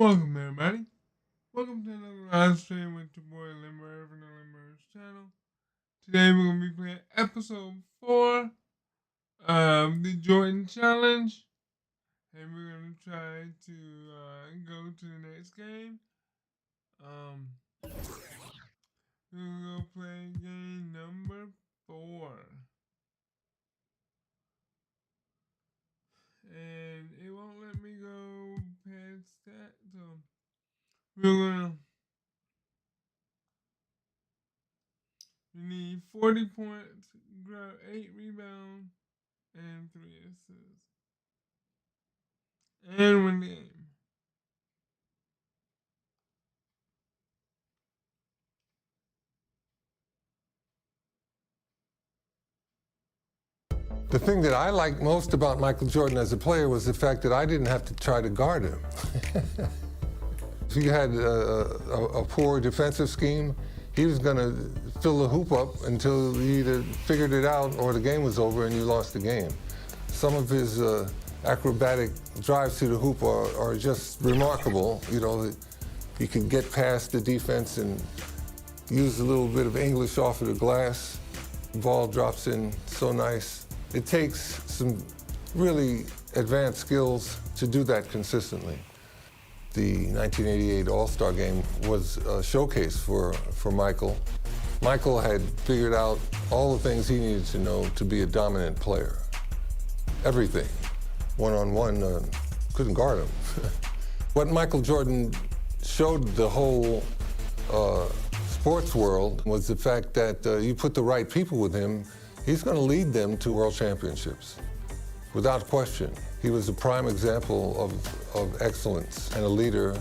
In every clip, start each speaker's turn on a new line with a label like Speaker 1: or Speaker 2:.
Speaker 1: Welcome everybody. Welcome to another live stream with your boy Limber from the Limber's channel. Today we're gonna be playing episode 4 of the Jordan Challenge. And we're gonna try to go to the next game. We're gonna go play game number 4. And it won't let me go past that, so we're gonna we need 40 points, grab 8 rebounds, and 3 assists. And win the game.
Speaker 2: The thing that I liked most about Michael Jordan as a player was the fact that I didn't have to try to guard him. If you had a poor defensive scheme, he was going to fill the hoop up until you either figured it out or the game was over and you lost the game. Some of his acrobatic drives to the hoop are just remarkable. You know, he could get past the defense and use a little bit of English off of the glass. The ball drops in so nice. It takes some really advanced skills to do that consistently. The 1988 All-Star Game was a showcase for Michael. Michael had figured out all the things he needed to know to be a dominant player. Everything. One-on-one, couldn't guard him. What Michael Jordan showed the whole sports world was the fact that you put the right people with him, he's going to lead them to world championships, without question. He was a prime example of excellence and a leader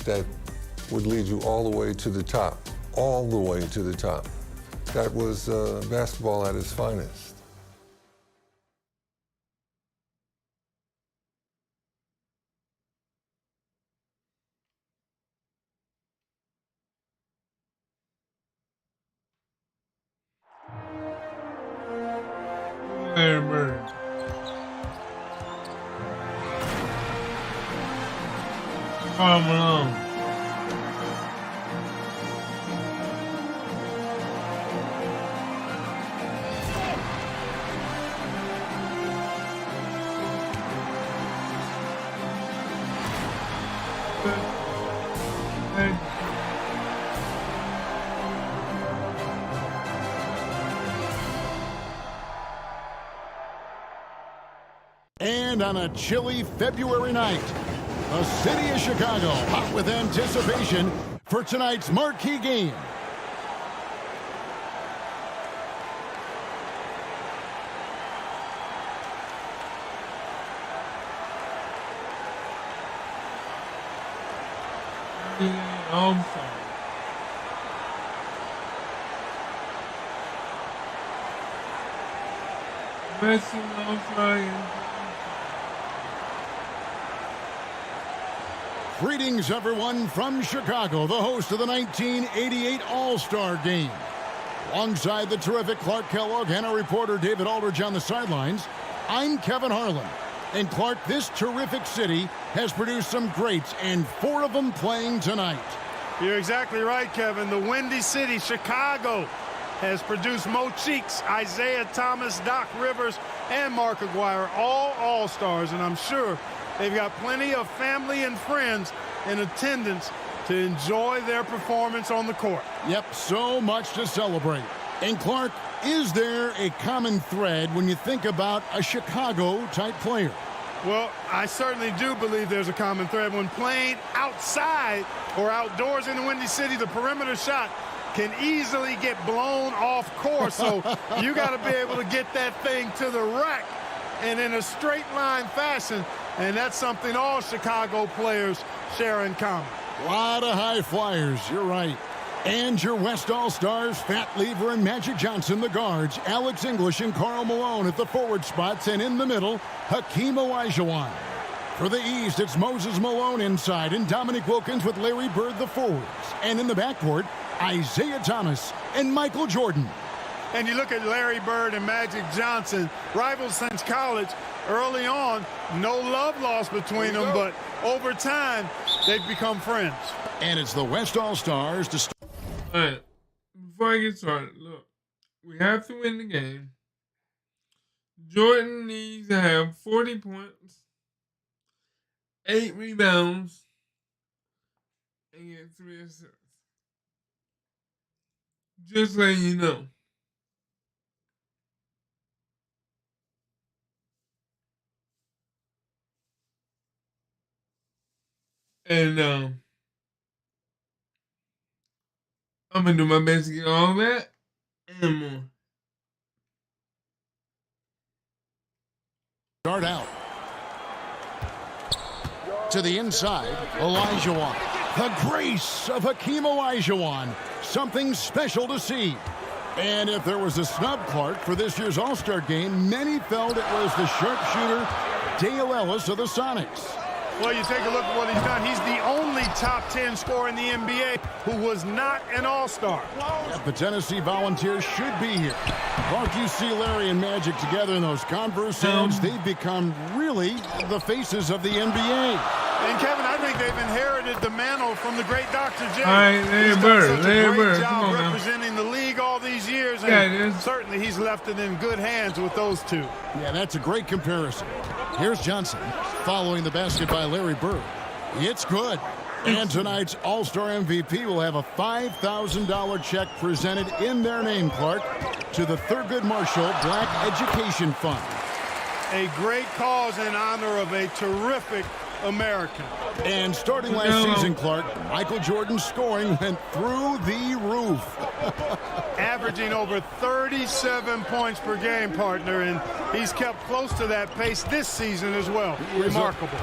Speaker 2: that would lead you all the way to the top, all the way to the top. That was basketball at its finest.
Speaker 1: Larry Bird. Karl Malone.
Speaker 3: And on a chilly February night, the city of Chicago hot with anticipation for tonight's marquee game.
Speaker 1: All-Star. Messi All-Star.
Speaker 3: Greetings, everyone, from Chicago, the host of the 1988 All-Star Game. Alongside the terrific Clark Kellogg and our reporter David Aldridge on the sidelines, I'm Kevin Harlan. And Clark, this terrific city has produced some greats, and 4 of them playing tonight.
Speaker 4: You're exactly right, Kevin. The Windy City, Chicago, has produced Mo Cheeks, Isaiah Thomas, Doc Rivers, and Mark Aguirre, all All-Stars, and I'm sure they've got plenty of family and friends in attendance to enjoy their performance on the court.
Speaker 3: Yep, so much to celebrate. And Clark, is there a common thread when you think about a Chicago-type player?
Speaker 4: Well, I certainly do believe there's a common thread. When playing outside or outdoors in the Windy City, the perimeter shot can easily get blown off course. So you got to be able to get that thing to the rack and in a straight line fashion. And that's something all Chicago players share in common.
Speaker 3: A lot of high flyers, you're right. And your West All-Stars, Fat Lever and Magic Johnson, the guards, Alex English and Karl Malone at the forward spots, and in the middle, Hakeem Olajuwon. For the East, it's Moses Malone inside and Dominique Wilkins with Larry Bird, the forwards. And in the backcourt, Isaiah Thomas and Michael Jordan.
Speaker 4: And you look at Larry Bird and Magic Johnson, rivals since college. Early on, no love lost between them, but over time, they've become friends.
Speaker 3: And it's the West All-Stars to start.
Speaker 1: All right. Before I get started, look, we have to win the game. Jordan needs to have 40 points, 8 rebounds, and get 3 assists. Just letting you know. And I'm gonna do my best to get all that and more.
Speaker 3: Start out. To the inside, Olajuwon. The grace of Hakeem Olajuwon. Something special to see. And if there was a snub, Clark, for this year's All-Star game, many felt it was the sharpshooter Dale Ellis of the Sonics.
Speaker 4: Well, you take a look at what he's done. He's the only top 10 scorer in the NBA who was not an All-Star.
Speaker 3: Yeah, the Tennessee Volunteers should be here. Clark, you see Larry and Magic together in those Converse sounds. They've become really the faces of the NBA.
Speaker 4: And, Kevin, I think they've inherited the mantle from the great Dr. J.
Speaker 1: All right, Larry Bird. Larry Bird.
Speaker 4: Job
Speaker 1: Come on now.
Speaker 4: representing the league all these years, and
Speaker 1: Yeah,
Speaker 4: certainly he's left it in good hands with those two.
Speaker 3: Yeah, that's a great comparison. Here's Johnson following the basket by Larry Bird. It's good. And tonight's All-Star MVP will have a $5,000 check presented in their name, Clark, to the Thurgood Marshall Black Education Fund.
Speaker 4: A great cause in honor of a terrific American.
Speaker 3: And starting last season, Clark, Michael Jordan's scoring went through the roof.
Speaker 4: Averaging over 37 points per game, partner, and he's kept close to that pace this season as well. Remarkable.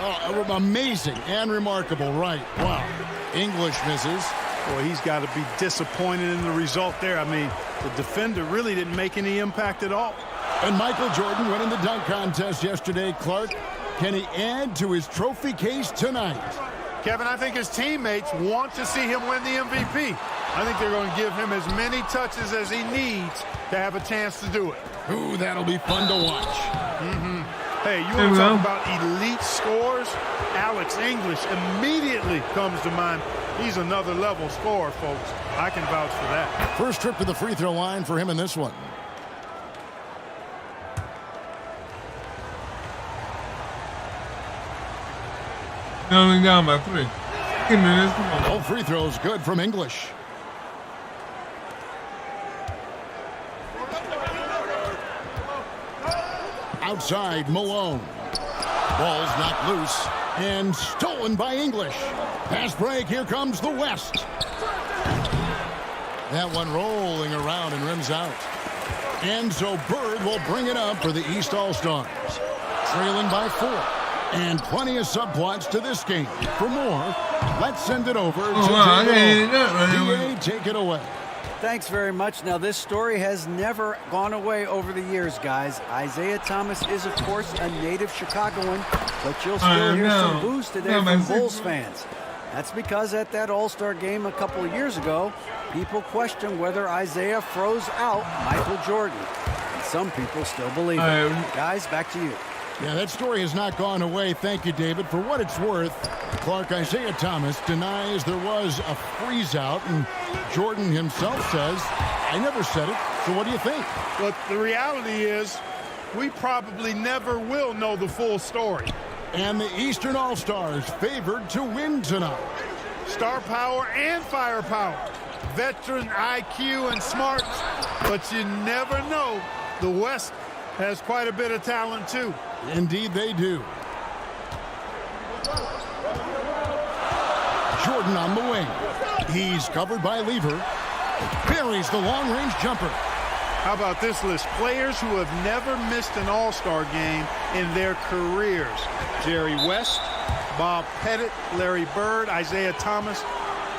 Speaker 3: Amazing and remarkable, right. Wow. English misses.
Speaker 4: Boy, he's got to be disappointed in the result there. I mean, the defender really didn't make any impact at all.
Speaker 3: And Michael Jordan winning the dunk contest yesterday, Clark. Can he add to his trophy case tonight?
Speaker 4: Kevin, I think his teammates want to see him win the MVP. I think they're going to give him as many touches as he needs to have a chance to do it.
Speaker 3: Ooh, that'll be fun to watch.
Speaker 4: Hey, you want to talk about elite scores? Alex English immediately comes to mind. He's another level scorer, folks. I can vouch for that.
Speaker 3: First trip to the free throw line for him in this one.
Speaker 1: Only down by 3. Come on.
Speaker 3: All free throws good from English. Outside, Malone. Ball's knocked loose and stolen by English. Pass break, here comes the West. That one rolling around and rims out. And so Bird will bring it up for the East All-Stars. Trailing by 4. And plenty of subplots to this game. For more, let's send it over to DA. Take it away.
Speaker 5: Thanks very much. Now, this story has never gone away over the years, guys. Isaiah Thomas is, of course, a native Chicagoan, but you'll still hear some boos today from Bulls fans. That's because at that All-Star game a couple of years ago, people questioned whether Isaiah froze out Michael Jordan. And some people still believe it. Guys, back to you.
Speaker 3: Yeah, that story has not gone away. Thank you, David. For what it's worth, Clark, Isaiah Thomas denies there was a freeze-out, and Jordan himself says, I never said it, so what do you think?
Speaker 4: But the reality is, we probably never will know the full story.
Speaker 3: And the Eastern All-Stars favored to win tonight.
Speaker 4: Star power and firepower. Veteran IQ and smarts, but you never know. The West has quite a bit of talent, too.
Speaker 3: Indeed they do. Jordan on the wing. He's covered by Lever. Buries the long-range jumper.
Speaker 4: How about this list? Players who have never missed an All-Star game in their careers. Jerry West, Bob Pettit, Larry Bird, Isaiah Thomas,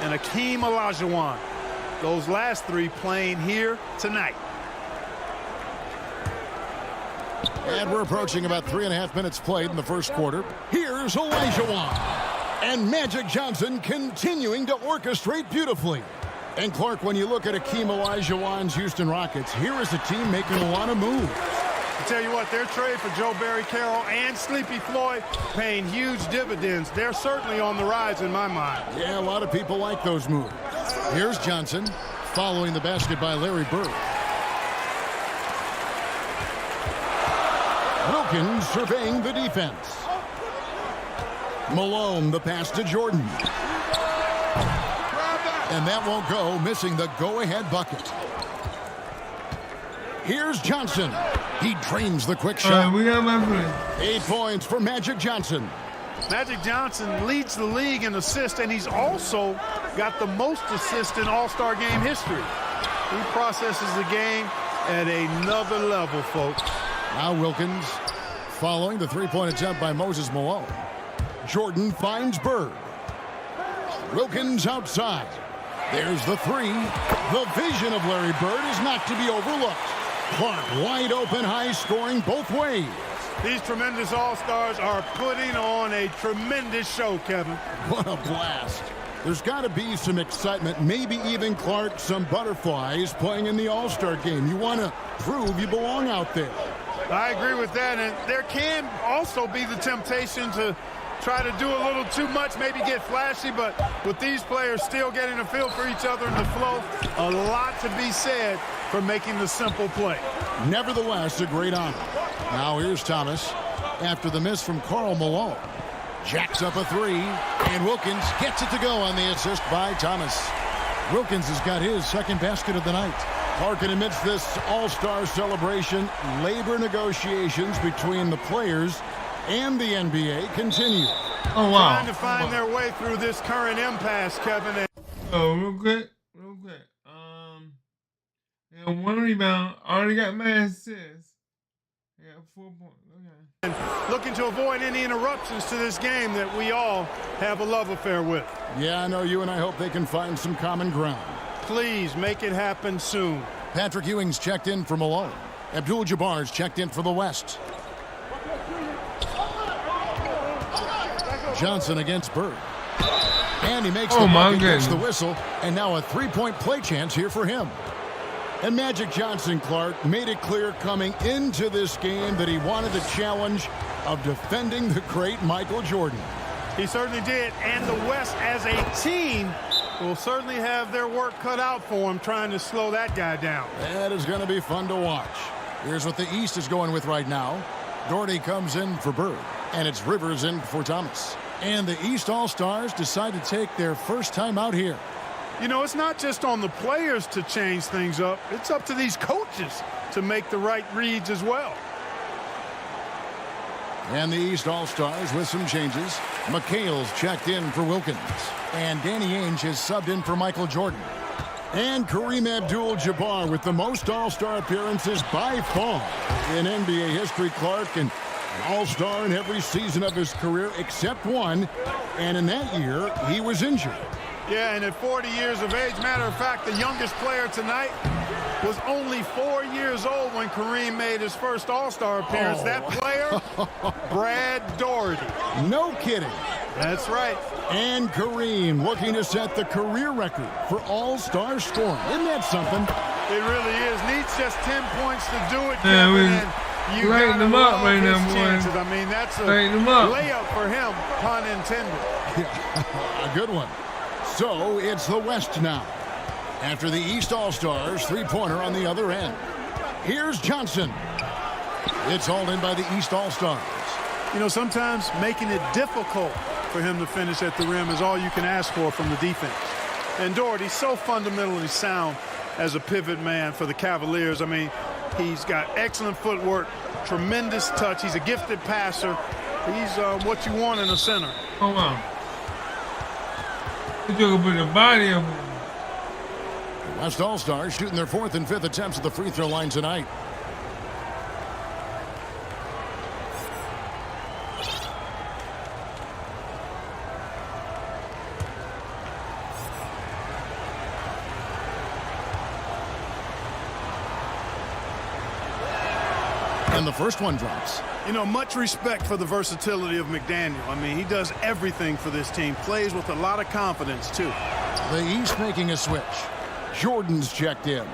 Speaker 4: and Hakeem Olajuwon. Those last 3 playing here tonight.
Speaker 3: And we're approaching about 3.5 minutes played in the first quarter. Here's Olajuwon. And Magic Johnson continuing to orchestrate beautifully. And Clark, when you look at Hakeem Olajuwon's Houston Rockets, here is a team making a lot of moves.
Speaker 4: I tell you what, their trade for Joe Barry Carroll and Sleepy Floyd paying huge dividends. They're certainly on the rise in my mind.
Speaker 3: Yeah, a lot of people like those moves. Here's Johnson following the basket by Larry Bird. Wilkins surveying the defense. Malone, the pass to Jordan. And that won't go, missing the go-ahead bucket. Here's Johnson. He drains the quick shot.
Speaker 1: We got my friend.
Speaker 3: 8 points for Magic Johnson.
Speaker 4: Magic Johnson leads the league in assists, and he's also got the most assists in All-Star game history. He processes the game at another level, folks.
Speaker 3: Now Wilkins following the three-point attempt by Moses Malone. Jordan finds Bird. Wilkins outside. There's the three. The vision of Larry Bird is not to be overlooked. Clark wide open, high scoring both ways.
Speaker 4: These tremendous All-Stars are putting on a tremendous show, Kevin.
Speaker 3: What a blast. There's got to be some excitement, maybe even, Clark, some butterflies playing in the All-Star game. You want to prove you belong out there.
Speaker 4: I agree with that, and there can also be the temptation to try to do a little too much, maybe get flashy, but with these players still getting a feel for each other in the flow, a lot to be said for making the simple play.
Speaker 3: Nevertheless, a great honor. Now here's Thomas after the miss from Karl Malone. Jacks up a three, and Wilkins gets it to go on the assist by Thomas. Wilkins has got his second basket of the night. Harkin amidst this All-Star celebration, labor negotiations between the players and the NBA continue.
Speaker 1: Oh, wow.
Speaker 4: Trying to find their way through this current impasse, Kevin.
Speaker 1: Oh, real quick. Yeah, 1 rebound. Already got my assist. Yeah, 4 points. Okay.
Speaker 4: And looking to avoid any interruptions to this game that we all have a love affair with.
Speaker 3: Yeah, I know you and I hope they can find some common ground.
Speaker 4: Please make it happen soon.
Speaker 3: Patrick Ewing's checked in for Malone. Abdul-Jabbar's checked in for the West. Johnson against Bird. And he makes the bucket, gets the whistle, and now a three-point play chance here for him. And Magic Johnson, Clark, made it clear coming into this game that he wanted the challenge of defending the great Michael Jordan.
Speaker 4: He certainly did, and the West as a team will certainly have their work cut out for him trying to slow that guy down.
Speaker 3: That is going to be fun to watch. Here's what the East is going with right now. Doherty comes in for Bird, and it's Rivers in for Thomas. And the East All-Stars decide to take their first time out here.
Speaker 4: You know, it's not just on the players to change things up. It's up to these coaches to make the right reads as well.
Speaker 3: And the East All-Stars with some changes. McHale's checked in for Wilkins. And Danny Ainge has subbed in for Michael Jordan. And Kareem Abdul-Jabbar with the most All-Star appearances by far in NBA history, Clark. And an All-Star in every season of his career except one. And in that year, he was injured.
Speaker 4: Yeah, and at 40 years of age, matter of fact, the youngest player tonight was only 4 years old when Kareem made his first All-Star appearance. That player, Brad Daugherty.
Speaker 3: No kidding.
Speaker 4: That's right.
Speaker 3: And Kareem looking to set the career record for All-Star scoring. Isn't that something?
Speaker 4: It really is. Needs just 10 points to do it,
Speaker 1: Yeah,
Speaker 4: Kevin, and you
Speaker 1: lighten them up right now,
Speaker 4: chances.
Speaker 1: boy.
Speaker 4: I mean, that's a
Speaker 1: up.
Speaker 4: layup for him, pun intended.
Speaker 3: A good one. So it's the West now. After the East All-Stars, three-pointer on the other end. Here's Johnson. It's hauled in by the East All-Stars.
Speaker 4: You know, sometimes making it difficult for him to finish at the rim is all you can ask for from the defense. And Daugherty's so fundamentally sound as a pivot man for the Cavaliers. I mean, he's got excellent footwork, tremendous touch. He's a gifted passer. He's what you want in a center.
Speaker 1: Oh, wow. You took a bit of body of him.
Speaker 3: West All-Stars shooting their fourth and fifth attempts at the free throw line tonight. And the first one drops.
Speaker 4: You know, much respect for the versatility of McDaniel. I mean, he does everything for this team. Plays with a lot of confidence, too.
Speaker 3: The East making a switch. Jordan's checked in.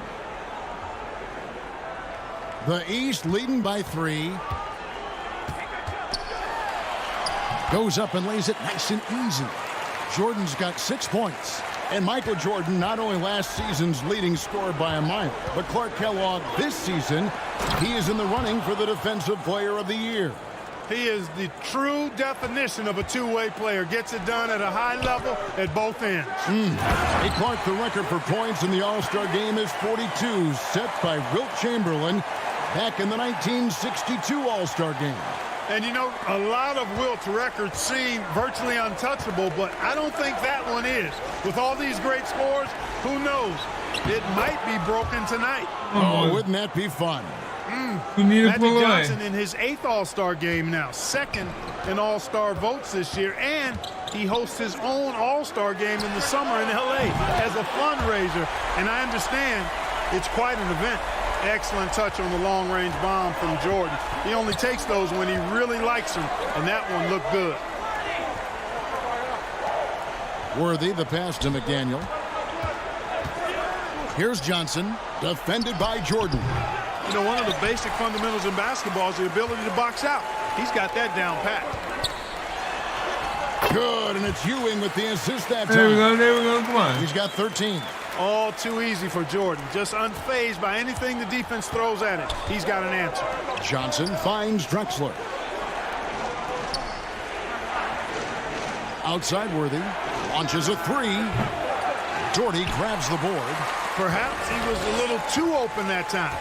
Speaker 3: The East leading by 3. Goes up and lays it nice and easy. Jordan's got 6 points. And Michael Jordan, not only last season's leading scorer by a mile, but Clark Kellogg this season, he is in the running for the Defensive Player of the Year.
Speaker 4: He is the true definition of a two-way player. Gets it done at a high level at both ends.
Speaker 3: Hey, Clark, the record for points in the All-Star game is 42, set by Wilt Chamberlain back in the 1962 All-Star game.
Speaker 4: And, you know, a lot of Wilt's records seem virtually untouchable, but I don't think that one is. With all these great scores, who knows? It might be broken tonight.
Speaker 3: Oh, wouldn't that be fun?
Speaker 4: Magic Johnson in his 8th All-Star game now, 2nd in All-Star votes this year, and he hosts his own All-Star game in the summer in L.A. as a fundraiser. And I understand it's quite an event. Excellent touch on the long-range bomb from Jordan. He only takes those when he really likes them, and that one looked good.
Speaker 3: Worthy, the pass to McDaniel. Here's Johnson, defended by Jordan.
Speaker 4: You know, one of the basic fundamentals in basketball is the ability to box out. He's got that down pat.
Speaker 3: Good, and it's Ewing with the assist that time.
Speaker 1: There we go, come on.
Speaker 3: He's got 13.
Speaker 4: All too easy for Jordan. Just unfazed by anything the defense throws at him. He's got an answer.
Speaker 3: Johnson finds Drexler. Outside Worthy. Launches a 3. Doherty grabs the board.
Speaker 4: Perhaps he was a little too open that time.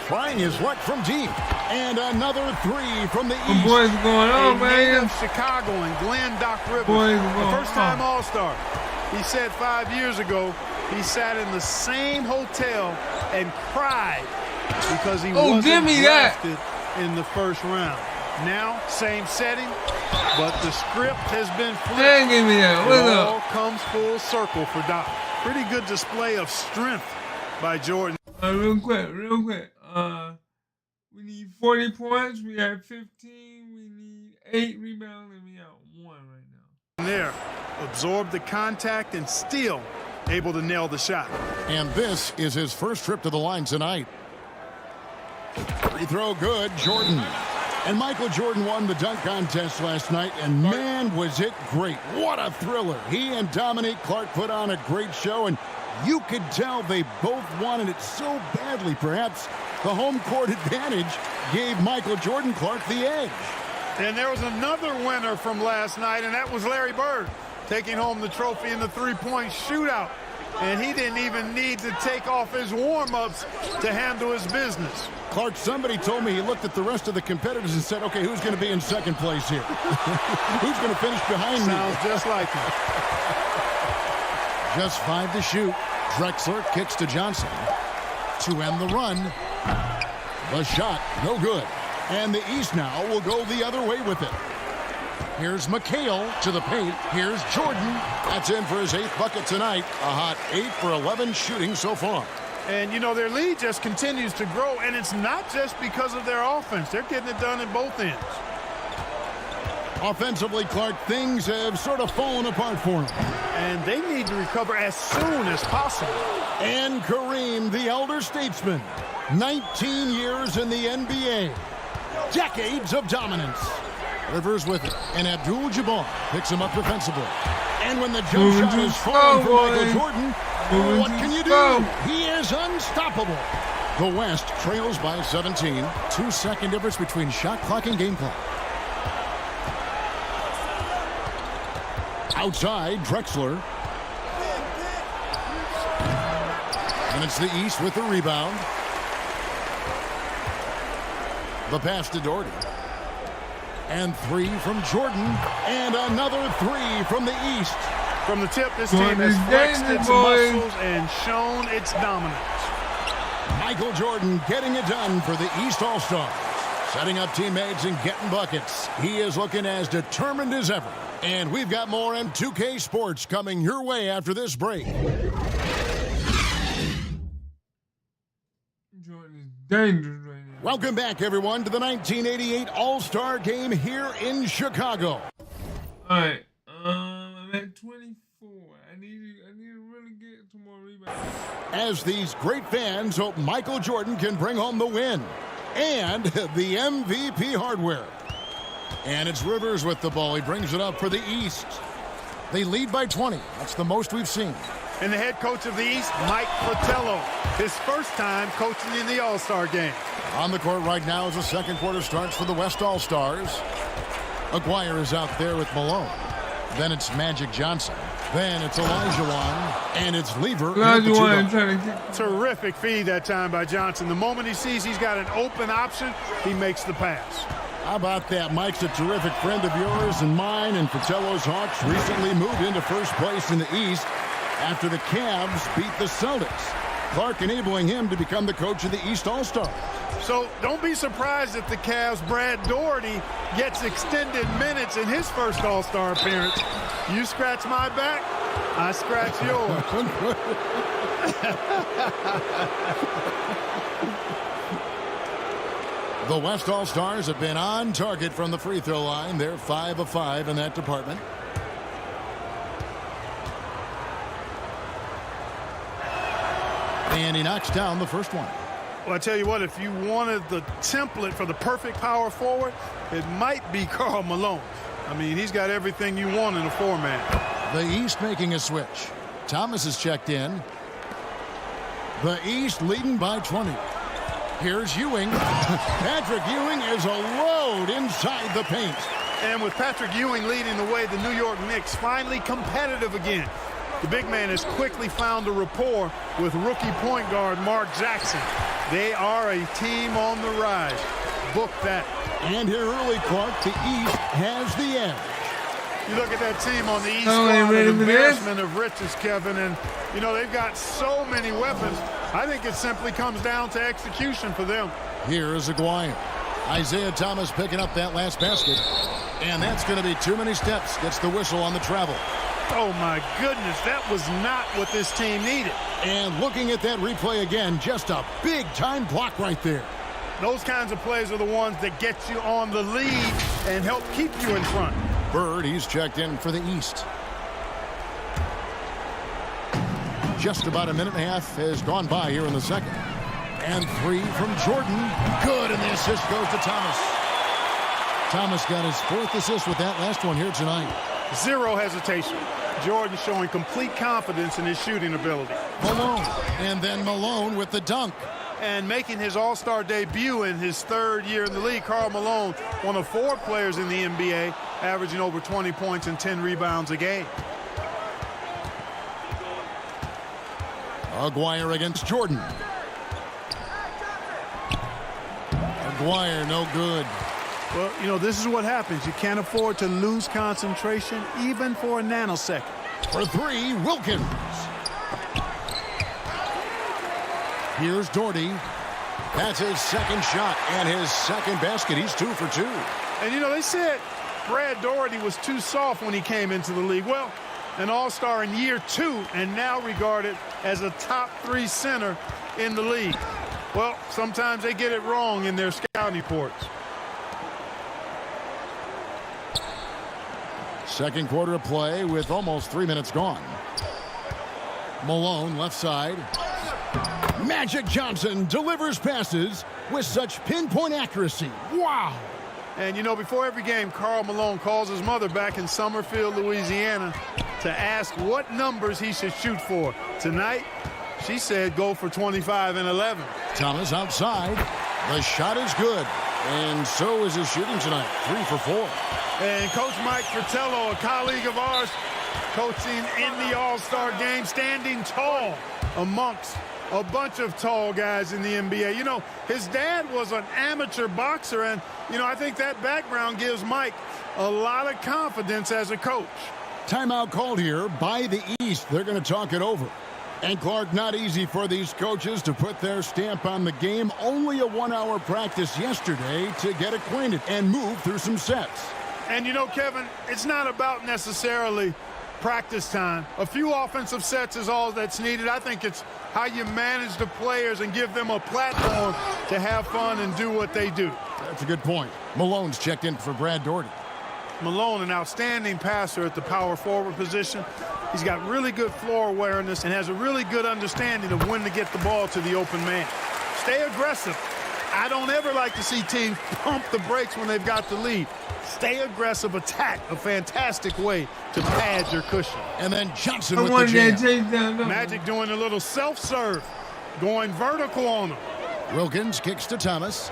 Speaker 3: Trying his luck from deep. And another 3 from the east.
Speaker 1: The boys going on,
Speaker 4: A
Speaker 1: man.
Speaker 4: native Chicagoan, Glenn Doc Rivers,
Speaker 1: Boys
Speaker 4: the
Speaker 1: going
Speaker 4: first-time
Speaker 1: on.
Speaker 4: All-Star. He said 5 years ago he sat in the same hotel and cried because he wasn't drafted in the first round. Now, same setting, but the script has been flipped.
Speaker 1: Man, give me that. What's
Speaker 4: It all
Speaker 1: up?
Speaker 4: comes full circle for Doc. Pretty good display of strength by Jordan.
Speaker 1: Real quick. We need 40 points. We have 15. We need 8 rebounds, and we have 1 right now.
Speaker 4: There, absorbed the contact and still able to nail the shot.
Speaker 3: And this is his first trip to the line tonight. Free throw good, Jordan. And Michael Jordan won the dunk contest last night, and man, was it great. What a thriller. He and Dominique Clark put on a great show, and you could tell they both wanted it so badly. Perhaps the home court advantage gave Michael Jordan Clark the edge.
Speaker 4: And there was another winner from last night, and that was Larry Bird, taking home the trophy in the three-point shootout. And he didn't even need to take off his warm-ups to handle his business.
Speaker 3: Clark, somebody told me he looked at the rest of the competitors and said, okay, who's going to be in second place here? Who's going to finish behind me?
Speaker 4: Sounds just like him.
Speaker 3: Just 5 to shoot. Drexler kicks to Johnson to end the run. The shot, no good. And the East now will go the other way with it. Here's McHale to the paint. Here's Jordan. That's in for his 8th bucket tonight. A hot 8 for 11 shooting so far.
Speaker 4: And, you know, their lead just continues to grow, and it's not just because of their offense. They're getting it done at both ends.
Speaker 3: Offensively, Clark, things have sort of fallen apart for them.
Speaker 4: And they need to recover as soon as possible.
Speaker 3: And Kareem, the elder statesman, 19 years in the NBA. Decades of dominance. Rivers with it, and Abdul-Jabbar picks him up defensively. And when the jump shot is falling for Michael Jordan, what can you do? He is unstoppable. The West trails by 17. 2-second difference between shot clock and game clock. Outside, Drexler. And it's the East with the rebound. The pass to Doherty. And 3 from Jordan. And another 3 from the East.
Speaker 4: From the tip, this team has flexed its muscles and shown its dominance.
Speaker 3: Michael Jordan getting it done for the East All-Stars. Setting up teammates and getting buckets. He is looking as determined as ever. And we've got more M2K Sports coming your way after this break.
Speaker 1: Jordan is dangerous right now.
Speaker 3: Welcome back, everyone, to the 1988 All-Star Game here in Chicago.
Speaker 1: All right, I'm at 24. I need to really get some more rebounds.
Speaker 3: as these great fans hope Michael Jordan can bring home the win and the MVP hardware. And it's Rivers with the ball. He brings it up for the East. They lead by 20. That's the most we've seen.
Speaker 4: And the head coach of the East, Mike Fratello, his first time coaching in the All-Star game.
Speaker 3: On the court right now as the second quarter starts for the West All-Stars. Aguirre is out there with Malone. Then it's Magic Johnson. Then it's Olajuwon. And it's Lever.
Speaker 4: Terrific feed that time by Johnson. The moment he sees he's got an open option, he makes the pass.
Speaker 3: How about that? Mike's a terrific friend of yours and mine, and Fratello's Hawks recently moved into first place in the East after the Cavs beat the Celtics. Clark enabling him to become the coach of the East All-Stars.
Speaker 4: So don't be surprised if the Cavs' Brad Daugherty gets extended minutes in his first All-Star appearance. You scratch my back, I scratch yours.
Speaker 3: The West All-Stars have been on target from the free throw line. They're 5 of 5 in that department. And he knocks down the first one.
Speaker 4: Well, I tell you what, if you wanted the template for the perfect power forward, it might be Karl Malone. I mean, he's got everything you want in a four-man.
Speaker 3: The East making a switch. Thomas is checked in. The East leading by 20. Here's Ewing. Patrick Ewing is a load inside the paint.
Speaker 4: And with Patrick Ewing leading the way, the New York Knicks finally competitive again. The big man has quickly found a rapport with rookie point guard Mark Jackson. They are a team on the rise. Book that.
Speaker 3: And here early, Clark, the East has the edge.
Speaker 4: You look at that team on the East, an embarrassment of riches, Kevin, and you know they've got so many weapons. I think it simply comes down to execution for them.
Speaker 3: Here is Aguirre. Isaiah Thomas picking up that last basket, and that's going to be too many steps. Gets the whistle on the travel.
Speaker 4: Oh my goodness, that was not what this team needed.
Speaker 3: And looking at that replay again, just a big time block right there.
Speaker 4: Those kinds of plays are the ones that get you on the lead and help keep you in front.
Speaker 3: Bird, he's checked in for the East. Just about a minute and a half has gone by here in the second. And three from Jordan. Good, and the assist goes to Thomas. Thomas got his fourth assist with that last one here tonight.
Speaker 4: Zero hesitation. Jordan showing complete confidence in his shooting ability.
Speaker 3: Malone, and then Malone with the dunk.
Speaker 4: And making his All-Star debut in his third year in the league, Karl Malone, one of 4 players in the NBA, averaging over 20 points and 10 rebounds a game.
Speaker 3: Aguirre against Jordan. Aguirre, no good.
Speaker 4: Well, you know, this is what happens. You can't afford to lose concentration, even for a nanosecond.
Speaker 3: For three, Wilkins. Here's Daugherty. That's his second shot and his second basket. He's 2 for 2.
Speaker 4: And, you know, they said Brad Daugherty was too soft when he came into the league. Well, an All-Star in year 2 and now regarded as a top 3 center in the league. Well, sometimes they get it wrong in their scouting reports.
Speaker 3: Second quarter of play with almost 3 minutes gone. Malone left side. Magic Johnson delivers passes with such pinpoint accuracy. Wow.
Speaker 4: And, you know, before every game, Karl Malone calls his mother back in Summerfield, Louisiana, to ask what numbers he should shoot for. Tonight, she said go for 25 and 11.
Speaker 3: Thomas outside. The shot is good. And so is his shooting tonight. 3 for 4.
Speaker 4: And Coach Mike Fratello, a colleague of ours, coaching in the All-Star game, standing tall amongst a bunch of tall guys in the NBA. You know, his dad was an amateur boxer, and, you know, I think that background gives Mike a lot of confidence as a coach.
Speaker 3: Timeout called here by the East. They're going to talk it over. And Clark, not easy for these coaches to put their stamp on the game. Only a 1-hour practice yesterday to get acquainted and move through some sets.
Speaker 4: And, you know, Kevin, it's not about necessarily practice time. A few offensive sets is all that's needed. I think it's how you manage the players and give them a platform to have fun and do what they do.
Speaker 3: That's a good point. Malone's checked in for Brad Daugherty.
Speaker 4: Malone, an outstanding passer at the power forward position. He's got really good floor awareness and has a really good understanding of when to get the ball to the open man. Stay aggressive. I don't ever like to see teams pump the brakes when they've got the lead. Stay aggressive, attack, a fantastic way to pad your cushion.
Speaker 3: And then Johnson with the jam.
Speaker 4: Magic doing a little self-serve, going vertical on him.
Speaker 3: Wilkins kicks to Thomas.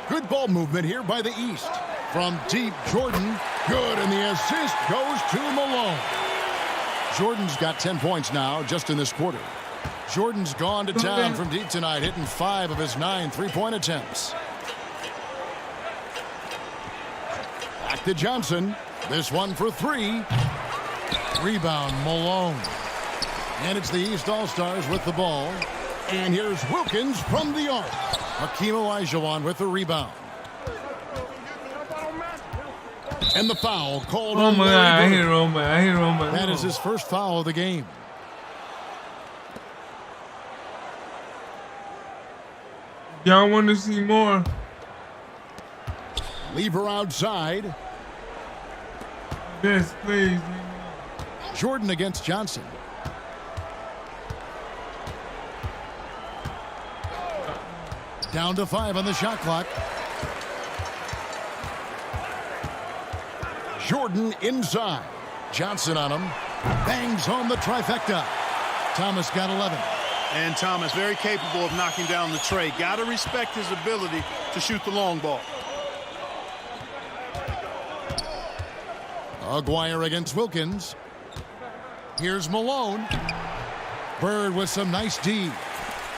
Speaker 3: Good ball movement here by the East. From deep, Jordan, good, and the assist goes to Malone. Jordan's got 10 points now just in this quarter. Jordan's gone to town from deep tonight, hitting 5 of his 9 three-point attempts. Back to Johnson. This one for 3. Rebound, Malone. And it's the East All-Stars with the ball. And here's Wilkins from the arc. Hakeem Olajuwon with the rebound. And the foul called on
Speaker 1: my God, I hit Roman.
Speaker 3: That is his first foul of the game.
Speaker 1: Y'all want to see more?
Speaker 3: Lever outside.
Speaker 1: Yes, please.
Speaker 3: Jordan against Johnson. Down to 5 on the shot clock. Jordan inside. Johnson on him. Bangs home the trifecta. Thomas got 11.
Speaker 4: And Thomas very capable of knocking down the tray. Got to respect his ability to shoot the long ball.
Speaker 3: Aguirre against Wilkins. Here's Malone. Bird with some nice D.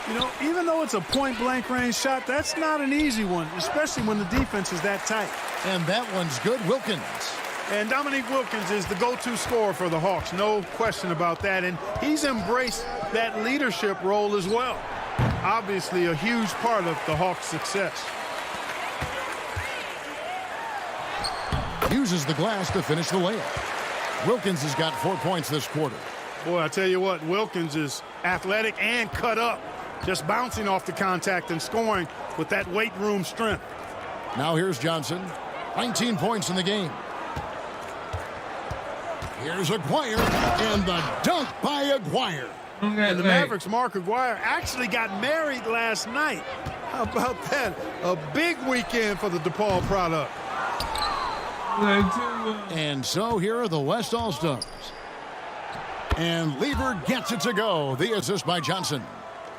Speaker 4: You know, even though it's a point-blank range shot, that's not an easy one, especially when the defense is that tight.
Speaker 3: And that one's good, Wilkins.
Speaker 4: And Dominique Wilkins is the go-to scorer for the Hawks, no question about that. And he's embraced that leadership role as well. Obviously a huge part of the Hawks' success.
Speaker 3: Uses the glass to finish the layup. Wilkins has got 4 points this quarter.
Speaker 4: Boy, I tell you what, Wilkins is athletic and cut up. Just bouncing off the contact and scoring with that weight room strength.
Speaker 3: Now here's Johnson. 19 points in the game. Here's Aguirre, and the dunk by Aguirre.
Speaker 4: And the Mavericks' Mark Aguirre actually got married last night. How about that? A big weekend for the DePaul product.
Speaker 3: And so here are the West All-Stars. And Lever gets it to go. The assist by Johnson.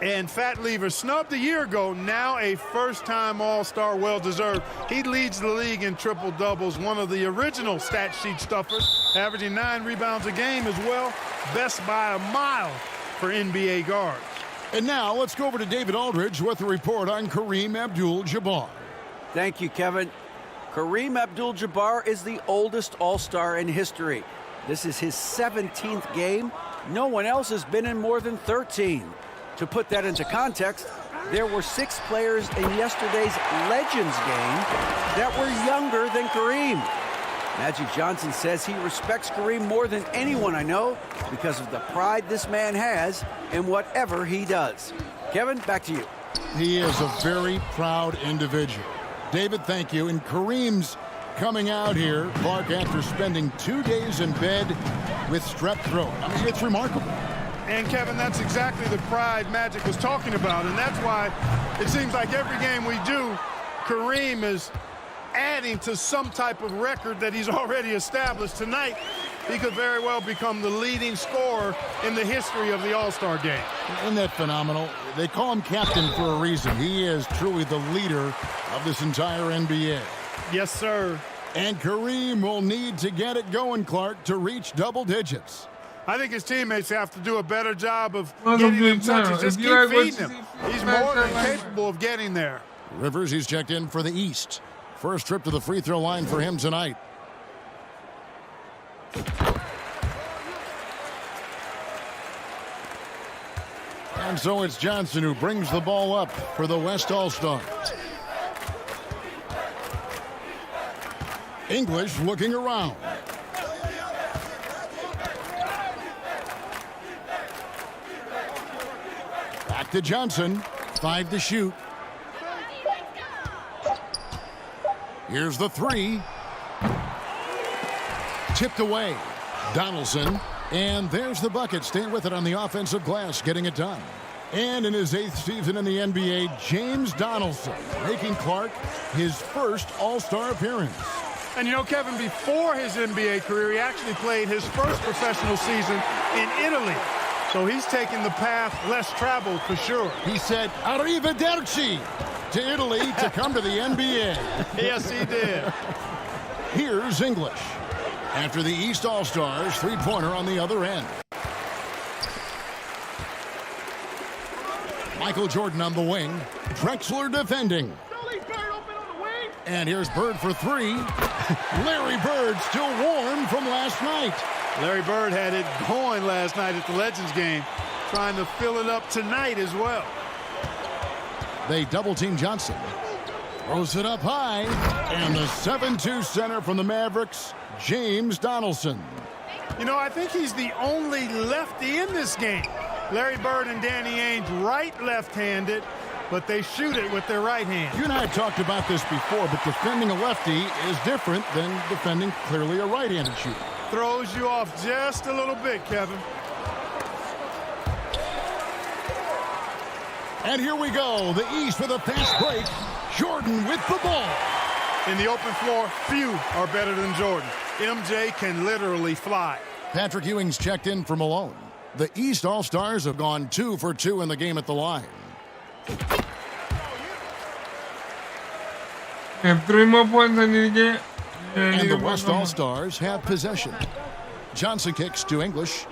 Speaker 4: And Fat Lever, snubbed a year ago, now a first-time All-Star, well-deserved. He leads the league in triple-doubles, one of the original stat sheet stuffers, averaging 9 rebounds a game as well. Best by a mile for NBA guards.
Speaker 3: And now let's go over to David Aldridge with a report on Kareem Abdul-Jabbar.
Speaker 5: Thank you, Kevin. Kareem Abdul-Jabbar is the oldest All-Star in history. This is his 17th game. No one else has been in more than 13. To put that into context, there were 6 players in yesterday's Legends game that were younger than Kareem. Magic Johnson says he respects Kareem more than anyone I know because of the pride this man has in whatever he does. Kevin, back to you.
Speaker 3: He is a very proud individual. David, thank you. And Kareem's coming out here, Clark, after spending 2 days in bed with strep throat. I mean, it's remarkable.
Speaker 4: And, Kevin, that's exactly the pride Magic was talking about. And that's why it seems like every game we do, Kareem is adding to some type of record that he's already established. Tonight, he could very well become the leading scorer in the history of the All-Star game.
Speaker 3: Isn't that phenomenal? They call him captain for a reason. He is truly the leader of this entire NBA.
Speaker 4: Yes, sir.
Speaker 3: And Kareem will need to get it going, Clark, to reach double digits.
Speaker 4: I think his teammates have to do a better job of getting him touches. Just keep feeding him. He's more than capable of getting there.
Speaker 3: Rivers, he's checked in for the East. First trip to the free throw line for him tonight. And so it's Johnson who brings the ball up for the West All-Stars. English looking around. Back to Johnson. 5 to shoot. Here's the 3. Tipped away. Donaldson. And there's the bucket. Staying with it on the offensive glass, getting it done. And in his 8th season in the NBA, James Donaldson making Clark his first All-Star appearance.
Speaker 4: And you know, Kevin, before his NBA career, he actually played his first professional season in Italy. So he's taking the path less traveled for sure.
Speaker 3: He said, "Arrivederci" to Italy to come to the NBA.
Speaker 4: Yes, he did.
Speaker 3: Here's English. After the East All-Stars, three-pointer on the other end. Michael Jordan on the wing. Drexler defending. And here's Bird for three. Larry Bird still warm from last night.
Speaker 4: Larry Bird had it going last night at the Legends game, trying to fill it up tonight as well.
Speaker 3: They double-team Johnson. Throws it up high. And the 7-2 center from the Mavericks, James Donaldson.
Speaker 4: You know, I think he's the only lefty in this game. Larry Bird and Danny Ainge right left-handed, but they shoot it with their right hand.
Speaker 3: You and I have talked about this before, but defending a lefty is different than defending clearly a right-handed shooter.
Speaker 4: Throws you off just a little bit, Kevin.
Speaker 3: And here we go. The East with a fast break. Jordan with the ball.
Speaker 4: In the open floor, few are better than Jordan. MJ can literally fly.
Speaker 3: Patrick Ewing's checked in for Malone. The East All-Stars have gone 2 for 2 in the game at the line.
Speaker 1: I have 3 more points I need to get.
Speaker 3: And the West All-Stars have possession. Johnson kicks to English.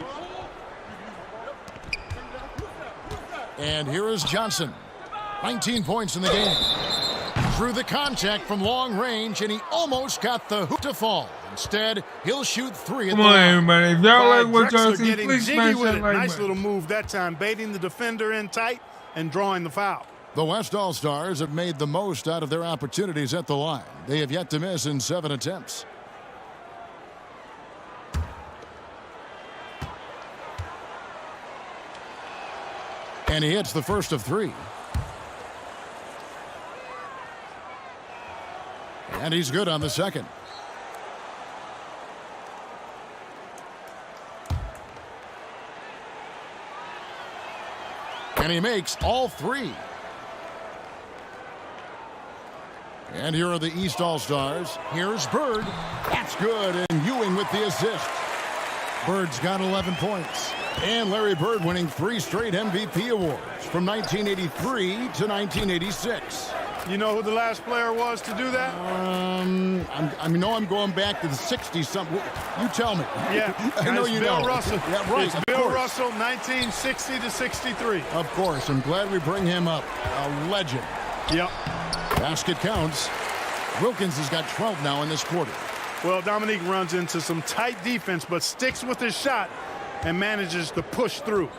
Speaker 3: And here is Johnson. 19 points in the game. Through the contact from long range, and he almost got the hoop to fall. Instead, he'll shoot 3 at the line.
Speaker 1: Come on, everybody. If y'all like what y'all see,
Speaker 4: getting
Speaker 1: please
Speaker 4: jiggy
Speaker 1: smash
Speaker 4: with
Speaker 1: that
Speaker 4: it.
Speaker 1: like
Speaker 4: Nice
Speaker 1: button.
Speaker 4: little move that time, baiting the defender in tight and drawing the foul.
Speaker 3: The West All-Stars have made the most out of their opportunities at the line. They have yet to miss in 7 attempts. And he hits the first of 3. And he's good on the second. And he makes all 3. And here are the East All-Stars. Here's Bird. That's good. And Ewing with the assist. Bird's got 11 points. And Larry Bird winning 3 straight MVP awards from 1983 to 1986.
Speaker 4: You know who the last player was to do that?
Speaker 3: I'm going back to the 60-something. You tell me.
Speaker 4: Yeah.
Speaker 3: I know
Speaker 4: it's
Speaker 3: you
Speaker 4: Bill
Speaker 3: know.
Speaker 4: Russell.
Speaker 3: Yeah, right.
Speaker 4: It's
Speaker 3: Of
Speaker 4: Bill
Speaker 3: course.
Speaker 4: Russell, 1960 to 63.
Speaker 3: Of course. I'm glad we bring him up. A legend.
Speaker 4: Yep.
Speaker 3: Basket counts. Wilkins has got 12 now in this quarter.
Speaker 4: Well, Dominique runs into some tight defense, but sticks with his shot and manages to push through.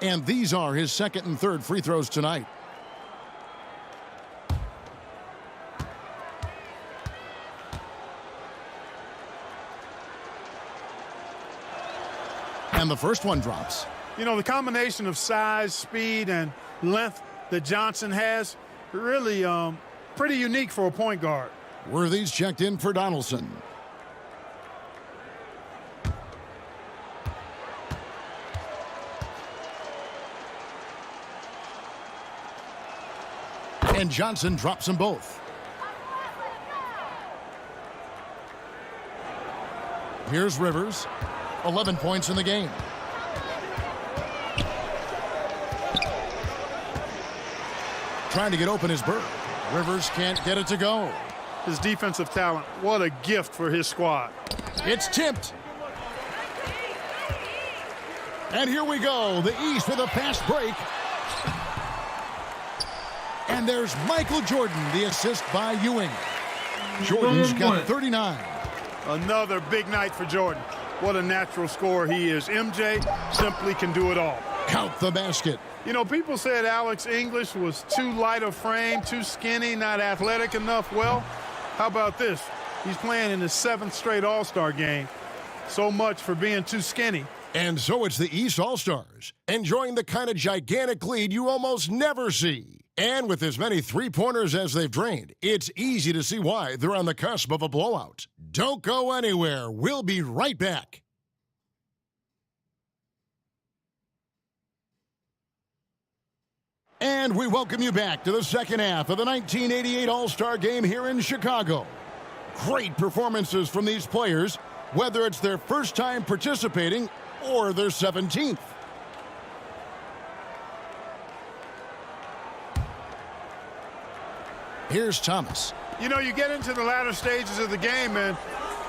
Speaker 3: And these are his second and third free throws tonight. And the first one drops.
Speaker 4: You know, the combination of size, speed, and length that Johnson has, really pretty unique for a point guard.
Speaker 3: Worthy's checked in for Donaldson. And Johnson drops them both. Here's Rivers. 11 points in the game. Trying to get open is Bird. Rivers can't get it to go.
Speaker 4: His defensive talent, what a gift for his squad.
Speaker 3: It's tipped. And here we go. The East with a fast break. And there's Michael Jordan, the assist by Ewing. Jordan's got 39.
Speaker 4: Another big night for Jordan. What a natural scorer he is. MJ simply can do it all.
Speaker 3: Count the basket.
Speaker 4: You know, people said Alex English was too light of frame, too skinny, not athletic enough. Well, how about this? He's playing in his 7th straight All-Star game. So much for being too skinny.
Speaker 3: And so it's the East All-Stars, enjoying the kind of gigantic lead you almost never see. And with as many three-pointers as they've drained, it's easy to see why they're on the cusp of a blowout. Don't go anywhere. We'll be right back. And we welcome you back to the second half of the 1988 All-Star Game here in Chicago. Great performances from these players, whether it's their first time participating or their 17th. Here's Thomas.
Speaker 4: You know, you get into the latter stages of the game, and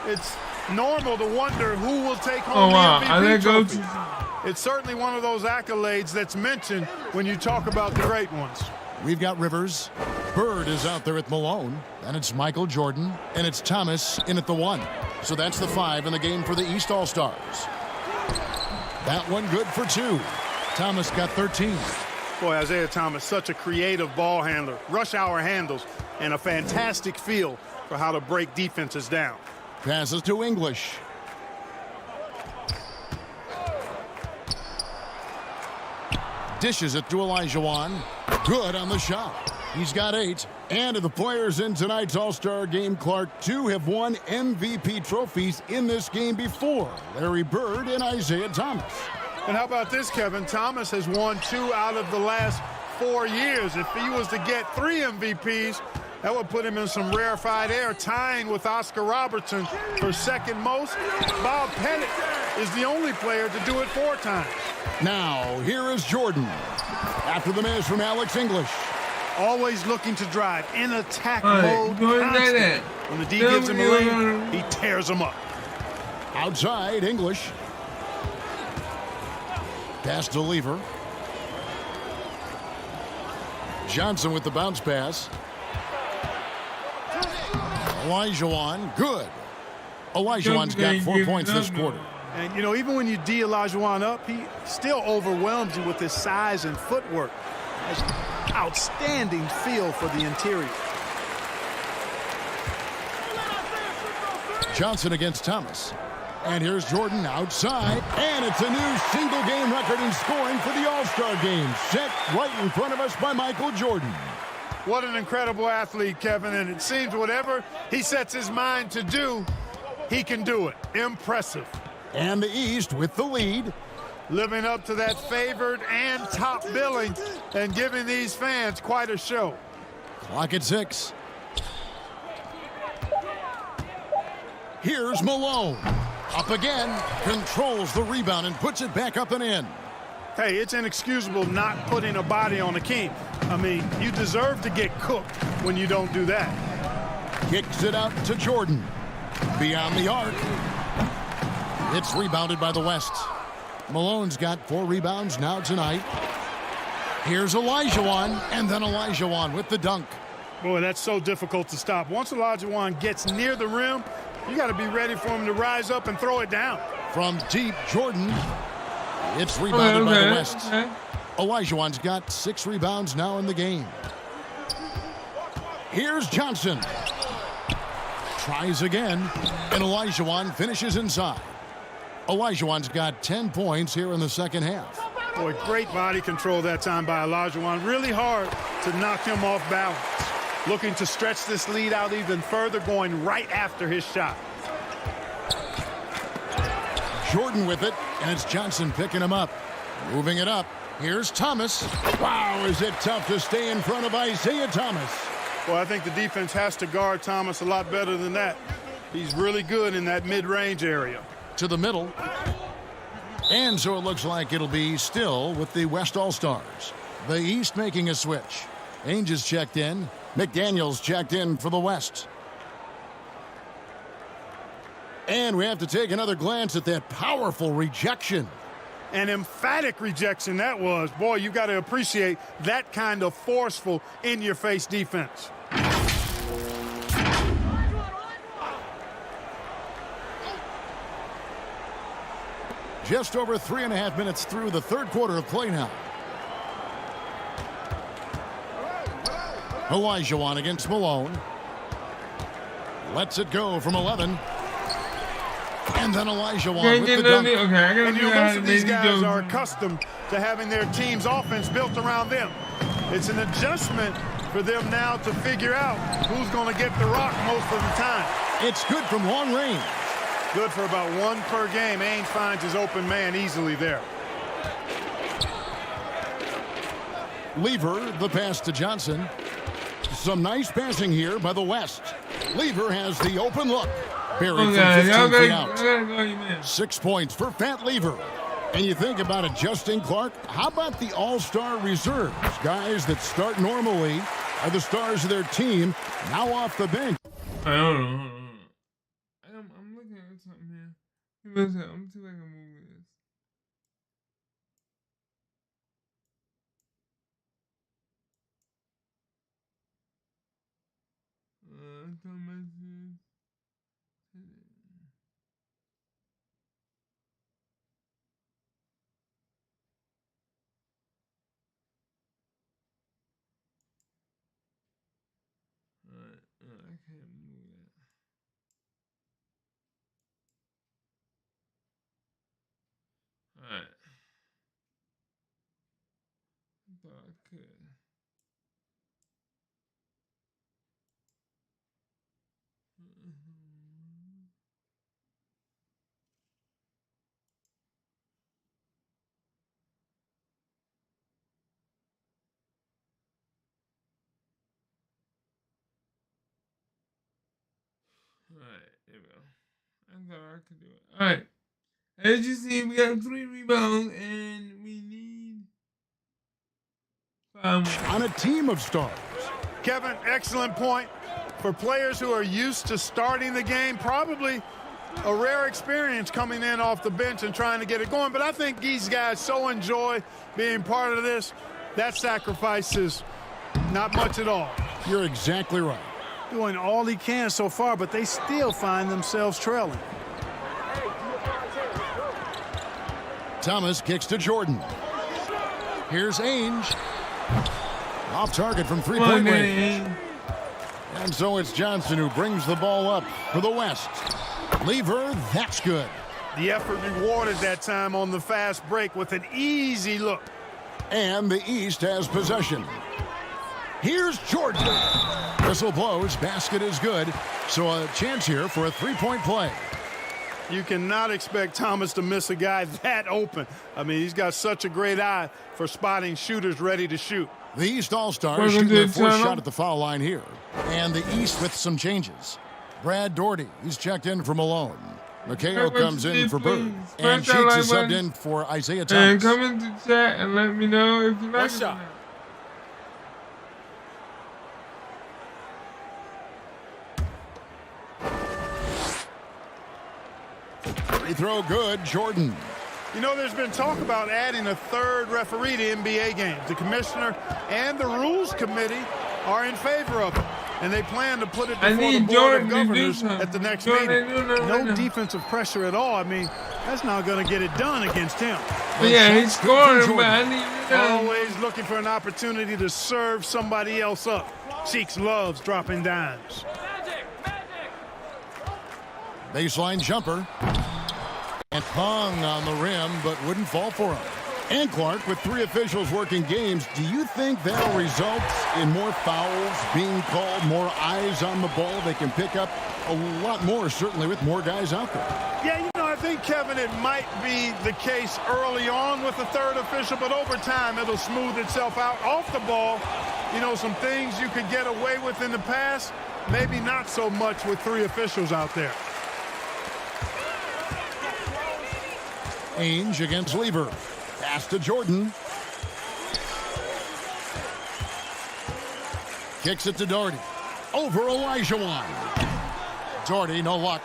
Speaker 4: it's normal to wonder who will take home the MVP trophy. It's certainly one of those accolades that's mentioned when you talk about the great ones.
Speaker 3: We've got Rivers. Bird is out there at Malone. And it's Michael Jordan. And it's Thomas in at the 1. So that's the 5 in the game for the East All-Stars. That one good for 2. Thomas got 13.
Speaker 4: Boy, Isaiah Thomas, such a creative ball handler. Rush hour handles and a fantastic feel for how to break defenses down.
Speaker 3: Passes to English. Dishes it to Olajuwon. Good on the shot. He's got 8. And of the players in tonight's All-Star Game, Clark, 2 have won MVP trophies in this game before. Larry Bird and Isaiah Thomas.
Speaker 4: And how about this, Kevin? Thomas has won 2 out of the last 4 years. If he was to get 3 MVPs, that would put him in some rarefied air, tying with Oscar Robertson for second most. Bob Pettit is the only player to do it 4 times.
Speaker 3: Now, here is Jordan. After the miss from Alex English.
Speaker 4: Always looking to drive in attack mode. When the D gives him a lane, he tears him up.
Speaker 3: Outside, English. Pass to Lever. Johnson with the bounce pass. Olajuwon, good. Olajuwon's got 4 points this quarter.
Speaker 4: And, you know, even when you D Olajuwon up, he still overwhelms you with his size and footwork. Has outstanding feel for the interior.
Speaker 3: Johnson against Thomas. And here's Jordan outside. And it's a new single-game record in scoring for the All-Star Game. Set right in front of us by Michael Jordan.
Speaker 4: What an incredible athlete, Kevin. And it seems whatever he sets his mind to do, he can do it. Impressive.
Speaker 3: And the East with the lead.
Speaker 4: Living up to that favored and top billing and giving these fans quite a show.
Speaker 3: Clock at 6. Here's Malone. Up again, controls the rebound and puts it back up and in.
Speaker 4: Hey, it's inexcusable not putting a body on the king. I mean, you deserve to get cooked when you don't do that.
Speaker 3: Kicks it out to Jordan. Beyond the arc. It's rebounded by the West. Malone's got 4 rebounds now tonight. Here's Olajuwon, and then Olajuwon with the dunk.
Speaker 4: Boy, that's so difficult to stop. Once Olajuwon gets near the rim, you got to be ready for him to rise up and throw it down.
Speaker 3: From deep, Jordan. It's rebounded by the West. Olajuwon's got 6 rebounds now in the game. Here's Johnson. Tries again, and Olajuwon finishes inside. Olajuwon's got 10 points here in the second half.
Speaker 4: Boy, great body control that time by Olajuwon. Really hard to knock him off balance. Looking to stretch this lead out even further, going right after his shot.
Speaker 3: Jordan with it, and it's Johnson picking him up. Moving it up. Here's Thomas. Wow, is it tough to stay in front of Isaiah Thomas.
Speaker 4: Well, I think the defense has to guard Thomas a lot better than that. He's really good in that mid-range area.
Speaker 3: To the middle. And so it looks like it'll be still with the West All-Stars. The East making a switch. Ainge is checked in. McDaniels checked in for the West. And we have to take another glance at that powerful rejection.
Speaker 4: An emphatic rejection that was. Boy, you got to appreciate that kind of forceful, in-your-face defense.
Speaker 3: Just over 3.5 minutes through the third quarter of play now. Olajuwon against Malone. Lets it go from 11. And then Elijah Wan
Speaker 1: Can't
Speaker 3: with
Speaker 1: get
Speaker 3: the dunk.
Speaker 1: nothing. Okay, I gotta
Speaker 4: And
Speaker 1: figure out
Speaker 4: most
Speaker 1: how
Speaker 4: of
Speaker 1: to
Speaker 4: these
Speaker 1: make
Speaker 4: guys
Speaker 1: these
Speaker 4: are
Speaker 1: jokes.
Speaker 4: accustomed to having their team's offense built around them. It's an adjustment for them now to figure out who's going to get the rock most of the time.
Speaker 3: It's good from long range.
Speaker 4: Good for about one per game. Ainge finds his open man easily there.
Speaker 3: Lever, the pass to Johnson. Some nice passing here by the West. Lever has the open look. Buried from 15 feet out.
Speaker 1: Go, you man.
Speaker 3: 6 points for Fat Lever. And you think about adjusting, Clark, how about the all-star reserves? Guys that start normally are the stars of their team, now off the bench.
Speaker 1: I don't know. Hold on. I'm looking at something here. Give me a second. I'm see if I can move this. Some messages. Alright, I can't move that. Alright. I thought I could. Alright, there we go. I thought I could do it. Alright. As you see, we got 3 rebounds and we need 5 more.
Speaker 3: On a team of stars.
Speaker 4: Kevin, excellent point. For players who are used to starting the game, probably a rare experience coming in off the bench and trying to get it going. But I think these guys so enjoy being part of this. That sacrifice is not much at all.
Speaker 3: You're exactly right.
Speaker 4: Doing all he can so far, but they still find themselves trailing.
Speaker 3: Thomas kicks to Jordan. Here's Ainge. Off target from three-point range. And so it's Johnson who brings the ball up for the West. Lever, that's good.
Speaker 4: The effort rewarded that time on the fast break with an easy look.
Speaker 3: And the East has possession. Here's Jordan. Whistle blows, basket is good. So a chance here for a three-point play.
Speaker 4: You cannot expect Thomas to miss a guy that open. I mean, he's got such a great eye for spotting shooters ready to shoot.
Speaker 3: The East All-Stars shooting their fourth shot at the foul line here. And the East with some changes. Brad Daugherty, he's checked in for Malone. McHale comes in for Bird. And Cheeks is subbed in for Isaiah Thomas.
Speaker 1: And come into chat and let me know if you like it.
Speaker 5: shot.
Speaker 3: Free throw good, Jordan.
Speaker 4: You know, there's been talk about adding a third referee to NBA games. The commissioner and the rules committee are in favor of it. And they plan to put it before the Board of Governors at the next meeting. No defensive pressure at all. I mean, that's not going to get it done against him.
Speaker 1: But yeah, he's scoring, but I need
Speaker 4: Always looking for an opportunity to serve somebody else up. Cheeks loves dropping dimes.
Speaker 3: Baseline jumper. And hung on the rim, but wouldn't fall for him. And Clark, with 3 officials working games, do you think that'll result in more fouls being called, more eyes on the ball? They can pick up a lot more, certainly with more guys out there.
Speaker 4: Yeah, you know, I think, Kevin, it might be the case early on with the third official, but over time it'll smooth itself out. Off the ball, you know, some things you could get away with in the past, maybe not so much with 3 officials out there.
Speaker 3: Ainge against Lever. Pass to Jordan. Kicks it to Daugherty. Over Elijah Wan. Daugherty, no luck.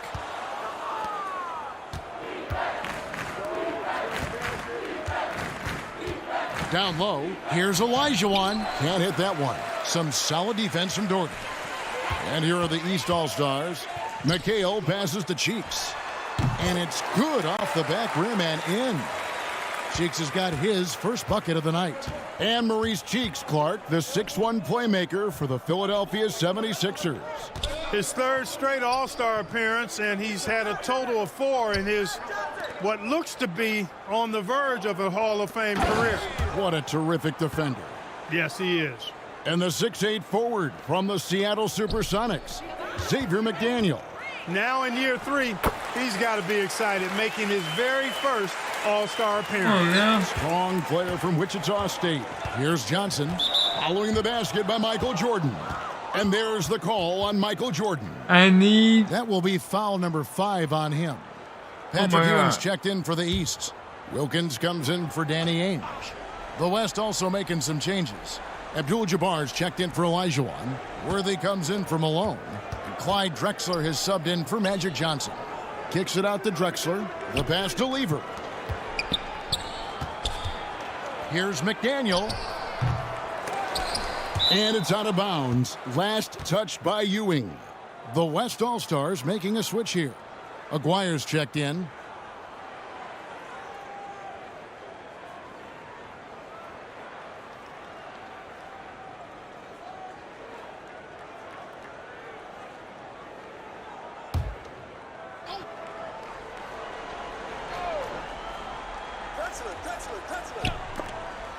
Speaker 3: Down low. Here's Elijah Wan. Can't hit that one. Some solid defense from Daugherty. And here are the East All-Stars. McHale passes to Cheeks. And it's good off the back rim and in. Cheeks has got his first bucket of the night. And Maurice Cheeks, Clark, the 6'1 playmaker for the Philadelphia 76ers.
Speaker 4: His third straight All-Star appearance, and he's had a total of 4 in his what looks to be on the verge of a Hall of Fame career.
Speaker 3: What a terrific defender.
Speaker 4: Yes, he is.
Speaker 3: And the 6'8" forward from the Seattle Supersonics, Xavier McDaniel.
Speaker 4: Now in year 3, he's got to be excited, making his very first All-Star appearance.
Speaker 1: Oh, yeah.
Speaker 3: Strong player from Wichita State. Here's Johnson, following the basket by Michael Jordan. And there's the call on Michael Jordan.
Speaker 6: That will be foul number 5 on him. Patrick Ewing's
Speaker 1: God.
Speaker 6: checked in for the East. Wilkins comes in for Danny Ainge. The West also making some changes. Abdul-Jabbar's checked in for Olajuwon. Worthy comes in for Malone. And Clyde Drexler has subbed in for Magic Johnson. Kicks it out to Drexler. The pass to Lever. Here's McDaniel. And it's out of bounds. Last touch by Ewing. The West All-Stars making a switch here. Aguirre's checked in.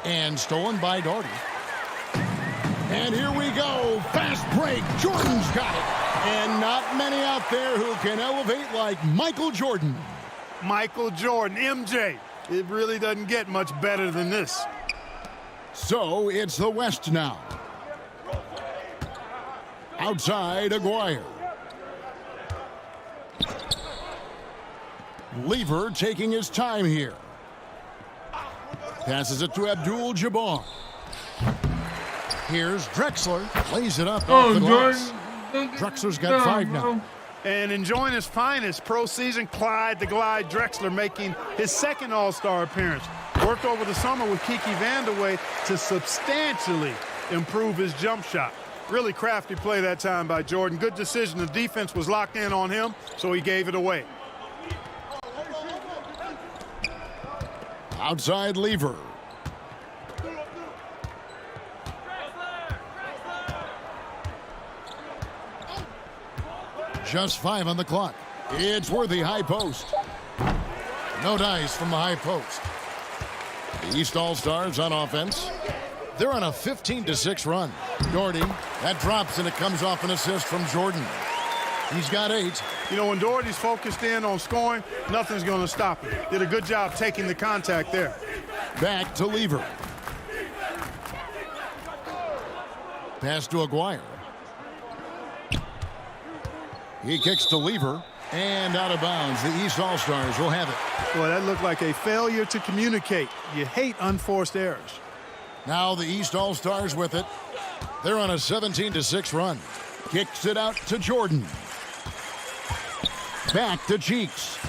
Speaker 6: And stolen by Daugherty. And here we go. Fast break. Jordan's got it. And not many out there who can elevate like Michael Jordan.
Speaker 4: Michael Jordan, MJ. It really doesn't get much better than this.
Speaker 3: So it's the West now. Outside, Aguirre. Lever taking his time here. Passes it to Abdul-Jabbar. Here's Drexler. Lays it up off the glass. Drexler's got 5 now.
Speaker 4: And enjoying his finest pro season, Clyde the Glide Drexler making his second All-Star appearance. Worked over the summer with Kiki Vandeweghe to substantially improve his jump shot. Really crafty play that time by Jordan. Good decision. The defense was locked in on him, so he gave it away.
Speaker 3: Outside Lever. Just 5 on the clock. It's Worthy high post. No dice from the high post. The East All-Stars on offense. They're on a 15-6 run. Daugherty, that drops and it comes off an assist from Jordan. He's got 8.
Speaker 4: You know, when Daugherty's focused in on scoring, nothing's going to stop him. Did a good job taking the contact there.
Speaker 3: Back to Lever. Pass to Aguirre. He kicks to Lever. And out of bounds. The East All-Stars will have it.
Speaker 4: Boy, that looked like a failure to communicate. You hate unforced errors.
Speaker 3: Now the East All-Stars with it. They're on a 17-6 run. Kicks it out to Jordan. Back to Cheeks.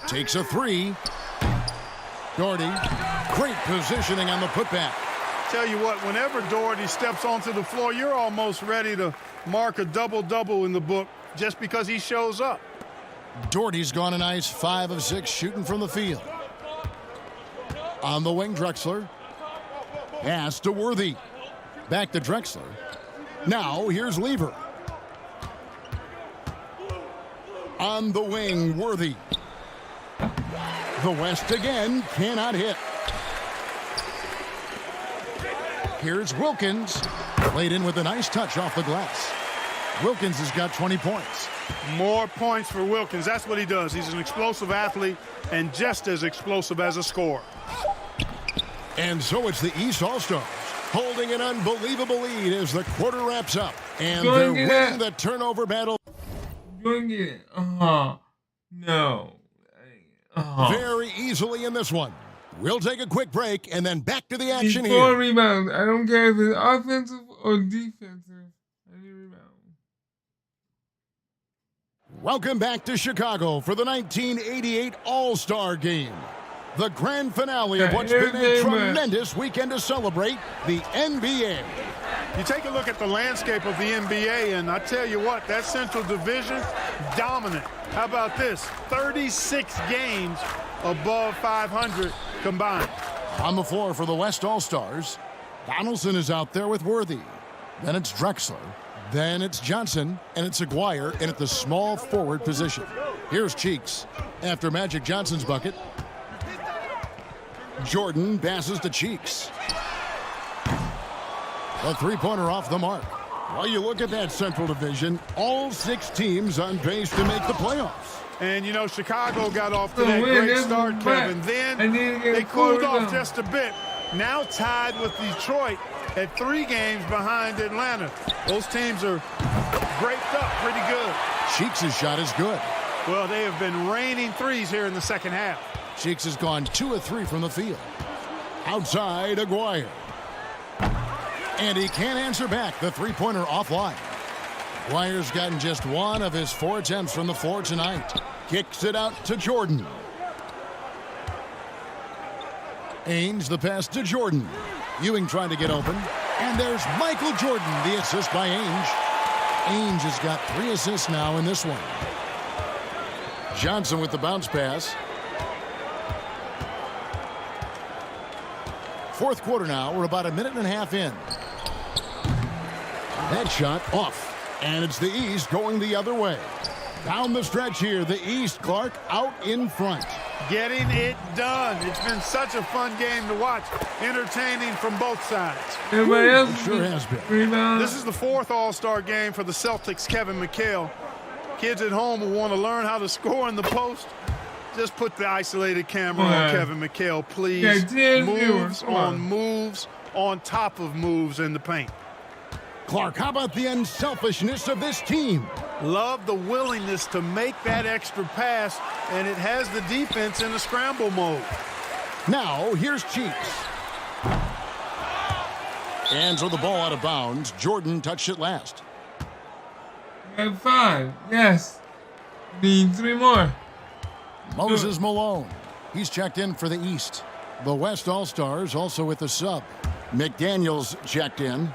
Speaker 3: Takes a 3. Daugherty. Great positioning on the putback.
Speaker 4: Tell you what, whenever Daugherty steps onto the floor, you're almost ready to mark a double-double in the book just because he shows up.
Speaker 6: Daugherty's gone a nice 5 of 6 shooting from the field.
Speaker 3: On the wing, Drexler. Pass to Worthy. Back to Drexler. Now here's Lever. On the wing, Worthy. The West again cannot hit. Here's Wilkins. Played in with a nice touch off the glass. Wilkins has got 20 points.
Speaker 4: More points for Wilkins. That's what he does. He's an explosive athlete and just as explosive as a scorer.
Speaker 3: And so it's the East All-Stars holding an unbelievable lead as the quarter wraps up. And they're winning the turnover battle.
Speaker 1: Going to get it. No.
Speaker 3: Very easily in this one. We'll take a quick break and then back to the action
Speaker 1: He's 4
Speaker 3: here.
Speaker 1: rebounds. I don't care if it's offensive or defensive. I need a rebound.
Speaker 3: Welcome back to Chicago for the 1988 All-Star Game. The grand finale of what's been a tremendous weekend to celebrate the NBA.
Speaker 4: You take a look at the landscape of the NBA, and I tell you what, that Central Division, dominant. How about this? 36 games above 500 combined.
Speaker 3: On the floor for the West All-Stars, Donaldson is out there with Worthy. Then it's Drexler. Then it's Johnson, and it's Aguirre in at the small forward position. Here's Cheeks after Magic Johnson's bucket. Jordan passes to Cheeks. A three-pointer off the mark. Well, you look at that Central Division, all 6 teams on pace to make the playoffs.
Speaker 4: And, you know, Chicago got off to that great start, Kevin. Then they cooled off just a bit. Now tied with Detroit at 3 games behind Atlanta. Those teams are graped up pretty good.
Speaker 3: Cheeks' shot is good.
Speaker 4: Well, they have been raining threes here in the second half.
Speaker 3: Cheeks has gone 2 of 3 from the field. Outside, Aguirre. And he can't answer back. The three-pointer offline. Aguirre's gotten just 1 of his 4 attempts from the floor tonight. Kicks it out to Jordan. Ainge, the pass to Jordan. Ewing trying to get open. And there's Michael Jordan, the assist by Ainge. Ainge has got 3 assists now in this one. Johnson with the bounce pass. Fourth quarter now. We're about a minute and a half in. That shot off. And it's the East going the other way. Down the stretch here, the East, Clark, out in front.
Speaker 4: Getting it done. It's been such a fun game to watch. Entertaining from both sides.
Speaker 1: Everybody else
Speaker 3: Sure has been.
Speaker 1: rebound.
Speaker 4: This is the 4th All-Star game for the Celtics' Kevin McHale. Kids at home will want to learn how to score in the post. Just put the isolated camera on Kevin McHale, please. Moves on moves on top of moves in the paint.
Speaker 3: Clark, how about the unselfishness of this team?
Speaker 4: Love the willingness to make that extra pass, and it has the defense in a scramble mode.
Speaker 3: Now, here's Cheeks. And so the ball out of bounds. Jordan touched it last.
Speaker 1: Got 5. Yes. Need 3 more.
Speaker 3: Moses Malone. He's checked in for the East. The West All-Stars also with the sub. McDaniels checked in.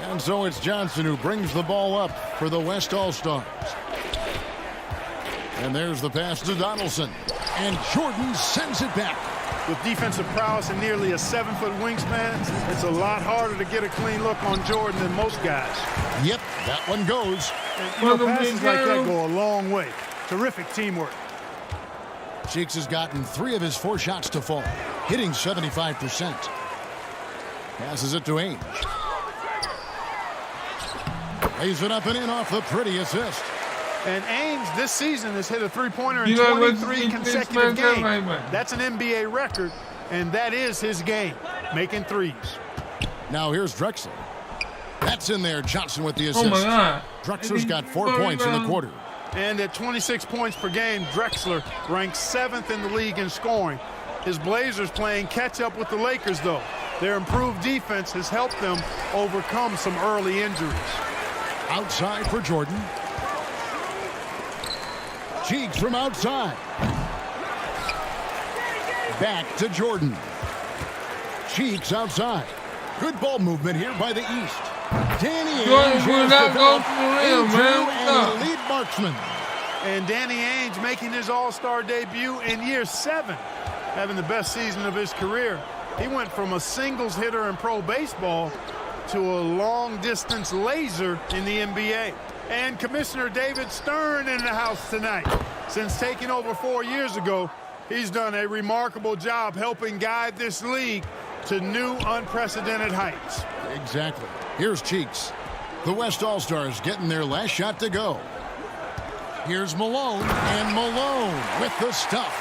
Speaker 3: And so it's Johnson who brings the ball up for the West All-Stars. And there's the pass to Donaldson. And Jordan sends it back.
Speaker 4: With defensive prowess and nearly a 7-foot wingspan, it's a lot harder to get a clean look on Jordan than most guys.
Speaker 3: Yep, that one goes.
Speaker 4: And, you know, passes like that go a long way. Terrific teamwork.
Speaker 3: Cheeks has gotten 3 of his 4 shots to fall, hitting 75%. Passes it to Ainge. Lays it up and in off the pretty assist.
Speaker 4: And Ainge this season has hit a three-pointer in 23 consecutive games. That's an NBA record, and that is his game, making threes.
Speaker 3: Now here's Drexler. That's in there. Johnson with the assist.
Speaker 1: Oh, my God.
Speaker 3: Drexler's got 4 points in the quarter.
Speaker 4: And at 26 points per game, Drexler ranks 7th in the league in scoring. His Blazers playing catch-up with the Lakers, though. Their improved defense has helped them overcome some early injuries.
Speaker 3: Outside for Jordan. Cheeks from outside. Back to Jordan. Cheeks outside. Good ball movement here by the East. Danny Ainge
Speaker 1: will not go to the rim, man.
Speaker 3: An elite marksman.
Speaker 4: And Danny Ainge making his All-Star debut in year 7, having the best season of his career. He went from a singles hitter in pro baseball to a long-distance laser in the NBA. And Commissioner David Stern in the house tonight. Since taking over 4 years ago, he's done a remarkable job helping guide this league to new unprecedented heights.
Speaker 3: Exactly. Here's Cheeks. The West All-Stars getting their last shot to go. Here's Malone, and Malone with the stuff.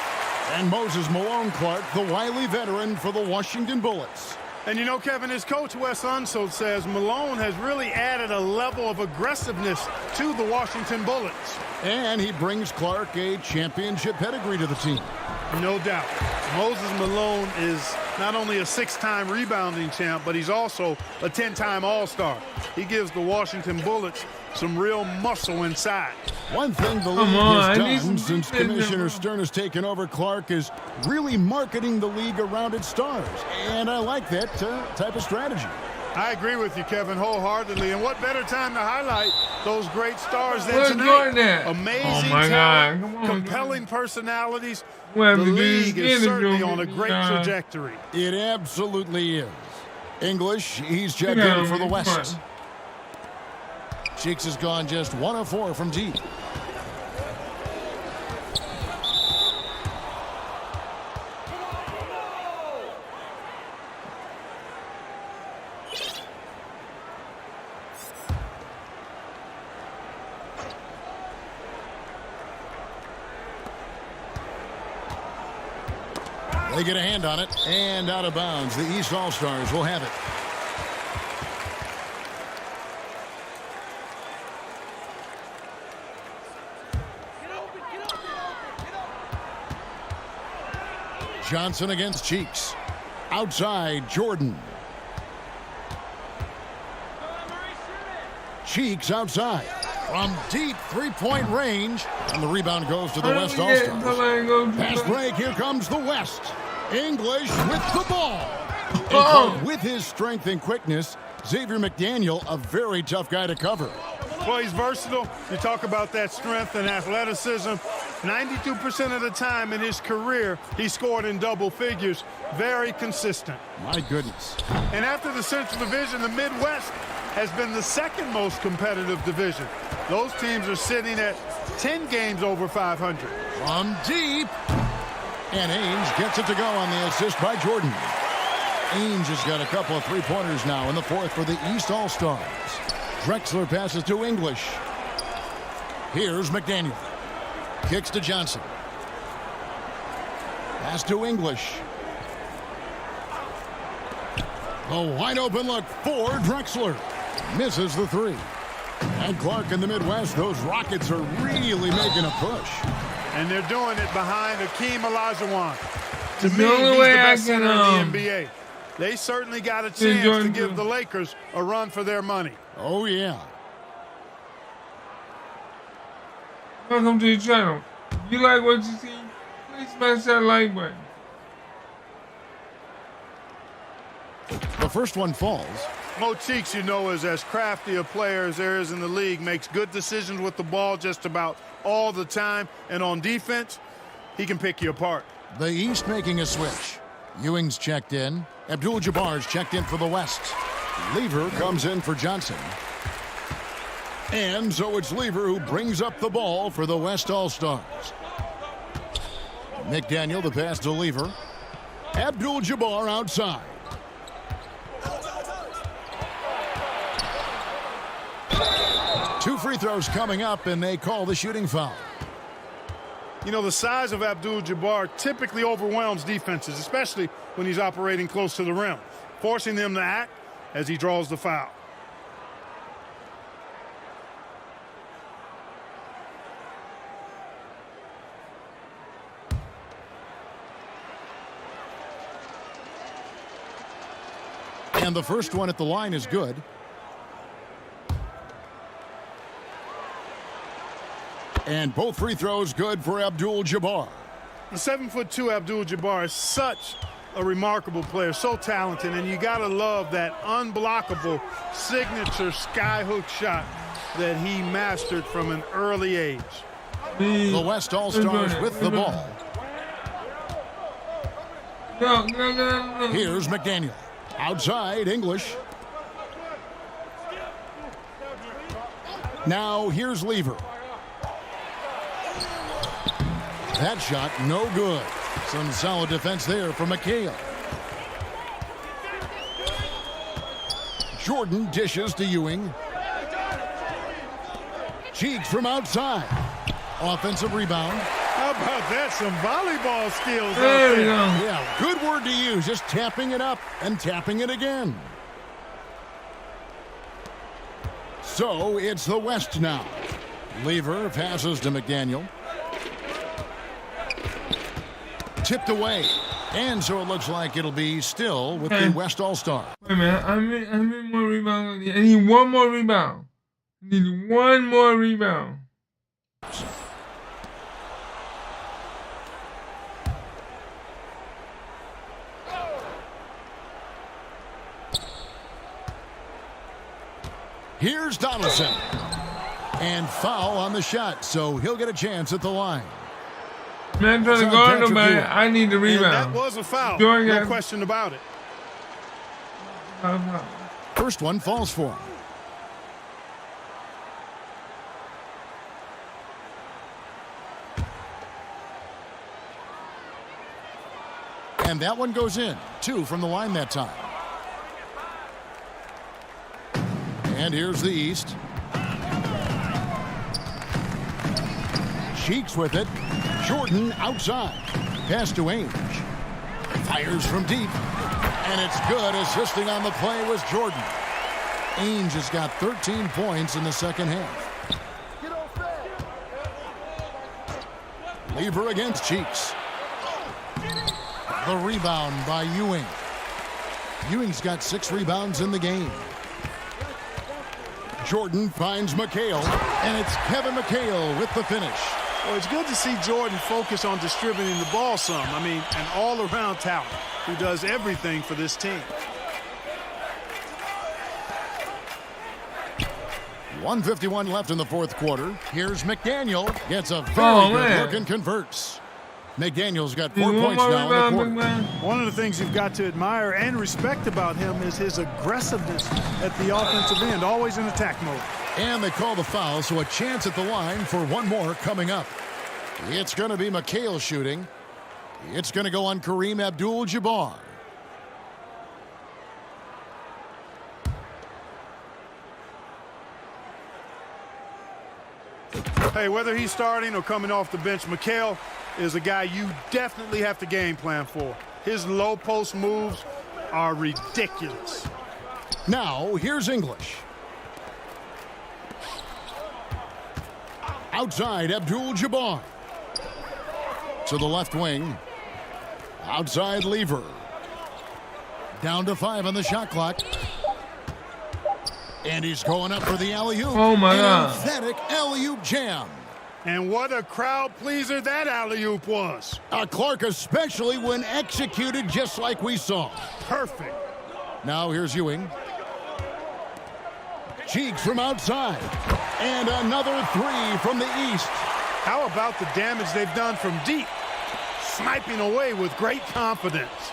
Speaker 3: And Moses Malone Clark, the wily veteran for the Washington Bullets.
Speaker 4: And you know, Kevin, his coach Wes Unseld says Malone has really added a level of aggressiveness to the Washington Bullets.
Speaker 3: And he brings Clark a championship pedigree to the team.
Speaker 4: No doubt. Moses Malone is not only a 6-time rebounding champ, but he's also a 10-time All-Star. He gives the Washington Bullets some real muscle inside.
Speaker 3: One thing the league has done since Commissioner Stern has taken over Clark is really marketing the league around its stars. And I like that type of strategy.
Speaker 4: I agree with you, Kevin, wholeheartedly. And what better time to highlight those great stars than
Speaker 1: Where's
Speaker 4: tonight?
Speaker 1: Jordan at?
Speaker 4: Amazing
Speaker 1: Oh my
Speaker 4: talent,
Speaker 1: God. Come on,
Speaker 4: compelling personalities.
Speaker 1: Well,
Speaker 4: The
Speaker 1: the
Speaker 4: league is certainly
Speaker 1: interview,
Speaker 4: on a great trajectory.
Speaker 3: It absolutely is. English, he's checked
Speaker 1: Yeah,
Speaker 3: in for the
Speaker 1: come
Speaker 3: West.
Speaker 1: on.
Speaker 3: Cheeks has gone just 1 of 4 from deep. They get a hand on it, and out of bounds. The East All-Stars will have it. Johnson against Cheeks. Outside, Jordan. Cheeks outside. From deep three-point range. And the rebound goes to the West All-Stars. Pass break, here comes the West. English with the ball. And with his strength and quickness, Xavier McDaniel, a very tough guy to cover.
Speaker 4: Well, he's versatile. You talk about that strength and athleticism. 92% of the time in his career, he scored in double figures. Very consistent.
Speaker 3: My goodness.
Speaker 4: And after the Central Division, the Midwest has been the second most competitive division. Those teams are sitting at 10 games over 500.
Speaker 3: From deep. And Ainge gets it to go on the assist by Jordan. Ainge has got a couple of three-pointers now in the fourth for the East All-Stars. Drexler passes to English. Here's McDaniel. Kicks to Johnson. Pass to English. A wide open look for Drexler. Misses the three. And Clark in the Midwest, those Rockets are really making a push.
Speaker 4: And they're doing it behind Hakeem Olajuwon. To me,
Speaker 1: the only
Speaker 4: he's
Speaker 1: way
Speaker 4: the
Speaker 1: I
Speaker 4: best
Speaker 1: can,
Speaker 4: center in the NBA. They certainly got a chance to give the Lakers a run for their money.
Speaker 3: Oh, yeah.
Speaker 1: Welcome to the channel. If you like what you see, please smash that like button.
Speaker 3: The first one falls.
Speaker 4: Mo Cheeks, you know, is as crafty a player as there is in the league. Makes good decisions with the ball just about all the time. And on defense, he can pick you apart.
Speaker 3: The East making a switch. Ewing's checked in. Abdul-Jabbar's checked in for the West. Lever comes in for Johnson. And so it's Lever who brings up the ball for the West All-Stars. McDaniel, the pass to Lever. Abdul-Jabbar outside. Two free throws coming up, and they call the shooting foul.
Speaker 4: You know, the size of Abdul-Jabbar typically overwhelms defenses, especially when he's operating close to the rim, forcing them to act as he draws the foul.
Speaker 3: And the first one at the line is good. And both free throws good for Abdul-Jabbar.
Speaker 4: The 7'2" Abdul-Jabbar is such a remarkable player, so talented, and you gotta love that unblockable signature skyhook shot that he mastered from an early age.
Speaker 3: The West All-Stars with the ball.
Speaker 1: No.
Speaker 3: Here's McDaniel. Outside, English. Now here's Lever. That shot no good. Some solid defense there from McHale. Jordan dishes to Ewing. Cheeks from outside. Offensive rebound.
Speaker 4: How about that? Some volleyball skills
Speaker 1: There
Speaker 4: out
Speaker 1: we
Speaker 4: there.
Speaker 1: go.
Speaker 3: Yeah, good word to use. Just tapping it up and tapping it again. So it's the West now. Lever passes to McDaniel. Tipped away. And so it looks like it'll be still with the West All-Star.
Speaker 1: Wait a minute. I need more rebounds. I need one more rebound. I need one more rebound.
Speaker 3: Here's Donaldson. And foul on the shot, so he'll get a chance at the line.
Speaker 1: Man, trying to guard nobody. I need the rebound.
Speaker 4: And that was a foul.
Speaker 1: Jordan
Speaker 4: No
Speaker 1: got-
Speaker 4: question about it.
Speaker 3: First one falls for him. And that one goes in. 2 from the line that time. And here's the East. Cheeks with it. Jordan outside. Pass to Ainge. Fires from deep. And it's good. Assisting on the play was Jordan. Ainge has got 13 points in the second half. Lever against Cheeks. The rebound by Ewing. Ewing's got 6 rebounds in the game. Jordan finds McHale, and it's Kevin McHale with the finish.
Speaker 4: Well, it's good to see Jordan focus on distributing the ball some. I mean, an all-around talent who does everything for this team.
Speaker 3: 1:51 left in the fourth quarter. Here's McDaniel. Gets a very good look and converts. McDaniel's got 4 points now in the quarter.
Speaker 4: One of the things you've got to admire and respect about him is his aggressiveness at the offensive end, always in attack mode.
Speaker 3: And they call the foul, so a chance at the line for one more coming up. It's going to be McHale shooting. It's going to go on Kareem Abdul-Jabbar.
Speaker 4: Hey, whether he's starting or coming off the bench, McHale is a guy you definitely have to game plan for. His low post moves are ridiculous.
Speaker 3: Now, here's English. Outside, Abdul-Jabbar. To the left wing. Outside, Lever. Down to 5 on the shot clock. And he's going up for the alley-oop.
Speaker 1: Oh, my God.
Speaker 3: Emphatic alley-oop jam.
Speaker 4: And what a crowd pleaser that alley-oop was.
Speaker 3: Clark, especially when executed just like we saw.
Speaker 4: Perfect.
Speaker 3: Now here's Ewing. Cheeks from outside. And another 3 from the east.
Speaker 4: How about the damage they've done from deep? Sniping away with great confidence.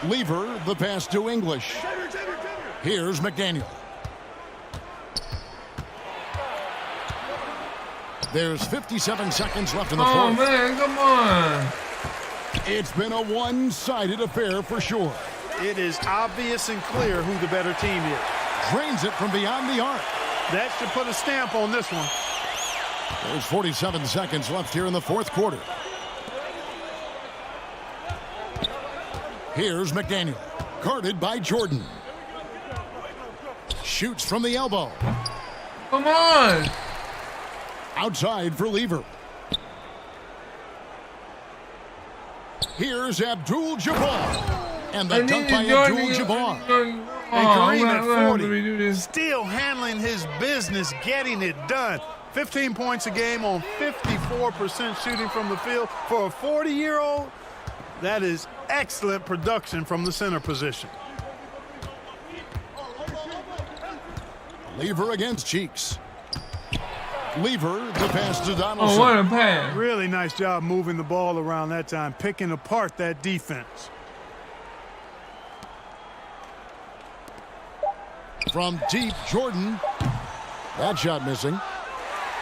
Speaker 3: Lever, the pass to English. Here's McDaniel. There's 57 seconds left in the fourth.
Speaker 1: Oh, man, come on.
Speaker 3: It's been a one-sided affair for sure.
Speaker 4: It is obvious and clear who the better team is.
Speaker 3: Drains it from beyond the arc.
Speaker 4: That should put a stamp on this one.
Speaker 3: There's 47 seconds left here in the fourth quarter. Here's McDaniel. Guarded by Jordan. Shoots from the elbow.
Speaker 1: Come on.
Speaker 3: Outside for Lever. Here's Abdul-Jabbar. And the dunk by Abdul-Jabbar.
Speaker 4: And Kareem at 40, still handling his business, getting it done. 15 points a game on 54% shooting from the field. For a 40-year-old, that is excellent production from the center position.
Speaker 3: Lever against Cheeks. Lever, the pass to Donaldson.
Speaker 1: Oh, what a pass.
Speaker 4: Really nice job moving the ball around that time, picking apart that defense.
Speaker 3: From deep, Jordan. That shot missing.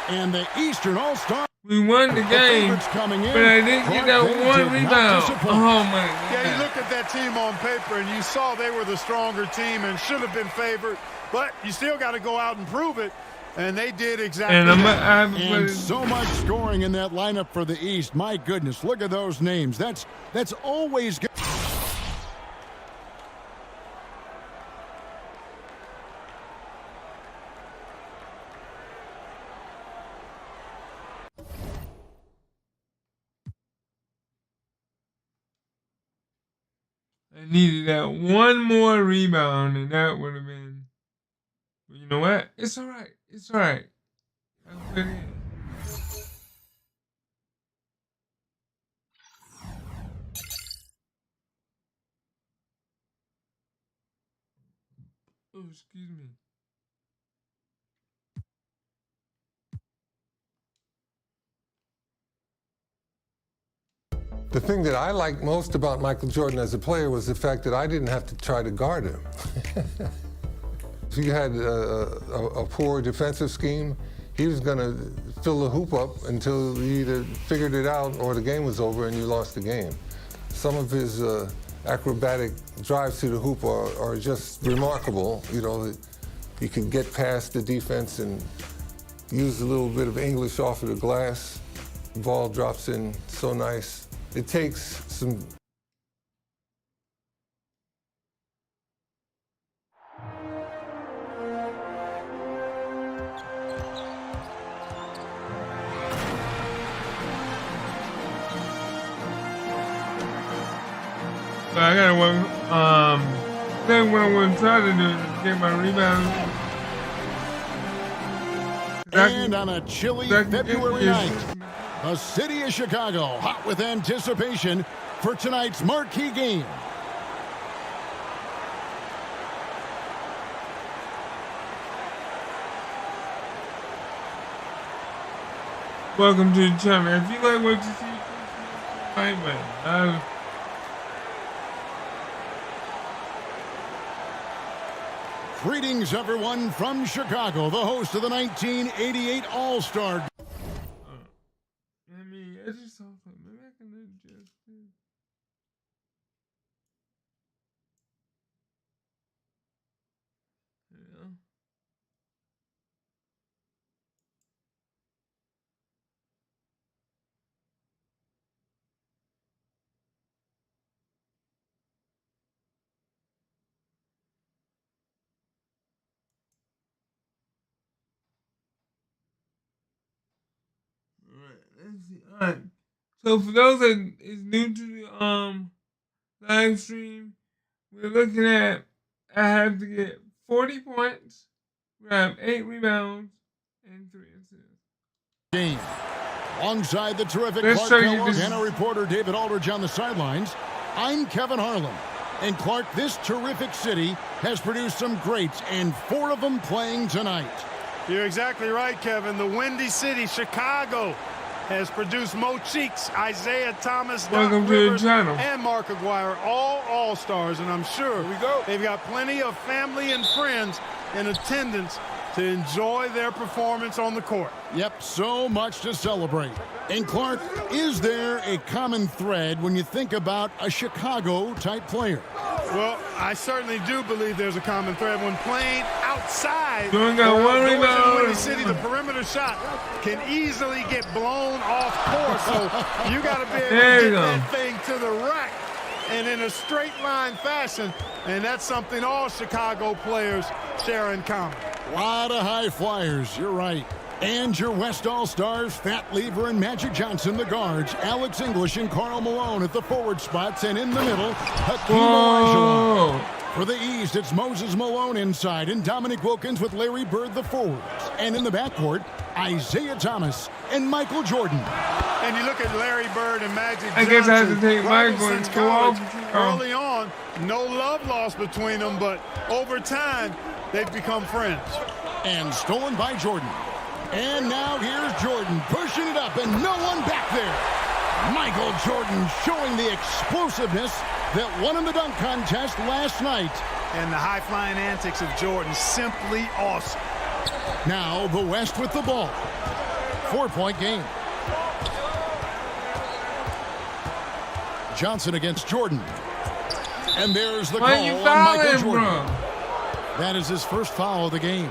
Speaker 3: And the Eastern All-Star.
Speaker 1: We won the game,
Speaker 3: coming in.
Speaker 1: but I didn't get that one rebound. Oh, my God.
Speaker 4: Yeah, you looked at that team on paper, and you saw they were the stronger team and should have been favored. But you still got to go out and prove it, and they did exactly that.
Speaker 3: And so much scoring in that lineup for the East. My goodness, look at those names. That's always good.
Speaker 1: I needed that one more rebound, and that would have been. But you know what? It's all right. It's all right. I'll put it in. Oh, excuse me.
Speaker 2: The thing that I liked most about Michael Jordan as a player was the fact that I didn't have to try to guard him. If you had a poor defensive scheme, he was going to fill the hoop up until you either figured it out or the game was over and you lost the game. Some of his acrobatic drives to the hoop are just remarkable. You know, he can get past the defense and use a little bit of English off of the glass. The ball drops in so nice. It takes some.
Speaker 1: But I gotta work. Then what I'm gonna try to do is get my rebound.
Speaker 3: And on a chilly February night, the city of Chicago hot with anticipation for tonight's marquee game.
Speaker 1: Welcome to the channel. If you like what you see, please like button.
Speaker 3: Greetings, everyone, from Chicago, the host of the 1988 All-Star.
Speaker 1: I mean, I just saw something. Maybe I can adjust this. Yeah. Let's see. All right. So for those that is new to the live stream, we're looking at I have to get 40 points, grab 8 rebounds, and 3 assists.
Speaker 3: Game. Alongside the terrific
Speaker 1: Let's
Speaker 3: Clark
Speaker 1: show you
Speaker 3: Kellogg
Speaker 1: this.
Speaker 3: and our reporter David Aldridge on the sidelines, I'm Kevin Harlan. And Clark, this terrific city has produced some greats, and 4 of them playing tonight.
Speaker 4: You're exactly right, Kevin. The Windy City, Chicago, has produced Mo Cheeks, Isaiah Thomas, Doc
Speaker 1: Welcome to the
Speaker 4: Rivers,
Speaker 1: channel.
Speaker 4: and Mark Aguirre, all All-Stars, and I'm sure they've got plenty of family and friends in attendance to enjoy their performance on the court.
Speaker 3: Yep, so much to celebrate. And Clark, is there a common thread when you think about a Chicago-type player?
Speaker 4: Well, I certainly do believe there's a common thread when playing outside.
Speaker 1: Jordan got
Speaker 4: or
Speaker 1: one
Speaker 4: outdoors in
Speaker 1: rebound.
Speaker 4: Windy City, the perimeter shot can easily get blown off course. So you got to be able
Speaker 1: There
Speaker 4: to
Speaker 1: you
Speaker 4: get
Speaker 1: go.
Speaker 4: that thing to the rack and in a straight line fashion. And that's something all Chicago players share in common.
Speaker 3: A lot of high flyers, you're right. And your West All-Stars, Fat Lever and Magic Johnson, the guards, Alex English and Karl Malone at the forward spots, and in the middle, Hakeem Olajuwon.
Speaker 1: Whoa.
Speaker 3: For the East, it's Moses Malone inside and Dominique Wilkins with Larry Bird, the forwards. And in the backcourt, Isaiah Thomas and Michael Jordan.
Speaker 4: And you look at Larry Bird and Magic Johnson.
Speaker 1: I guess I have to take
Speaker 4: rivals
Speaker 1: Michael
Speaker 4: since
Speaker 1: and go
Speaker 4: college.
Speaker 1: off.
Speaker 4: Early on, no love lost between them, but over time, they've become friends.
Speaker 3: And stolen by Jordan. And now here's Jordan pushing it up and no one back there. Michael Jordan showing the explosiveness that won him the dunk contest last night.
Speaker 4: And the high-flying antics of Jordan, simply awesome.
Speaker 3: Now the West with the ball. 4-point game. Johnson against Jordan. And there's the
Speaker 1: Why
Speaker 3: call
Speaker 1: you
Speaker 3: on Michael
Speaker 1: fouling,
Speaker 3: Jordan.
Speaker 1: bro?
Speaker 3: That is his first foul of the game.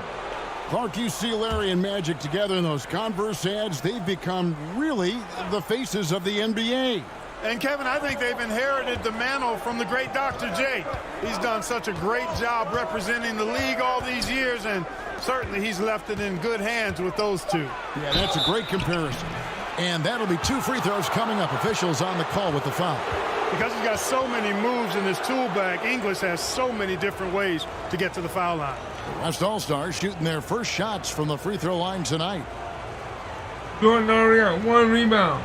Speaker 3: Clark, you see Larry and Magic together in those Converse ads. They've become really the faces of the NBA.
Speaker 4: And, Kevin, I think they've inherited the mantle from the great Dr. J. He's done such a great job representing the league all these years, and certainly he's left it in good hands with those two.
Speaker 3: Yeah, that's a great comparison. And that'll be 2 free throws coming up. Officials on the call with the foul.
Speaker 4: Because he's got so many moves in his tool bag, English has so many different ways to get to the foul line.
Speaker 3: The West All-Stars shooting their first shots from the free throw line tonight.
Speaker 1: Jordan already got 1 rebound.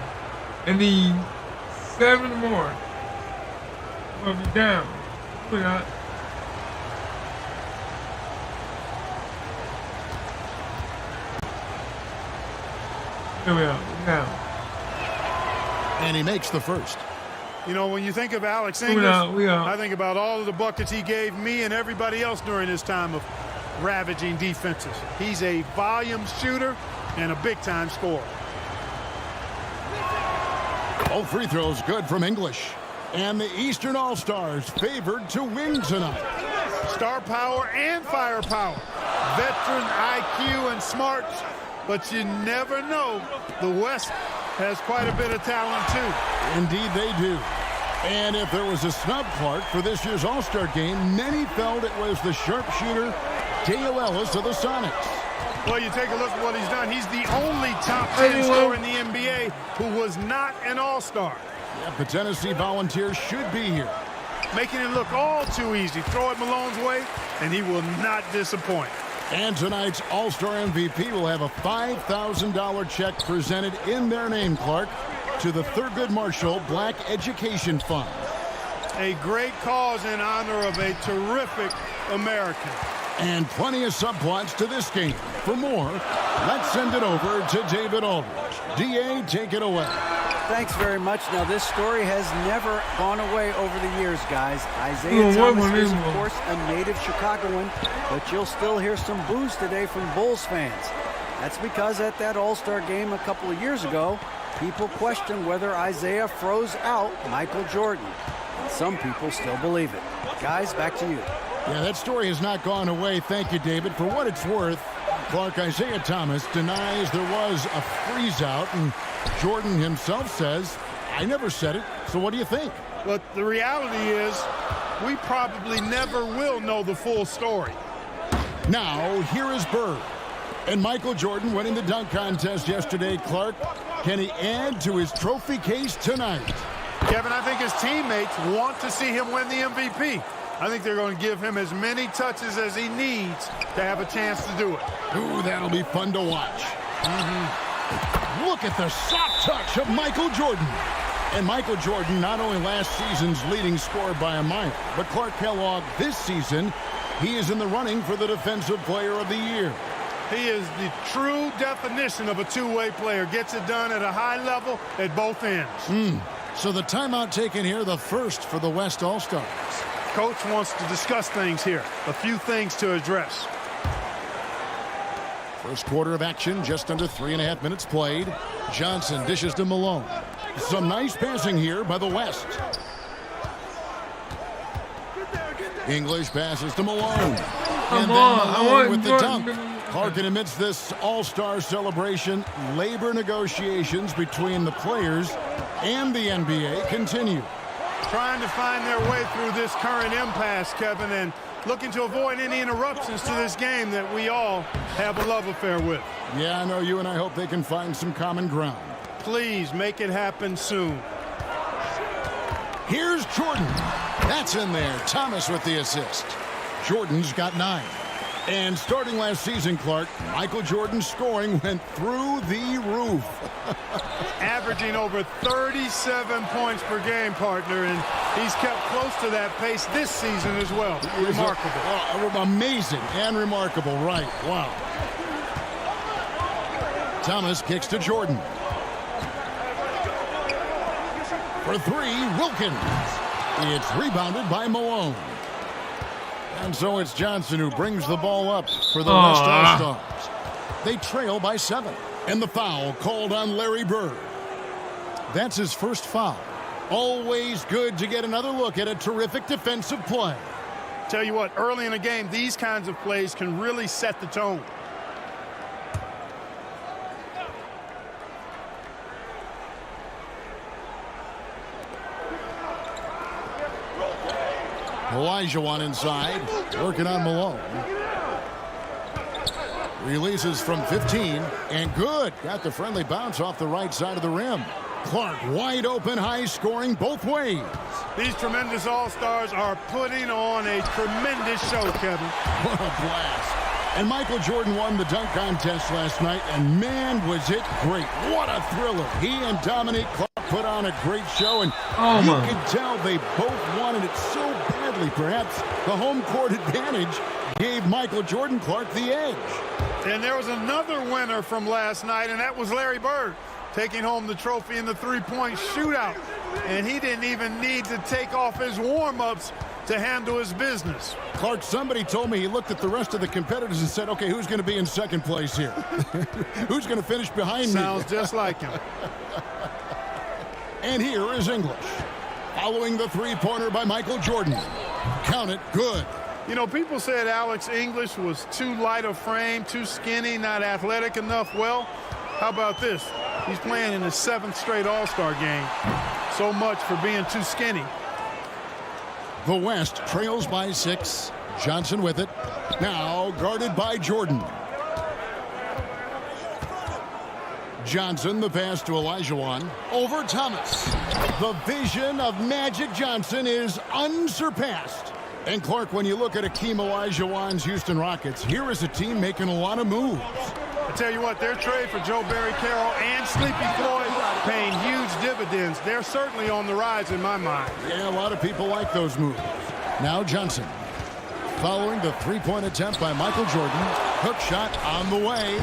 Speaker 1: And need 7 more. We'll be down. We're not. Here we are. Now.
Speaker 3: And he makes the first.
Speaker 4: You know, when you think of Alex English, I think about all of the buckets he gave me and everybody else during his time of ravaging defenses. He's a volume shooter and a big-time scorer.
Speaker 3: All free throws good from English. And the Eastern All-Stars favored to win tonight.
Speaker 4: Star power and firepower. Veteran IQ and smarts. But you never know. The West has quite a bit of talent, too.
Speaker 3: Indeed, they do. And if there was a snub, Clark, for this year's All-Star game, many felt it was the sharpshooter Dale Ellis of the Sonics.
Speaker 4: Well, you take a look at what he's done. He's the only top 10 scorer in the NBA who was not an All-Star.
Speaker 3: Yeah, the Tennessee Volunteers should be here.
Speaker 4: Making it look all too easy. Throw it Malone's way, and he will not disappoint.
Speaker 3: And tonight's All-Star MVP will have a $5,000 check presented in their name, Clark, to the Thurgood Marshall Black Education Fund.
Speaker 4: A great cause in honor of a terrific American.
Speaker 3: And plenty of subplots to this game. For more, let's send it over to David Aldridge. DA, take it away.
Speaker 5: Thanks very much. Now, this story has never gone away over the years, guys. Isaiah Thomas is, of course, a native Chicagoan, but you'll still hear some boos today from Bulls fans. That's because at that All-Star game a couple of years ago, people questioned whether Isaiah froze out Michael Jordan. And some people still believe it. Guys, back to you.
Speaker 3: Yeah, that story has not gone away. Thank you, David. For what it's worth, Clark, Isaiah Thomas denies there was a freeze-out, and Jordan himself says, I never said it, so what do you think?
Speaker 4: But the reality is, we probably never will know the full story.
Speaker 3: Now, here is Bird. And Michael Jordan winning the dunk contest yesterday, Clark. Can he add to his trophy case tonight?
Speaker 4: Kevin, I think his teammates want to see him win the MVP. I think they're going to give him as many touches as he needs to have a chance to do it.
Speaker 3: Ooh, that'll be fun to watch. Look at the soft touch of Michael Jordan. And Michael Jordan, not only last season's leading scorer by a mile, but Clark Kellogg this season, he is in the running for the Defensive Player of the Year.
Speaker 4: He is the true definition of a two-way player. Gets it done at a high level at both ends.
Speaker 6: So the timeout taken here, the first for the West All-Stars.
Speaker 4: Coach wants to discuss things here. A few things to address.
Speaker 6: First quarter of action, just under 3.5 minutes played. Johnson dishes to Malone.
Speaker 3: Some nice passing here by the West.
Speaker 6: English passes to Malone.
Speaker 1: Come
Speaker 6: and
Speaker 1: on,
Speaker 6: then
Speaker 1: I
Speaker 6: Malone
Speaker 1: want
Speaker 6: with the
Speaker 1: Jordan.
Speaker 6: dunk.
Speaker 3: Clark, amidst this All-Star celebration, labor negotiations between the players and the NBA continue.
Speaker 4: Trying to find their way through this current impasse, Kevin, and looking to avoid any interruptions to this game that we all have a love affair with.
Speaker 3: Yeah, I know you and I hope they can find some common ground.
Speaker 4: Please make it happen soon.
Speaker 3: Here's Jordan.
Speaker 6: That's in there. Thomas with the assist.
Speaker 3: Jordan's got 9. And starting last season, Clark, Michael Jordan's scoring went through the roof.
Speaker 4: Averaging over 37 points per game, partner, and he's kept close to that pace this season as well. Remarkable.
Speaker 3: Amazing and remarkable, right. Wow.
Speaker 6: Thomas kicks to Jordan.
Speaker 3: For 3, Wilkins. It's rebounded by Malone. And so it's Johnson who brings the ball up for the West All-Stars. They trail by 7. And the foul called on Larry Bird. That's his first foul. Always good to get another look at a terrific defensive play.
Speaker 4: Tell you what, early in a game, these kinds of plays can really set the tone.
Speaker 6: Olajuwon inside, working on Malone. Releases from 15, and good. Got the friendly bounce off the right side of the rim.
Speaker 3: Clark wide open, high scoring both ways.
Speaker 4: These tremendous All-Stars are putting on a tremendous show, Kevin.
Speaker 3: What a blast. And Michael Jordan won the dunk contest last night, and man, was it great. What a thriller. He and Dominique Clark put on a great show, and you could tell they both wanted it so badly. Perhaps the home court advantage gave Michael Jordan Clark the edge.
Speaker 4: And there was another winner from last night, and that was Larry Bird, taking home the trophy in the three-point shootout. and he didn't even need to take off his warm-ups to handle his business.
Speaker 3: Clark, somebody told me he looked at the rest of the competitors and said, okay, who's going to be in second place here? Who's going to finish behind me?
Speaker 4: Sounds just like him.
Speaker 3: And here is English. Following the three-pointer by Michael Jordan. Count it, good.
Speaker 4: You know, people said Alex English was too light of frame, too skinny, not athletic enough. Well, how about this? He's playing in his 7th straight All-Star game. So much for being too skinny.
Speaker 3: The West trails by 6. Johnson with it. Now guarded by Jordan. Johnson, the pass to Olajuwon. Over Thomas. The vision of Magic Johnson is unsurpassed. And Clark, when you look at Hakeem Olajuwon's Houston Rockets, here is a team making a lot of moves.
Speaker 4: I tell you what, their trade for Joe Barry Carroll and Sleepy Floyd paying huge dividends. They're certainly on the rise in my mind.
Speaker 3: Yeah, a lot of people like those moves. Now Johnson. Following the three-point attempt by Michael Jordan. Hook shot on the way.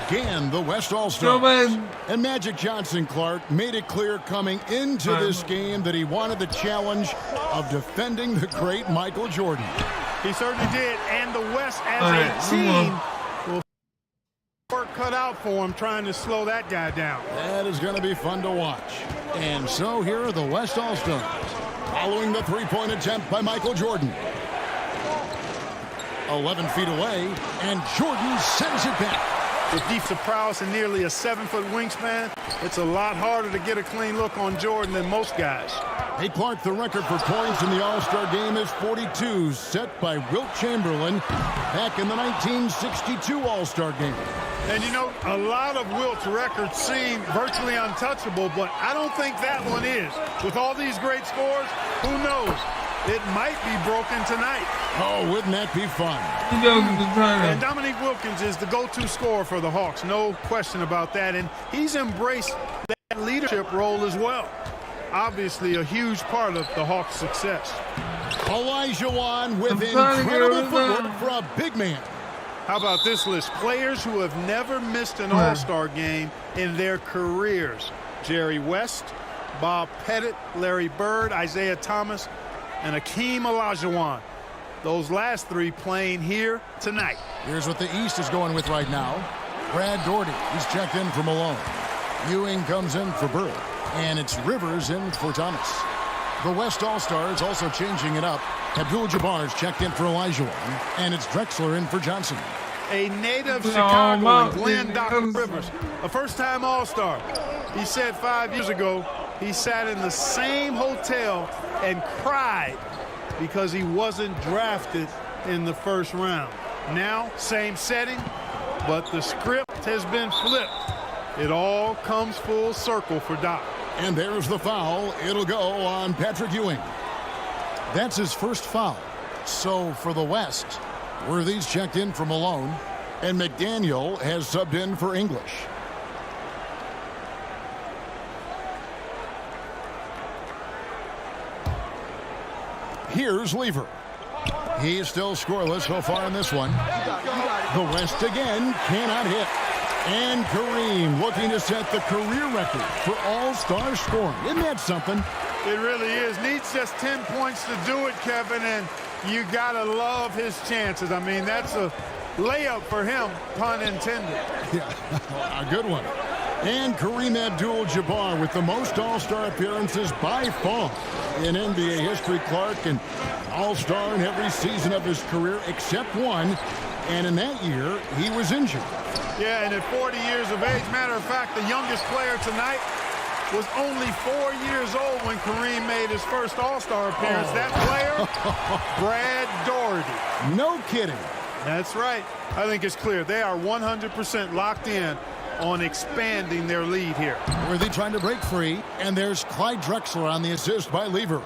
Speaker 3: Again, the West All-Stars. And Magic Johnson, Clark, made it clear coming into this game that he wanted the challenge of defending the great Michael Jordan.
Speaker 4: He certainly did. And the West as a team will work cut out for him trying to slow that guy down.
Speaker 3: That is going to be fun to watch. And so here are the West All-Stars. Following the three-point attempt by Michael Jordan. 11 feet away, and Jordan sends it back.
Speaker 4: With defensive prowess and nearly a 7-foot wingspan, it's a lot harder to get a clean look on Jordan than most guys.
Speaker 3: Hey, Clark, the record for points in the All-Star game is 42, set by Wilt Chamberlain back in the 1962 All-Star game.
Speaker 4: And you know, a lot of Wilt's records seem virtually untouchable, but I don't think that one is. With all these great scores, who knows? It might be broken tonight.
Speaker 3: Oh, wouldn't that be fun?
Speaker 4: And Dominique Wilkins is the go-to scorer for the Hawks. No question about that. And he's embraced that leadership role as well. Obviously a huge part of the Hawks' success.
Speaker 3: Olajuwon with incredible footwork for a big man.
Speaker 4: How about this list? Players who have never missed an All-Star game in their careers. Jerry West, Bob Pettit, Larry Bird, Isaiah Thomas, and Hakeem Olajuwon. Those last three playing here tonight.
Speaker 3: Here's what the East is going with right now. Brad Daugherty, he's checked in for Malone. Ewing comes in for Bird. And it's Rivers in for Thomas. The West All-Stars also changing it up. Abdul-Jabbar's checked in for Olajuwon. And it's Drexler in for Johnson.
Speaker 4: A native Chicagoan, Glenn Doc Rivers, a first-time All-Star. He said 5 years ago he sat in the same hotel and cried because he wasn't drafted in the first round. Now, same setting, but the script has been flipped. It all comes full circle for Doc.
Speaker 3: And there's the foul. It'll go on Patrick Ewing. That's his first foul. So for the West, Worthy's checked in for Malone, and McDaniel has subbed in for English. Here's Lever. He's still scoreless so far in this one. The West again cannot hit. And Kareem looking to set the career record for all-star scoring. Isn't that something?
Speaker 4: It really is. Needs just 10 points to do it, Kevin, and you got to love his chances. I mean, that's a layup for him, pun intended.
Speaker 3: Yeah, a good one. And Kareem Abdul-Jabbar with the most all-star appearances by far in NBA history, Clark, and all-star in every season of his career except one. And in that year, he was injured.
Speaker 4: Yeah, and at 40 years of age, matter of fact, the youngest player tonight was only 4 years old when Kareem made his first All-Star appearance. That player, Brad Daugherty.
Speaker 3: No kidding.
Speaker 4: That's right. I think it's clear. They are 100% locked in on expanding their lead here.
Speaker 3: Worthy trying to break free, and there's Clyde Drexler on the assist by Lever.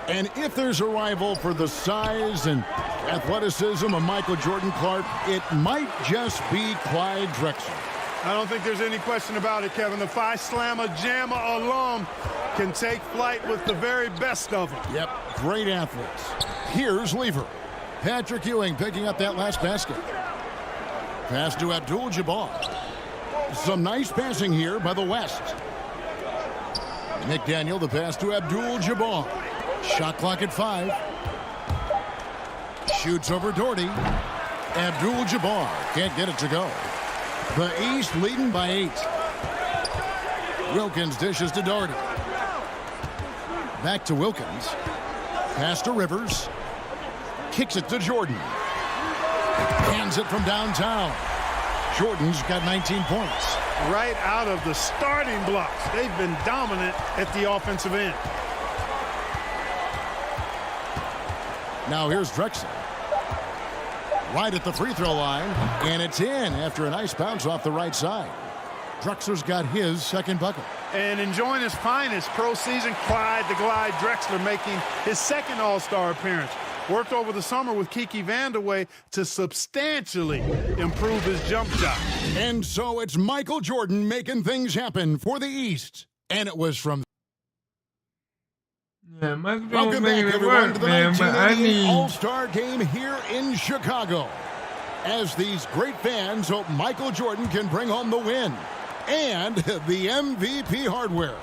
Speaker 3: And if there's a rival for the size and athleticism of Michael Jordan, Clark, it might just be Clyde Drexler.
Speaker 4: I don't think there's any question about it, Kevin. The Phi Slamma Jamma alum can take flight with the very best of them.
Speaker 3: Yep, great athletes. Here's Lever. Patrick Ewing picking up that last basket. Pass to Abdul-Jabbar. Some nice passing here by the West. McDaniel, the pass to Abdul-Jabbar. Shot clock at 5. Shoots over Doherty. Abdul-Jabbar can't get it to go. The East leading by 8. Wilkins dishes to Doherty. Back to Wilkins. Pass to Rivers. Kicks it to Jordan. Hands it from downtown. Jordan's got 19 points.
Speaker 4: Right out of the starting blocks. They've been dominant at the offensive end.
Speaker 3: Now here's Drexler. Right at the free throw line. And it's in after a nice bounce off the right side. Drexler's got his second bucket.
Speaker 4: And enjoying his finest pro season, Clyde the Glide Drexler making his second All-Star appearance. Worked over the summer with Kiki Vandeweghe to substantially improve his jump shot.
Speaker 3: And so it's Michael Jordan making things happen for the East. And it was from...
Speaker 1: Yeah, Michael Jordan
Speaker 3: Welcome back,
Speaker 1: making it
Speaker 3: everyone,
Speaker 1: work,
Speaker 3: to the
Speaker 1: man. But I
Speaker 3: 1988
Speaker 1: need...
Speaker 3: All-Star Game here in Chicago. As these great fans hope Michael Jordan can bring home the win and the MVP hardware.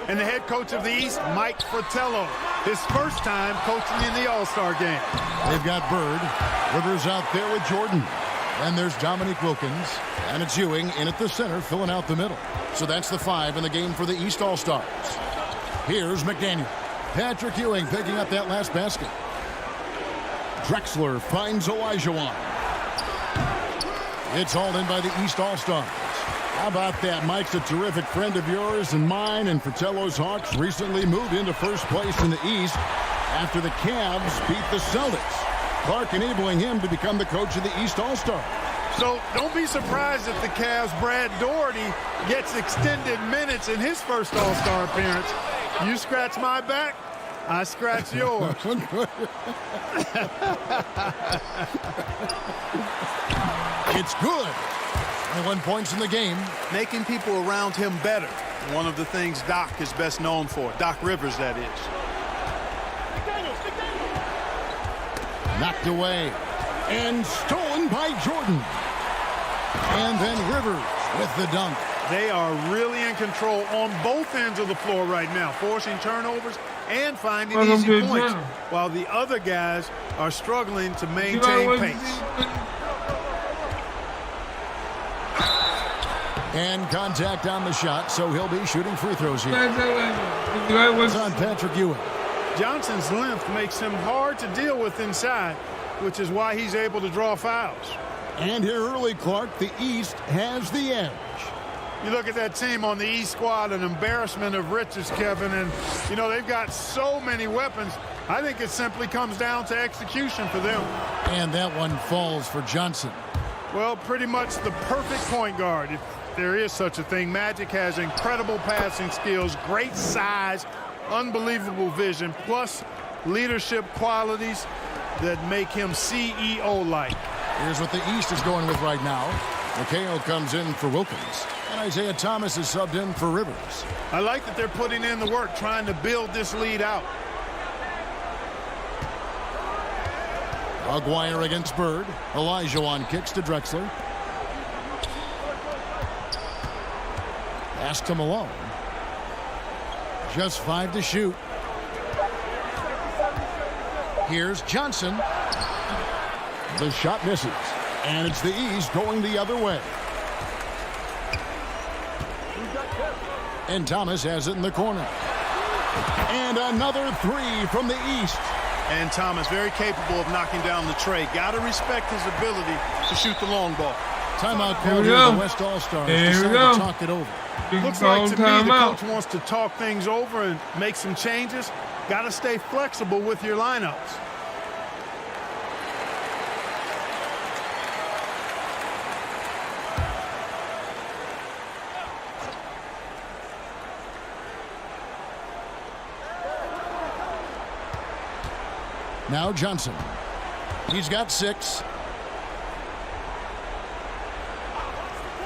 Speaker 4: And the head coach of the East, Mike Fratello, his first time coaching in the All-Star game.
Speaker 3: They've got Bird. Rivers out there with Jordan. And there's Dominique Wilkins. And it's Ewing in at the center, filling out the middle. So that's the 5 in the game for the East All-Stars. Here's McDaniel. Patrick Ewing picking up that last basket. Drexler finds Olajuwon. It's hauled in by the East All-Stars. How about that? Mike's a terrific friend of yours and mine, and Fratello's Hawks recently moved into first place in the East after the Cavs beat the Celtics. Clark enabling him to become the coach of the East All-Star.
Speaker 4: So don't be surprised if the Cavs' Brad Doherty gets extended minutes in his first All-Star appearance. You scratch my back, I scratch yours.
Speaker 3: It's good. 21 points in the game.
Speaker 4: Making people around him better. One of the things Doc is best known for. Doc Rivers, that is.
Speaker 3: Knocked away. And stolen by Jordan. And then Rivers with the dunk.
Speaker 4: They are really in control on both ends of the floor right now, forcing turnovers and finding easy points, while the other guys are struggling to maintain pace.
Speaker 3: And contact on the shot, so he'll be shooting free throws here. It's on Patrick Ewing.
Speaker 4: Johnson's length makes him hard to deal with inside, which is why he's able to draw fouls.
Speaker 3: And here early, Clark, the East has the edge.
Speaker 4: You look at that team on the East squad, an embarrassment of riches, Kevin, and, you know, they've got so many weapons. I think it simply comes down to execution for them.
Speaker 3: And that one falls for Johnson.
Speaker 4: Well, pretty much the perfect point guard, if there is such a thing. Magic has incredible passing skills, great size, unbelievable vision, plus leadership qualities that make him CEO-like.
Speaker 3: Here's what the East is going with right now. McHale comes in for Wilkins. And Isaiah Thomas is subbed in for Rivers.
Speaker 4: I like that they're putting in the work, trying to build this lead out.
Speaker 3: Aguirre against Bird. Olajuwon kicks to Drexler. Pass to Malone. Just 5 to shoot. Here's Johnson. The shot misses. And it's the East going the other way. And Thomas has it in the corner. And another 3 from the East.
Speaker 4: And Thomas very capable of knocking down the tray. Got to respect his ability to shoot the long ball.
Speaker 3: Timeout called here. The West All-Stars decided to talk it over.
Speaker 4: Looks like to me the coach wants to talk things over and make some changes. Got to stay flexible with your lineups.
Speaker 3: Now Johnson. He's got 6.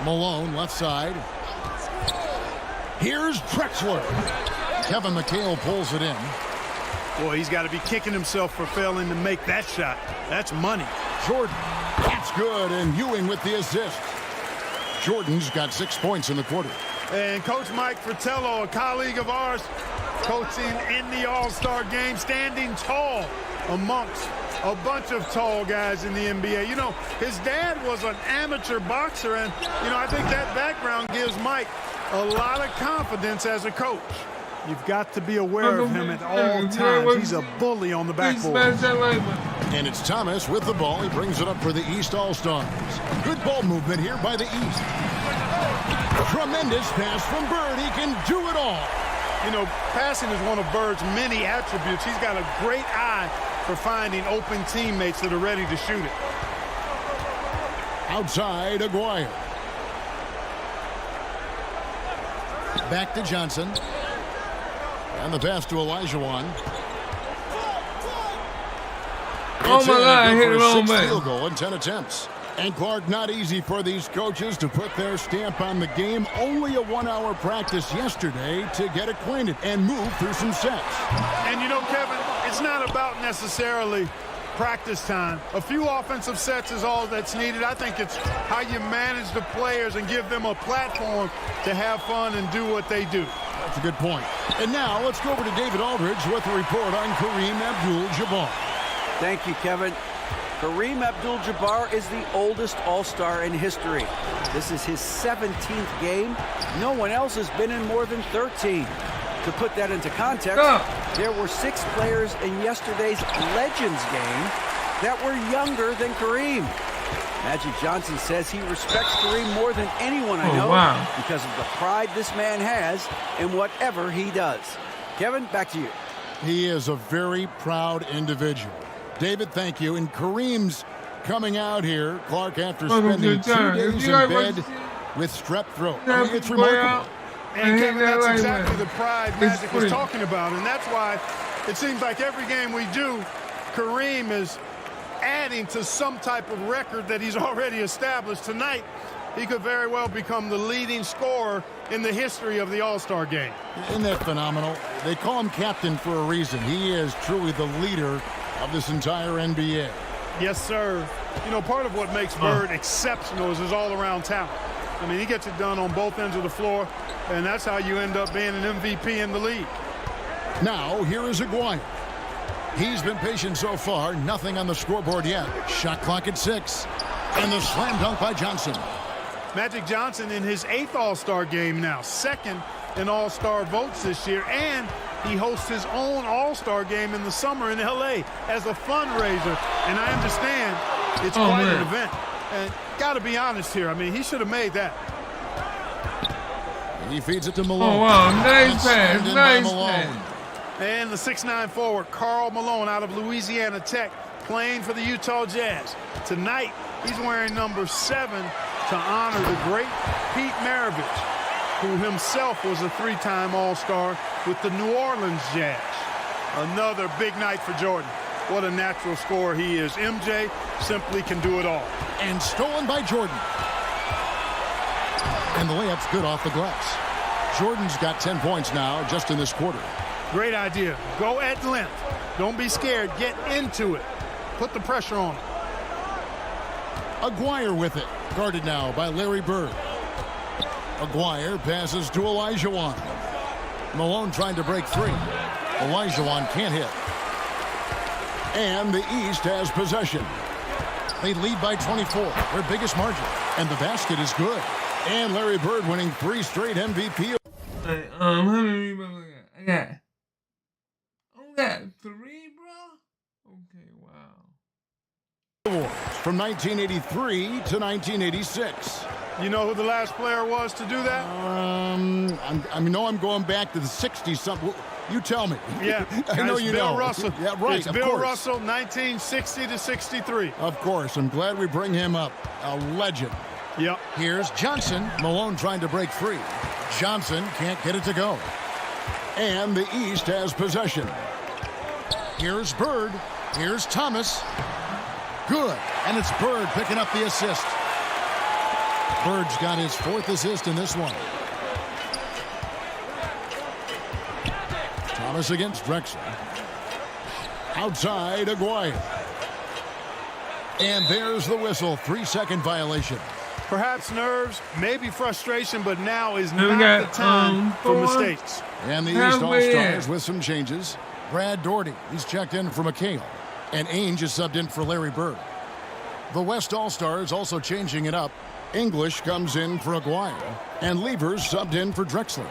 Speaker 3: Malone left side. Here's Drexler. Kevin McHale pulls it in.
Speaker 4: Boy, he's got to be kicking himself for failing to make that shot. That's money.
Speaker 3: Jordan. That's good, and Ewing with the assist. Jordan's got 6 points in the quarter.
Speaker 4: And Coach Mike Fratello, a colleague of ours, coaching in the All-Star game, standing tall amongst a bunch of tall guys in the NBA. You know, his dad was an amateur boxer, and, you know, I think that background gives Mike a lot of confidence as a coach. You've got to be aware of him at all times. He's a bully on the backboard.
Speaker 3: And it's Thomas with the ball. He brings it up for the East All-Stars. Good ball movement here by the East. Tremendous pass from Bird. He can do it all.
Speaker 4: You know, passing is one of Bird's many attributes. He's got a great eye for finding open teammates that are ready to shoot it.
Speaker 3: Outside, Aguirre. Back to Johnson. And the pass to Olajuwon.
Speaker 1: Oh my God, hit it on man.
Speaker 3: Field goal in 10 attempts. And Clark, not easy for these coaches to put their stamp on the game. Only a 1-hour practice yesterday to get acquainted and move through some sets.
Speaker 4: And you know, Kevin, it's not about necessarily practice time. A few offensive sets is all that's needed. I think it's how you manage the players and give them a platform to have fun and do what they do.
Speaker 3: That's a good point. And now let's go over to David Aldridge with a report on Kareem Abdul-Jabbar.
Speaker 5: Thank you, Kevin. Kareem Abdul-Jabbar is the oldest All-Star in history. This is his 17th game. No one else has been in more than 13. To put that into context, there were 6 players in yesterday's Legends game that were younger than Kareem. Magic Johnson says he respects Kareem more than anyone I know because of the pride this man has in whatever he does. Kevin, back to you.
Speaker 3: He is a very proud individual. David, thank you. And Kareem's coming out here, Clark, after spending 2 days in bed with strep throat. I mean, it's remarkable.
Speaker 4: And Kevin, that's exactly the pride Magic was talking about. And that's why it seems like every game we do, Kareem is adding to some type of record that he's already established. Tonight, he could very well become the leading scorer in the history of the All-Star game.
Speaker 3: Isn't that phenomenal? They call him captain for a reason. He is truly the leader of this entire NBA.
Speaker 4: Yes, sir. You know, part of what makes Bird exceptional is his all-around talent. I mean, he gets it done on both ends of the floor, and that's how you end up being an MVP in the league.
Speaker 3: Now, here is Aguirre. He's been patient so far. Nothing on the scoreboard yet. Shot clock at 6. And the slam dunk by Johnson.
Speaker 4: Magic Johnson in his 8th All-Star game now. 2nd in All-Star votes this year. And he hosts his own All-Star game in the summer in L.A. as a fundraiser. And I understand it's quite an event. And got to be honest here. I mean, he should have made that.
Speaker 3: He feeds it to Malone.
Speaker 1: Oh, wow. Nice pass. Nice pass.
Speaker 4: And the 6'9" forward, Karl Malone, out of Louisiana Tech, playing for the Utah Jazz. Tonight, he's wearing number 7 to honor the great Pete Maravich, who himself was a 3-time All-Star with the New Orleans Jazz. Another big night for Jordan. What a natural scorer he is. MJ simply can do it all.
Speaker 3: And stolen by Jordan. And the layup's good off the glass. Jordan's got 10 points now just in this quarter.
Speaker 4: Great idea. Go at length. Don't be scared. Get into it. Put the pressure on him.
Speaker 3: Aguirre with it. Guarded now by Larry Bird. Aguirre passes to Olajuwon. Malone trying to break 3. Olajuwon can't hit. And the East has possession. They lead by 24, their biggest margin. And the basket is good. And Larry Bird winning 3 straight MVP.
Speaker 1: How many rebounds I got? I got 3, bro? Okay, wow.
Speaker 3: From 1983 to 1986.
Speaker 4: You know who the last player was to do that?
Speaker 3: I'm going back to the 60s. Something. You tell me.
Speaker 4: Yeah,
Speaker 3: I know you
Speaker 4: Bill
Speaker 3: know.
Speaker 4: Russell.
Speaker 3: Yeah, right.
Speaker 4: It's Bill Russell, 1960 to 63.
Speaker 3: Of course. I'm glad we bring him up. A legend.
Speaker 4: Yep.
Speaker 3: Here's Johnson. Malone trying to break 3. Johnson can't get it to go. And the East has possession. Here's Bird. Here's Thomas. Good. And it's Bird picking up the assist. Bird's got his 4th assist in this one. Thomas against Drexler. Outside, Aguirre. And there's the whistle. 3-second violation.
Speaker 4: Perhaps nerves, maybe frustration, but now is
Speaker 1: Then we
Speaker 4: not
Speaker 1: got,
Speaker 4: the time for
Speaker 1: Thor.
Speaker 4: mistakes.
Speaker 6: And the East
Speaker 1: Halfway
Speaker 6: All-Stars
Speaker 1: in.
Speaker 6: with some changes. Brad Doherty, he's checked in for McHale. And Ainge is subbed in for Larry Bird. The West All-Stars also changing it up. English comes in for Aguirre. And Levers subbed in for Drexler.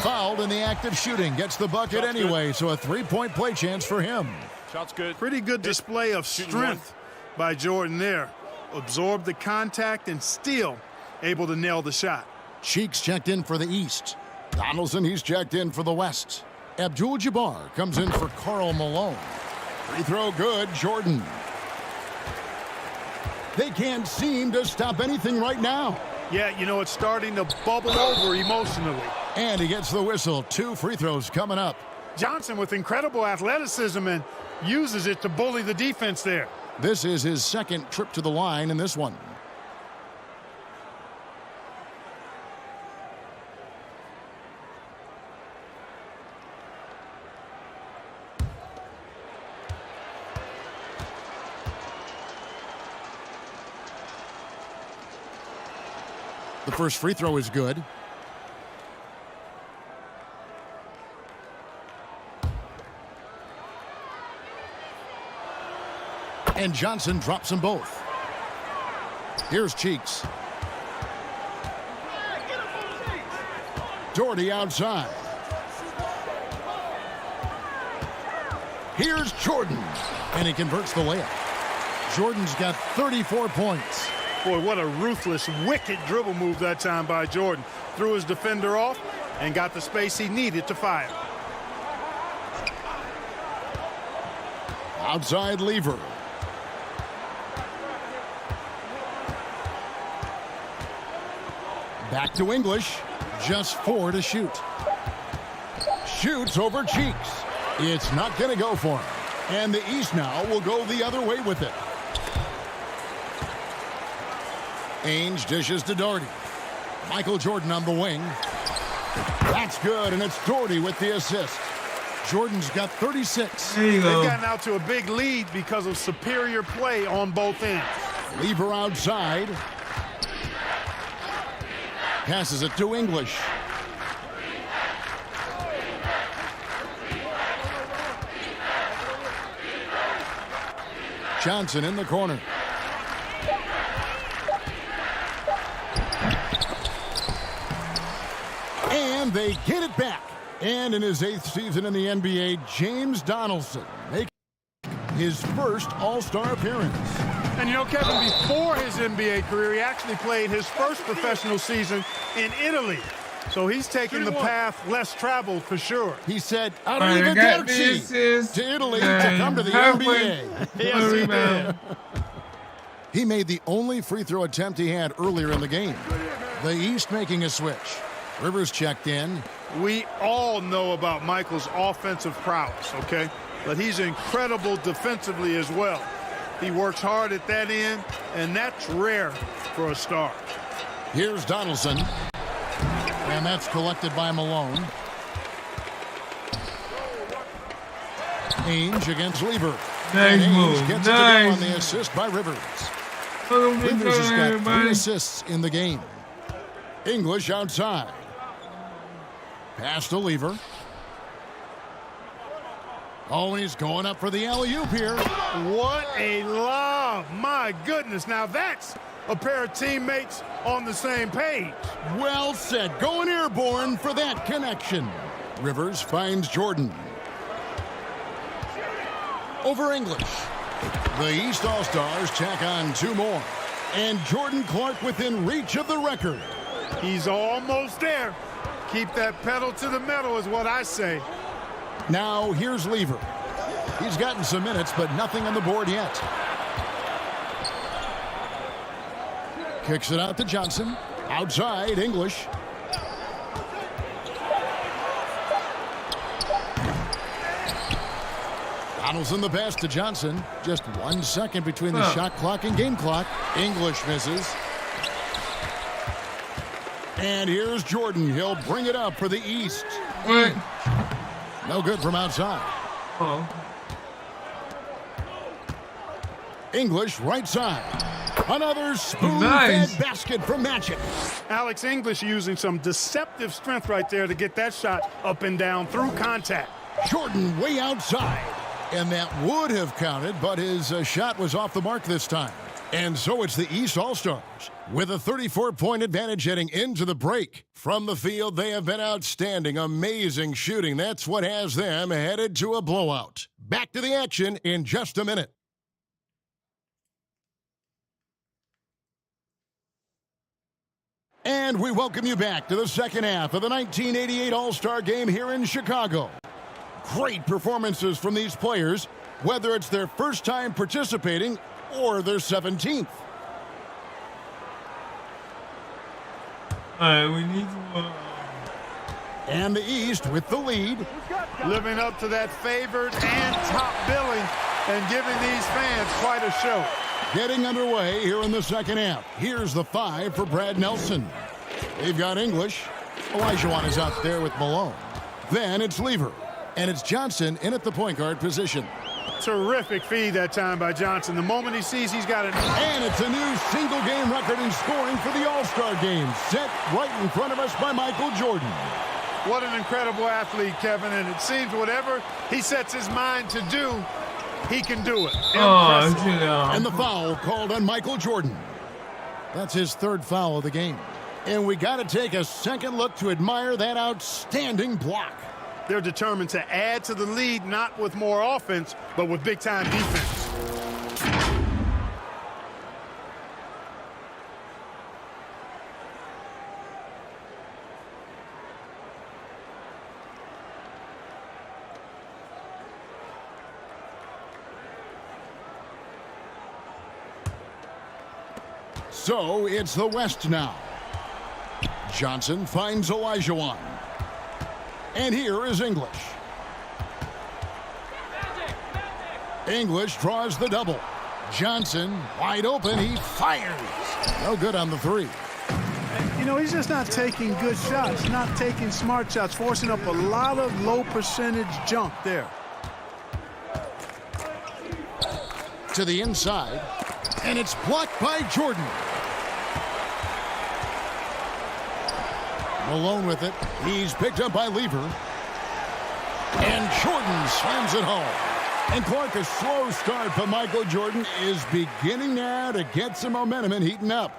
Speaker 6: Fouled in the act of shooting. Gets the bucket anyway, so a three-point play chance for him.
Speaker 4: Shot's good. Pretty good display of strength by Jordan there. Absorbed the contact and still able to nail the shot.
Speaker 6: Cheeks checked in for the East. Donaldson, he's checked in for the West. Abdul-Jabbar comes in for Karl Malone. Free throw good, Jordan. They can't seem to stop anything right now.
Speaker 4: Yeah, you know, it's starting to bubble over emotionally.
Speaker 6: And he gets the whistle. 2 free throws coming up.
Speaker 4: Johnson with incredible athleticism and uses it to bully the defense there.
Speaker 6: This is his second trip to the line in this one. The first free throw is good. And Johnson drops them both. Here's Cheeks. Doherty outside. Here's Jordan. And he converts the layup. Jordan's got 34 points.
Speaker 4: Boy, what a ruthless, wicked dribble move that time by Jordan. Threw his defender off and got the space he needed to fire.
Speaker 6: Outside Lever. Back to English. Just 4 to shoot. Shoots over Cheeks. It's not going to go for him. And the East now will go the other way with it. Ainge dishes to Doherty. Michael Jordan on the wing. That's good, and it's Doherty with the assist. Jordan's got 36.
Speaker 1: There you go.
Speaker 4: They've gotten out to a big lead because of superior play on both ends.
Speaker 6: Lever outside. Passes it to English. Johnson in the corner. And they get it back. And in his 8th season in the NBA, James Donaldson makes his first All-Star appearance.
Speaker 4: And you know, Kevin, before his NBA career, he actually played his first professional season in Italy. So he's taking the path less traveled for sure.
Speaker 6: He said,
Speaker 1: Right, I got this is
Speaker 6: to Italy to come to the
Speaker 1: halfway.
Speaker 6: NBA.
Speaker 4: Yes, he did.
Speaker 6: He made the only free throw attempt he had earlier in the game. The East making a switch. Rivers checked in.
Speaker 4: We all know about Michael's offensive prowess, okay? But he's incredible defensively as well. He works hard at that end, and that's rare for a star.
Speaker 6: Here's Donaldson. And that's collected by Malone. Ainge against Lever.
Speaker 1: Nice
Speaker 6: And Ainge
Speaker 1: move.
Speaker 6: gets it to go on
Speaker 1: Nice.
Speaker 6: the assist by Rivers.
Speaker 1: Welcome to the
Speaker 6: Rivers has
Speaker 1: show,
Speaker 6: got 3
Speaker 1: everybody.
Speaker 6: assists in the game. English outside. Pass to Lever. Oh, and he's going up for the alley-oop here.
Speaker 4: What a lob. My goodness. Now that's a pair of teammates on the same page.
Speaker 6: Well said. Going airborne for that connection. Rivers finds Jordan. Over English. The East All-Stars tack on 2 more. And Jordan Clark within reach of the record.
Speaker 4: He's almost there. Keep that pedal to the metal is what I say.
Speaker 6: Now here's Lever. He's gotten some minutes, but nothing on the board yet. Kicks it out to Johnson. Outside, English. Donaldson the pass to Johnson. Just 1 second between the shot clock and game clock. English misses. And here's Jordan. He'll bring it up for the East.
Speaker 1: What?
Speaker 6: No good from outside.
Speaker 1: Oh.
Speaker 6: English right side.
Speaker 3: Another spoon-fed basket from Magic.
Speaker 4: Alex English using some deceptive strength right there to get that shot up and down through contact.
Speaker 3: Jordan way outside. And that would have counted, but his shot was off the mark this time. And so it's the East All-Stars with a 34-point advantage heading into the break. From the field, they have been outstanding, amazing shooting. That's what has them headed to a blowout. Back to the action in just a minute. And we welcome you back to the second half of the 1988 All-Star Game here in Chicago. Great performances from these players, whether it's their first time participating or their 17th.
Speaker 1: All right, we need to...
Speaker 3: And the East with the lead.
Speaker 4: Living up to that favored and top billing and giving these fans quite a show.
Speaker 3: Getting underway here in the second half. Here's the 5 for Brad Nelson. They've got English. Olajuwon is out there with Malone. Then it's Lever. And it's Johnson in at the point guard position.
Speaker 4: Terrific feed that time by Johnson. The moment he sees he's got it.
Speaker 3: And it's a new single-game record in scoring for the All-Star Game, set right in front of us by Michael Jordan.
Speaker 4: What an incredible athlete, Kevin. And it seems whatever he sets his mind to do, he can do it.
Speaker 3: And the foul called on Michael Jordan. That's his third foul of the game. And we got to take a second look to admire that outstanding block.
Speaker 4: They're determined to add to the lead, not with more offense, but with big-time defense.
Speaker 3: So it's the West now. Johnson finds Olajuwon. And here is English. English draws the double. Johnson wide open. He fires. No good on the 3.
Speaker 7: You know, he's just not taking good shots, not taking smart shots, forcing up a lot of low percentage junk there.
Speaker 3: To the inside. And it's blocked by Jordan. Malone with it. He's picked up by Lever. And Jordan slams it home. And Clark, a slow start for Michael Jordan is beginning now to get some momentum and heating up.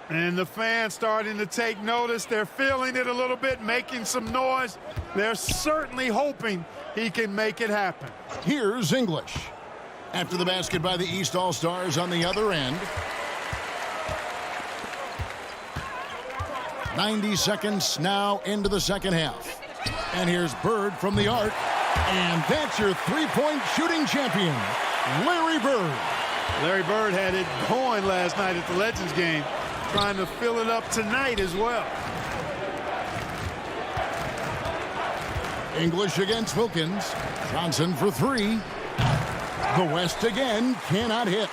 Speaker 4: And the fans starting to take notice. They're feeling it a little bit, making some noise. They're certainly hoping he can make it happen.
Speaker 3: Here's English. After the basket by the East All-Stars on the other end. 90 seconds now into the second half. And here's Bird from the arc. And that's your three-point shooting champion, Larry Bird.
Speaker 4: Larry Bird had it going last night at the Legends game, trying to fill it up tonight as well.
Speaker 3: English against Wilkins. Johnson for 3. The West again cannot hit.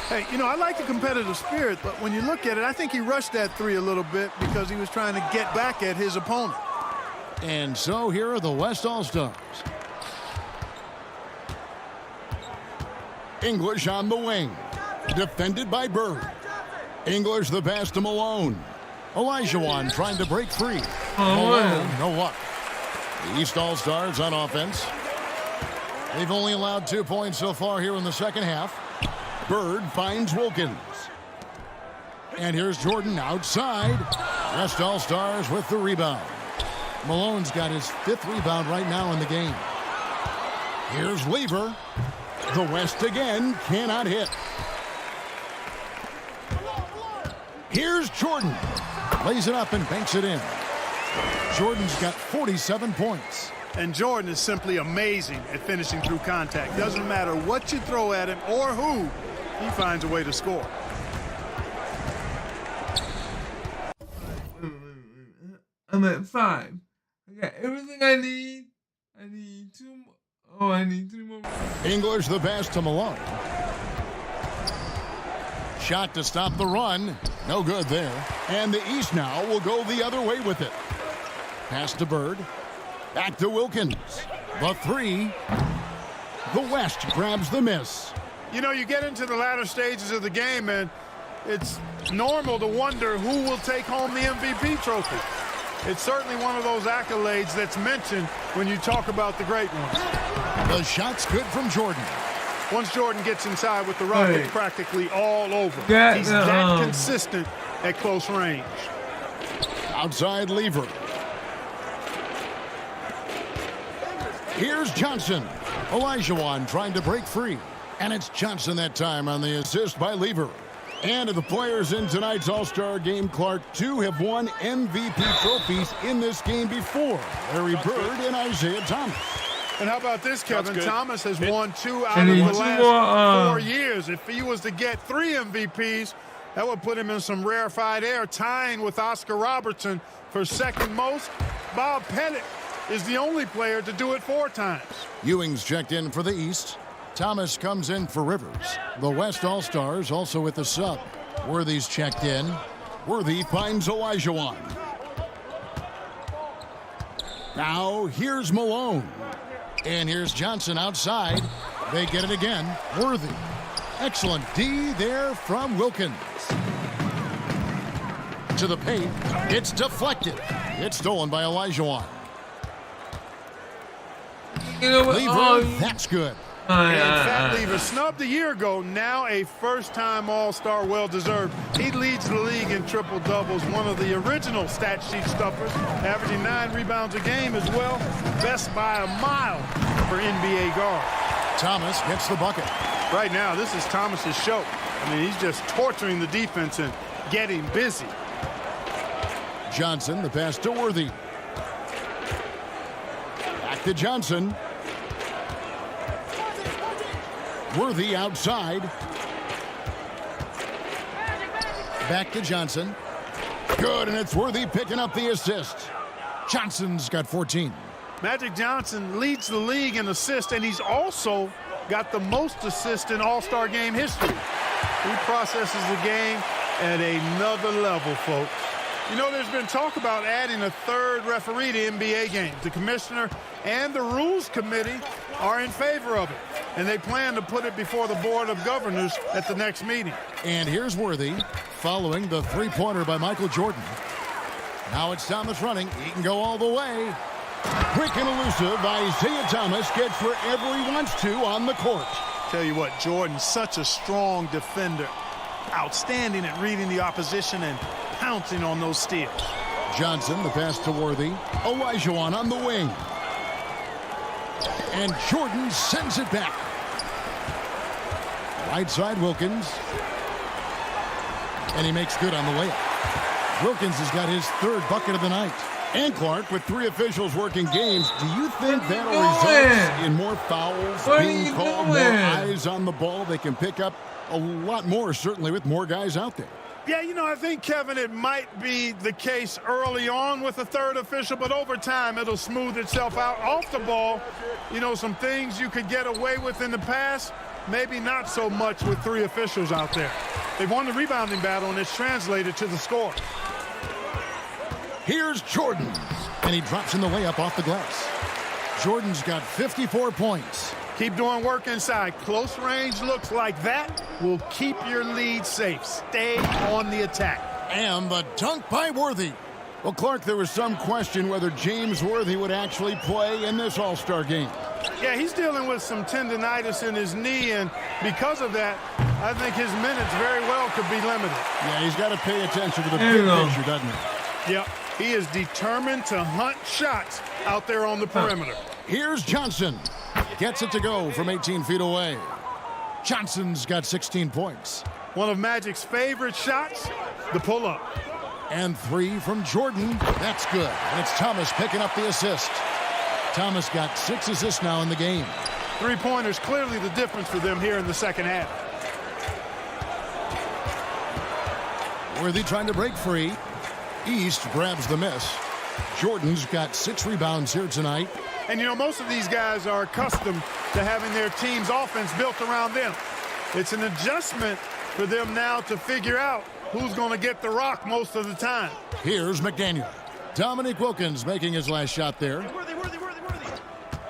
Speaker 7: Hey, you know, I like the competitive spirit, but when you look at it, I think he rushed that 3 a little bit because he was trying to get back at his opponent.
Speaker 3: And so here are the West All-Stars. English on the wing. Defended by Bird. English the pass to Malone. Olajuwon trying to break free. Malone, no luck. The East All-Stars on offense. They've only allowed 2 points so far here in the second half. Bird finds Wilkins. And here's Jordan outside. West All-Stars with the rebound. Malone's got his 5th rebound right now in the game. Here's Lever. The West again cannot hit. Here's Jordan. Lays it up and banks it in. Jordan's got 47 points.
Speaker 7: And Jordan is simply amazing at finishing through contact. Doesn't matter what you throw at him or who, he finds a way to score.
Speaker 1: I'm at 5. I got everything I need. I need 2 more. Oh, I need 3 more.
Speaker 3: English the pass to Malone. Shot to stop the run. No good there. And the East now will go the other way with it. Pass to Bird. Back to Wilkins. The 3. The West grabs the miss.
Speaker 4: You know, you get into the latter stages of the game, and it's normal to wonder who will take home the MVP trophy. It's certainly one of those accolades that's mentioned when you talk about the great ones.
Speaker 3: The shot's good from Jordan.
Speaker 4: Once Jordan gets inside with the rock, it's practically all over. He's
Speaker 1: Yeah,
Speaker 4: that consistent at close range.
Speaker 3: Outside Lever. Here's Johnson. Olajuwon trying to break free. And it's Johnson that time on the assist by Lever. And of the players in tonight's All-Star game, Clark, 2 have won MVP trophies in this game before. Larry Bird and Isaiah Thomas.
Speaker 4: And how about this, Kevin? Thomas has won 2 out of the last 4 years. If he was to get 3 MVPs, that would put him in some rarefied air, tying with Oscar Robertson for second most. Bob Pettit is the only player to do it 4 times.
Speaker 3: Ewing's checked in for the East. Thomas comes in for Rivers. The West All-Stars also with the sub. Worthy's checked in. Worthy finds Olajuwon. Now here's Malone. And here's Johnson outside. They get it again. Worthy. Excellent D there from Wilkins. To the paint. It's deflected. It's stolen by Olajuwon.
Speaker 1: You know what?
Speaker 3: Lever, that's good.
Speaker 4: And Fat Lever, snubbed a year ago, now a first-time All-Star, well-deserved. He leads the league in triple-doubles, one of the original stat sheet stuffers, averaging 9 rebounds a game as well. Best by a mile for NBA guard.
Speaker 3: Thomas gets the bucket.
Speaker 4: Right now, this is Thomas's show. I mean, he's just torturing the defense and getting busy.
Speaker 3: Johnson, the pass to Worthy. Back to Johnson. Worthy outside. Back to Johnson. Good, and it's Worthy picking up the assist. Johnson's got 14.
Speaker 4: Magic Johnson leads the league in assists, and he's also got the most assists in All-Star game history. He processes the game at another level, folks. You know, there's been talk about adding a 3rd referee to NBA games. The commissioner and the rules committee are in favor of it, and they plan to put it before the board of governors at the next meeting.
Speaker 3: And here's Worthy following the 3-pointer by Michael Jordan. Now it's Thomas running. He can go all the way. Quick and elusive, Isaiah Thomas gets wherever he wants to on the court.
Speaker 7: Tell you what, Jordan's such a strong defender. Outstanding at reading the opposition and pouncing on those steals.
Speaker 3: Johnson, the pass to Worthy. Olajuwon on the wing. And Jordan sends it back. Right side, Wilkins. And he makes good on the layup. Wilkins has got his 3rd bucket of the night. And Clark, with 3 officials working games, do you think that'll result in more fouls being called, more eyes on the ball? They can pick up a lot more, certainly, with more guys out there.
Speaker 4: Yeah, you know, I think, Kevin, it might be the case early on with a 3rd official, but over time it'll smooth itself out. Off the ball, you know, some things you could get away with in the past, maybe not so much with 3 officials out there. They've won the rebounding battle, and it's translated to the score.
Speaker 3: Here's Jordan, and he drops in the layup off the glass. Jordan's got 54 points.
Speaker 4: Keep doing work inside. Close range looks like that will keep your lead safe. Stay on the attack.
Speaker 3: And the dunk by Worthy. Well, Clark, there was some question whether James Worthy would actually play in this All-Star game.
Speaker 4: Yeah, he's dealing with some tendonitis in his knee, and because of that, I think his minutes very well could be limited.
Speaker 3: Yeah, he's got to pay attention to the big picture, doesn't he?
Speaker 4: Yep. He is determined to hunt shots out there on the perimeter.
Speaker 3: Here's Johnson. Gets it to go from 18 feet away. Johnson's got 16 points.
Speaker 4: One of Magic's favorite shots, the pull-up.
Speaker 3: And 3 from Jordan. That's good. And it's Thomas picking up the assist. Thomas got 6 assists now in the game.
Speaker 4: 3-pointers, clearly the difference for them here in the second half.
Speaker 3: Worthy trying to break free. East grabs the miss. Jordan's got 6 rebounds here tonight.
Speaker 4: And, you know, most of these guys are accustomed to having their team's offense built around them. It's an adjustment for them now to figure out who's going to get the rock most of the time.
Speaker 3: Here's McDaniel. Dominique Wilkins making his last shot there.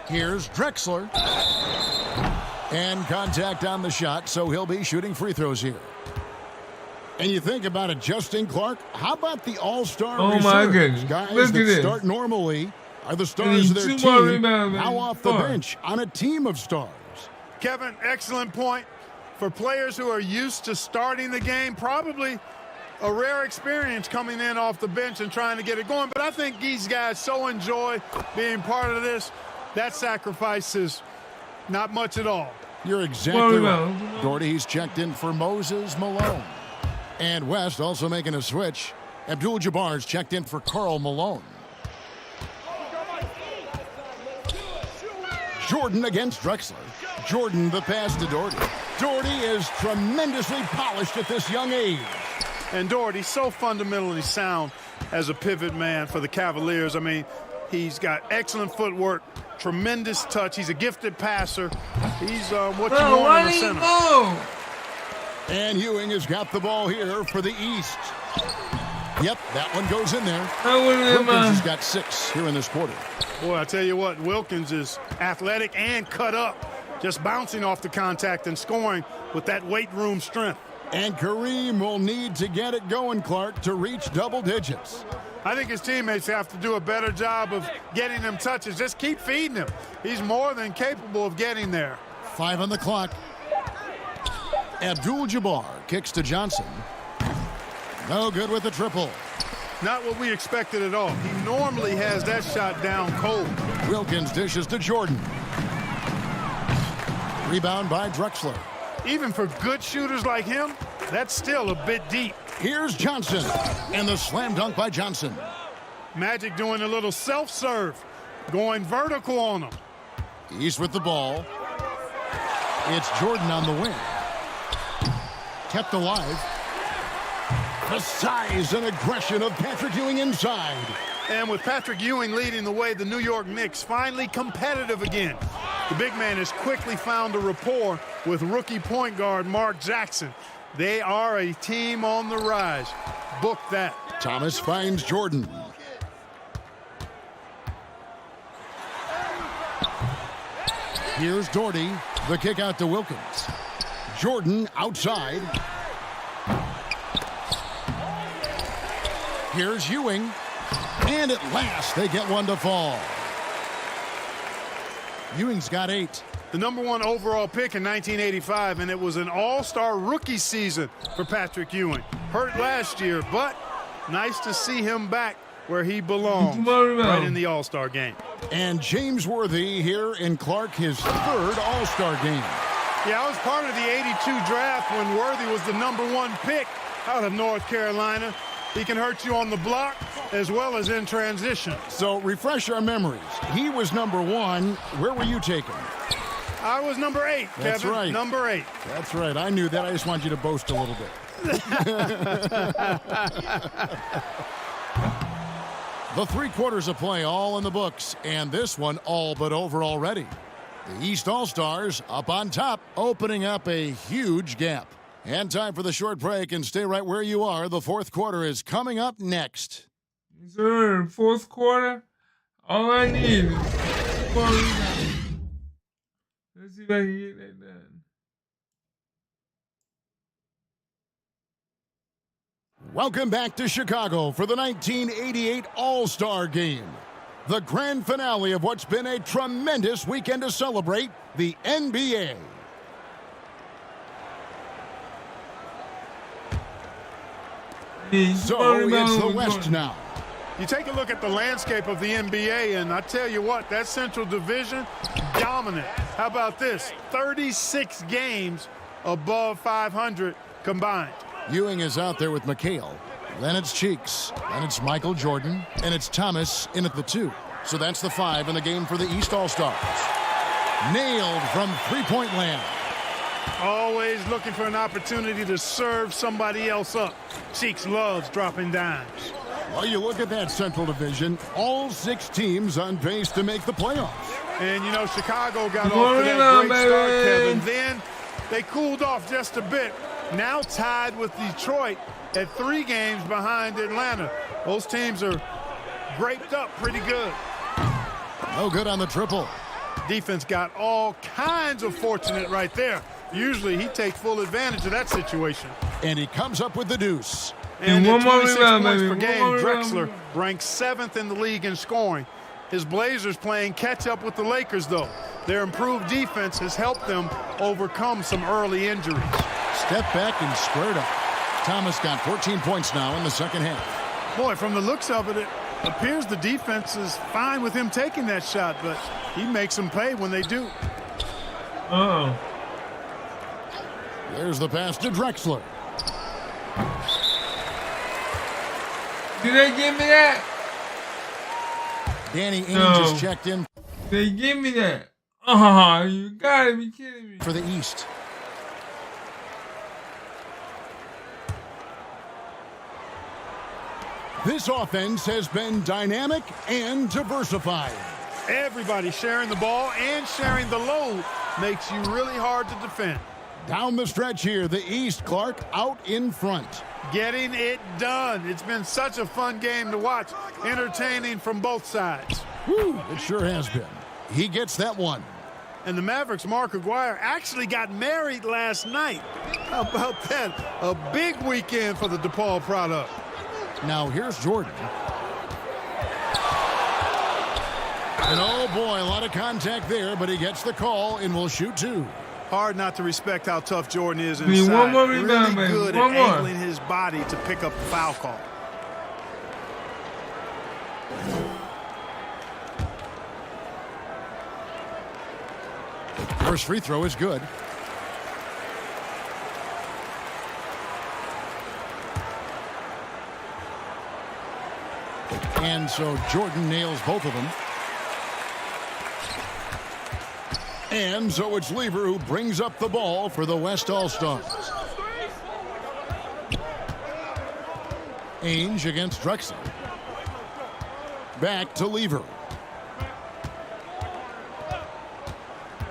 Speaker 3: Here's Drexler. And contact on the shot, so he'll be shooting free throws here. And you think about adjusting, Clark, how about the all-star
Speaker 1: Oh,
Speaker 3: reserves?
Speaker 1: my goodness.
Speaker 3: Guys
Speaker 1: Look at
Speaker 3: that
Speaker 1: this.
Speaker 3: start normally are the stars of their
Speaker 1: Two more
Speaker 3: team,
Speaker 1: rebounds,
Speaker 3: now
Speaker 1: man.
Speaker 3: off the
Speaker 1: 4.
Speaker 3: bench on a team of stars.
Speaker 4: Kevin, excellent point. For players who are used to starting the game, probably a rare experience coming in off the bench and trying to get it going. But I think these guys so enjoy being part of this. That sacrifice is not much at all.
Speaker 3: You're exactly right. Doherty, he's checked in for Moses Malone. And West also making a switch. Abdul-Jabbar's checked in for Karl Malone. Jordan against Drexler. Jordan the pass to Doherty. Doherty is tremendously polished at this young age.
Speaker 4: And Doherty, so fundamentally sound as a pivot man for the Cavaliers. I mean, he's got excellent footwork, tremendous touch. He's a gifted passer. He's what you want in the center.
Speaker 3: And Ewing has got the ball here for the East. Yep, that one goes in there. Wilkins has got 6 here in this quarter.
Speaker 4: Boy, I tell you what, Wilkins is athletic and cut up, just bouncing off the contact and scoring with that weight room strength.
Speaker 3: And Kareem will need to get it going, Clark, to reach double digits.
Speaker 4: I think his teammates have to do a better job of getting him touches. Just keep feeding him. He's more than capable of getting there.
Speaker 3: 5 on the clock. Abdul-Jabbar kicks to Johnson. No good with the triple.
Speaker 4: Not what we expected at all. He normally has that shot down cold.
Speaker 3: Wilkins dishes to Jordan. Rebound by Drexler.
Speaker 4: Even for good shooters like him, that's still a bit deep.
Speaker 3: Here's Johnson. And the slam dunk by Johnson.
Speaker 4: Magic doing a little self-serve, going vertical on him.
Speaker 3: East with the ball. It's Jordan on the wing. Kept alive. The size and aggression of Patrick Ewing inside.
Speaker 4: And with Patrick Ewing leading the way, the New York Knicks finally competitive again. The big man has quickly found a rapport with rookie point guard Mark Jackson. They are a team on the rise. Book that.
Speaker 3: Thomas finds Jordan. Here's Doherty. The kick out to Wilkins. Jordan outside. Here's Ewing. And at last, they get one to fall. Ewing's got 8.
Speaker 4: The #1 overall pick in 1985, and it was an all-star rookie season for Patrick Ewing. Hurt last year, but nice to see him back where he belongs, right in the all-star game.
Speaker 3: And James Worthy here in Clark, his 3rd all-star game.
Speaker 4: Yeah, I was part of the '82 draft when Worthy was the #1 pick out of North Carolina. He can hurt you on the block as well as in transition.
Speaker 3: So refresh our memories. He was #1. Where were you taken?
Speaker 4: I was number 8, Kevin.
Speaker 3: That's right.
Speaker 4: Number 8.
Speaker 3: That's right. I knew that. I just want you to boast a little bit. The 3 quarters of play all in the books, and this one all but over already. The East All-Stars up on top, opening up a huge gap. And time for the short break, and stay right where you are. The 4th quarter is coming up next.
Speaker 1: Yes, sir. 4th quarter. All I need is 4 rebounds. Let's see if I can get that done.
Speaker 3: Welcome back to Chicago for the 1988 All-Star Game. The grand finale of what's been a tremendous weekend to celebrate the NBA. So it's the West now.
Speaker 4: You take a look at the landscape of the NBA, and I tell you what, that Central Division, dominant. How about this? 36 games above 500 combined.
Speaker 3: Ewing is out there with McHale. Then it's Cheeks. Then it's Michael Jordan. And it's Thomas in at the 2. So that's the 5 in the game for the East All-Stars. Nailed from three-point land.
Speaker 4: Always looking for an opportunity to serve somebody else up. Cheeks loves dropping dimes.
Speaker 3: Well, you look at that Central Division, all 6 teams on pace to make the playoffs.
Speaker 4: And, you know, Chicago got off to that great start, Kevin. Then they cooled off just a bit. Now tied with Detroit at 3 games behind Atlanta. Those teams are graped up pretty good.
Speaker 3: No good on the triple.
Speaker 4: Defense got all kinds of fortunate right there. Usually he takes full advantage of that situation.
Speaker 3: And he comes up with the deuce.
Speaker 4: And
Speaker 1: one
Speaker 4: at
Speaker 1: more
Speaker 4: 26
Speaker 1: rebound,
Speaker 4: points
Speaker 1: baby.
Speaker 4: per
Speaker 1: One
Speaker 4: game,
Speaker 1: more
Speaker 4: Drexler
Speaker 1: rebound.
Speaker 4: ranks 7th in the league in scoring. His Blazers playing catch up with the Lakers, though. Their improved defense has helped them overcome some early injuries.
Speaker 3: Step back and squared up. Thomas got 14 points now in the second half.
Speaker 4: Boy, from the looks of it, it appears the defense is fine with him taking that shot, but he makes them pay when they do.
Speaker 1: Oh.
Speaker 3: There's the pass to Drexler.
Speaker 1: Did they give me that?
Speaker 3: Danny Ainge
Speaker 1: No.
Speaker 3: has checked in
Speaker 1: They give me that. Oh, you gotta be kidding me.
Speaker 3: for the East. This offense has been dynamic and diversified.
Speaker 4: Everybody sharing the ball and sharing the load makes you really hard to defend.
Speaker 3: Down the stretch here, the East, Clark, out in front.
Speaker 4: Getting it done. It's been such a fun game to watch. Entertaining from both sides.
Speaker 3: Whew, it sure has been. He gets that one.
Speaker 4: And the Mavericks' Mark Aguirre actually got married last night. How about that? A big weekend for the DePaul product.
Speaker 3: Now here's Jordan. And oh boy, a lot of contact there, but he gets the call and will shoot two.
Speaker 4: Hard not to respect how tough Jordan is
Speaker 1: Need
Speaker 4: inside.
Speaker 1: one more rebound,
Speaker 4: really
Speaker 1: baby.
Speaker 4: good
Speaker 1: One
Speaker 4: at
Speaker 1: more.
Speaker 4: angling his body to pick up the foul call.
Speaker 3: First free throw is good. And so Jordan nails both of them. And so it's Lever who brings up the ball for the West All-Stars. Ainge against Drexler. Back to Lever.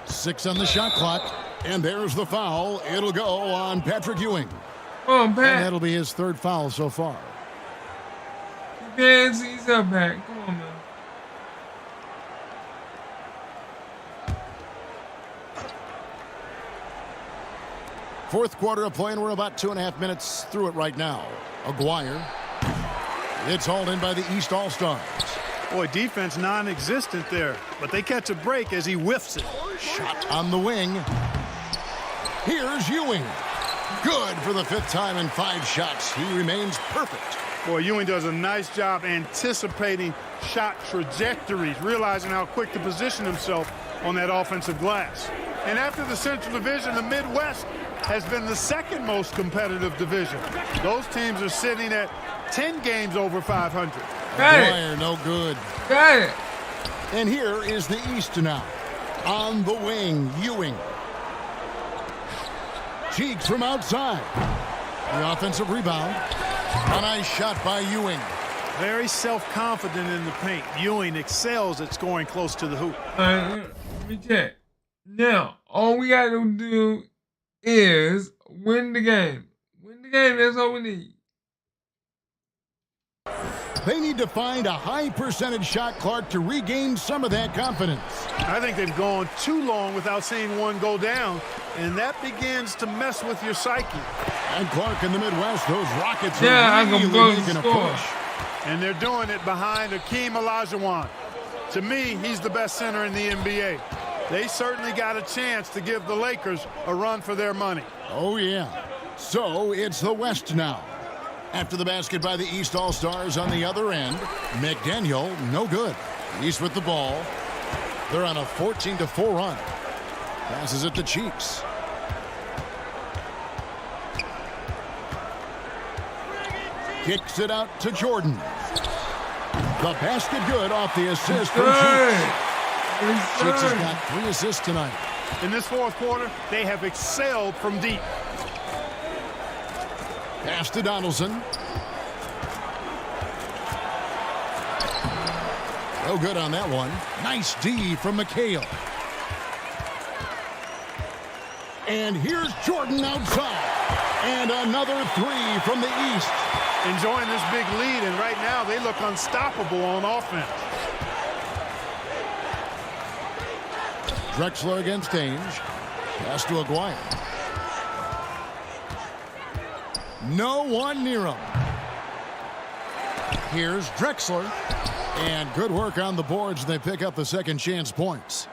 Speaker 3: 6 on the shot clock. And there's the foul. It'll go on Patrick Ewing.
Speaker 1: Oh,
Speaker 3: And
Speaker 1: Pat.
Speaker 3: that'll be his third foul so far.
Speaker 1: You can't see yourself, Pat. Come on, man.
Speaker 3: Fourth quarter of play, and we're about 2.5 minutes through it right now. Aguirre. It's hauled in by the East All-Stars.
Speaker 4: Boy, defense non-existent there, but they catch a break as he whiffs it.
Speaker 3: Shot on the wing. Here's Ewing. Good for the 5th time in 5 shots. He remains perfect.
Speaker 4: Boy, Ewing does a nice job anticipating shot trajectories, realizing how quick to position himself on that offensive glass. And after the Central Division, the Midwest has been the second most competitive division. Those teams are sitting at 10 games over 500.
Speaker 1: Got it.
Speaker 3: Aguirre, no good.
Speaker 1: Got it.
Speaker 3: And here is the East now. On the wing, Ewing. Cheeks from outside. The offensive rebound. A nice shot by Ewing.
Speaker 4: Very self-confident in the paint. Ewing excels at scoring close to the hoop.
Speaker 1: All right, let me check. Now, all we got to do is win the game. Win the game, that's all we need.
Speaker 3: They need to find a high percentage shot, Clark, to regain some of that confidence.
Speaker 4: I think they've gone too long without seeing one go down, and that begins to mess with your psyche.
Speaker 3: And Clark in the Midwest, those Rockets
Speaker 1: Yeah, I
Speaker 3: are
Speaker 1: can
Speaker 3: really
Speaker 1: go
Speaker 3: making a
Speaker 1: score.
Speaker 3: push.
Speaker 4: And they're doing it behind Hakeem Olajuwon. To me, he's the best center in the NBA. They certainly got a chance to give the Lakers a run for their money.
Speaker 3: Oh, yeah. So it's the West now. After the basket by the East All-Stars on the other end, McDaniel, no good. East with the ball. They're on a 14-4 run. Passes it to Cheeks. Kicks it out to Jordan. The basket good off the assist from Cheeks. Cheeks has got 3 assists tonight.
Speaker 4: In this fourth quarter, they have excelled from deep.
Speaker 3: Pass to Donaldson. No good on that one. Nice D from McHale. And here's Jordan outside. And another 3 from the East.
Speaker 4: Enjoying this big lead, and right now they look unstoppable on offense.
Speaker 3: Drexler against Ainge. Pass to Aguirre. No one near him. Here's Drexler. And good work on the boards. They pick up the second chance points.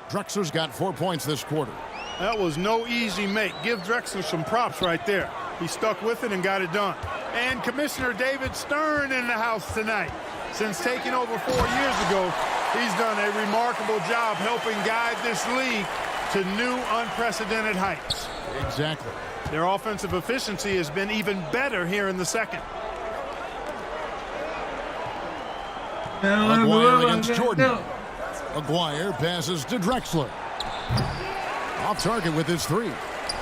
Speaker 3: Drexler's got 4 points this quarter.
Speaker 4: That was no easy make. Give Drexler some props right there. He stuck with it and got it done. And Commissioner David Stern in the house tonight. Since taking over 4 years ago, he's done a remarkable job helping guide this league to new unprecedented heights.
Speaker 3: Exactly.
Speaker 4: Their offensive efficiency has been even better here in the second.
Speaker 3: Aguirre against Jordan. Aguirre passes to Drexler. Off target with his 3.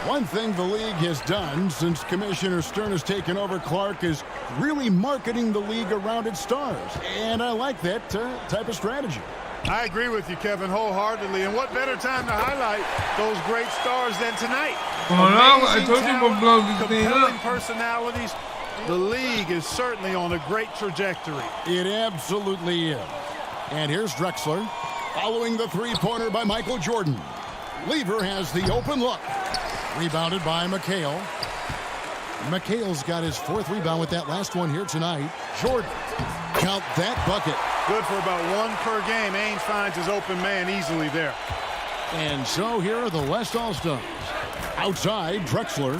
Speaker 3: One thing the league has done since Commissioner Stern has taken over, Clark, is really marketing the league around its stars. And I like that type of strategy.
Speaker 4: I agree with you, Kevin, wholeheartedly. And what better time to highlight those great stars than tonight?
Speaker 1: I told you we'll blow this thing
Speaker 4: compelling
Speaker 1: up.
Speaker 4: Personalities. The league is certainly on a great trajectory.
Speaker 3: It absolutely is. And here's Drexler, following the three-pointer by Michael Jordan. Lever has the open look. Rebounded by McHale. McHale's got his 4th rebound with that last one here tonight. Jordan, count that bucket.
Speaker 4: Good for about 1 per game. Ainge finds his open man easily there.
Speaker 3: And so here are the West All-Stars. Outside, Drexler.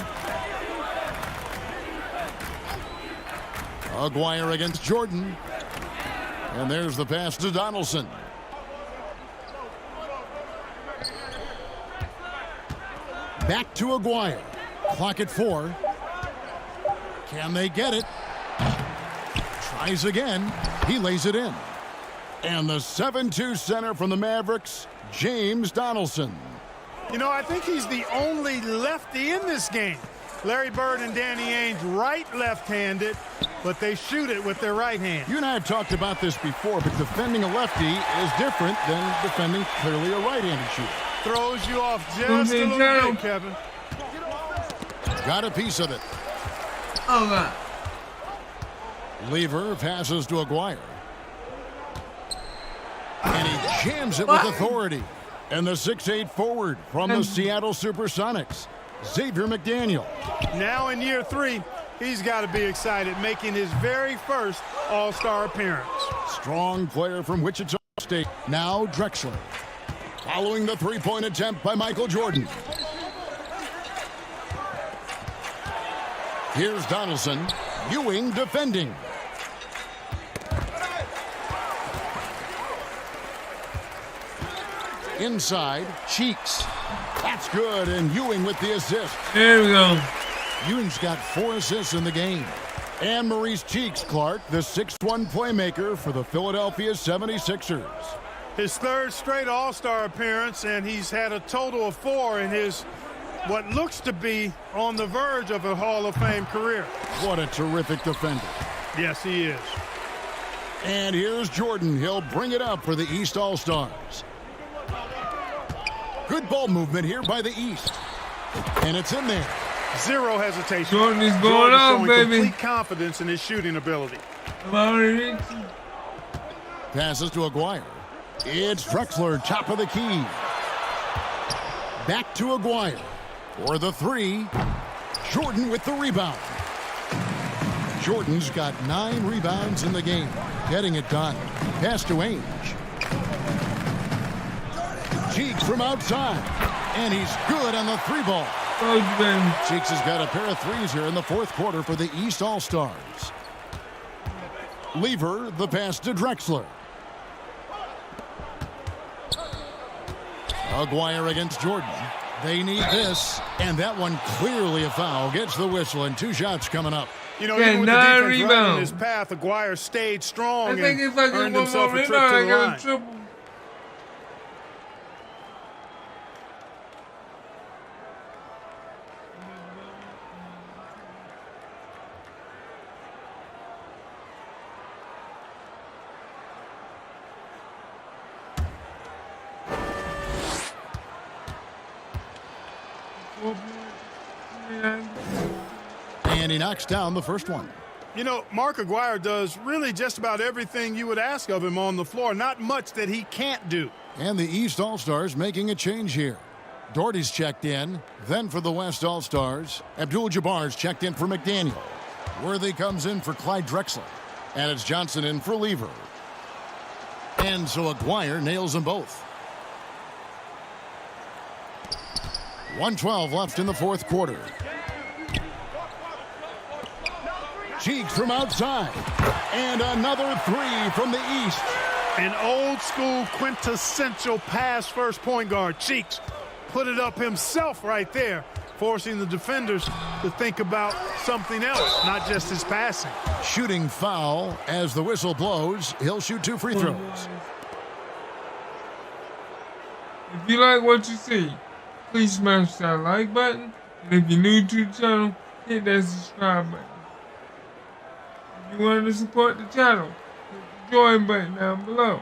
Speaker 3: Aguirre against Jordan. And there's the pass to Donaldson. Back to Aguirre. Clock at 4. Can they get it? Tries again. He lays it in. And the 7-2 center from the Mavericks, James Donaldson.
Speaker 4: You know, I think he's the only lefty in this game. Larry Bird and Danny Ainge right left-handed, but they shoot it with their right hand.
Speaker 3: You and I have talked about this before, but defending a lefty is different than defending clearly a right-handed shooter.
Speaker 4: Throws you off just a little bit, Kevin.
Speaker 3: Got a piece of it.
Speaker 1: Oh, God.
Speaker 3: Lever passes to Aguirre. And he jams it with authority. And the 6'8 forward from the Seattle Supersonics, Xavier McDaniel.
Speaker 4: Now in year 3, he's got to be excited, making his very first All-Star appearance.
Speaker 3: Strong player from Wichita State. Now Drexler. Following the three-point attempt by Michael Jordan. Here's Donaldson. Ewing defending. Inside, Cheeks. That's good, and Ewing with the assist.
Speaker 1: There we go.
Speaker 3: Ewing's got 4 assists in the game. And Maurice Cheeks, Clark, the 6'1 playmaker for the Philadelphia 76ers.
Speaker 4: His 3rd straight All-Star appearance, and he's had a total of 4 in his what looks to be on the verge of a Hall of Fame career.
Speaker 3: What a terrific defender.
Speaker 4: Yes, he is.
Speaker 3: And here's Jordan. He'll bring it up for the East All-Stars. Good ball movement here by the East. And it's in there.
Speaker 4: Zero hesitation.
Speaker 1: Jordan is going up, baby.
Speaker 4: Complete confidence in his shooting ability.
Speaker 3: Passes to Aguirre. It's Drexler, top of the key. Back to Aguirre. For the 3. Jordan with the rebound. Jordan's got 9 rebounds in the game. Getting it done. Pass to Ainge. Cheeks from outside. And he's good on the 3-ball. Cheeks has got a pair of 3s here in the 4th quarter for the East All-Stars. Lever, the pass to Drexler. Aguirre against Jordan. They need this, and that one clearly a foul. Gets the whistle, and 2 shots coming up.
Speaker 4: You know, even with the defense right in his path, Aguirre stayed strong and earned himself a trip to the line.
Speaker 3: And he knocks down the first one.
Speaker 4: You know, Mark Aguirre does really just about everything you would ask of him on the floor. Not much that he can't do.
Speaker 3: And the East All-Stars making a change here. Doherty's checked in. Then for the West All-Stars, Abdul-Jabbar's checked in for McDaniel. Worthy comes in for Clyde Drexler. And it's Johnson in for Lever. And so Aguirre nails them both. 1:12 left in the fourth quarter. Cheeks from outside. And another three from the east.
Speaker 4: An old school quintessential pass first point guard. Cheeks put it up himself right there, forcing the defenders to think about something else, not just his passing.
Speaker 3: Shooting foul as the whistle blows. He'll shoot 2 free throws.
Speaker 1: If you like what you see, please smash that like button. And if you're new to the channel, hit that subscribe button. If you want to support the channel, hit the join button down below.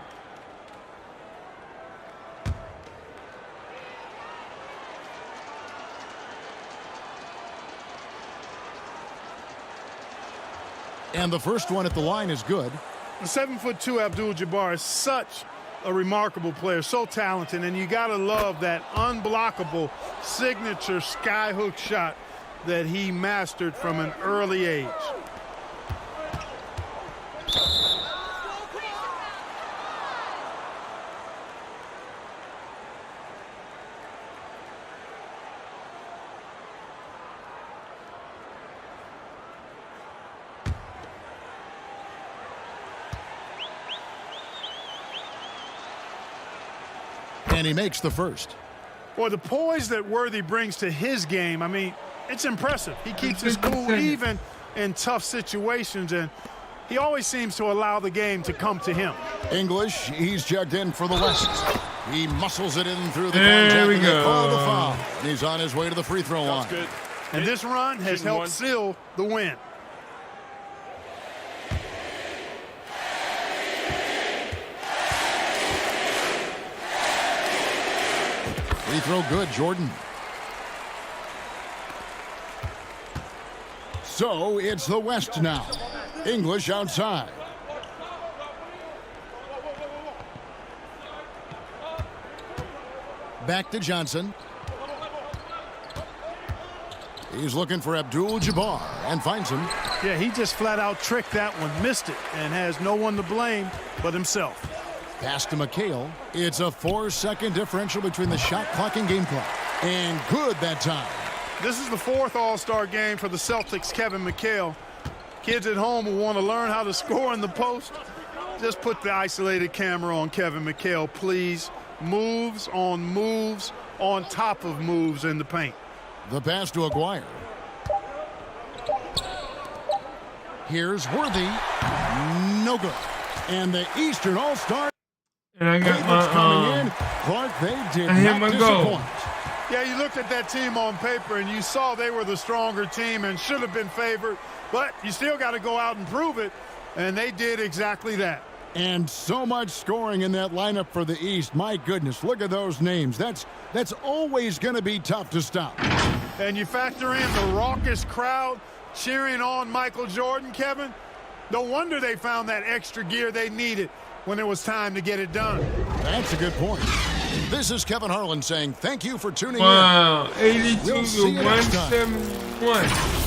Speaker 3: And the first one at the line is good.
Speaker 4: The 7'2" Abdul-Jabbar is such a remarkable player, so talented, and you gotta love that unblockable signature skyhook shot that he mastered from an early age.
Speaker 3: And he makes the first.
Speaker 4: Well, the poise that Worthy brings to his game, I mean, it's impressive. He keeps his cool even in tough situations, and he always seems to allow the game to come to him.
Speaker 3: English, he's checked in for the West. He muscles it in through the
Speaker 1: There
Speaker 3: contact
Speaker 1: we
Speaker 3: and they
Speaker 1: go.
Speaker 3: call the foul. He's on his way to the free throw line.
Speaker 4: Good. And this run has helped seal the win.
Speaker 3: Free throw good, Jordan. So it's the West now. English outside. Back to Johnson. He's looking for Abdul-Jabbar and finds him.
Speaker 4: Yeah, he just flat out tricked that one, missed it, and has no one to blame but himself.
Speaker 3: Pass to McHale. It's a 4-second differential between the shot clock and game clock. And good that time.
Speaker 4: This is the fourth All-Star game for the Celtics' Kevin McHale. Kids at home who want to learn how to score in the post, just put the isolated camera on Kevin McHale, please. Moves on top of moves in the paint.
Speaker 3: The pass to Aguirre. Here's Worthy. No good. And the Eastern All-Star.
Speaker 1: And I got my
Speaker 3: coming in. Clark, they did
Speaker 1: I hit
Speaker 3: not
Speaker 1: my
Speaker 3: disappoint.
Speaker 1: goal.
Speaker 4: Yeah, you looked at that team on paper and you saw they were the stronger team and should have been favored, but you still got to go out and prove it, and they did exactly that.
Speaker 3: And so much scoring in that lineup for the East. My goodness, look at those names. That's always going to be tough to stop.
Speaker 4: And you factor in the raucous crowd cheering on Michael Jordan, Kevin. No wonder they found that extra gear they needed when it was time to get it done.
Speaker 3: That's a good point. This is Kevin Harlan saying thank you for tuning in.
Speaker 1: Wow, 82
Speaker 3: We'll
Speaker 1: to
Speaker 3: see you next time.
Speaker 1: 171.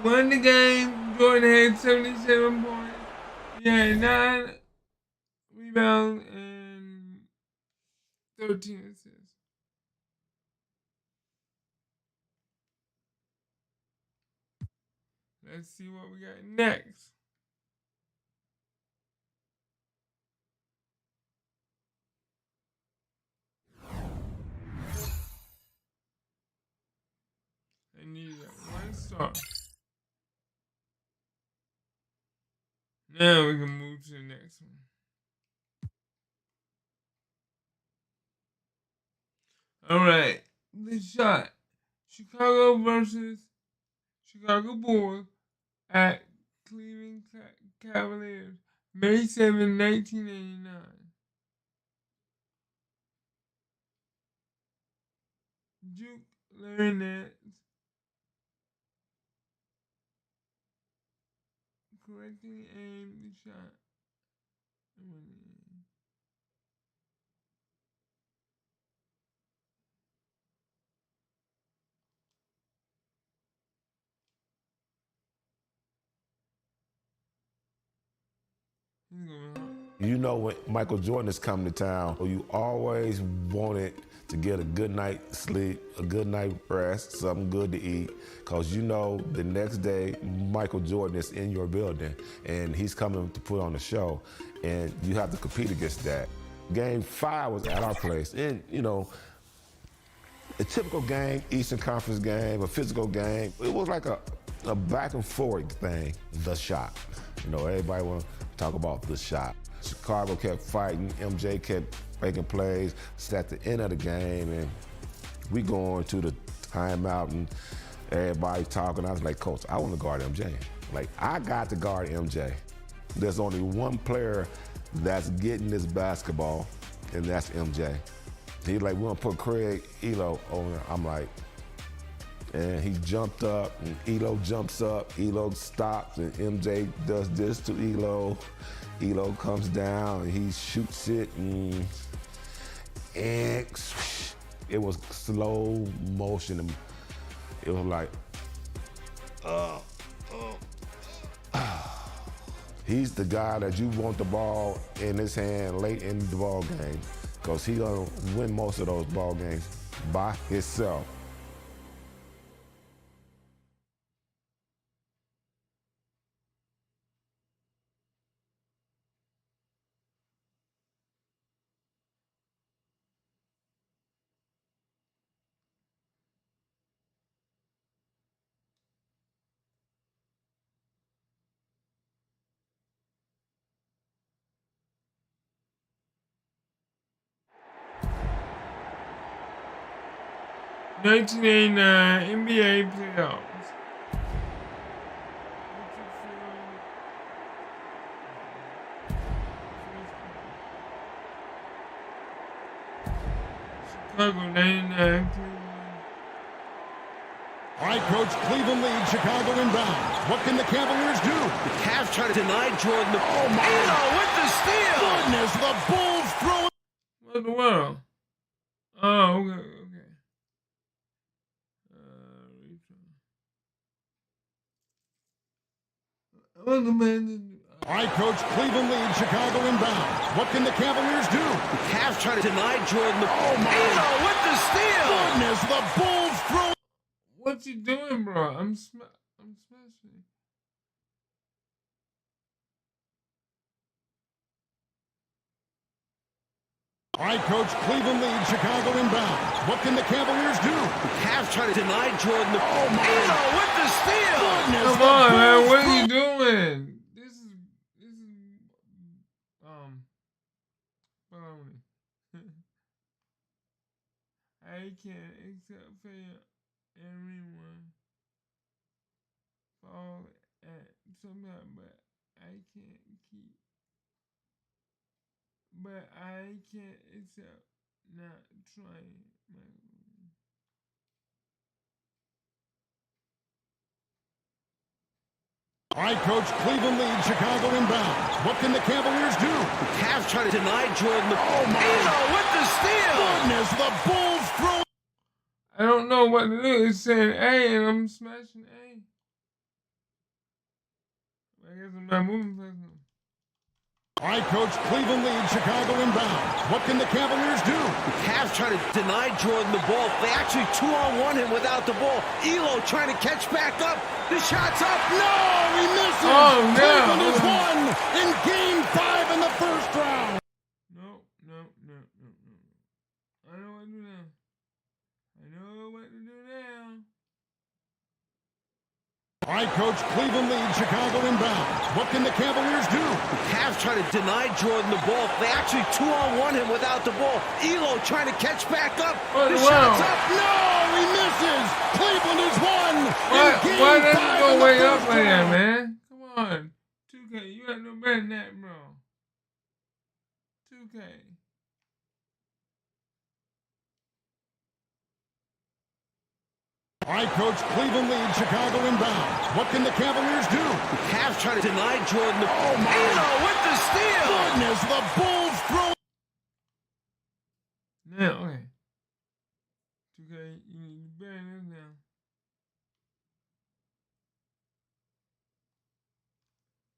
Speaker 1: Won the game. Jordan had 77 points. He had 9 rebounds and 13 assists. Let's see what we got next. I need that 1 star. Now we can move to the next one. Alright, the shot. Chicago versus Chicago Bulls at Cleveland Cavaliers, May 7, 1989. Duke Leonard correctly aimed the shot
Speaker 8: You know when Michael Jordan is coming to town, you always wanted to get a good night's sleep, a good night rest, something good to eat, because you know the next day Michael Jordan is in your building and he's coming to put on a show, and you have to compete against that. Game 5 was at our place, and you know, a typical game, Eastern Conference game, a physical game, it was like a back and forth thing, the shot. You know, everybody want to talk about the shot. Chicago kept fighting, MJ kept making plays. It's at the end of the game, and we going to the timeout, and everybody talking. I was like, Coach, I want to guard MJ. Like, I got to guard MJ. There's only one player that's getting this basketball, and that's MJ. He's like, we're gonna put Craig Ehlo on there. I'm like, and he jumped up, and Ehlo jumps up, Ehlo stops, and MJ does this to Ehlo. Ehlo comes down, and he shoots it, and it was slow motion. And it was like, he's the guy that you want the ball in his hand late in the ball game, because he's gonna win most of those ball games by himself.
Speaker 1: NBA playoffs. Chicago 99.
Speaker 3: All right, Coach, Cleveland leads, Chicago inbound. What can the Cavaliers do?
Speaker 9: The Cavs trying to deny Jordan the
Speaker 3: Oh, my.
Speaker 9: Ehlo with the steal.
Speaker 3: Goodness, the Bulls throw it.
Speaker 1: What in the world? Oh, okay, okay.
Speaker 3: All right, Coach, Cleveland leads, Chicago inbound. What can the Cavaliers do?
Speaker 9: The Cavs trying to deny Jordan the
Speaker 3: Oh, my.
Speaker 9: Ehlo with the steal.
Speaker 3: Goodness, the Bulls throw.
Speaker 1: What you doing, bro? I'm smashing.
Speaker 3: All right, Coach, Cleveland leads, Chicago inbound. What can the Cavaliers do?
Speaker 9: The Cavs trying to deny Jordan the
Speaker 3: Oh, my.
Speaker 9: Ehlo with the steal.
Speaker 3: Goodness,
Speaker 1: Come
Speaker 3: the
Speaker 1: on, man.
Speaker 3: Bulls
Speaker 1: What
Speaker 3: throw.
Speaker 1: are you doing? This is baloney. I can't accept fail everyone fall at somehow, but I can't keep. But I can't accept not trying my.
Speaker 3: All right, Coach, Cleveland leads, Chicago inbound. What can the Cavaliers do?
Speaker 9: The Cavs trying to deny Jordan the
Speaker 3: Oh, my.
Speaker 9: Ehlo with the steal.
Speaker 3: Goodness, the Bulls throw.
Speaker 1: I don't know what to do. It's saying A, and I'm smashing A. I guess I'm not moving fast enough.
Speaker 3: All right, Coach, Cleveland leads, Chicago inbound. What can the Cavaliers do?
Speaker 9: The Cavs trying to deny Jordan the ball. They actually 2-on-1 him without the ball. Ehlo trying to catch back up. The shot's up.
Speaker 3: No, he misses.
Speaker 1: Oh, no.
Speaker 3: Cleveland has won in Game 5 in the first round.
Speaker 1: No. I know what to do now.
Speaker 3: All right, Coach, Cleveland leads, Chicago inbound. What can the Cavaliers do?
Speaker 9: The Cavs trying to deny Jordan the ball. They actually 2-on-1 him without the ball. Ehlo trying to catch back up.
Speaker 1: Oh,
Speaker 9: The
Speaker 1: wow.
Speaker 9: shot's up.
Speaker 3: No, he misses. Cleveland has won
Speaker 1: Why
Speaker 3: in Game
Speaker 1: does it
Speaker 3: 5
Speaker 1: go
Speaker 3: in the
Speaker 1: way up
Speaker 3: first
Speaker 1: like that,
Speaker 3: round.
Speaker 1: man? Come on. 2K, you got no better than that, bro. 2K.
Speaker 3: All right, Coach, Cleveland leads, Chicago inbound. What can the Cavaliers do?
Speaker 9: The Cavs trying to deny Jordan the ball.
Speaker 3: Oh, my
Speaker 9: Elo with the steal.
Speaker 3: goodness, the Bulls throw.
Speaker 1: Now, okay. 2K, you need to burn this now.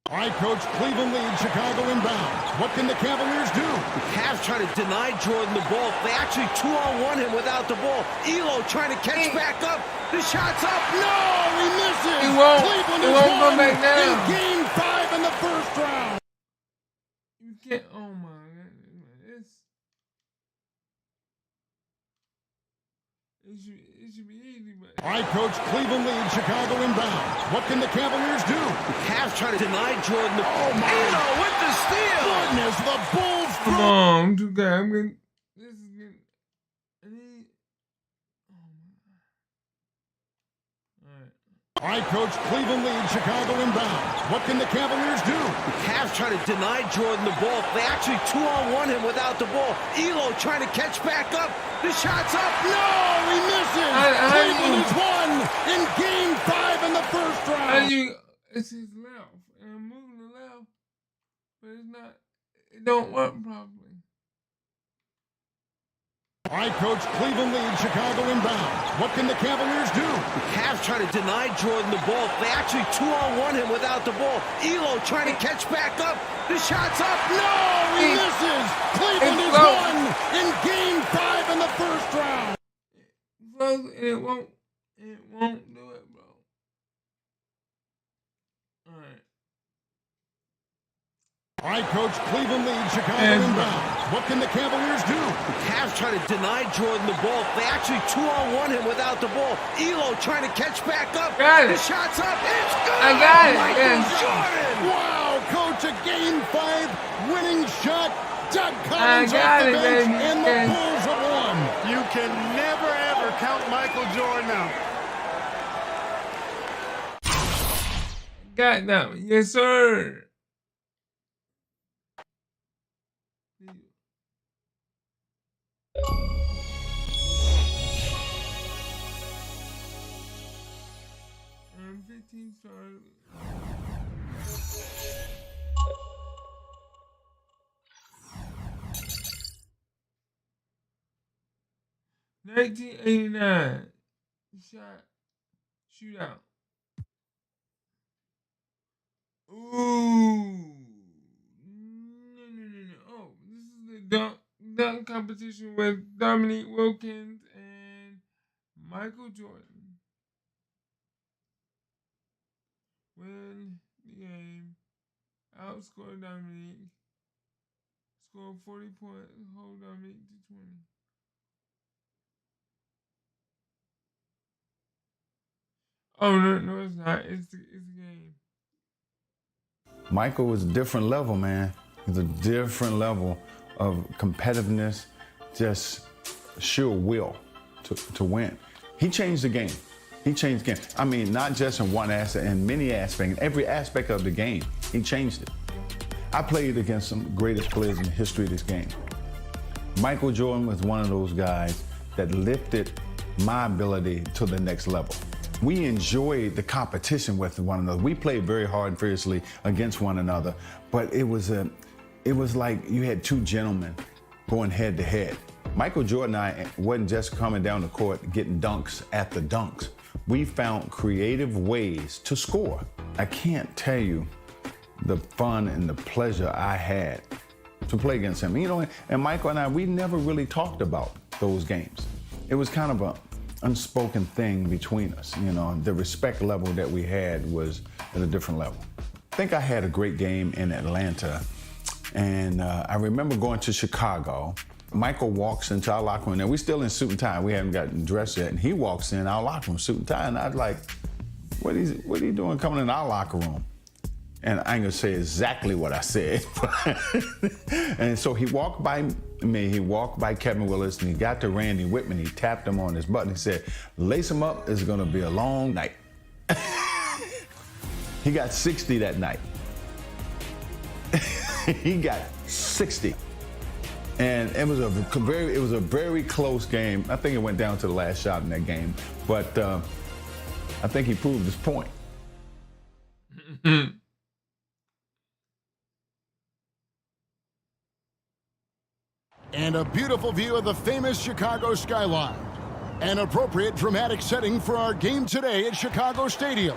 Speaker 3: All right, Coach, Cleveland leads, Chicago inbound. What can the Cavaliers do?
Speaker 9: The Cavs trying to deny Jordan the ball. They actually 2-on-1 him without the ball. Elo trying to catch back up. The shot's up.
Speaker 3: No, he misses.
Speaker 1: He won't.
Speaker 3: Cleveland
Speaker 1: He
Speaker 3: has
Speaker 1: won't
Speaker 3: won
Speaker 1: come back down.
Speaker 3: in Game 5 in the first round.
Speaker 1: You can't. Oh my God. It should be easy, but.
Speaker 3: All right, Coach, Cleveland leads, Chicago inbound. What can the Cavaliers do?
Speaker 9: The Cavs trying to deny Jordan the ball.
Speaker 3: Oh, my
Speaker 9: Elo with the steal.
Speaker 3: goodness, the Bulls
Speaker 1: Come
Speaker 3: throw.
Speaker 1: on, 2K. I'm getting. This is getting. I need. Oh my. Alright.
Speaker 3: All right, Coach, Cleveland leads, Chicago inbound. What can the Cavaliers do?
Speaker 9: The Cavs trying to deny Jordan the ball. They actually 2-on-1 him without the ball. Elo trying to catch back up. The shot's up.
Speaker 3: No, he misses. Cleveland has won in Game 5 in the first round.
Speaker 1: It's his left, and I'm moving the left, but it's not. It don't work properly.
Speaker 3: All right, Coach, Cleveland leads, Chicago inbound. What can the Cavaliers do?
Speaker 9: The Cavs trying to deny Jordan the ball. They actually 2-on-1 him without the ball. Elo trying to catch back up. The shot's up.
Speaker 3: No, he misses. Cleveland has won in Game 5 in the first round.
Speaker 1: It won't do it, bro. Alright.
Speaker 3: All right, Coach, Cleveland leads, Chicago inbound. What can the Cavaliers do?
Speaker 9: The Cavs trying to deny Jordan the ball. They actually 2-on-1 him without the ball. Elo trying to catch back up.
Speaker 1: Got it.
Speaker 9: The shot's up. It's good.
Speaker 1: I got it.
Speaker 9: Michael
Speaker 1: Yes.
Speaker 9: Jordan.
Speaker 3: Wow, Coach, a Game 5 winning shot. Doug
Speaker 1: I
Speaker 3: Collins
Speaker 1: got
Speaker 3: off the
Speaker 1: it,
Speaker 3: bench,
Speaker 1: baby.
Speaker 3: and the
Speaker 1: Yes.
Speaker 3: Bulls have won.
Speaker 4: You can never, ever count Michael Jordan out.
Speaker 1: Got that one. Yes, sir. I'm 15 stars. $19.89 shootout. Ooh. No. Oh, this is the dunk competition with Dominique Wilkins and Michael Jordan. Win the game. Outscore Dominique. Score 40 points. Hold Dominique to 20. Oh, no, it's not. It's the game.
Speaker 10: Michael was a different level, man. It's a different level of competitiveness, just sheer will to win. He changed the game. He changed the game. I mean, not just in one aspect, in many aspects, in every aspect of the game, he changed it. I played against some of the greatest players in the history of this game. Michael Jordan was one of those guys that lifted my ability to the next level. We enjoyed the competition with one another. We played very hard and fiercely against one another, but it was like you had two gentlemen going head to head. Michael Jordan and I wasn't just coming down the court getting dunks at the dunks. We found creative ways to score. I can't tell you the fun and the pleasure I had to play against him. You know, and Michael and I, we never really talked about those games. It was kind of a unspoken thing between us. You know, the respect level that we had was at a different level. I think I had a great game in Atlanta, and I remember going to Chicago. Michael walks into our locker room, and we're still in suit and tie. We haven't gotten dressed yet, and he walks in our locker room, suit and tie, and I was like, what are you doing coming in our locker room? And I ain't gonna say exactly what I said. And so he walked by me, he walked by Kevin Willis, and he got to Randy Whitman, he tapped him on his butt, and he said, lace him up, it's gonna be a long night. He got 60 that night. He got 60. And it was a very close game. I think it went down to the last shot in that game, but I think he proved his point.
Speaker 3: And a beautiful view of the famous Chicago skyline. An appropriate dramatic setting for our game today at Chicago Stadium.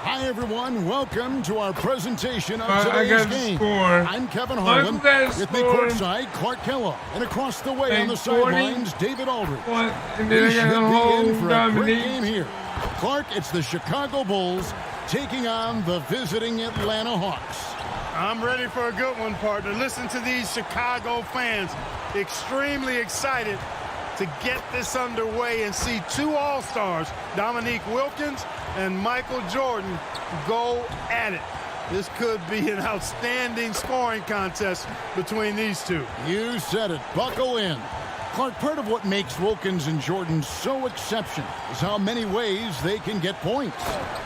Speaker 3: Hi, everyone. Welcome to our presentation of today's game. I'm Kevin Harlan. With me courtside, Clark Kellogg. And across the way on the sidelines, David Aldridge. We should be in for a great game here. Clark, it's the Chicago Bulls taking on the visiting Atlanta Hawks.
Speaker 4: I'm ready for a good one, partner. Listen to these Chicago fans. Extremely excited to get this underway and see two All-Stars, Dominique Wilkins and Michael Jordan, go at it. This could be an outstanding scoring contest between these two.
Speaker 3: You said it. Buckle in. Clark, part of what makes Wilkins and Jordan so exceptional is how many ways they can get points.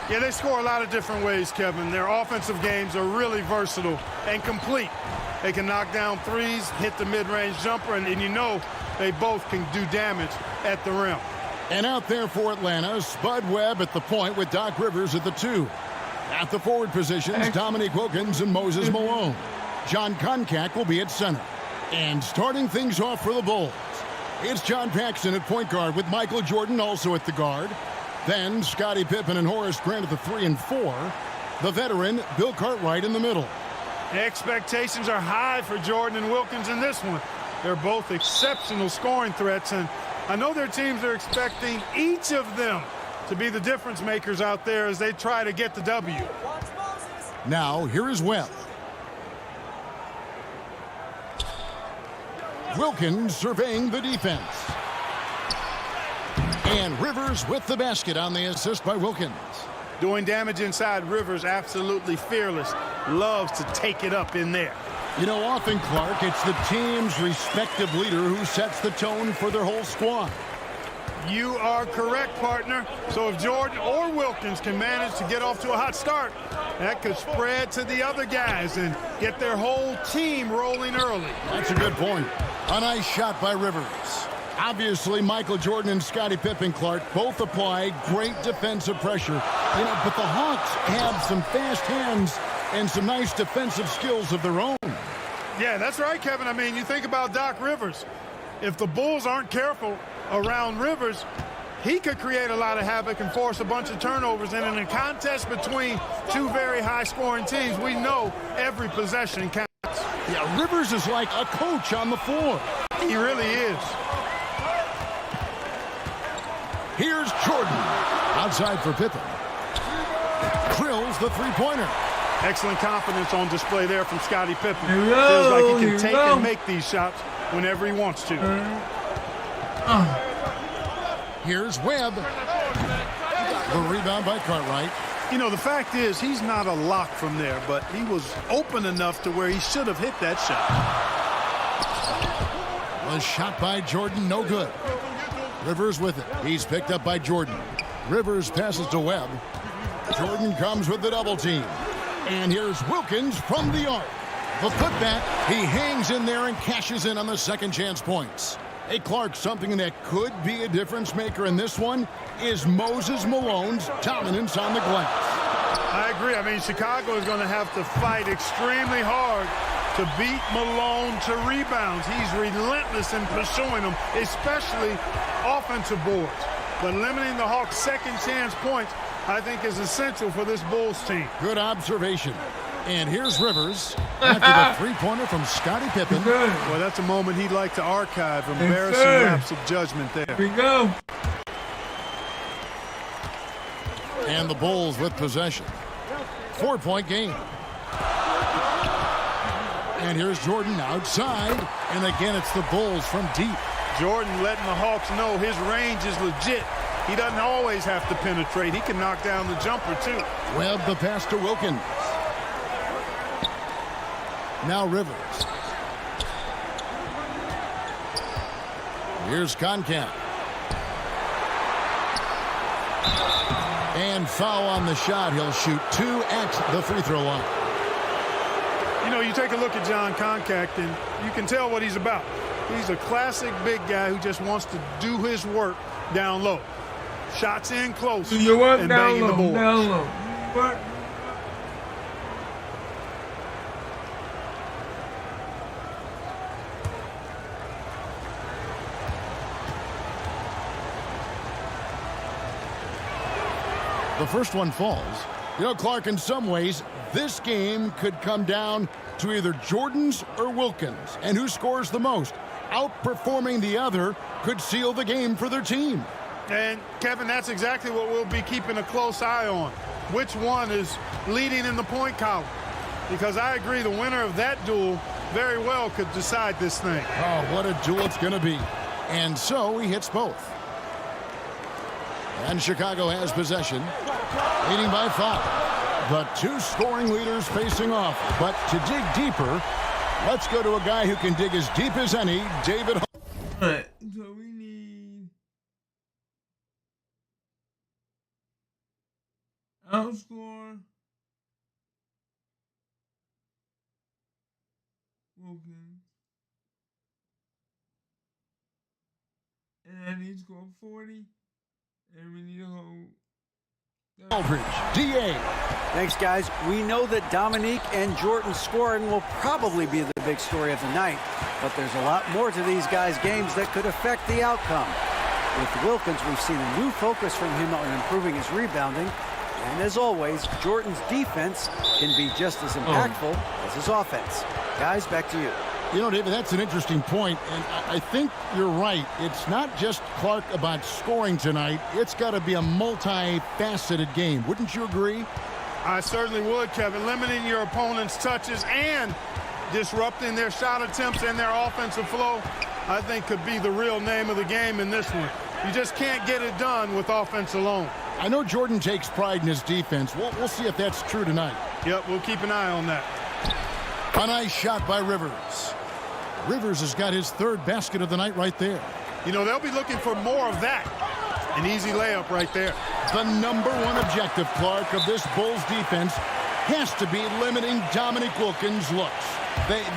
Speaker 4: Yeah, they score a lot of different ways, Kevin. Their offensive games are really versatile and complete. They can knock down threes, hit the mid-range jumper, and you know they both can do damage at the rim.
Speaker 3: And out there for Atlanta, Spud Webb at the point with Doc Rivers at the 2. At the forward positions, Dominique Wilkins and Moses Malone. John Koncak will be at center. And starting things off for the Bulls, it's John Paxson at point guard with Michael Jordan also at the guard. Then Scottie Pippen and Horace Grant at the 3 and 4. The veteran, Bill Cartwright in the middle.
Speaker 4: Expectations are high for Jordan and Wilkins in this one. They're both exceptional scoring threats, and I know their teams are expecting each of them to be the difference makers out there as they try to get the W.
Speaker 3: Now, here is Webb. Wilkins surveying the defense. And Rivers with the basket on the assist by Wilkins.
Speaker 4: Doing damage inside. Rivers absolutely fearless. Loves to take it up in there.
Speaker 3: You know, often, Clark, it's the team's respective leader who sets the tone for their whole squad.
Speaker 4: You are correct, partner. So if Jordan or Wilkins can manage to get off to a hot start, that could spread to the other guys and get their whole team rolling early.
Speaker 3: That's a good point. A nice shot by Rivers. Obviously, Michael Jordan and Scottie Pippen, Clark, both apply great defensive pressure. You know, but the Hawks have some fast hands and some nice defensive skills of their own.
Speaker 4: Yeah, that's right, Kevin. I mean, you think about Doc Rivers. If the Bulls aren't careful around Rivers, he could create a lot of havoc and force a bunch of turnovers. And in a contest between two very high-scoring teams, we know every possession counts.
Speaker 3: Yeah, Rivers is like a coach on the floor.
Speaker 4: He really is.
Speaker 3: Here's Jordan. Outside for Pippen. Drills the three-pointer.
Speaker 4: Excellent confidence on display there from Scottie Pippen. Feels like he can take and make these shots whenever he wants to.
Speaker 3: Here's Webb. The rebound by Cartwright.
Speaker 7: You know, the fact is he's not a lock from there, but he was open enough to where he should have hit that shot.
Speaker 3: A shot by Jordan, no good. Rivers with it. He's picked up by Jordan. Rivers passes to Webb. Jordan comes with the double team. And here's Wilkins from the arc. The putback, he hangs in there and cashes in on the second chance points. Hey, Clark, something that could be a difference maker in this one is Moses Malone's dominance on the glass.
Speaker 4: I agree. I mean, Chicago is going to have to fight extremely hard to beat Malone to rebounds. He's relentless in pursuing them, especially offensive boards. But limiting the Hawks' second chance points, I think, is essential for this Bulls team.
Speaker 3: Good observation. And here's Rivers after the three-pointer from Scottie Pippen.
Speaker 7: Well, that's a moment he'd like to archive. Embarrassing lapse of judgment there.
Speaker 1: Here we go.
Speaker 3: And the Bulls with possession. 4-point game. And here's Jordan outside. And again, it's the Bulls from deep.
Speaker 4: Jordan letting the Hawks know his range is legit. He doesn't always have to penetrate. He can knock down the jumper, too.
Speaker 3: Webb the pass to Wilkins. Now Rivers. Here's Koncak. And foul on the shot. He'll shoot 2 at the free throw line.
Speaker 4: You You know, you take a look at John Concact, and you can tell what he's about. He's a classic big guy who just wants to do his work down low. Shots in close
Speaker 1: Do your work
Speaker 4: and
Speaker 1: down
Speaker 4: banging the
Speaker 1: low,
Speaker 4: boards.
Speaker 1: down low. Work.
Speaker 3: The first one falls. You know, Clark, in some ways, this game could come down to either Jordan's or Wilkins. And who scores the most? Outperforming the other could seal the game for their team.
Speaker 4: And, Kevin, that's exactly what we'll be keeping a close eye on. Which one is leading in the point column? Because I agree the winner of that duel very well could decide this thing.
Speaker 3: Oh, what a duel it's going to be. And so he hits both. And Chicago has possession, leading by 5. The two scoring leaders facing off. But to dig deeper, let's go to a guy who can dig as deep as any, David.
Speaker 1: All right, so we need outscore Wilkins, and he scored 40, and we need to hold
Speaker 3: Aldridge, DA.
Speaker 5: Thanks, guys. We know that Dominique and Jordan scoring will probably be the big story of the night, but there's a lot more to these guys' games that could affect the outcome. With Wilkins, we've seen a new focus from him on improving his rebounding, and as always, Jordan's defense can be just as impactful as his offense. Guys, back to you.
Speaker 3: You know, David, that's an interesting point, and I think you're right. It's not just Clark about scoring tonight. It's got to be a multifaceted game. Wouldn't you agree?
Speaker 4: I certainly would, Kevin. Limiting your opponent's touches and disrupting their shot attempts and their offensive flow, I think could be the real name of the game in this one. You just can't get it done with offense alone.
Speaker 3: I know Jordan takes pride in his defense. We'll see if that's true tonight.
Speaker 4: Yep, we'll keep an eye on that.
Speaker 3: A nice shot by Rivers. Rivers has got his third basket of the night right there.
Speaker 4: You know, they'll be looking for more of that. An easy layup right there.
Speaker 3: The number one objective, Clark, of this Bulls defense has to be limiting Dominique Wilkins' looks.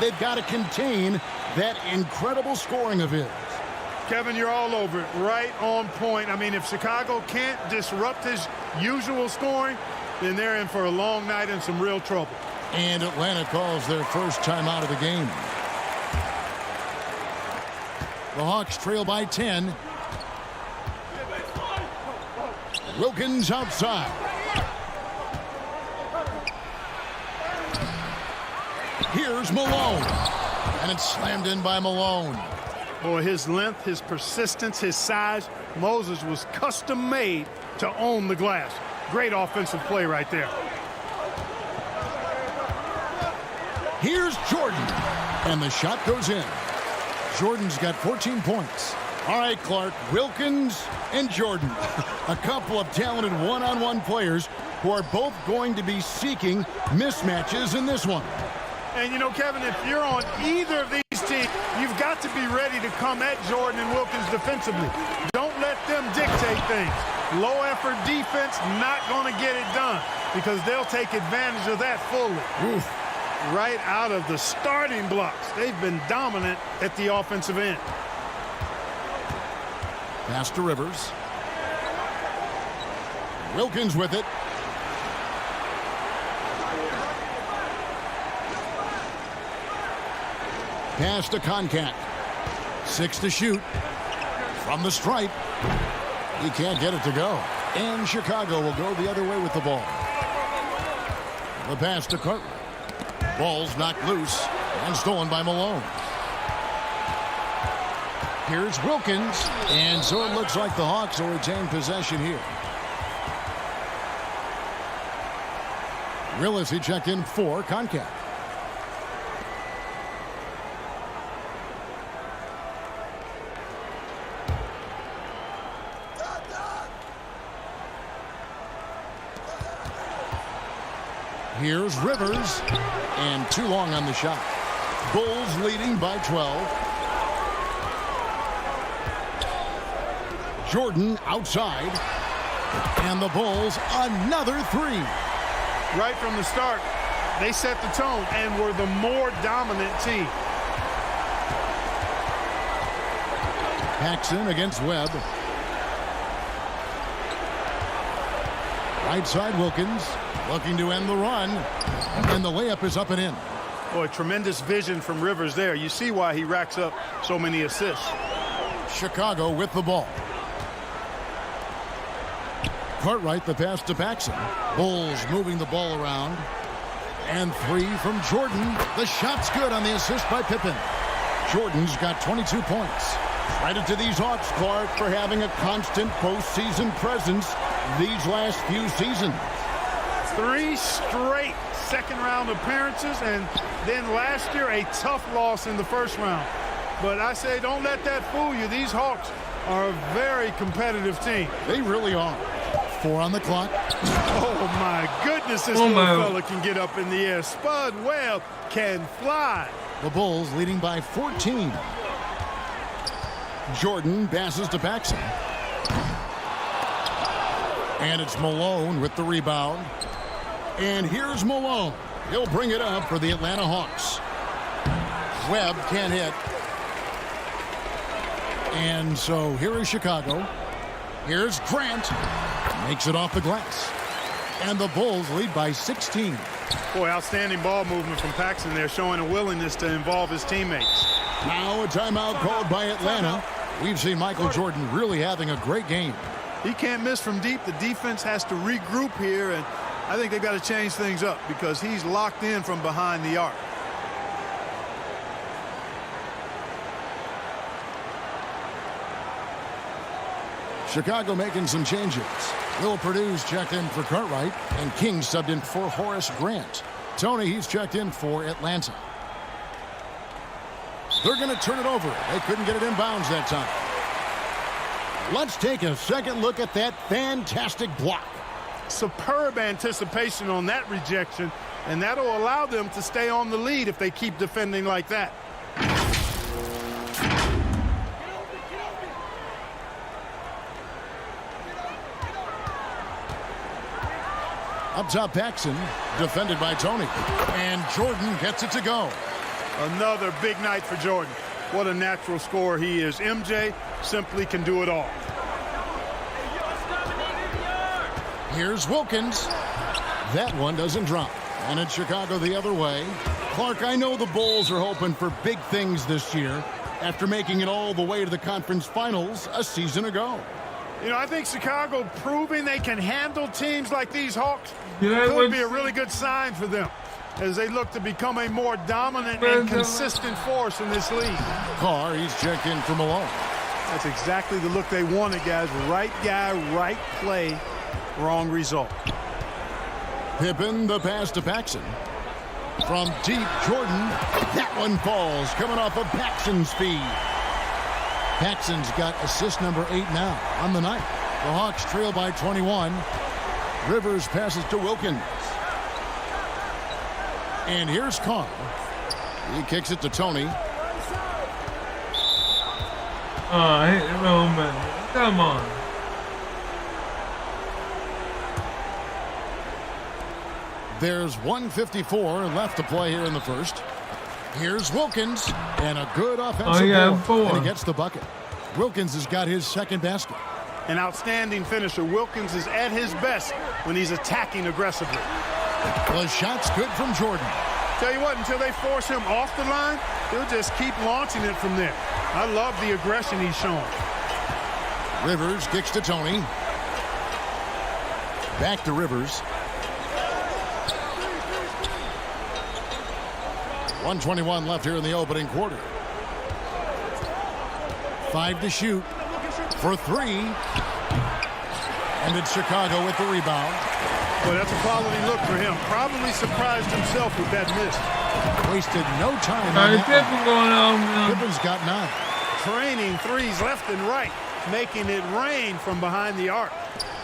Speaker 3: They've got to contain that incredible scoring of his.
Speaker 4: Kevin, you're all over it. Right on point. I mean, if Chicago can't disrupt his usual scoring, then they're in for a long night and some real trouble.
Speaker 3: And Atlanta calls their first time out of the game. The Hawks trail by 10. Wilkins outside. Here's Malone. And it's slammed in by Malone.
Speaker 4: Boy, his length, his persistence, his size. Moses was custom made to own the glass. Great offensive play right there.
Speaker 3: Here's Jordan. And the shot goes in. Jordan's got 14 points. All right, Clark, Wilkins and Jordan. A couple of talented one-on-one players who are both going to be seeking mismatches in this one.
Speaker 4: And, you know, Kevin, if you're on either of these teams, you've got to be ready to come at Jordan and Wilkins defensively. Don't let them dictate things. Low-effort defense, not going to get it done because they'll take advantage of that fully.
Speaker 3: Oof.
Speaker 4: Right out of the starting blocks. They've been dominant at the offensive end.
Speaker 3: Pass to Rivers. Wilkins with it. Pass to Concact. 6 to shoot. From the stripe. He can't get it to go. And Chicago will go the other way with the ball. The pass to Cartwright. Ball's knocked loose and stolen by Malone. Here's Wilkins. And so it looks like the Hawks will retain possession here. Willis, he checked in for Concact. Here's Rivers. And too long on the shot. Bulls leading by 12. Jordan outside. And the Bulls another three.
Speaker 4: Right from the start, they set the tone and were the more dominant team.
Speaker 3: Paxson against Webb. Right side Wilkins looking to end the run. And the layup is up and in.
Speaker 4: Boy, tremendous vision from Rivers there. You see why he racks up so many assists.
Speaker 3: Chicago with the ball. Cartwright the pass to Paxson. Bulls moving the ball around. And 3 from Jordan. The shot's good on the assist by Pippen. Jordan's got 22 points. Credit to these Hawks, Clark, for having a constant postseason presence these last few seasons.
Speaker 4: 3 straight second-round appearances, and then last year a tough loss in the first round. But I say don't let that fool you. These Hawks are a very competitive team.
Speaker 3: They really are. 4 on the clock.
Speaker 4: Oh, my goodness, this little fella can get up in the air. Spud Webb can fly.
Speaker 3: The Bulls leading by 14. Jordan passes to Paxson. And it's Malone with the rebound. And here's Malone. He'll bring it up for the Atlanta Hawks. Webb can't hit. And so here is Chicago. Here's Grant. Makes it off the glass. And the Bulls lead by 16.
Speaker 4: Boy, outstanding ball movement from Paxson there, showing a willingness to involve his teammates.
Speaker 3: Now a timeout called by Atlanta. We've seen Michael Jordan really having a great game.
Speaker 4: He can't miss from deep. The defense has to regroup here, and I think they've got to change things up because he's locked in from behind the arc.
Speaker 3: Chicago making some changes. Will Purdue's checked in for Cartwright, and King subbed in for Horace Grant. Tony, he's checked in for Atlanta. They're going to turn it over. They couldn't get it inbounds that time. Let's take a second look at that fantastic block.
Speaker 4: Superb anticipation on that rejection, and that'll allow them to stay on the lead if they keep defending like that.
Speaker 3: Up top, Paxson, defended by Tony. And Jordan gets it to go.
Speaker 4: Another big night for Jordan. What a natural scorer he is. MJ simply can do it all.
Speaker 3: Here's Wilkins. That one doesn't drop. And it's Chicago the other way. Clark, I know the Bulls are hoping for big things this year after making it all the way to the conference finals a season ago.
Speaker 4: You know, I think Chicago proving they can handle teams like these Hawks could be a really good sign for them as they look to become a more dominant and consistent force in this league.
Speaker 3: Carr, he's checked in for Malone.
Speaker 4: That's exactly the look they wanted, guys. Right guy, right play, wrong result.
Speaker 3: Pippen, the pass to Paxson. From deep, Jordan. That one falls, coming off of Paxson's speed. Paxson's got assist number 8 now on the night. The Hawks trail by 21. Rivers passes to Wilkins. And here's Carr. He kicks it to Tony.
Speaker 1: Oh, hit the wrong man. Come on.
Speaker 3: There's 1:54 left to play here in the first. Here's Wilkins, and a good offensive ball, and he gets the bucket. Wilkins has got his second basket.
Speaker 4: An outstanding finisher. Wilkins is at his best when he's attacking aggressively.
Speaker 3: The shot's good from Jordan.
Speaker 4: Tell you what, until they force him off the line, he'll just keep launching it from there. I love the aggression he's showing.
Speaker 3: Rivers kicks to Tony. Back to Rivers. 1:21 left here in the opening quarter. 5 to shoot for 3. And it's Chicago with the rebound.
Speaker 4: Well, that's a quality look for him. Probably surprised himself with that miss.
Speaker 3: Wasted no time on that.
Speaker 1: Pippen going on.
Speaker 3: Pippen's got 9.
Speaker 4: Training threes left and right, making it rain from behind the arc.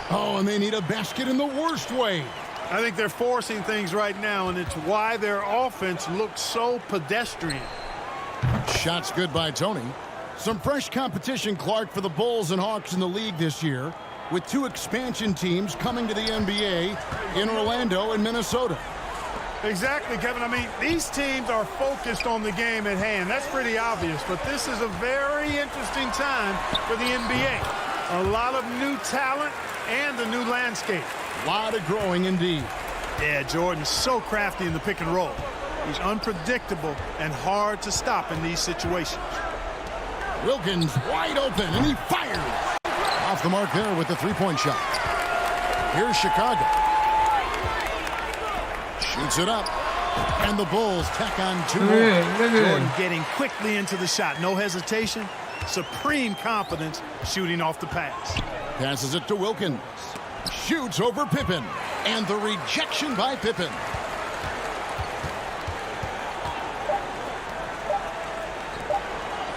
Speaker 3: Oh, and they need a basket in the worst way.
Speaker 4: I think they're forcing things right now, and it's why their offense looks so pedestrian.
Speaker 3: Shots good by Tony. Some fresh competition, Clark, for the Bulls and Hawks in the league this year, with 2 expansion teams coming to the NBA in Orlando and Minnesota.
Speaker 4: Exactly, Kevin. I mean, these teams are focused on the game at hand. That's pretty obvious, but this is a very interesting time for the NBA. A lot of new talent and a new landscape.
Speaker 3: A lot of growing indeed.
Speaker 4: Yeah, Jordan's so crafty in the pick and roll. He's unpredictable and hard to stop in these situations.
Speaker 3: Wilkins wide open, and he fires. Off the mark there with the three-point shot. Here's Chicago. Shoots it up, and the Bulls tack on 2 more.
Speaker 4: Jordan getting quickly into the shot. No hesitation. Supreme confidence shooting off the pass.
Speaker 3: Passes it to Wilkins. Shoots over Pippen, and the rejection by Pippen.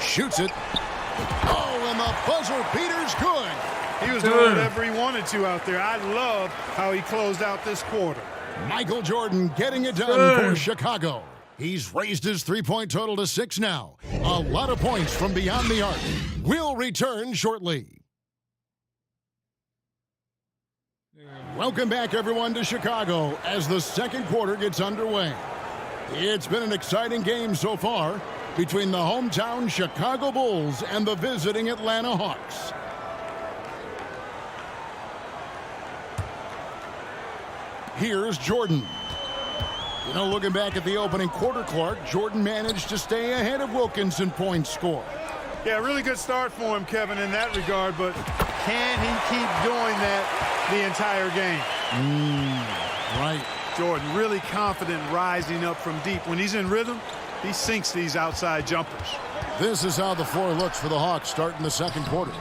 Speaker 3: Shoots it. Oh, and the buzzer beater's good.
Speaker 4: He was doing whatever he wanted to out there. I love how he closed out this quarter.
Speaker 3: Michael Jordan getting it done for Chicago. He's raised his three-point total to 6 now. A lot of points from beyond the arc. We'll return shortly. Welcome back, everyone, to Chicago as the second quarter gets underway. It's been an exciting game so far between the hometown Chicago Bulls and the visiting Atlanta Hawks. Here's Jordan. You know, looking back at the opening quarter, Clark, Jordan managed to stay ahead of Wilkins in points scored.
Speaker 4: Yeah, really good start for him, Kevin, in that regard, but can he keep doing that the entire game?
Speaker 3: Right.
Speaker 4: Jordan really confident rising up from deep. When he's in rhythm, he sinks these outside jumpers.
Speaker 3: This is how the floor looks for the Hawks starting the second quarter.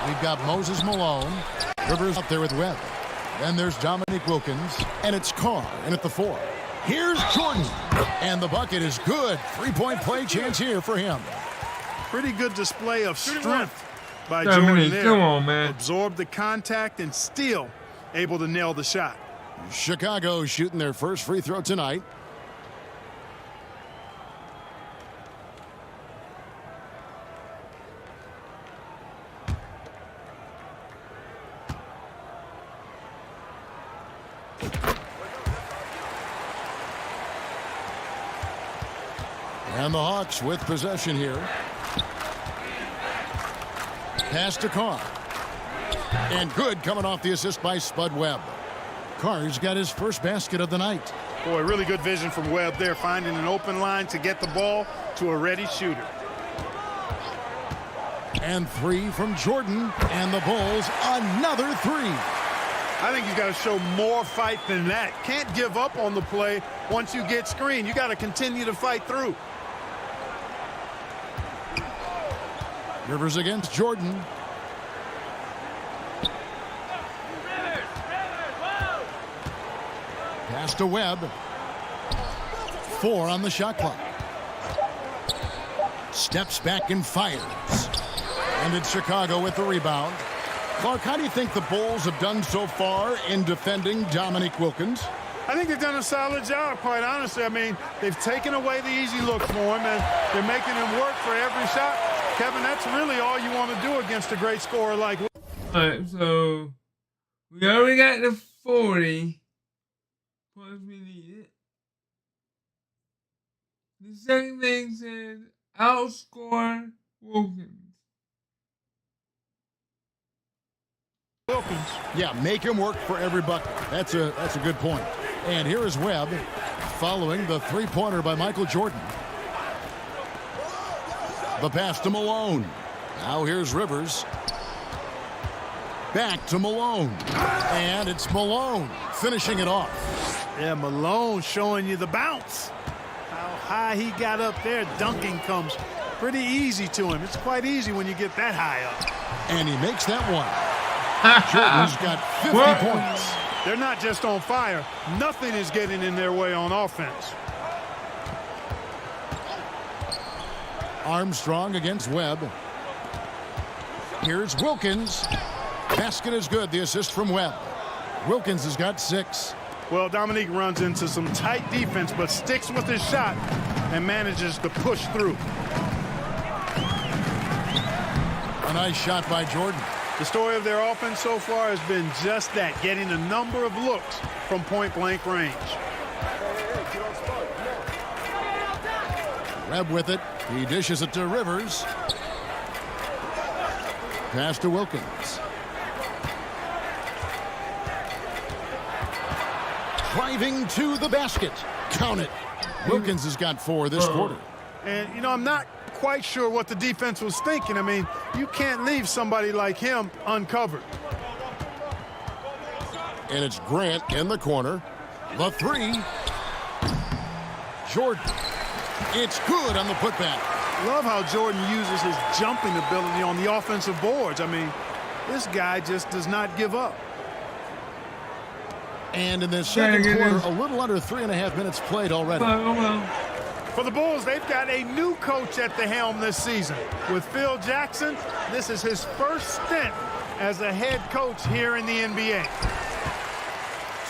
Speaker 3: We've got Moses Malone, Rivers up there with Webb. Then there's Dominique Wilkins, and it's Carr in at the 4. Here's Jordan, and the bucket is good. Three-point play chance here for him.
Speaker 4: Pretty good display of strength by
Speaker 1: Dominique,
Speaker 4: Jordan there.
Speaker 1: come on, man.
Speaker 4: Absorbed the contact and still able to nail the shot.
Speaker 3: Chicago shooting their first free throw tonight. And the Hawks with possession here. Pass to Carr. And good coming off the assist by Spud Webb. Carr's got his first basket of the night.
Speaker 4: Boy, really good vision from Webb there, finding an open line to get the ball to a ready shooter.
Speaker 3: And 3 from Jordan, and the Bulls another 3.
Speaker 4: I think he's got to show more fight than that. Can't give up on the play once you get screened. You got to continue to fight through.
Speaker 3: Rivers against Jordan. Pass to Webb. 4 on the shot clock. Steps back and fires. And it's Chicago with the rebound. Clark, how do you think the Bulls have done so far in defending Dominique Wilkins?
Speaker 4: I think they've done a solid job, quite honestly. I mean, they've taken away the easy looks for him, and they're making him work for every shot. Kevin, that's really all you want to do against a great scorer like.
Speaker 1: All right, so we already got the 40. Plus we need it. The second thing says outscore Wilkins.
Speaker 3: Yeah, make him work for every bucket. That's a good point. And here is Webb following the three-pointer by Michael Jordan. The pass to Malone. Now here's Rivers. Back to Malone. And it's Malone finishing it off.
Speaker 4: Yeah, Malone showing you the bounce. How high he got up there. Dunking comes pretty easy to him. It's quite easy when you get that high up.
Speaker 3: And he makes that one. Jordan's got 50 points.
Speaker 4: They're not just on fire. Nothing is getting in their way on offense.
Speaker 3: Armstrong against Webb. Here's Wilkins. Basket is good. The assist from Webb. Wilkins has got 6.
Speaker 4: Well, Dominique runs into some tight defense, but sticks with his shot and manages to push through.
Speaker 3: A nice shot by Jordan.
Speaker 4: The story of their offense so far has been just that, getting a number of looks from point-blank range.
Speaker 3: Webb with it. He dishes it to Rivers. Pass to Wilkins. Driving to the basket. Count it. Wilkins has got 4 this quarter.
Speaker 4: And, you know, I'm not quite sure what the defense was thinking. I mean, you can't leave somebody like him uncovered.
Speaker 3: And it's Grant in the corner. The 3. Jordan. It's good on the putback.
Speaker 4: Love how Jordan uses his jumping ability on the offensive boards. I mean, this guy just does not give up.
Speaker 3: And in the second quarter, a little under 3.5 minutes played already.
Speaker 4: For the Bulls, they've got a new coach at the helm this season. With Phil Jackson, this is his first stint as a head coach here in the NBA.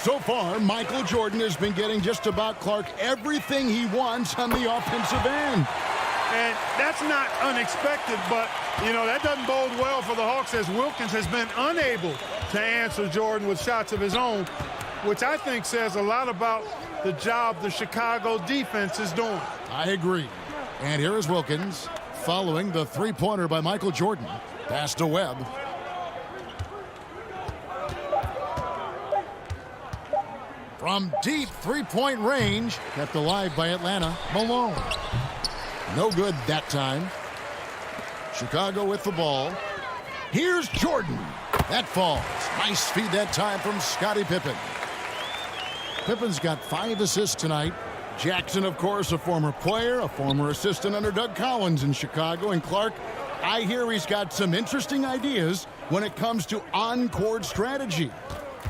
Speaker 3: So far, Michael Jordan has been getting just about Clark everything he wants on the offensive end.
Speaker 4: And that's not unexpected, but, you know, that doesn't bode well for the Hawks as Wilkins has been unable to answer Jordan with shots of his own, which I think says a lot about the job the Chicago defense is doing.
Speaker 3: I agree. And here is Wilkins following the three-pointer by Michael Jordan. Pass to Webb. From deep three-point range, kept alive by Atlanta. Malone. No good that time. Chicago with the ball. Here's Jordan. That falls. Nice feed that time from Scottie Pippen. Pippen's got 5 assists tonight. Jackson, of course, a former player, a former assistant under Doug Collins in Chicago. And Clark, I hear he's got some interesting ideas when it comes to on-court strategy.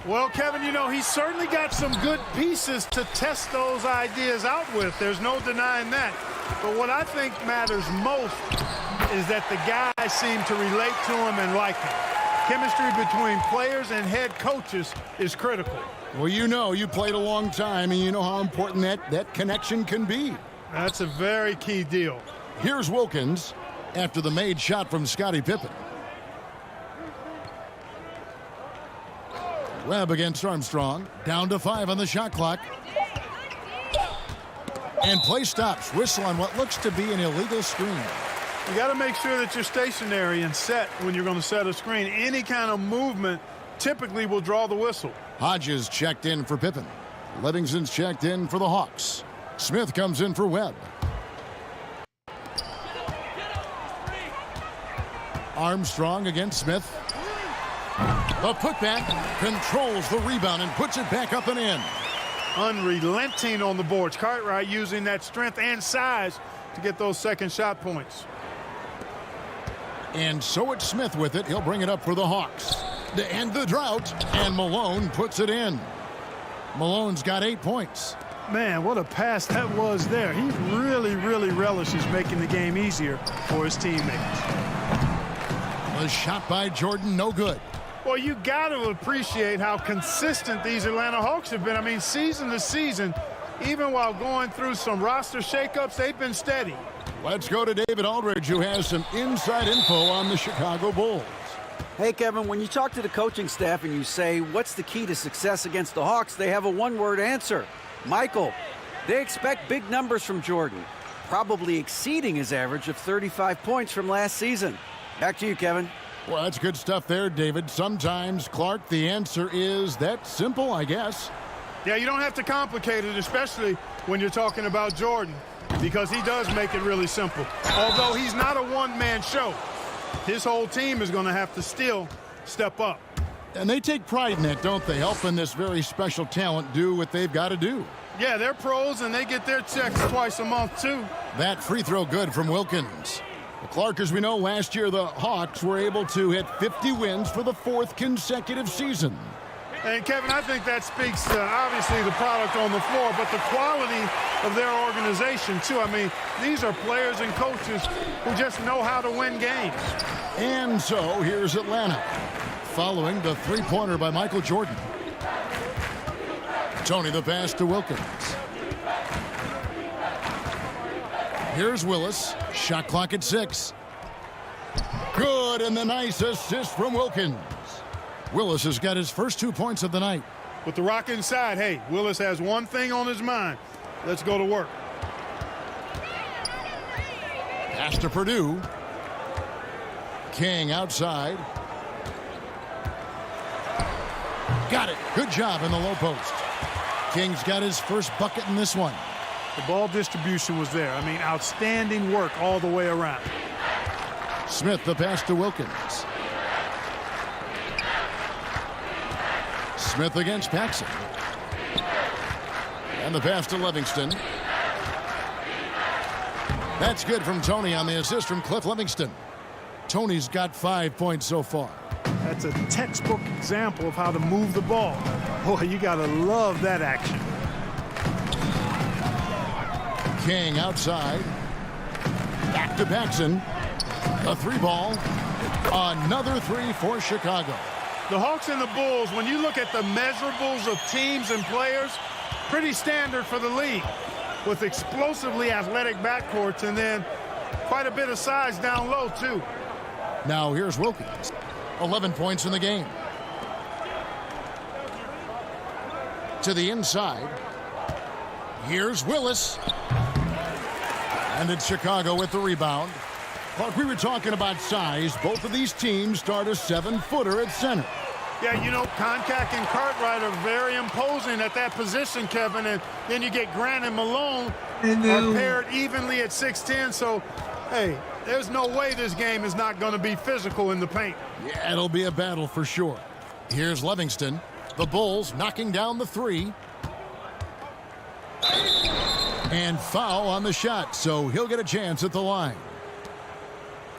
Speaker 4: Well, Kevin, you know, he's certainly got some good pieces to test those ideas out with. There's no denying that. But what I think matters most is that the guys seem to relate to him and like him. Chemistry between players and head coaches is critical.
Speaker 3: Well, you know, you played a long time, and you know how important that connection can be.
Speaker 4: That's a very key deal.
Speaker 3: Here's Wilkins after the made shot from Scottie Pippen. Webb against Armstrong. Down to 5 on the shot clock. And play stops. Whistle on what looks to be an illegal screen.
Speaker 4: You got to make sure that you're stationary and set when you're going to set a screen. Any kind of movement typically will draw the whistle.
Speaker 3: Hodges checked in for Pippen. Livingston's checked in for the Hawks. Smith comes in for Webb. Armstrong against Smith. The putback controls the rebound and puts it back up and in.
Speaker 4: Unrelenting on the boards. Cartwright using that strength and size to get those second shot points.
Speaker 3: And so it's Smith with it. He'll bring it up for the Hawks. To end the drought, and Malone puts it in. Malone's got 8 points.
Speaker 7: Man, what a pass that was there. He really, really relishes making the game easier for his teammates.
Speaker 3: The shot by Jordan, no good.
Speaker 4: Well, you got to appreciate how consistent these Atlanta Hawks have been. I mean, season to season, even while going through some roster shakeups, they've been steady.
Speaker 3: Let's go to David Aldridge, who has some inside info on the Chicago Bulls.
Speaker 5: Hey, Kevin, when you talk to the coaching staff and you say, what's the key to success against the Hawks, they have a one-word answer. Michael. They expect big numbers from Jordan, probably exceeding his average of 35 points from last season. Back to you, Kevin.
Speaker 3: Well, that's good stuff there, David. Sometimes, Clark, the answer is that simple, I guess.
Speaker 4: Yeah, you don't have to complicate it, especially when you're talking about Jordan, because he does make it really simple. Although he's not a one-man show, his whole team is going to have to still step up.
Speaker 3: And they take pride in that, don't they? Helping this very special talent do what they've got to do.
Speaker 4: Yeah, they're pros, and they get their checks twice a month, too.
Speaker 3: That free throw good from Wilkins. Well, Clark, as we know, last year the Hawks were able to hit 50 wins for the 4th consecutive season.
Speaker 4: And, Kevin, I think that speaks to, obviously, the product on the floor, but the quality of their organization, too. I mean, these are players and coaches who just know how to win games.
Speaker 3: And so, here's Atlanta, following the three-pointer by Michael Jordan. Tony the pass to Wilkins. Here's Willis. Shot clock at 6. Good, and the nice assist from Wilkins. Willis has got his first 2 points of the night.
Speaker 4: With the rock inside, hey, Willis has one thing on his mind. Let's go to work.
Speaker 3: Pass to Purdue. King outside. Got it. Good job in the low post. King's got his first bucket in this one.
Speaker 7: The ball distribution was there. I mean, outstanding work all the way around.
Speaker 3: Smith, the pass to Wilkins. Smith against Paxson. And the pass to Livingston. That's good from Tony on the assist from Cliff Livingston. Tony's got 5 points so far.
Speaker 7: That's a textbook example of how to move the ball. Boy, you got to love that action.
Speaker 3: King outside. Back to Paxson. A 3-ball. Another 3 for Chicago.
Speaker 4: The Hawks and the Bulls, when you look at the measurables of teams and players, pretty standard for the league, with explosively athletic backcourts and then quite a bit of size down low, too.
Speaker 3: Now here's Wilkins. 11 points in the game. To the inside. Here's Willis. And it's Chicago with the rebound. But we were talking about size. Both of these teams start a 7-footer at center.
Speaker 4: Yeah, you know, Koncak and Cartwright are very imposing at that position, Kevin. And then you get Grant and Malone are paired evenly at 6'10". So, hey, there's no way this game is not going to be physical in the paint.
Speaker 3: Yeah, it'll be a battle for sure. Here's Livingston. The Bulls knocking down the 3. And foul on the shot, so he'll get a chance at the line.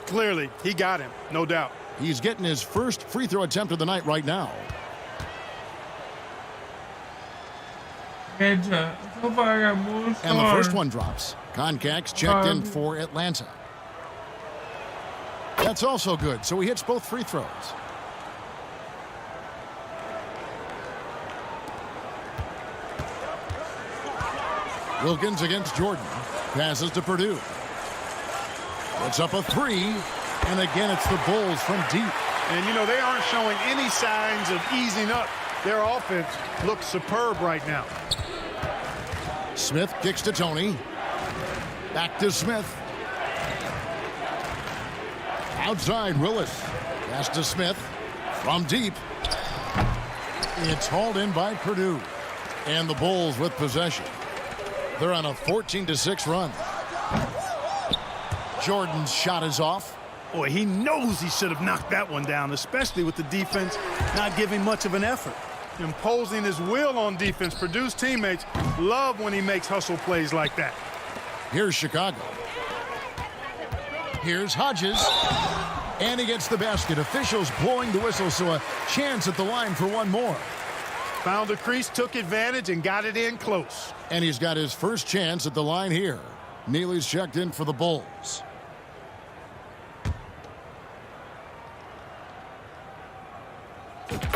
Speaker 4: Clearly, he got him, no doubt.
Speaker 3: He's getting his first free throw attempt of the night right now.
Speaker 1: And so far I got more stars.
Speaker 3: And the first one drops. Koncak's checked in for Atlanta. That's also good, so he hits both free throws. Wilkins against Jordan. Passes to Purdue. It's up a 3. And again, it's the Bulls from deep.
Speaker 4: And, you know, they aren't showing any signs of easing up. Their offense looks superb right now.
Speaker 3: Smith kicks to Tony. Back to Smith. Outside, Willis. Pass to Smith. From deep. It's hauled in by Purdue. And the Bulls with possession. They're on a 14-6 run. Jordan's shot is off.
Speaker 7: Boy, he knows he should have knocked that one down, especially with the defense not giving much of an effort.
Speaker 4: Imposing his will on defense. Purdue's teammates love when he makes hustle plays like that.
Speaker 3: Here's Chicago. Here's Hodges. And he gets the basket. Officials blowing the whistle, so a chance at the line for one more.
Speaker 4: Found the crease, took advantage, and got it in close.
Speaker 3: And he's got his first chance at the line here. Neely's checked in for the Bulls.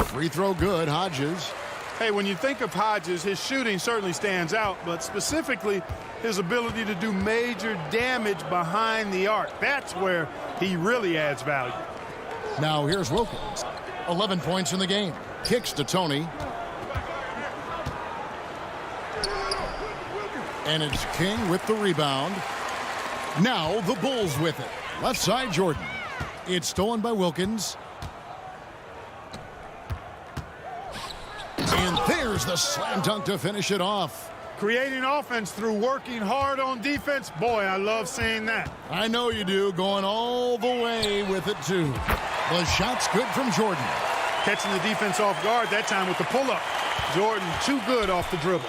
Speaker 3: Free throw good, Hodges.
Speaker 4: Hey, when you think of Hodges, his shooting certainly stands out, but specifically his ability to do major damage behind the arc. That's where he really adds value.
Speaker 3: Now here's Wilkins. 11 points in the game. Kicks to Tony. And it's King with the rebound. Now the Bulls with it. Left side, Jordan. It's stolen by Wilkins. And there's the slam dunk to finish it off.
Speaker 4: Creating offense through working hard on defense. Boy, I love seeing that.
Speaker 3: I know you do. Going all the way with it, too. The shot's good from Jordan.
Speaker 4: Catching the defense off guard that time with the pull-up. Jordan too good off the dribble.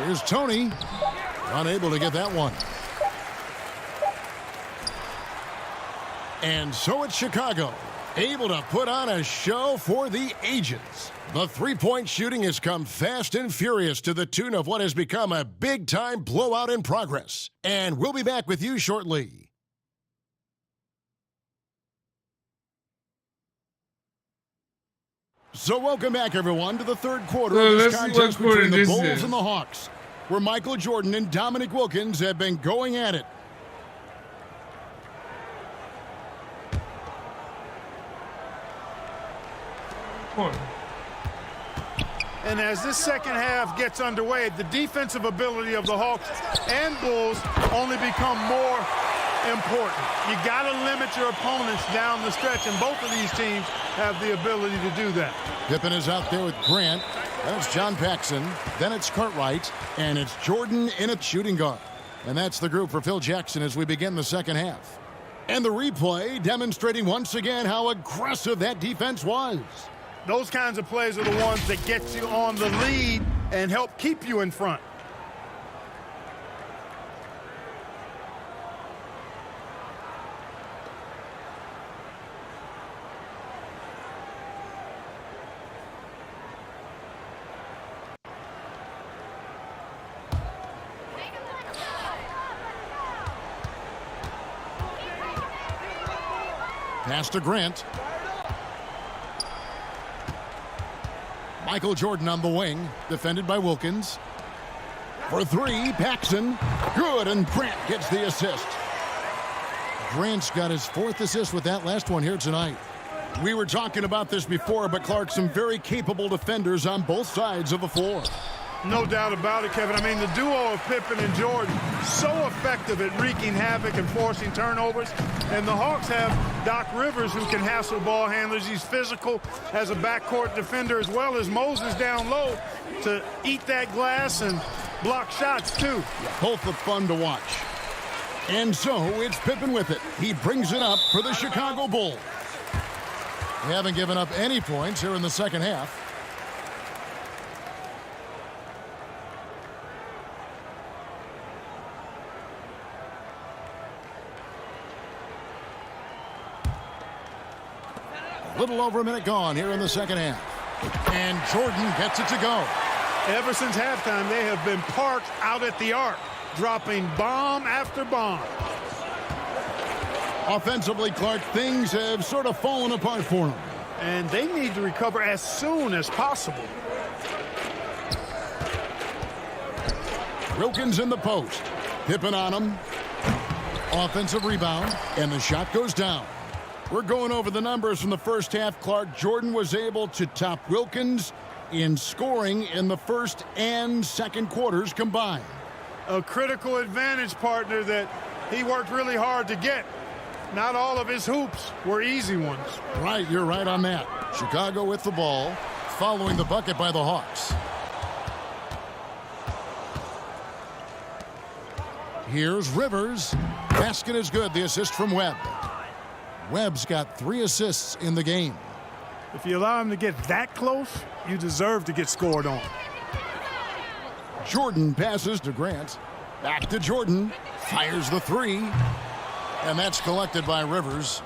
Speaker 3: Here's Tony. Unable to get that one. And so it's Chicago. Able to put on a show for the ages. The three-point shooting has come fast and furious to the tune of what has become a big-time blowout in progress. And we'll be back with you shortly. So welcome back, everyone, to the third quarter of this contest between the Bulls and the Hawks, where Michael Jordan and Dominique Wilkins have been going at it.
Speaker 4: And as this second half gets underway, the defensive ability of the Hawks and Bulls only become more important. You got to limit your opponents down the stretch, and both of these teams have the ability to do that.
Speaker 3: Pippen is out there with Grant. That's John Paxson. Then it's Cartwright, and it's Jordan in a shooting guard. And that's the group for Phil Jackson as we begin the second half. And the replay demonstrating once again how aggressive that defense was.
Speaker 4: Those kinds of plays are the ones that get you on the lead and help keep you in front.
Speaker 3: Pass to Grant. Michael Jordan on the wing, defended by Wilkins. For three, Paxson. Good, and Grant gets the assist. Grant's got his 4th assist with that last one here tonight. We were talking about this before, but Clark, some very capable defenders on both sides of the floor.
Speaker 4: No doubt about it, Kevin. I mean, the duo of Pippen and Jordan, so effective at wreaking havoc and forcing turnovers. And the Hawks have Doc Rivers, who can hassle ball handlers. He's physical as a backcourt defender, as well as Moses down low to eat that glass and block shots, too.
Speaker 3: Both are fun to watch. And so it's Pippen with it. He brings it up for the Chicago Bulls. They haven't given up any points here in the second half. A little over a minute gone here in the second half. And Jordan gets it to go.
Speaker 4: Ever since halftime, they have been parked out at the arc, dropping bomb after bomb.
Speaker 3: Offensively, Clark, things have sort of fallen apart for them.
Speaker 4: And they need to recover as soon as possible.
Speaker 3: Wilkins in the post. Pippen on him. Offensive rebound, and the shot goes down. We're going over the numbers from the first half. Clark, Jordan was able to top Wilkins in scoring in the first and second quarters combined.
Speaker 4: A critical advantage, partner, that he worked really hard to get. Not all of his hoops were easy ones.
Speaker 3: Right, you're right on that. Chicago with the ball, following the bucket by the Hawks. Here's Rivers. Basket is good. The assist from Webb. Webb's got 3 assists in the game.
Speaker 4: If you allow him to get that close, you deserve to get scored on.
Speaker 3: Jordan passes to Grant. Back to Jordan. Fires the 3. And that's collected by Rivers.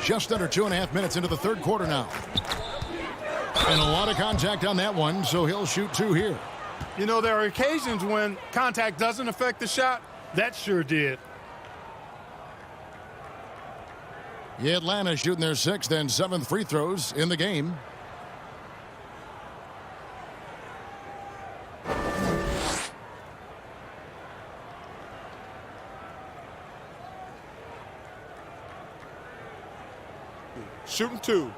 Speaker 3: Just under 2.5 minutes into the third quarter now. And a lot of contact on that one, so he'll shoot 2 here.
Speaker 4: You know, there are occasions when contact doesn't affect the shot. That sure did.
Speaker 3: Atlanta shooting their 6th and 7th free throws in the game.
Speaker 4: Shooting 2.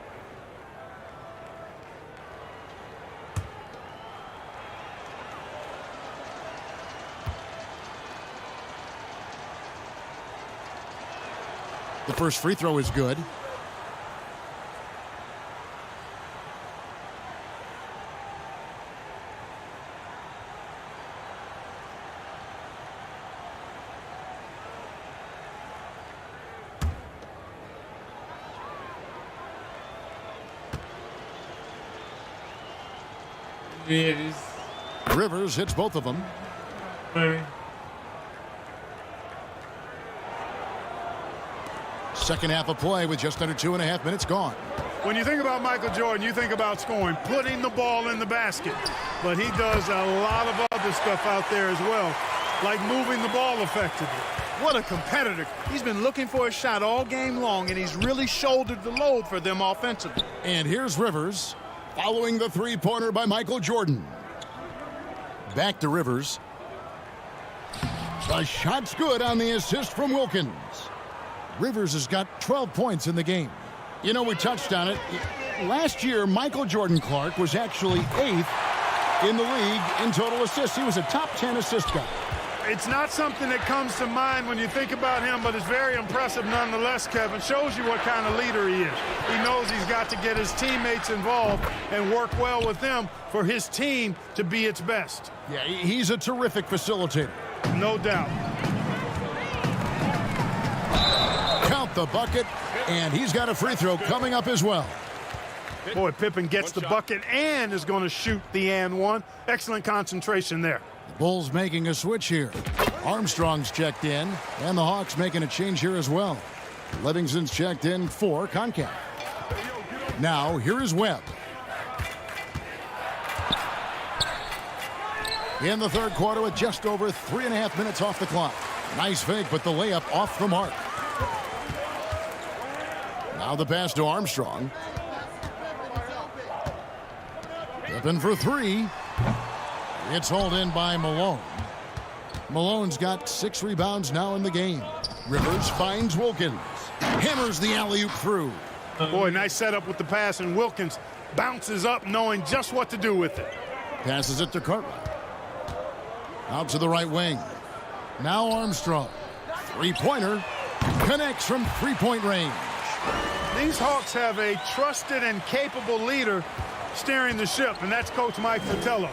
Speaker 3: The first free throw is good. Rivers hits both of them. Second half of play with just under 2.5 minutes gone.
Speaker 4: When you think about Michael Jordan, you think about scoring, putting the ball in the basket. But he does a lot of other stuff out there as well, like moving the ball effectively. What a competitor. He's been looking for a shot all game long, and he's really shouldered the load for them offensively.
Speaker 3: And here's Rivers, following the three-pointer by Michael Jordan. Back to Rivers. The shot's good on the assist from Wilkins. Rivers has got 12 points in the game. You know, we touched on it. last year, Michael Jordan Clark was actually 8th in the league in total assists. He was a top 10 assist guy.
Speaker 4: It's not something that comes to mind when you think about him, but it's very impressive nonetheless, Kevin. Shows you what kind of leader he is. He knows he's got to get his teammates involved and work well with them for his team to be its best.
Speaker 3: Yeah, he's a terrific facilitator.
Speaker 4: No doubt.
Speaker 3: Count the bucket, and he's got a free throw coming up as well.
Speaker 4: Boy, Pippen gets the bucket and is going to shoot the and one. Excellent concentration there.
Speaker 3: Bulls making a switch here. Armstrong's checked in, and the Hawks making a change here as well. Livingston's checked in for CONCACAF. Now, here is Webb. In the third quarter with just over 3.5 minutes off the clock. Nice fake, but the layup off the mark. Now the pass to Armstrong. Pippen for 3. It's hauled in by Malone. Malone's got 6 rebounds now in the game. Rivers finds Wilkins. Hammers the alley-oop through.
Speaker 4: Boy, nice setup with the pass, and Wilkins bounces up knowing just what to do with it.
Speaker 3: Passes it to Cartwright. Out to the right wing. Now Armstrong. Three-pointer. Connects from three-point range.
Speaker 4: These Hawks have a trusted and capable leader steering the ship, and that's Coach Mike Fratello.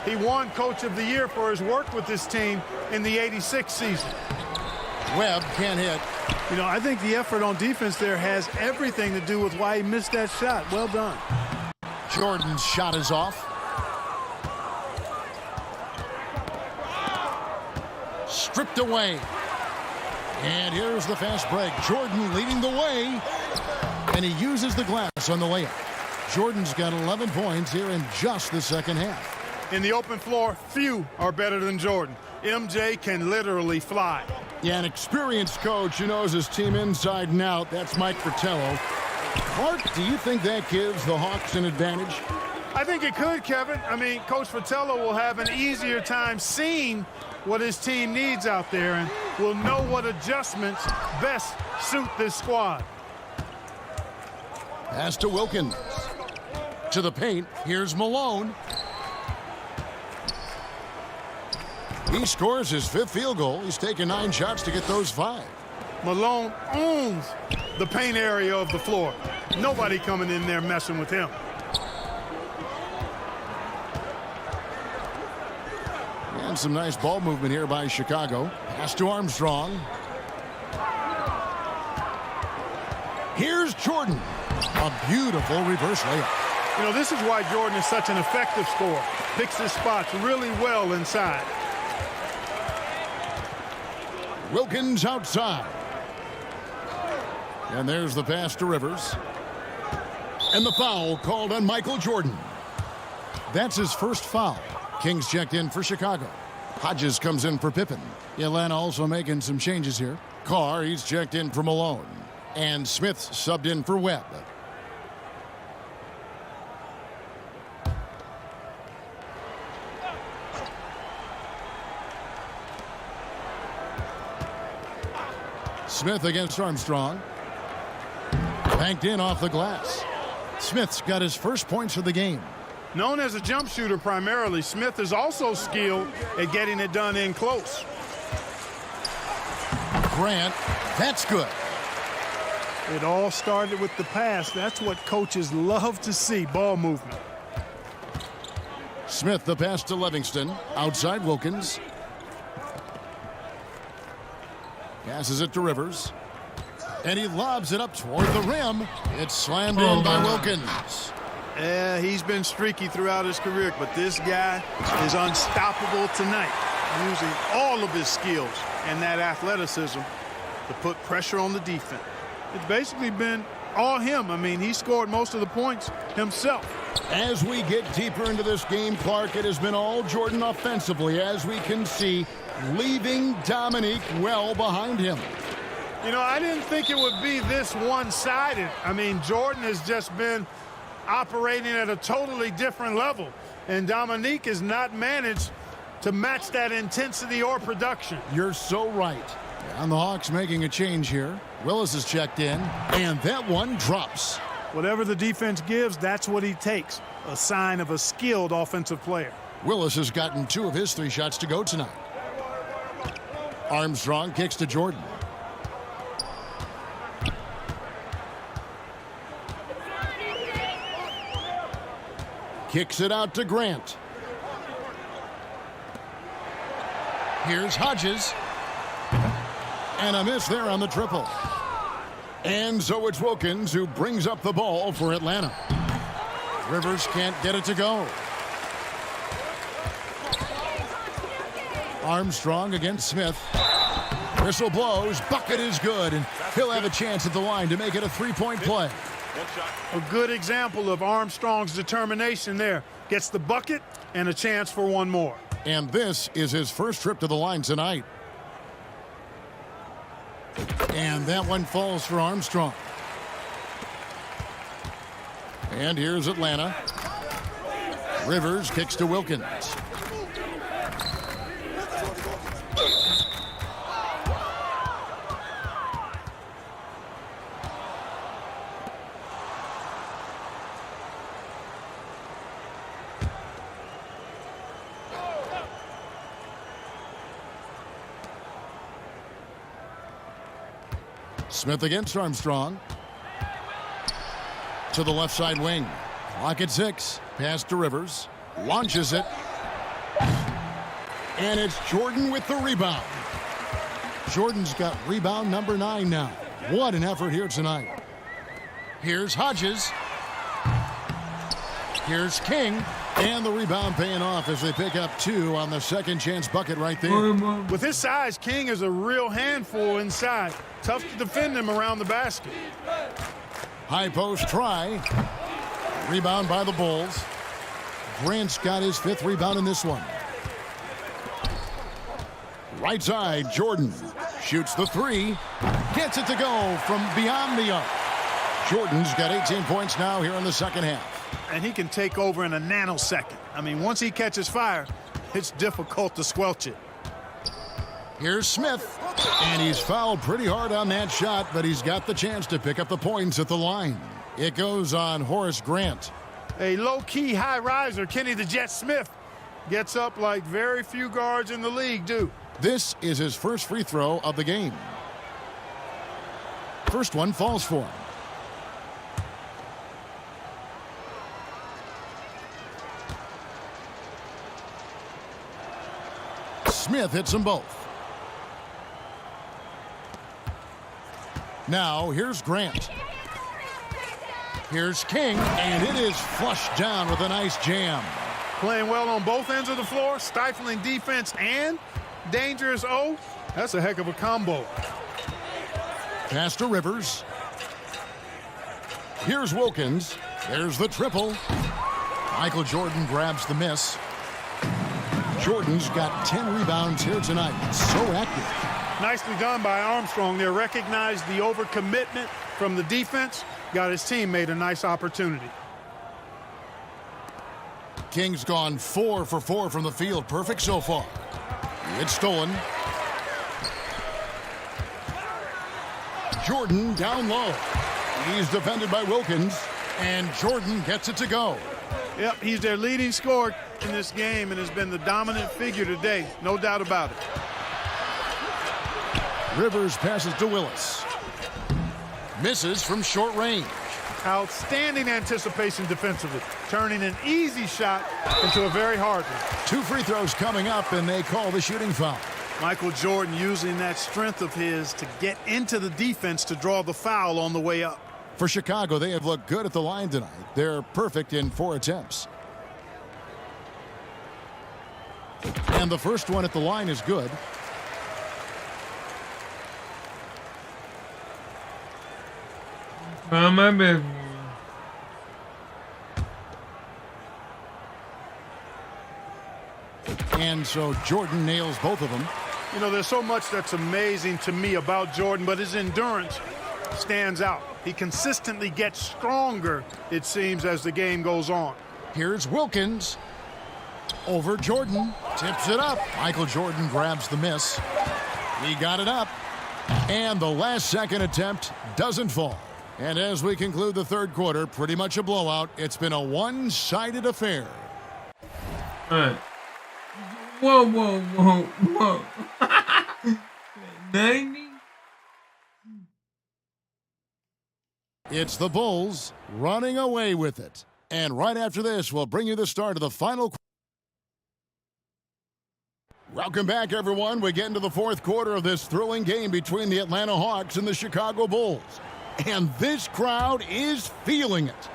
Speaker 4: He won Coach of the Year for his work with this team in the '86 season.
Speaker 3: Webb can't hit.
Speaker 7: You know, I think the effort on defense there has everything to do with why he missed that shot. Well done.
Speaker 3: Jordan's shot is off. Stripped away. And here's the fast break. Jordan leading the way. And he uses the glass on the layup. Jordan's got 11 points here in just the second half.
Speaker 4: In the open floor, few are better than Jordan. MJ can literally fly.
Speaker 3: Yeah, an experienced coach who knows his team inside and out. That's Mike Fratello. Clark, do you think that gives the Hawks an advantage?
Speaker 4: I think it could, Kevin. I mean, Coach Fratello will have an easier time seeing what his team needs out there and will know what adjustments best suit this squad.
Speaker 3: Pass to Wilkins. To the paint. Here's Malone. He scores his 5th field goal. He's taken 9 shots to get those 5.
Speaker 4: Malone owns the paint area of the floor. Nobody coming in there messing with him.
Speaker 3: And some nice ball movement here by Chicago. Pass to Armstrong. Here's Jordan. A beautiful reverse layup.
Speaker 4: You know, this is why Jordan is such an effective scorer. Picks his spots really well inside.
Speaker 3: Wilkins outside. And there's the pass to Rivers. And the foul called on Michael Jordan. That's his first foul. Kings checked in for Chicago. Hodges comes in for Pippen. Atlanta also making some changes here. Carr, he's checked in for Malone. And Smith subbed in for Webb. Smith against Armstrong. Banked in off the glass. Smith's got his first points of the game.
Speaker 4: Known as a jump shooter primarily, Smith is also skilled at getting it done in close.
Speaker 3: Grant, that's good.
Speaker 7: It all started with the pass. That's what coaches love to see, ball movement.
Speaker 3: Smith the pass to Livingston. Outside Wilkins. Passes it to Rivers. And he lobs it up toward the rim. It's slammed in by Wilkins.
Speaker 7: Yeah, he's been streaky throughout his career, but this guy is unstoppable tonight, using all of his skills and that athleticism to put pressure on the defense. It's basically been all him. I mean, he scored most of the points himself.
Speaker 3: As we get deeper into this game, Clark, it has been all Jordan offensively, as we can see, leaving Dominique well behind him.
Speaker 4: You know, I didn't think it would be this one-sided. I mean, Jordan has just been operating at a totally different level, and Dominique has not managed to match that intensity or production.
Speaker 3: You're so right. And the Hawks making a change here. Willis is checked in, and that one drops.
Speaker 4: Whatever the defense gives, that's what he takes. A sign of a skilled offensive player.
Speaker 3: Willis has gotten 2 of his 3 shots to go tonight. Armstrong kicks to Jordan. Kicks it out to Grant. Here's Hodges. And a miss there on the triple. And so it's Wilkins who brings up the ball for Atlanta. Rivers can't get it to go. Armstrong against Smith. Whistle blows. Bucket is good. And he'll have a chance at the line to make it a 3-point play.
Speaker 4: A good example of Armstrong's determination there. Gets the bucket and a chance for one more.
Speaker 3: And this is his first trip to the line tonight. And that one falls for Armstrong. And here's Atlanta. Rivers kicks to Wilkins. Smith against Armstrong. To the left side wing. Clock at 6. Pass to Rivers. Launches it. And it's Jordan with the rebound. Jordan's got rebound number 9 now. What an effort here tonight. Here's Hodges. Here's King. And the rebound paying off as they pick up 2 on the second chance bucket right there.
Speaker 4: With his size, King is a real handful inside. Tough to defend him around the basket.
Speaker 3: High post try. Rebound by the Bulls. Grant's got his 5th rebound in this one. Right side, Jordan. Shoots the 3. Gets it to go from beyond the arc. Jordan's got 18 points now here in the second half.
Speaker 4: And he can take over in a nanosecond. I mean, once he catches fire, it's difficult to squelch it.
Speaker 3: Here's Smith. And he's fouled pretty hard on that shot, but he's got the chance to pick up the points at the line. It goes on Horace Grant.
Speaker 4: A low-key high riser, Kenny the Jet Smith, gets up like very few guards in the league do.
Speaker 3: This is his first free throw of the game. First one falls for him. Smith hits them both. Now here's Grant. Here's King, and it is flushed down with a nice jam.
Speaker 4: Playing well on both ends of the floor, stifling defense and dangerous O. That's a heck of a combo.
Speaker 3: Pass to Rivers. Here's Wilkins. There's the triple. Michael Jordan grabs the miss. Jordan's got 10 rebounds here tonight. So active.
Speaker 4: Nicely done by Armstrong there. Recognized the overcommitment from the defense. Got his teammate a nice opportunity.
Speaker 3: King's gone 4 for 4 from the field. Perfect so far. It's stolen. Jordan down low. He's defended by Wilkins. And Jordan gets it to go.
Speaker 4: Yep, he's their leading scorer in this game and has been the dominant figure today. No doubt about it.
Speaker 3: Rivers passes to Willis. Misses from short range.
Speaker 4: Outstanding anticipation defensively, turning an easy shot into a very hard one.
Speaker 3: 2 free throws coming up, and they call the shooting foul.
Speaker 4: Michael Jordan using that strength of his to get into the defense to draw the foul on the way up.
Speaker 3: For Chicago, they have looked good at the line tonight. They're perfect in 4 attempts. And the first one at the line is good.
Speaker 1: On my bed.
Speaker 3: And so Jordan nails both of them.
Speaker 4: You know, there's so much that's amazing to me about Jordan, but his endurance stands out. He consistently gets stronger, it seems, as the game goes on.
Speaker 3: Here's Wilkins. Over Jordan. Tips it up. Michael Jordan grabs the miss. He got it up. And the last second attempt doesn't fall. And as we conclude the third quarter, pretty much a blowout. It's been a one-sided affair.
Speaker 1: All right. Whoa. 90?
Speaker 3: It's the Bulls running away with it. And right after this, we'll bring you the start of the final. Welcome back, everyone. We get into the fourth quarter of this thrilling game between the Atlanta Hawks and the Chicago Bulls. And this crowd is feeling it.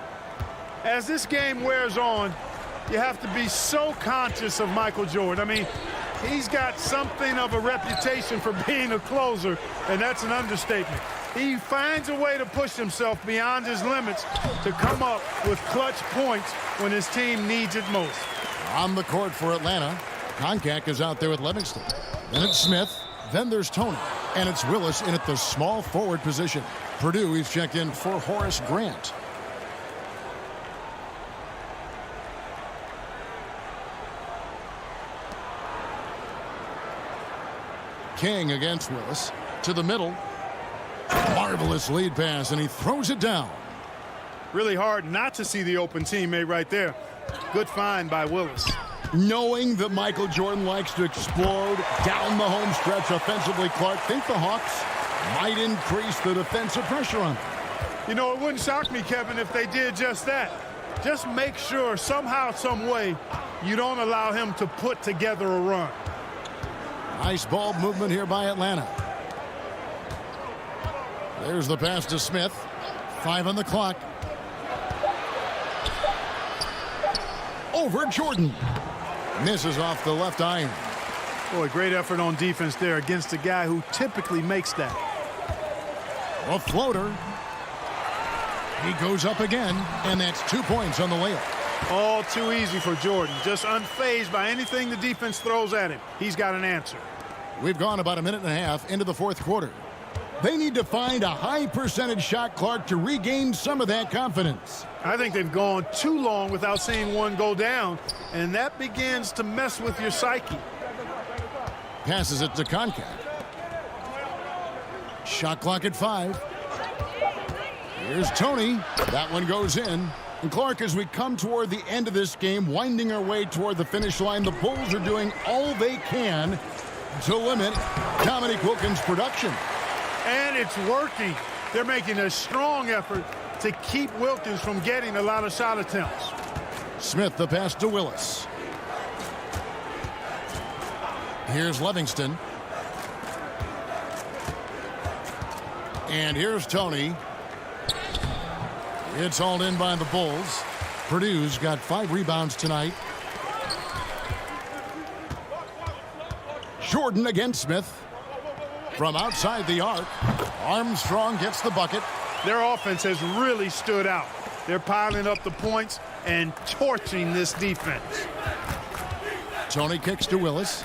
Speaker 4: As this game wears on, you have to be so conscious of Michael Jordan. I mean, he's got something of a reputation for being a closer, and that's an understatement. He finds a way to push himself beyond his limits to come up with clutch points when his team needs it most.
Speaker 3: On the court for Atlanta, Koncak is out there with Livingston. Then it's Smith. Then there's Tony. And it's Willis in at the small forward position. Purdue, he's checked in for Horace Grant. King against Willis. To the middle. Marvelous lead pass, and he throws it down.
Speaker 4: Really hard not to see the open teammate right there. Good find by Willis.
Speaker 3: Knowing that Michael Jordan likes to explode down the home stretch offensively, Clark, think the Hawks might increase the defensive pressure on them.
Speaker 4: You know, it wouldn't shock me, Kevin, if they did just that. Just make sure somehow, some way, you don't allow him to put together a run.
Speaker 3: Nice ball movement here by Atlanta. There's the pass to Smith. 5 on the clock. Over Jordan. Misses off the left iron.
Speaker 4: Boy, great effort on defense there against a guy who typically makes that.
Speaker 3: A floater. He goes up again, and that's 2 points on the layup.
Speaker 4: All too easy for Jordan. Just unfazed by anything the defense throws at him. He's got an answer.
Speaker 3: We've gone about a minute and a half into the fourth quarter. They need to find a high percentage shot, Clark, to regain some of that confidence.
Speaker 4: I think they've gone too long without seeing one go down, and that begins to mess with your psyche.
Speaker 3: Passes it to Koncak. Shot clock at 5. Here's Tony. That one goes in. And Clark, as we come toward the end of this game, winding our way toward the finish line, the Bulls are doing all they can to limit Dominique Wilkins' production.
Speaker 4: And it's working. They're making a strong effort to keep Wilkins from getting a lot of shot attempts.
Speaker 3: Smith, the pass to Willis. Here's Livingston. And here's Tony. It's hauled in by the Bulls. Purdue's got 5 rebounds tonight. Jordan against Smith. From outside the arc, Armstrong gets the bucket.
Speaker 4: Their offense has really stood out. They're piling up the points and torching this defense.
Speaker 3: Tony kicks to Willis.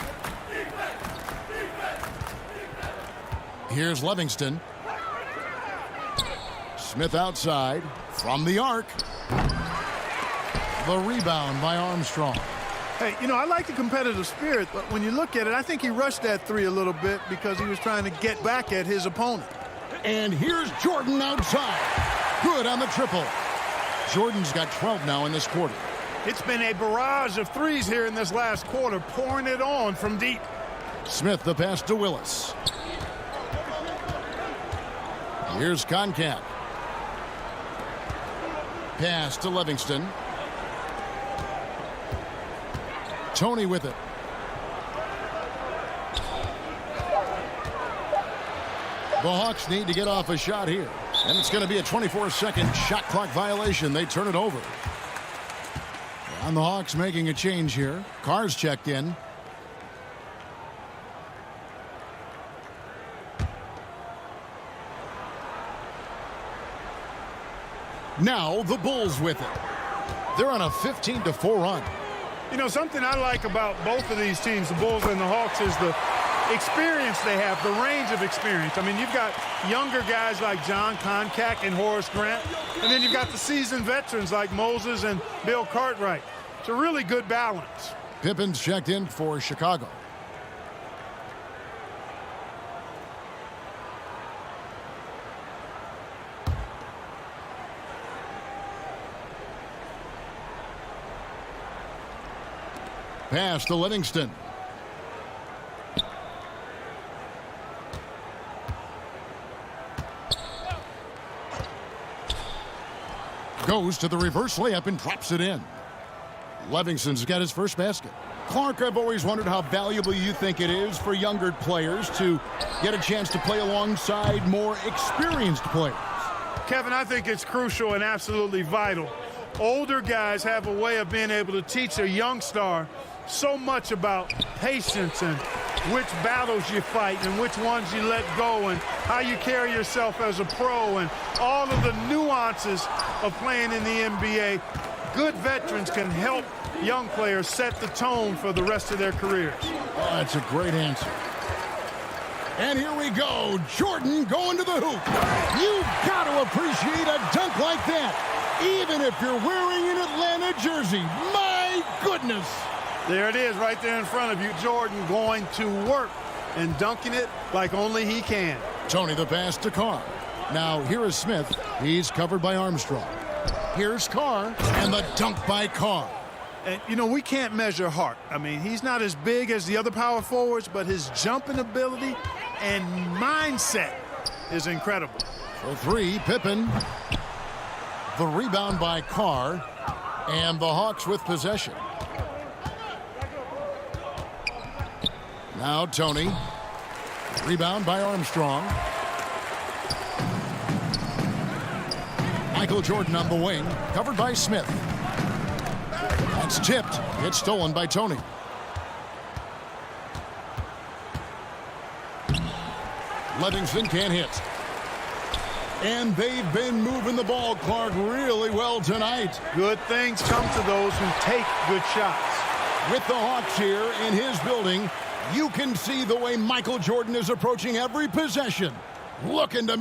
Speaker 3: Here's Livingston. Smith outside from the arc. The rebound by Armstrong.
Speaker 4: Hey, you know, I like the competitive spirit, but when you look at it, I think he rushed that 3 a little bit because he was trying to get back at his opponent.
Speaker 3: And here's Jordan outside. Good on the triple. Jordan's got 12 now in this quarter.
Speaker 4: It's been a barrage of threes here in this last quarter, pouring it on from deep.
Speaker 3: Smith, the pass to Willis. Here's Koncak. Pass to Livingston. Tony with it. The Hawks need to get off a shot here. And it's going to be a 24-second shot clock violation. They turn it over. And the Hawks making a change here. Carr's checked in. Now the Bulls with it. They're on a 15-4 run.
Speaker 4: You know, something I like about both of these teams, the Bulls and the Hawks, is the experience they have, the range of experience. I mean, you've got younger guys like John Koncak and Horace Grant, and then you've got the seasoned veterans like Moses and Bill Cartwright. It's a really good balance.
Speaker 3: Pippen's checked in for Chicago. pass to Livingston. Goes to the reverse layup and drops it in. Livingston's got his first basket. Clark, I've always wondered how valuable you think it is for younger players to get a chance to play alongside more experienced players.
Speaker 4: Kevin, I think it's crucial and absolutely vital. Older guys have a way of being able to teach a young star so much about patience and which battles you fight and which ones you let go and how you carry yourself as a pro and all of the nuances of playing in the NBA. Good veterans can help young players set the tone for the rest of their careers.
Speaker 3: Oh, that's a great answer. And here we go. Jordan going to the hoop. You've got to appreciate a dunk like that, even if you're wearing an Atlanta jersey. My goodness.
Speaker 4: There it is right there in front of you. Jordan going to work and dunking it like only he can.
Speaker 3: Tony the pass to Carr. Now here is Smith. He's covered by Armstrong. Here's Carr and the dunk by Carr.
Speaker 4: And, you know, we can't measure Hart. I mean, he's not as big as the other power forwards, but his jumping ability and mindset is incredible.
Speaker 3: For three, Pippen. The rebound by Carr. And the Hawks with possession. Now Tony. Rebound by Armstrong. Michael Jordan on the wing. Covered by Smith. That's tipped. It's stolen by Tony. Livingston can't hit. And they've been moving the ball, Clark, really well tonight.
Speaker 4: Good things come to those who take good shots.
Speaker 3: With the Hawks here in his building, you can see the way Michael Jordan is approaching every possession. Looking to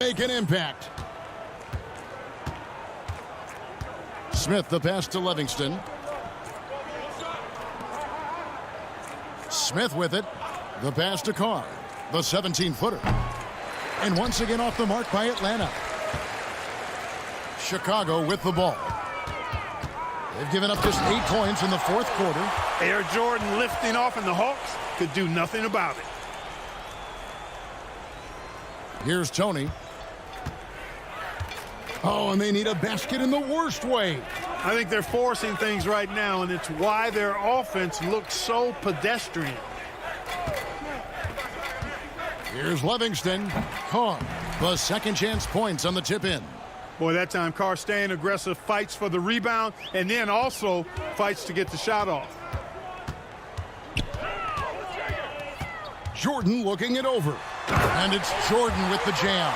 Speaker 3: make an impact. Smith the pass to Livingston. Smith with it. The pass to Carr. The 17-footer. And once again off the mark by Atlanta. Chicago with the ball. They've given up just 8 points in the fourth quarter.
Speaker 4: Air Jordan lifting off, and the Hawks could do nothing about it.
Speaker 3: Here's Tony. Oh, and they need a basket in the worst way.
Speaker 4: I think they're forcing things right now, and it's why their offense looks so pedestrian.
Speaker 3: Here's Livingston. Carr, the second chance points on the tip in.
Speaker 4: Boy, that time Carr staying aggressive, fights for the rebound, and then also fights to get the shot off.
Speaker 3: Jordan looking it over. And it's Jordan with the jam.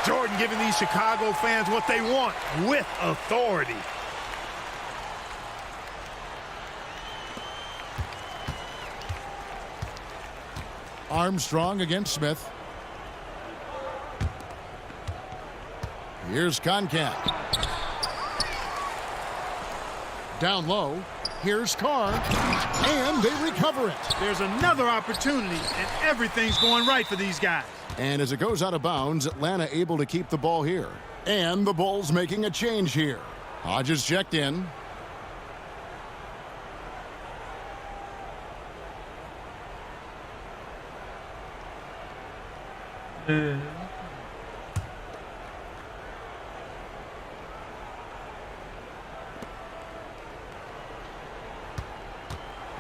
Speaker 4: Jordan giving these Chicago fans what they want with authority.
Speaker 3: Armstrong against Smith. Here's Concat. Down low. Here's Carr. And they recover it.
Speaker 4: There's another opportunity, and everything's going right for these guys.
Speaker 3: And as it goes out of bounds, Atlanta able to keep the ball here. And the Bulls making a change here. Hodges checked in.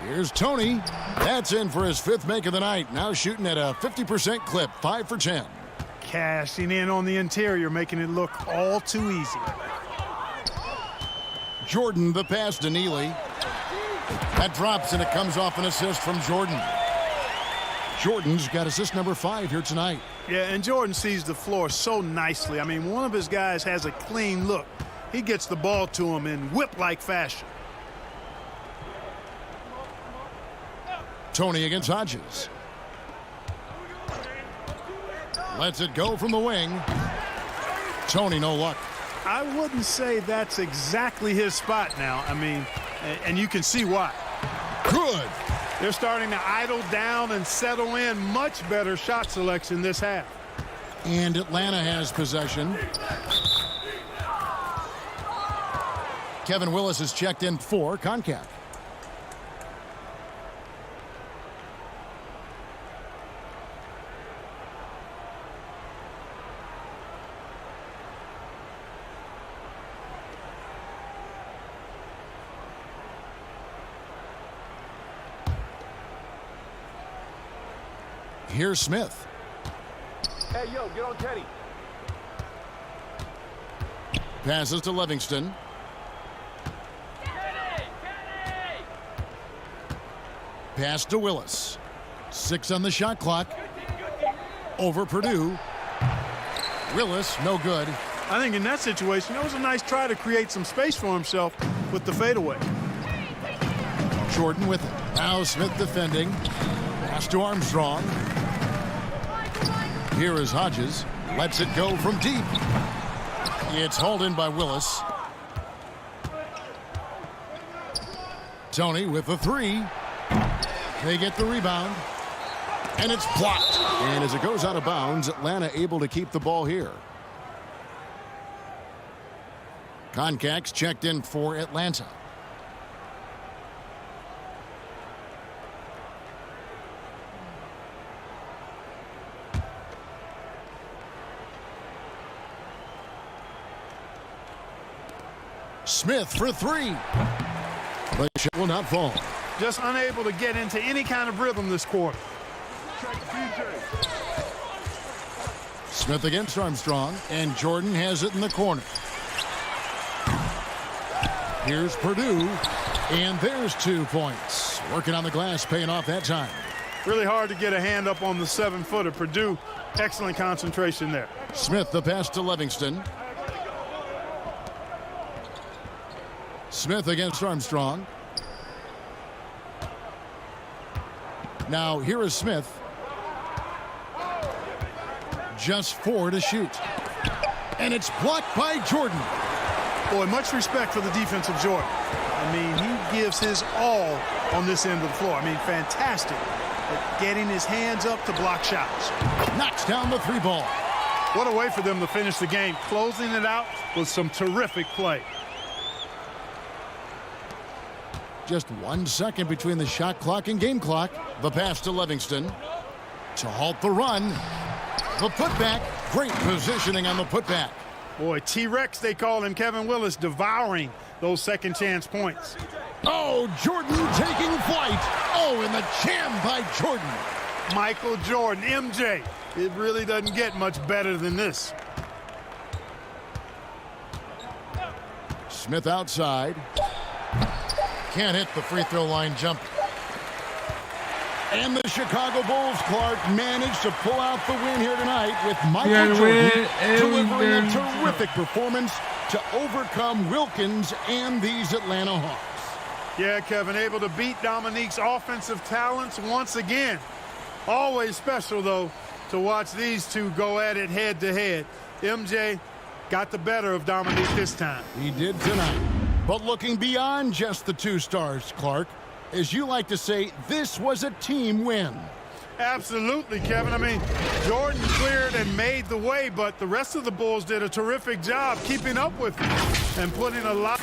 Speaker 3: Here's Tony. That's in for his 5th make of the night. Now shooting at a 50% clip, 5 for 10.
Speaker 4: Cashing in on the interior, making it look all too easy.
Speaker 3: Jordan the pass to Neely. That drops and it comes off an assist from Jordan. Jordan's got assist number 5 here tonight.
Speaker 4: Yeah, and Jordan sees the floor so nicely. I mean, one of his guys has a clean look. He gets the ball to him in whip-like fashion.
Speaker 3: Tony against Hodges. Lets it go from the wing. Tony, no luck.
Speaker 4: I wouldn't say that's exactly his spot now. I mean, and you can see why.
Speaker 3: Good.
Speaker 4: They're starting to idle down and settle in. Much better shot selection this half.
Speaker 3: And Atlanta has possession. Kevin Willis is checked in for CONCACAF. Here's Smith.
Speaker 11: Hey, yo, get on Teddy.
Speaker 3: Passes to Livingston. Pass to Willis. 6 on the shot clock. Over Purdue. Willis, no good.
Speaker 7: I think in that situation, it was a nice try to create some space for himself with the fadeaway.
Speaker 3: Jordan with it. Now Smith defending. Pass to Armstrong. Here is Hodges. Lets it go from deep. It's hauled in by Willis. Tony with the 3. They get the rebound. And it's blocked. And as it goes out of bounds, Atlanta able to keep the ball here. CONCACAF's checked in for Atlanta. Smith for 3. The shot will not fall.
Speaker 7: Just unable to get into any kind of rhythm this quarter.
Speaker 3: Smith against Armstrong, and Jordan has it in the corner. Here's Purdue, and there's 2 points. Working on the glass, paying off that time.
Speaker 7: Really hard to get a hand up on the 7-footer. Purdue, excellent concentration there.
Speaker 3: Smith, the pass to Livingston. Smith against Armstrong. Now here is Smith. Just 4 to shoot. And it's blocked by Jordan.
Speaker 7: Boy, much respect for the defensive Jordan. I mean, he gives his all on this end of the floor. I mean, fantastic at getting his hands up to block shots.
Speaker 3: Knocks down the 3 ball.
Speaker 7: What a way for them to finish the game, closing it out with some terrific play.
Speaker 3: Just 1 second between the shot clock and game clock. The pass to Livingston to halt the run. The putback. Great positioning on the putback.
Speaker 7: Boy, T-Rex, they call him. Kevin Willis devouring those second chance points.
Speaker 3: Oh, Jordan taking flight. Oh, and the jam by Jordan.
Speaker 7: Michael Jordan, MJ. It really doesn't get much better than this.
Speaker 3: Smith outside. Can't hit the free throw line jumper. And the Chicago Bulls, Clark, managed to pull out the win here tonight with Michael Jordan delivering a terrific performance to overcome Wilkins and these Atlanta Hawks.
Speaker 7: Yeah, Kevin, able to beat Dominique's offensive talents once again. Always special, though, to watch these two go at it head-to-head. MJ got the better of Dominique this time.
Speaker 3: He did tonight. But looking beyond just the 2 stars, Clark, as you like to say, this was a team win.
Speaker 7: Absolutely, Kevin. I mean, Jordan cleared and made the way, but the rest of the Bulls did a terrific job keeping up with him and putting a lot.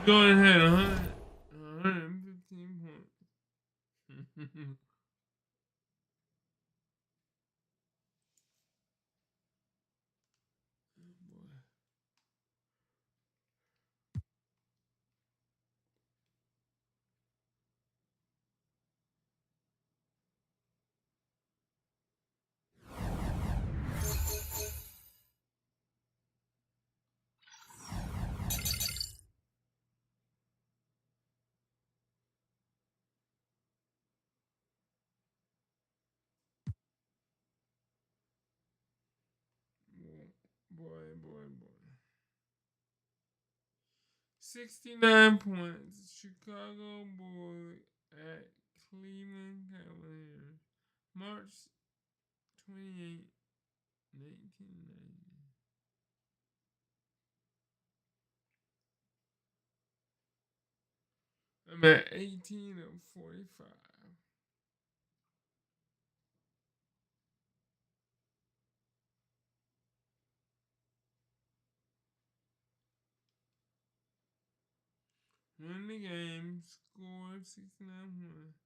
Speaker 1: Going ahead, 115 points. Boy. 69 points. Chicago Bulls at Cleveland Cavaliers. March 28, 1990. I'm at 18 of 45. win the game, score 69 points,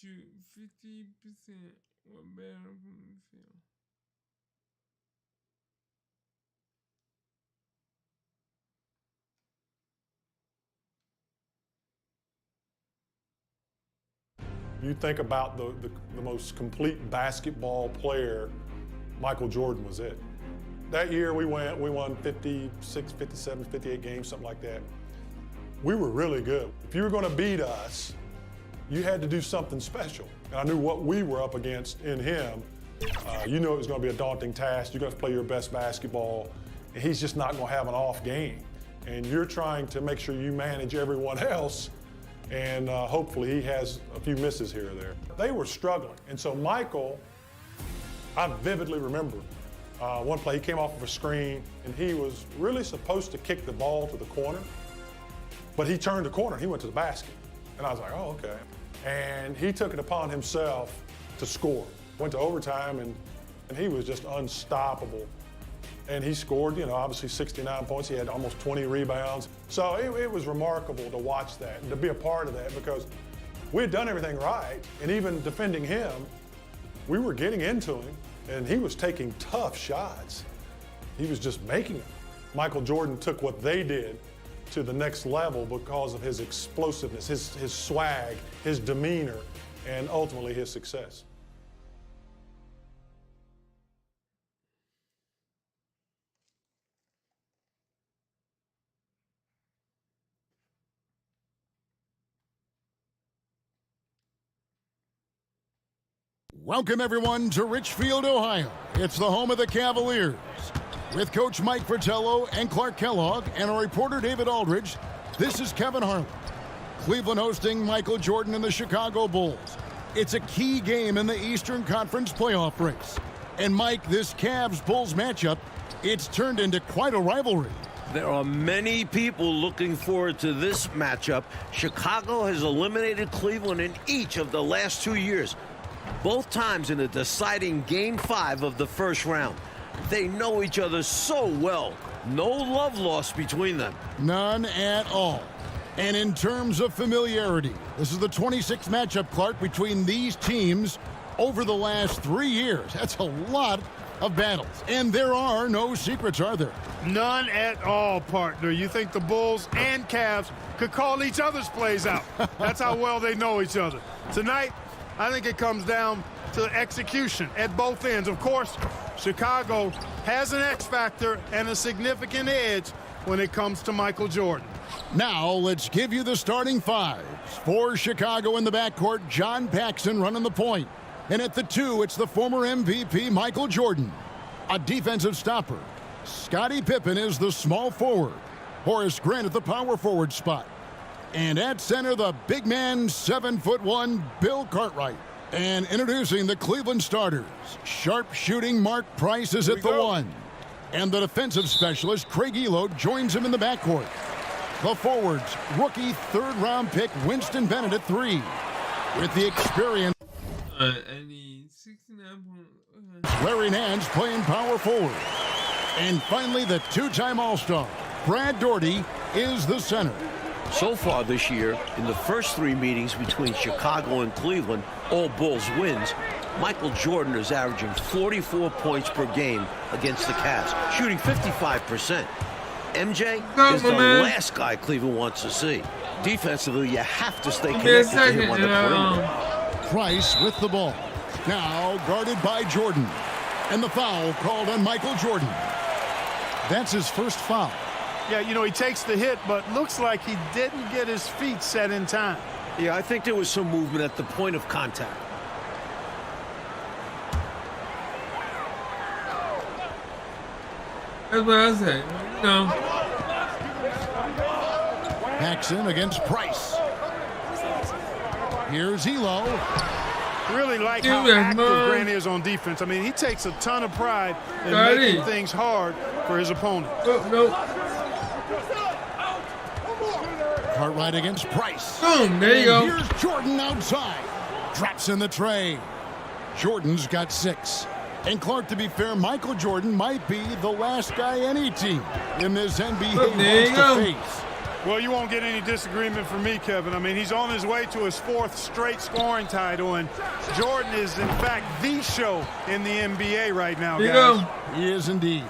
Speaker 1: shoot 50% or better from the field.
Speaker 12: You think about the most complete basketball player, Michael Jordan was it. That year we won 56, 57, 58 games, something like that. We were really good. If you were going to beat us, you had to do something special. And I knew what we were up against in him. You knew it was going to be a daunting task. You're going to play your best basketball, and he's just not going to have an off game. And you're trying to make sure you manage everyone else, and hopefully he has a few misses here or there. They were struggling, and so Michael, I vividly remember one play, he came off of a screen, and he was really supposed to kick the ball to the corner, but he turned the corner, and he went to the basket. And I was like, oh, okay. And he took it upon himself to score. Went to overtime, and he was just unstoppable. And he scored, obviously 69 points. He had almost 20 rebounds. So it was remarkable to watch that and to be a part of that, because we had done everything right. And even defending him, we were getting into him, and he was taking tough shots. He was just making them. Michael Jordan took what they did to the next level because of his explosiveness, his swag, his demeanor, and ultimately his success.
Speaker 3: Welcome, everyone, to Richfield, Ohio. It's the home of the Cavaliers. With Coach Mike Fratello and Clark Kellogg and our reporter David Aldridge, this is Kevin Harlan. Cleveland hosting Michael Jordan and the Chicago Bulls. It's a key game in the Eastern Conference playoff race. And Mike, this Cavs-Bulls matchup, it's turned into quite a rivalry.
Speaker 9: There are many people looking forward to this matchup. Chicago has eliminated Cleveland in each of the last 2 years, both times in the deciding Game 5 of the first round. They know each other so well. No love lost between them.
Speaker 3: None at all. And in terms of familiarity, this is the 26th matchup, Clark, between these teams over the last 3 years. That's a lot of battles. And there are no secrets, are there?
Speaker 4: None at all, partner. You think the Bulls and Cavs could call each other's plays out. That's how well they know each other. Tonight, I think it comes down to execution at both ends. Of course, Chicago has an X factor and a significant edge when it comes to Michael Jordan.
Speaker 3: Now, let's give you the starting fives. For Chicago in the backcourt, John Paxson running the point. And at the 2, it's the former MVP Michael Jordan. A defensive stopper. Scottie Pippen is the small forward. Horace Grant at the power forward spot. And at center, the big man, 7'1", Bill Cartwright. And introducing the Cleveland starters, sharp-shooting Mark Price is at the 1. And the defensive specialist, Craig Ehlo, joins him in the backcourt. The forwards, rookie third-round pick Winston Bennett at 3. With the experience, Larry Nance playing power forward. And finally, the two-time All-Star, Brad Daugherty, is the center.
Speaker 9: So far this year, in the first 3 meetings between Chicago and Cleveland, all Bulls wins, Michael Jordan is averaging 44 points per game against the Cavs, shooting 55%. MJ is the last guy Cleveland wants to see. Defensively, you have to stay connected to him on the perimeter.
Speaker 3: Price with the ball. Now guarded by Jordan. And the foul called on Michael Jordan. That's his first foul.
Speaker 4: Yeah, he takes the hit, but looks like he didn't get his feet set in time.
Speaker 9: Yeah, I think there was some movement at the point of contact.
Speaker 1: That's what I say. No.
Speaker 3: Paxson against Price. Here's Ehlo.
Speaker 4: Really like how active Grant is on defense. I mean, he takes a ton of pride in making things hard for his opponent.
Speaker 3: Cartwright against Price.
Speaker 1: Boom, there you go.
Speaker 3: Here's Jordan outside. Drops in the tray. Jordan's got 6. And Clark, to be fair, Michael Jordan might be the last guy any team in this NBA wants to face.
Speaker 4: Well, you won't get any disagreement from me, Kevin. I mean, he's on his way to his 4th straight scoring title, and Jordan is, in fact, the show in the NBA right now, guys.
Speaker 3: He is indeed.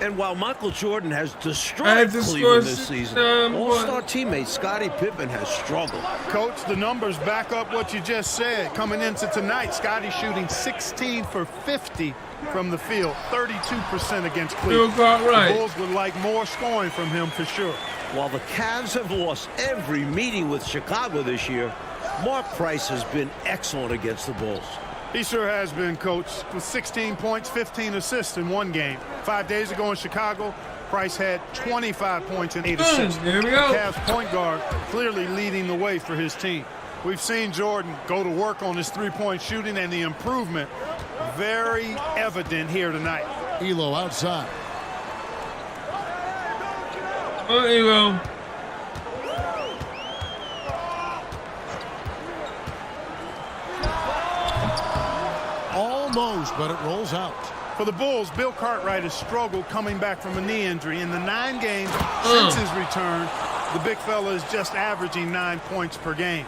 Speaker 9: And while Michael Jordan has destroyed Cleveland this season, all-star teammate Scottie Pippen has struggled.
Speaker 4: Coach, the numbers back up what you just said. Coming into tonight, Scottie shooting 16 for 50 from the field, 32% against Cleveland. The Bulls would like more scoring from him for sure.
Speaker 9: While the Cavs have lost every meeting with Chicago this year, Mark Price has been excellent against the Bulls.
Speaker 4: He sure has been, Coach, with 16 points, 15 assists in one game. 5 days ago in Chicago, Price had 25 points and 8 assists.
Speaker 1: There we go.
Speaker 4: Cavs point guard clearly leading the way for his team. We've seen Jordan go to work on his three-point shooting, and the improvement very evident here tonight.
Speaker 3: Elo outside.
Speaker 1: Oh, Elo.
Speaker 3: Almost, but it rolls out.
Speaker 4: For the Bulls, Bill Cartwright has struggled coming back from a knee injury. In the 9 games since his return, the big fella is just averaging 9 points per game.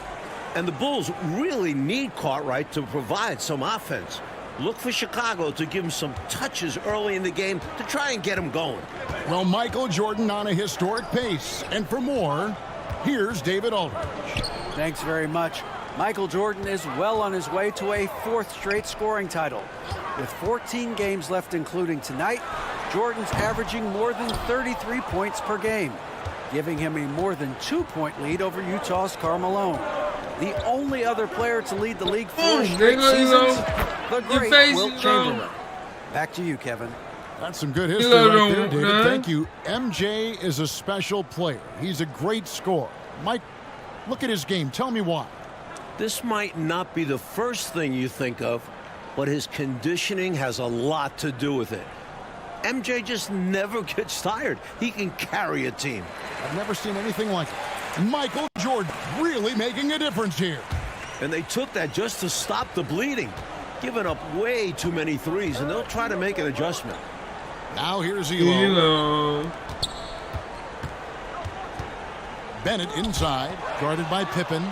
Speaker 9: And the Bulls really need Cartwright to provide some offense. Look for Chicago to give him some touches early in the game to try and get him going.
Speaker 3: Well, Michael Jordan on a historic pace. And for more, here's David Aldridge.
Speaker 5: Thanks very much. Michael Jordan is well on his way to a 4th straight scoring title. With 14 games left, including tonight, Jordan's averaging more than 33 points per game, giving him a more than 2-point lead over Utah's Karl Malone. The only other player to lead the league 4 straight seasons, the great Wilt Chamberlain. Back to you, Kevin.
Speaker 3: That's some good history right there, David. Thank you. MJ is a special player. He's a great scorer. Mike, look at his game. Tell me why.
Speaker 9: This might not be the first thing you think of, but his conditioning has a lot to do with it. MJ just never gets tired. He can carry a team.
Speaker 3: I've never seen anything like it. Michael Jordan really making a difference here.
Speaker 9: And they took that just to stop the bleeding. Giving up way too many threes, and they'll try to make an adjustment.
Speaker 3: Now here's Elo. Bennett inside, guarded by Pippen.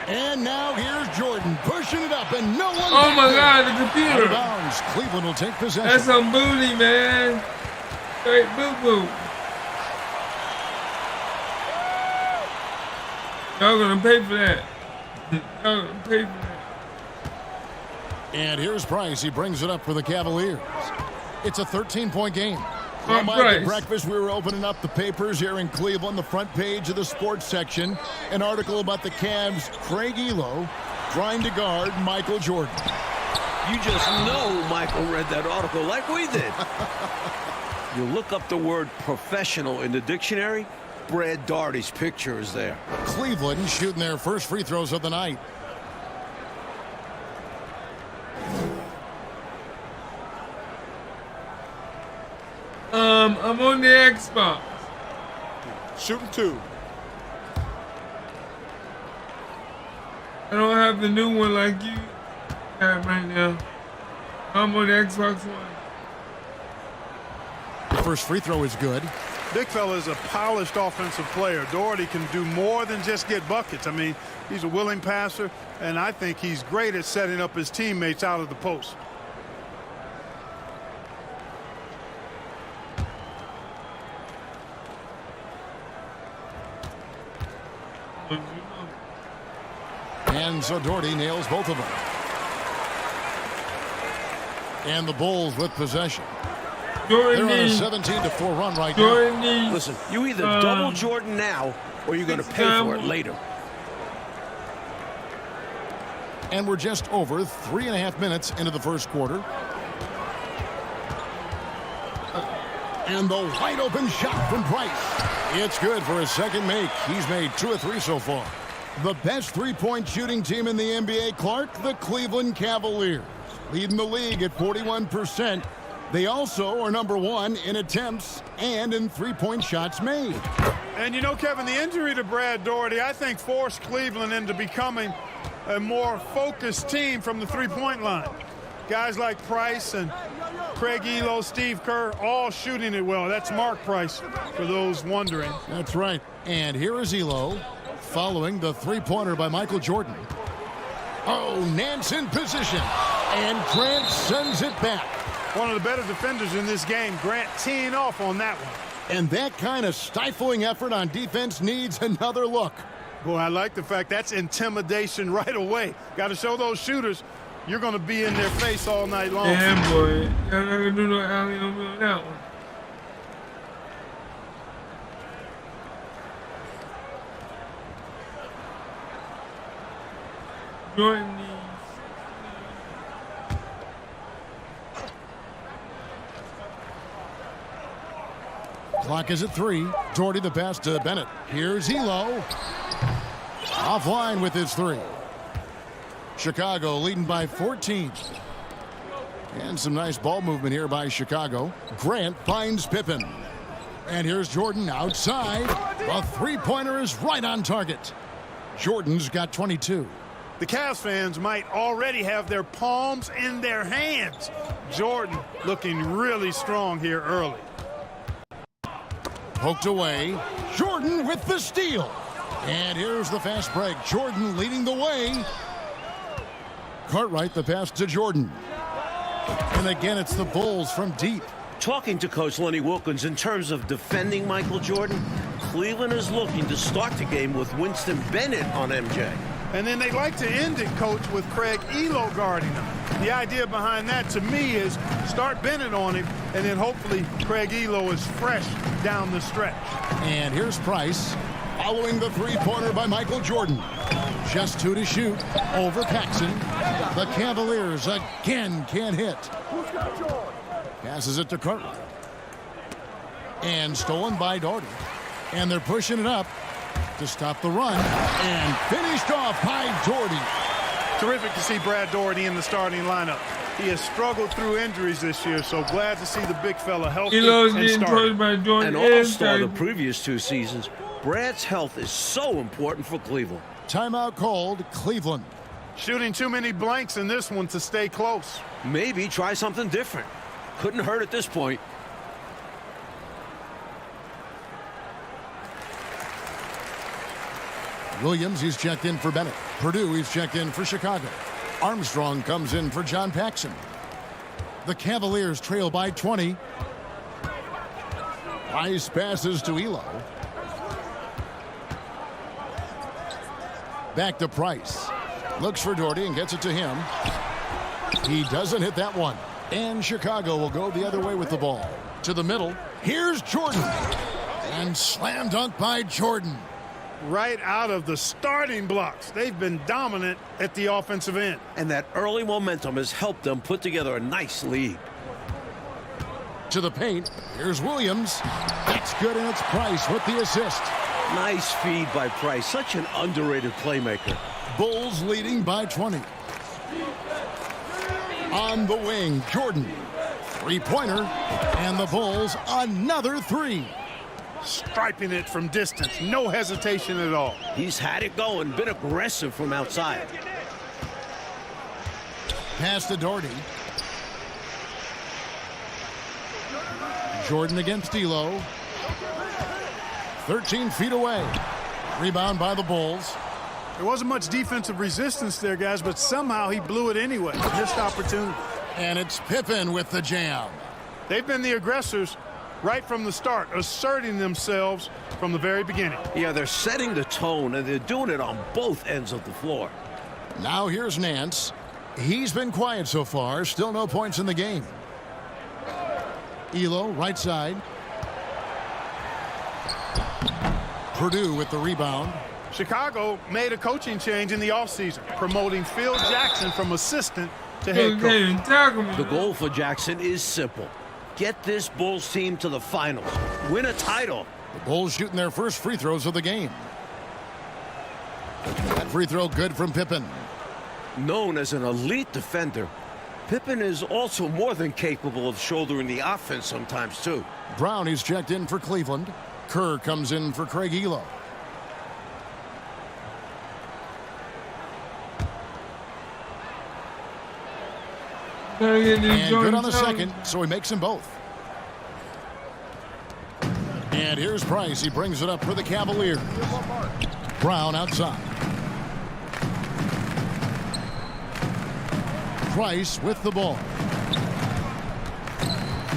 Speaker 3: And now here's Jordan pushing it up, and no one.
Speaker 1: Oh my God, the computer.
Speaker 3: Out of bounds. Cleveland will take possession.
Speaker 1: That's some booty, man. Straight boo-boo. Y'all gonna pay for that. Y'all gonna pay for that.
Speaker 3: And here's Price. He brings it up for the Cavaliers. It's a 13-point game.
Speaker 1: Well,
Speaker 3: Mike, at breakfast, we were opening up the papers here in Cleveland, the front page of the sports section. An article about the Cavs' Craig Elo trying to guard Michael Jordan.
Speaker 9: You just know Michael read that article like we did. You look up the word professional in the dictionary, Brad Daugherty's picture is there.
Speaker 3: Cleveland shooting their first free throws of the night.
Speaker 1: I'm on the Xbox.
Speaker 12: Shooting 2.
Speaker 1: I don't have the new one like you have right now. I'm on the Xbox One.
Speaker 3: The first free throw is good.
Speaker 4: Big fella is a polished offensive player. Daugherty can do more than just get buckets. I mean, he's a willing passer, and I think he's great at setting up his teammates out of the post.
Speaker 3: And so Daugherty nails both of them. And the Bulls with possession. They're on a 17-4 run right now.
Speaker 9: Listen, you either double Jordan now or you're going to pay for it later.
Speaker 3: And we're just over 3.5 minutes into the first quarter. And the wide open shot from Price. It's good for his second make. He's made 2 of 3 so far. The best three-point shooting team in the NBA, Clark, the Cleveland Cavaliers, leading the league at 41%. They also are number 1 in attempts and in three-point shots made.
Speaker 4: And you know, Kevin, the injury to Brad Daugherty, I think, forced Cleveland into becoming a more focused team from the three-point line. Guys like Price and Craig Elo, Steve Kerr, all shooting it well. That's Mark Price, for those wondering.
Speaker 3: That's right. And here is Elo following the three-pointer by Michael Jordan. Oh, Nance in position. And Grant sends it back.
Speaker 4: One of the better defenders in this game. Grant teeing off on that one.
Speaker 3: And that kind of stifling effort on defense needs another look.
Speaker 4: Boy, I like the fact that's intimidation right away. Got to show those shooters you're going to be in their face all night long.
Speaker 1: Yeah, boy. Y'all not going to do no alley-oop on that one. Jordan needs.
Speaker 3: Clock is at 3. Doherty the pass to Bennett. Here's Elo. Offline with his 3. Chicago leading by 14. And some nice ball movement here by Chicago. Grant finds Pippen. And here's Jordan outside. A three-pointer is right on target. Jordan's got 22.
Speaker 4: The Cavs fans might already have their palms in their hands. Jordan looking really strong here early.
Speaker 3: Poked away. Jordan with the steal. And here's the fast break. Jordan leading the way. Cartwright the pass to Jordan. And again, it's the Bulls from deep.
Speaker 9: Talking to Coach Lenny Wilkins in terms of defending Michael Jordan, Cleveland is looking to start the game with Winston Bennett on MJ.
Speaker 4: And then they like to end it, Coach, with Craig Elo guarding him. The idea behind that, to me, is start Bennett on him, and then hopefully Craig Elo is fresh down the stretch.
Speaker 3: And here's Price following the three-pointer by Michael Jordan. Just 2 to shoot over Paxson. The Cavaliers again can't hit. Passes it to Cartwright. And stolen by Doherty. And they're pushing it up to stop the run. And finished off by Doherty.
Speaker 4: Terrific to see Brad Doherty in the starting lineup. He has struggled through injuries this year, so glad to see the big fella healthy and starting.
Speaker 1: By Jordan.
Speaker 9: An all-star the previous 2 seasons, Brad's health is so important for Cleveland.
Speaker 3: Timeout called, Cleveland.
Speaker 4: Shooting too many blanks in this one to stay close.
Speaker 9: Maybe try something different. Couldn't hurt at this point.
Speaker 3: Williams, he's checked in for Bennett. Purdue, he's checked in for Chicago. Armstrong comes in for John Paxson. The Cavaliers trail by 20. Nice passes to Elo. Back to Price. Looks for Doherty and gets it to him. He doesn't hit that one. And Chicago will go the other way with the ball. To the middle. Here's Jordan. And slam dunk by Jordan.
Speaker 4: Right out of the starting blocks. They've been dominant at the offensive end.
Speaker 9: And that early momentum has helped them put together a nice lead.
Speaker 3: To the paint. Here's Williams. That's good, and it's Price with the assist.
Speaker 9: Nice feed by Price. Such an underrated playmaker.
Speaker 3: Bulls leading by 20. On the wing, Jordan. Three-pointer. And the Bulls another 3.
Speaker 4: Striping it from distance. No hesitation at all.
Speaker 9: He's had it going. Been aggressive from outside.
Speaker 3: Pass to Doherty. Jordan against Elo. 13 feet away. Rebound by the Bulls.
Speaker 4: There wasn't much defensive resistance there, guys, but somehow he blew it anyway. Missed opportunity.
Speaker 3: And it's Pippen with the jam.
Speaker 4: They've been the aggressors right from the start, asserting themselves from the very beginning.
Speaker 9: Yeah, they're setting the tone, and they're doing it on both ends of the floor.
Speaker 3: Now here's Nance. He's been quiet so far. Still no points in the game. Elo, right side. Purdue with the rebound.
Speaker 4: Chicago made a coaching change in the offseason, promoting Phil Jackson from assistant to head coach.
Speaker 9: The goal for Jackson is simple. Get this Bulls team to the finals. Win a title.
Speaker 3: The Bulls shooting their first free throws of the game. That free throw good from Pippen.
Speaker 9: Known as an elite defender, Pippen is also more than capable of shouldering the offense sometimes, too.
Speaker 3: Brown, he's checked in for Cleveland. Kerr comes in for Craig Elo. And good on the second, so he makes them both. And here's Price. He brings it up for the Cavaliers. Brown outside. Price with the ball.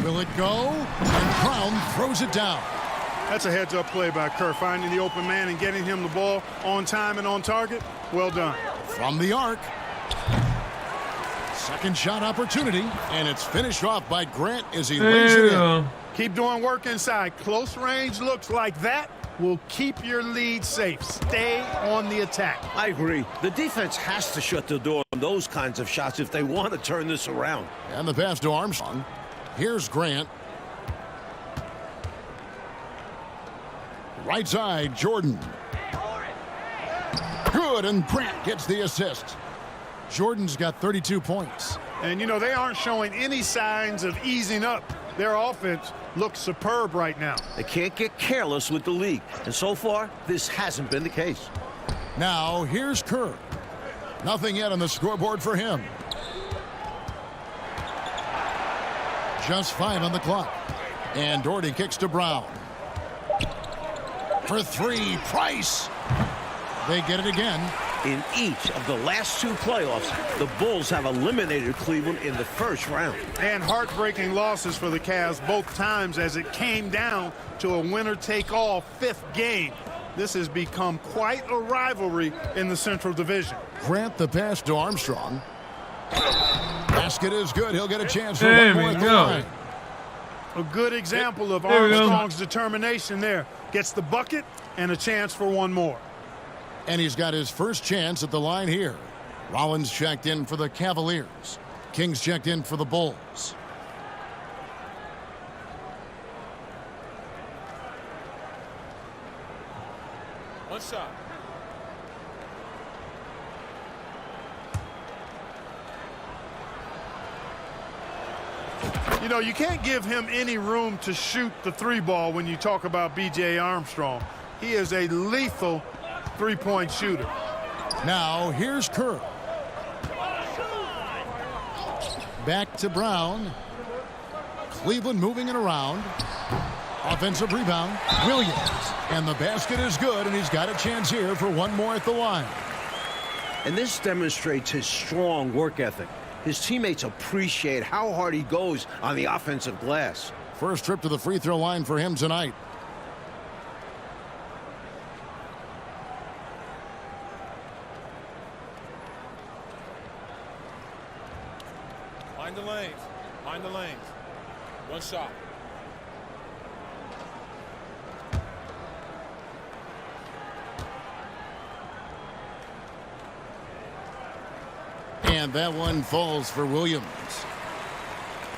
Speaker 3: Will it go? And Brown throws it down.
Speaker 4: That's a heads-up play by Kerr, finding the open man and getting him the ball on time and on target. Well done.
Speaker 3: From the arc. Second shot opportunity, and it's finished off by Grant as he lays it in.
Speaker 4: Keep doing work inside. Close range looks like that will keep your lead safe. Stay on the attack.
Speaker 9: I agree. The defense has to shut the door on those kinds of shots if they want to turn this around.
Speaker 3: And the pass to Armstrong. Here's Grant. Right side, Jordan. Good, and Grant gets the assist. Jordan's got 32 points.
Speaker 4: And, you know, they aren't showing any signs of easing up. Their offense looks superb right now.
Speaker 9: They can't get careless with the league. And so far, this hasn't been the case.
Speaker 3: Now, here's Kerr. Nothing yet on the scoreboard for him. Just 5 on the clock. And Doherty kicks to Brown. For 3, Price. They get it again.
Speaker 9: In each of the last 2 playoffs, the Bulls have eliminated Cleveland in the first round.
Speaker 4: And heartbreaking losses for the Cavs both times as it came down to a winner-take-all 5th game. This has become quite a rivalry in the Central Division.
Speaker 3: Grant the pass to Armstrong. Basket is good. He'll get a chance for one more at the line.
Speaker 4: A good example of Armstrong's determination there. Gets the bucket and a chance for one more.
Speaker 3: And he's got his first chance at the line here. Rollins checked in for the Cavaliers. Kings checked in for the Bulls.
Speaker 11: One shot.
Speaker 4: You know, you can't give him any room to shoot the 3 ball when you talk about B.J. Armstrong. He is a lethal 3-point shooter.
Speaker 3: Now, here's Kerr. Back to Brown. Cleveland moving it around. Offensive rebound. Williams. And the basket is good, and he's got a chance here for one more at the line.
Speaker 9: And this demonstrates his strong work ethic. His teammates appreciate how hard he goes on the offensive glass.
Speaker 3: First trip to the free throw line for him tonight.
Speaker 11: Mind the lanes. Mind the lanes. One shot.
Speaker 3: And that one falls for Williams.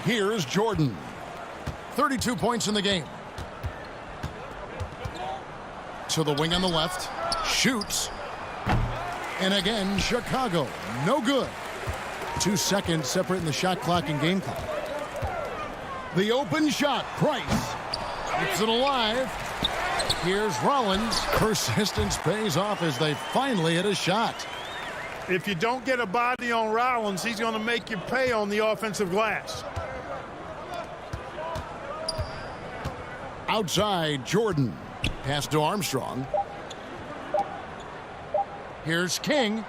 Speaker 3: Here's Jordan. 32 points in the game. To the wing on the left. Shoots. And again, Chicago. No good. 2 seconds separating the shot clock and game clock. The open shot. Price. Keeps it alive. Here's Rollins. Persistence pays off as they finally hit a shot.
Speaker 4: If you don't get a body on Rollins, he's going to make you pay on the offensive glass.
Speaker 3: Outside, Jordan. Pass to Armstrong. Here's King.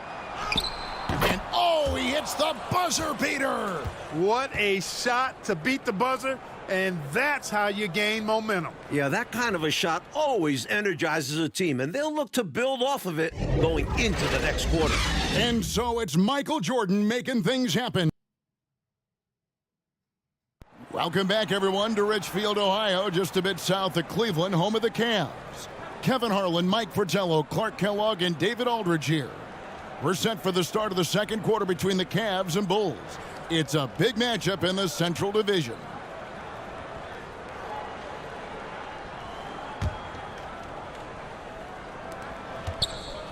Speaker 3: And oh, he hits the buzzer beater.
Speaker 4: What a shot to beat the buzzer, and that's how you gain momentum.
Speaker 9: Yeah, that kind of a shot always energizes a team, and they'll look to build off of it going into the next quarter.
Speaker 3: And so it's Michael Jordan making things happen. Welcome back, everyone, to Richfield, Ohio, just a bit south of Cleveland, home of the Cavs. Kevin Harlan, Mike Fratello, Clark Kellogg, and David Aldridge here. We're set for the start of the second quarter between the Cavs and Bulls. It's a big matchup in the Central Division.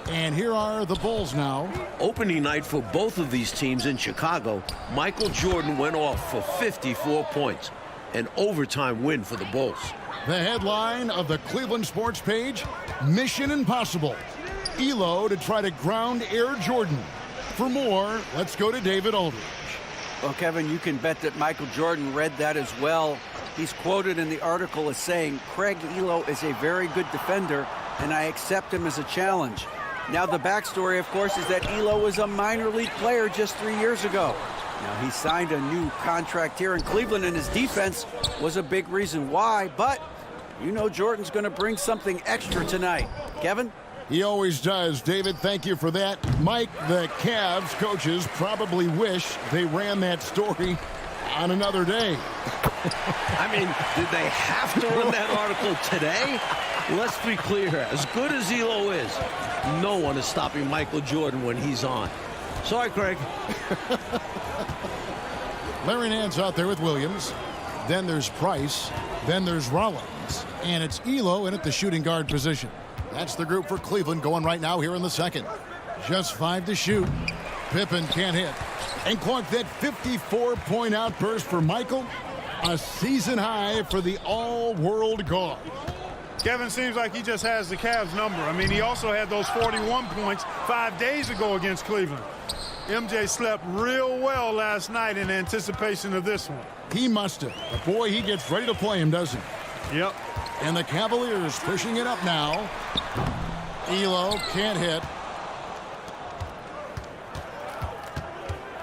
Speaker 3: And here are the Bulls now.
Speaker 9: Opening night for both of these teams in Chicago, Michael Jordan went off for 54 points. An overtime win for the Bulls.
Speaker 3: The headline of the Cleveland Sports page, Mission Impossible. Elo to try to ground Air Jordan. For more, let's go to David Aldridge.
Speaker 5: Well, Kevin, you can bet that Michael Jordan read that as well. He's quoted in the article as saying, Craig Ehlo is a very good defender, and I accept him as a challenge. Now, the backstory, of course, is that Ehlo was a minor league player just 3 years ago. Now, he signed a new contract here in Cleveland, and his defense was a big reason why, but you know Jordan's going to bring something extra tonight. Kevin?
Speaker 3: He always does. David, thank you for that. Mike, the Cavs coaches probably wish they ran that story on another day.
Speaker 9: I mean, did they have to run that article today? Let's be clear. As good as Ehlo is, no one is stopping Michael Jordan when he's on. Sorry, Craig.
Speaker 3: Larry Nance out there with Williams. Then there's Price. Then there's Rollins. And it's Ehlo in at the shooting guard position. That's the group for Cleveland going right now here in the second. Just 5 to shoot. Pippen can't hit. And Clark, that 54-point outburst for Michael, a season high for the all-world guard.
Speaker 4: Kevin seems like he just has the Cavs number. I mean, he also had those 41 points 5 days ago against Cleveland. MJ slept real well last night in anticipation of this one.
Speaker 3: He must have. But boy, he gets ready to play him, doesn't he?
Speaker 4: Yep.
Speaker 3: And the Cavaliers pushing it up now. Ehlo can't hit.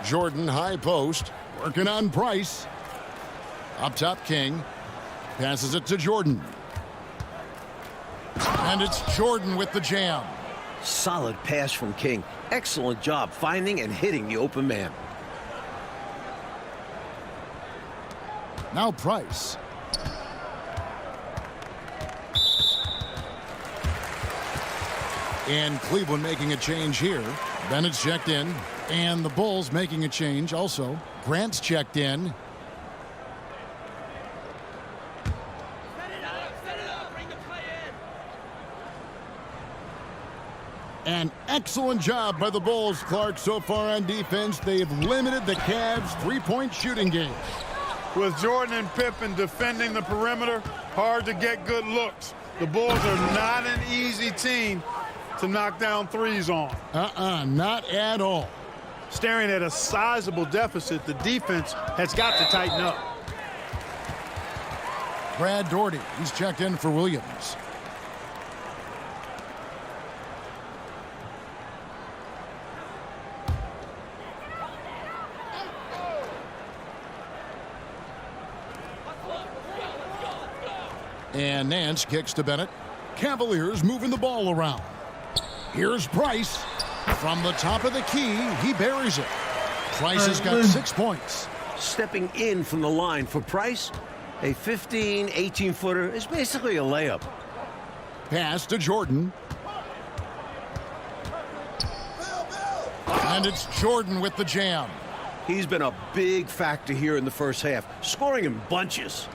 Speaker 3: Jordan high post, working on Price. Up top, King. Passes it to Jordan. And it's Jordan with the jam.
Speaker 9: Solid pass from King. Excellent job finding and hitting the open man.
Speaker 3: Now Price. And Cleveland making a change here. Bennett's checked in. And the Bulls making a change also. Grant's checked in. An excellent job by the Bulls, Clark, so far on defense. They've limited the Cavs' three-point shooting game.
Speaker 4: With Jordan and Pippen defending the perimeter, hard to get good looks. The Bulls are not an easy team to knock down threes on.
Speaker 3: Not at all.
Speaker 4: Staring at a sizable deficit, the defense has got to tighten up.
Speaker 3: Brad Daugherty, he's checked in for Williams. And Nance kicks to Bennett. Cavaliers moving the ball around. Here's Price. From the top of the key, he buries it. Price has got 6 points.
Speaker 9: Stepping in from the line for Price, a 15, 18-footer is basically a layup.
Speaker 3: Pass to Jordan. And it's Jordan with the jam.
Speaker 9: He's been a big factor here in the first half, scoring in bunches.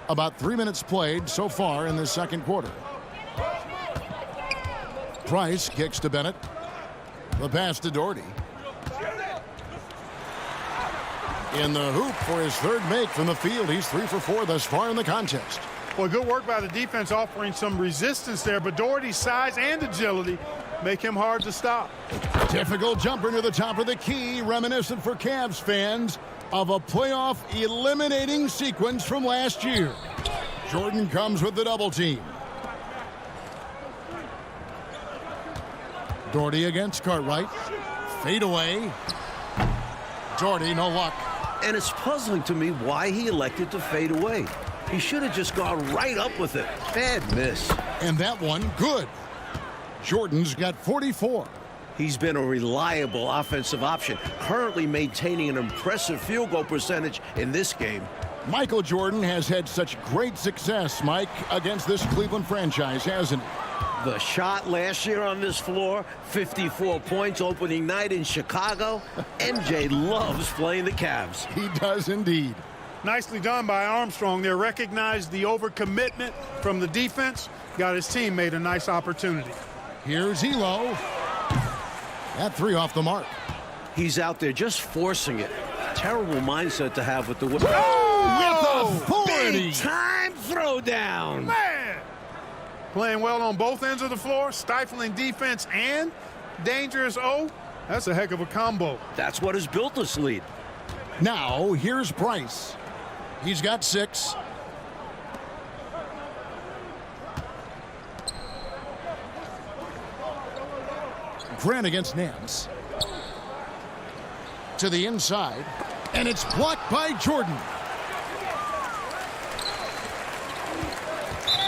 Speaker 3: About 3 minutes played so far in the second quarter. Price kicks to Bennett. The pass to Daugherty. In the hoop for his third make from the field. He's 3 for 4 thus far in the contest.
Speaker 4: Well, good work by the defense offering some resistance there, but Daugherty's size and agility make him hard to stop.
Speaker 3: Difficult jumper to the top of the key, reminiscent for Cavs fans of a playoff eliminating sequence from last year. Jordan comes with the double team. Daugherty against Cartwright. Fade away. Daugherty, no luck.
Speaker 9: And it's puzzling to me why he elected to fade away. He should have just gone right up with it. Bad miss.
Speaker 3: And that one, good. Jordan's got 44.
Speaker 9: He's been a reliable offensive option, currently maintaining an impressive field goal percentage in this game.
Speaker 3: Michael Jordan has had such great success, Mike, against this Cleveland franchise, hasn't he?
Speaker 9: The shot last year on this floor, 54 points opening night in Chicago. MJ loves playing the Cavs.
Speaker 3: He does indeed.
Speaker 4: Nicely done by Armstrong there. Recognized the overcommitment from the defense. Got his teammate a nice opportunity.
Speaker 3: Here's Ehlo. That 3 off the mark.
Speaker 9: He's out there just forcing it. Terrible mindset to have with the...
Speaker 3: Oh, with authority!
Speaker 9: Big time throwdown!
Speaker 4: Man! Playing well on both ends of the floor, stifling defense and dangerous That's a heck of a combo.
Speaker 9: That's what has built this lead.
Speaker 3: Now, here's Price. He's got 6. Grant against Nance. To the inside, and it's blocked by Jordan.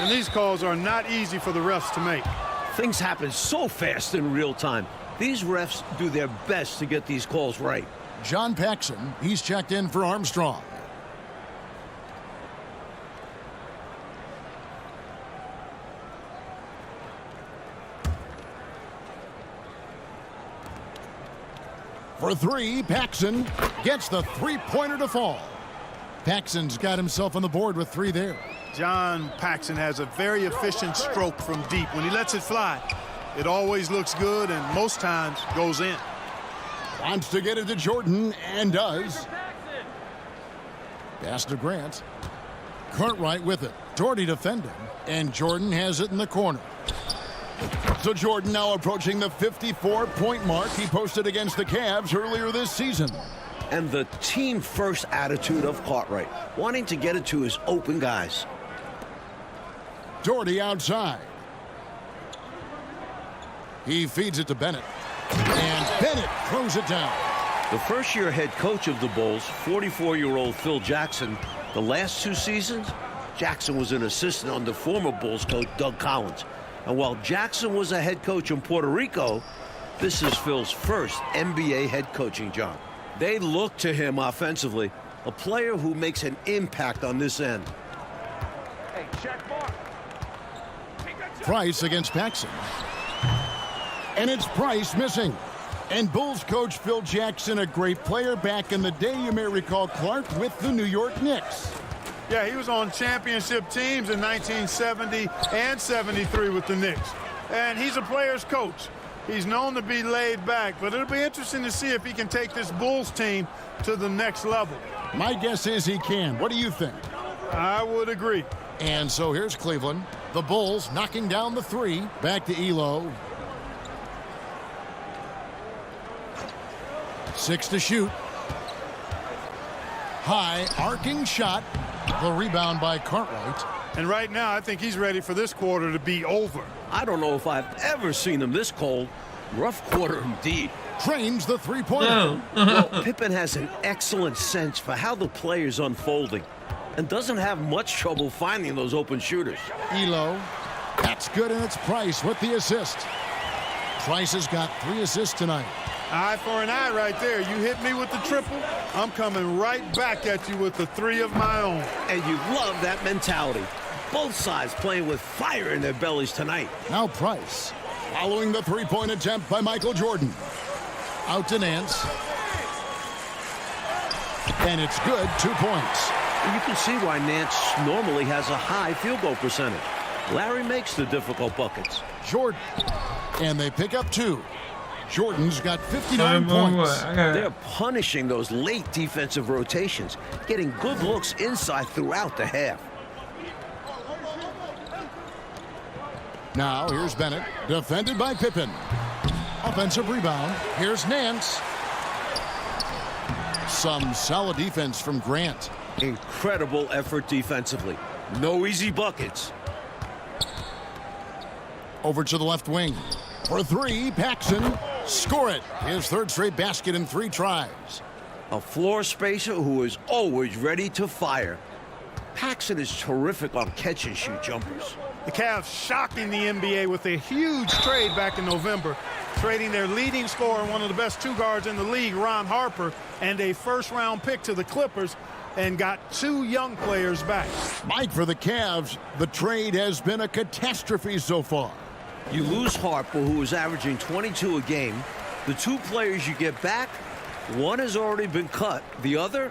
Speaker 4: And these calls are not easy for the refs to make.
Speaker 9: Things happen so fast in real time. These refs do their best to get these calls right.
Speaker 3: John Paxson, he's checked in for Armstrong. For 3, Paxson gets the three-pointer to fall. Paxson's got himself on the board with 3 there.
Speaker 7: John Paxson has a very efficient stroke from deep. When he lets it fly, it always looks good and most times goes in.
Speaker 3: Wants to get it to Jordan and does. Pass to Grant. Cartwright with it. Doherty defending. And Jordan has it in the corner. So Jordan now approaching the 54-point mark he posted against the Cavs earlier this season.
Speaker 9: And the team-first attitude of Cartwright, wanting to get it to his open guys.
Speaker 3: Doherty outside. He feeds it to Bennett. And Bennett throws it down.
Speaker 9: The first-year head coach of the Bulls, 44-year-old Phil Jackson, the last 2 seasons, Jackson was an assistant under former Bulls coach Doug Collins. And while Jackson was a head coach in Puerto Rico, this is Phil's first NBA head coaching job. They look to him offensively, a player who makes an impact on this end.
Speaker 11: Hey, check mark.
Speaker 3: Price against Paxson. And it's Price missing. And Bulls coach Phil Jackson, a great player back in the day, you may recall Clark, with the New York Knicks.
Speaker 4: Yeah, he was on championship teams in 1970 and 73 with the Knicks. And he's a player's coach. He's known to be laid back, but it'll be interesting to see if he can take this Bulls team to the next level.
Speaker 3: My guess is he can. What do you think?
Speaker 4: I would agree.
Speaker 3: And so here's Cleveland. The Bulls knocking down the 3. Back to Elo. 6 to shoot. High arcing shot. The rebound by Cartwright.
Speaker 4: And right now, I think he's ready for this quarter to be over.
Speaker 9: I don't know if I've ever seen him this cold. Rough quarter indeed.
Speaker 3: Trains the three-pointer.
Speaker 9: Well, Pippen has an excellent sense for how the play is unfolding and doesn't have much trouble finding those open shooters.
Speaker 3: Elo. That's good, and it's Price with the assist. Price has got 3 assists tonight.
Speaker 4: Eye for an eye right there. You hit me with the triple, I'm coming right back at you with the 3 of my own.
Speaker 9: And you love that mentality. Both sides playing with fire in their bellies tonight.
Speaker 3: Now Price, following the three-point attempt by Michael Jordan. Out to Nance. And it's good, 2 points.
Speaker 9: You can see why Nance normally has a high field goal percentage. Larry makes the difficult buckets.
Speaker 3: Jordan. And they pick up 2. Jordan's got 59 points.
Speaker 9: They're punishing those late defensive rotations, getting good looks inside throughout the half.
Speaker 3: Now here's Bennett, defended by Pippen. Offensive rebound. Here's Nance. Some solid defense from Grant.
Speaker 9: Incredible effort defensively. No easy buckets.
Speaker 3: Over to the left wing. For 3, Paxson. Score it. His 3rd straight basket in 3 tries.
Speaker 9: A floor spacer who is always ready to fire. Paxson is terrific on catch-and-shoot jumpers.
Speaker 4: The Cavs shocking the NBA with a huge trade back in November, trading their leading scorer, one of the best 2 guards in the league, Ron Harper, and a first-round pick to the Clippers, and got 2 young players back.
Speaker 3: Mike, for the Cavs, the trade has been a catastrophe so far.
Speaker 9: You lose Harper, who is averaging 22 a game. The 2 players you get back, one has already been cut. The other,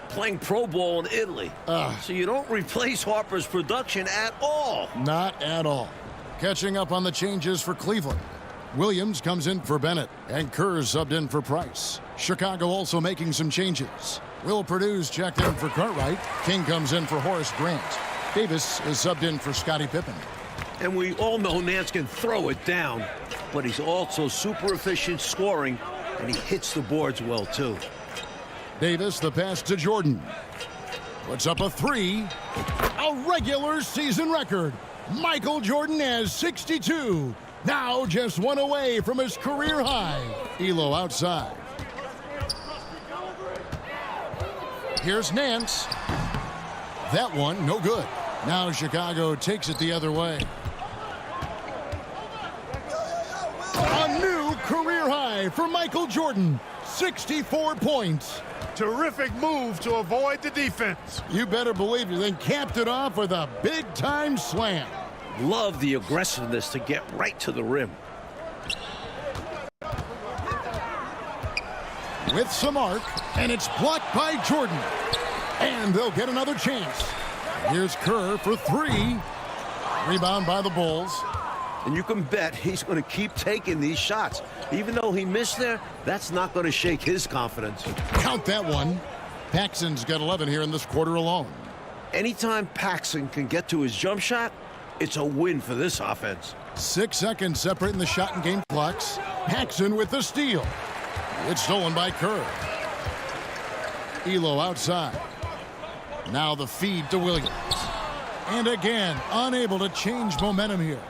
Speaker 9: playing pro ball in Italy. So you don't replace Harper's production at all.
Speaker 3: Not at all. Catching up on the changes for Cleveland. Williams comes in for Bennett, and Kerr subbed in for Price. Chicago also making some changes. Will Purdue's checked in for Cartwright. King comes in for Horace Grant. Davis is subbed in for Scottie Pippen.
Speaker 9: And we all know Nance can throw it down, but he's also super efficient scoring and he hits the boards well, too.
Speaker 3: Davis, the pass to Jordan. Puts up a three. A regular season record. Michael Jordan has 62. Now just one away from his career high. Elo outside. Here's Nance. That one, no good. Now Chicago takes it the other way. A new career high for Michael Jordan. 64 points.
Speaker 4: Terrific move to avoid the defense.
Speaker 3: You better believe it. Then capped it off with a big-time slam.
Speaker 9: Love the aggressiveness to get right to the rim.
Speaker 3: With some arc, and it's blocked by Jordan. And they'll get another chance. Here's Kerr for three. Rebound by the Bulls.
Speaker 9: And you can bet he's going to keep taking these shots. Even though he missed there, that's not going to shake his confidence.
Speaker 3: Count that one. Paxson's got 11 here in this quarter alone.
Speaker 9: Anytime Paxson can get to his jump shot, it's a win for this offense.
Speaker 3: 6 seconds separating the shot and game clocks. Paxson with the steal. It's stolen by Kerr. Elo outside. Now the feed to Williams. And again, unable to change momentum here.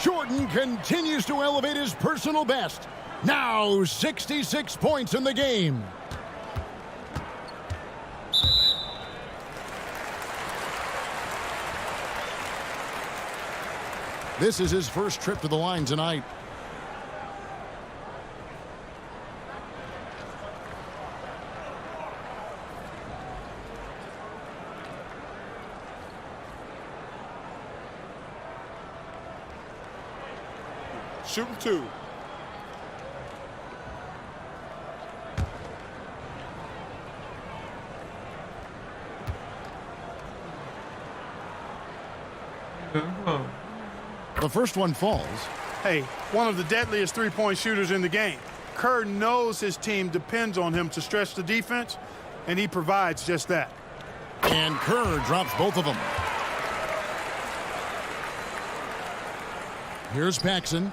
Speaker 3: Jordan continues to elevate his personal best. Now 66 points in the game. This is his first trip to the line tonight.
Speaker 12: Shooting two.
Speaker 3: The first one falls.
Speaker 4: Hey, one of the deadliest three-point shooters in the game. Kerr knows his team depends on him to stretch the defense, and he provides just that.
Speaker 3: And Kerr drops both of them. Here's Paxson.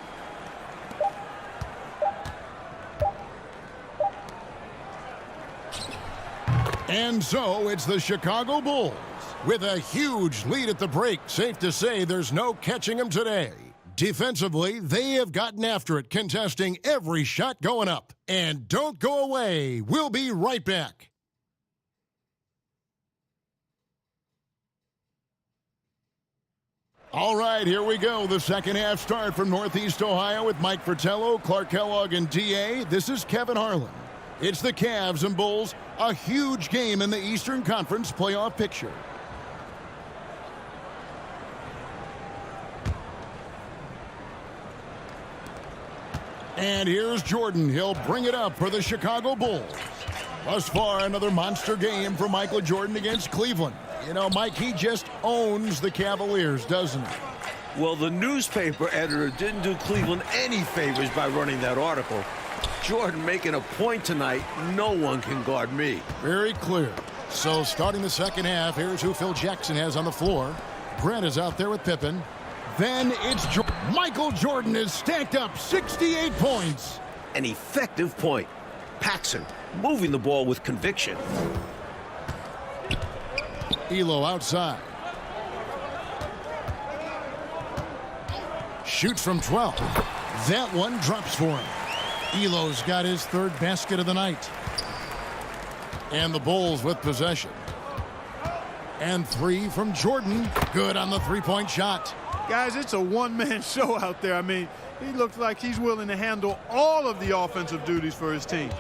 Speaker 3: And so it's the Chicago Bulls with a huge lead at the break. Safe to say there's no catching them today. Defensively, they have gotten after it, contesting every shot going up. And don't go away. We'll be right back. All right, here we go. The second half start from Northeast Ohio with Mike Fratello, Clark Kellogg, and DA. This is Kevin Harlan. It's the Cavs and Bulls, a huge game in the Eastern Conference playoff picture. And here's Jordan. He'll bring it up for the Chicago Bulls. Thus far, another monster game for Michael Jordan against Cleveland. You know, Mike, he just owns the Cavaliers, doesn't he?
Speaker 9: Well, the newspaper editor didn't do Cleveland any favors by running that article. Jordan making a point tonight, no one can guard me.
Speaker 3: Very clear. So starting the second half, here's who Phil Jackson has on the floor. Grant is out there with Pippen. Then it's Michael Jordan has stacked up 68 points.
Speaker 9: An effective point. Paxson moving the ball with conviction.
Speaker 3: Elo outside. Shoots from 12. That one drops for him. Elo's got his third basket of the night. And the Bulls with possession. And three from Jordan. Good on the three-point shot.
Speaker 4: Guys, it's a one-man show out there. I mean, he looks like he's willing to handle all of the offensive duties for his team.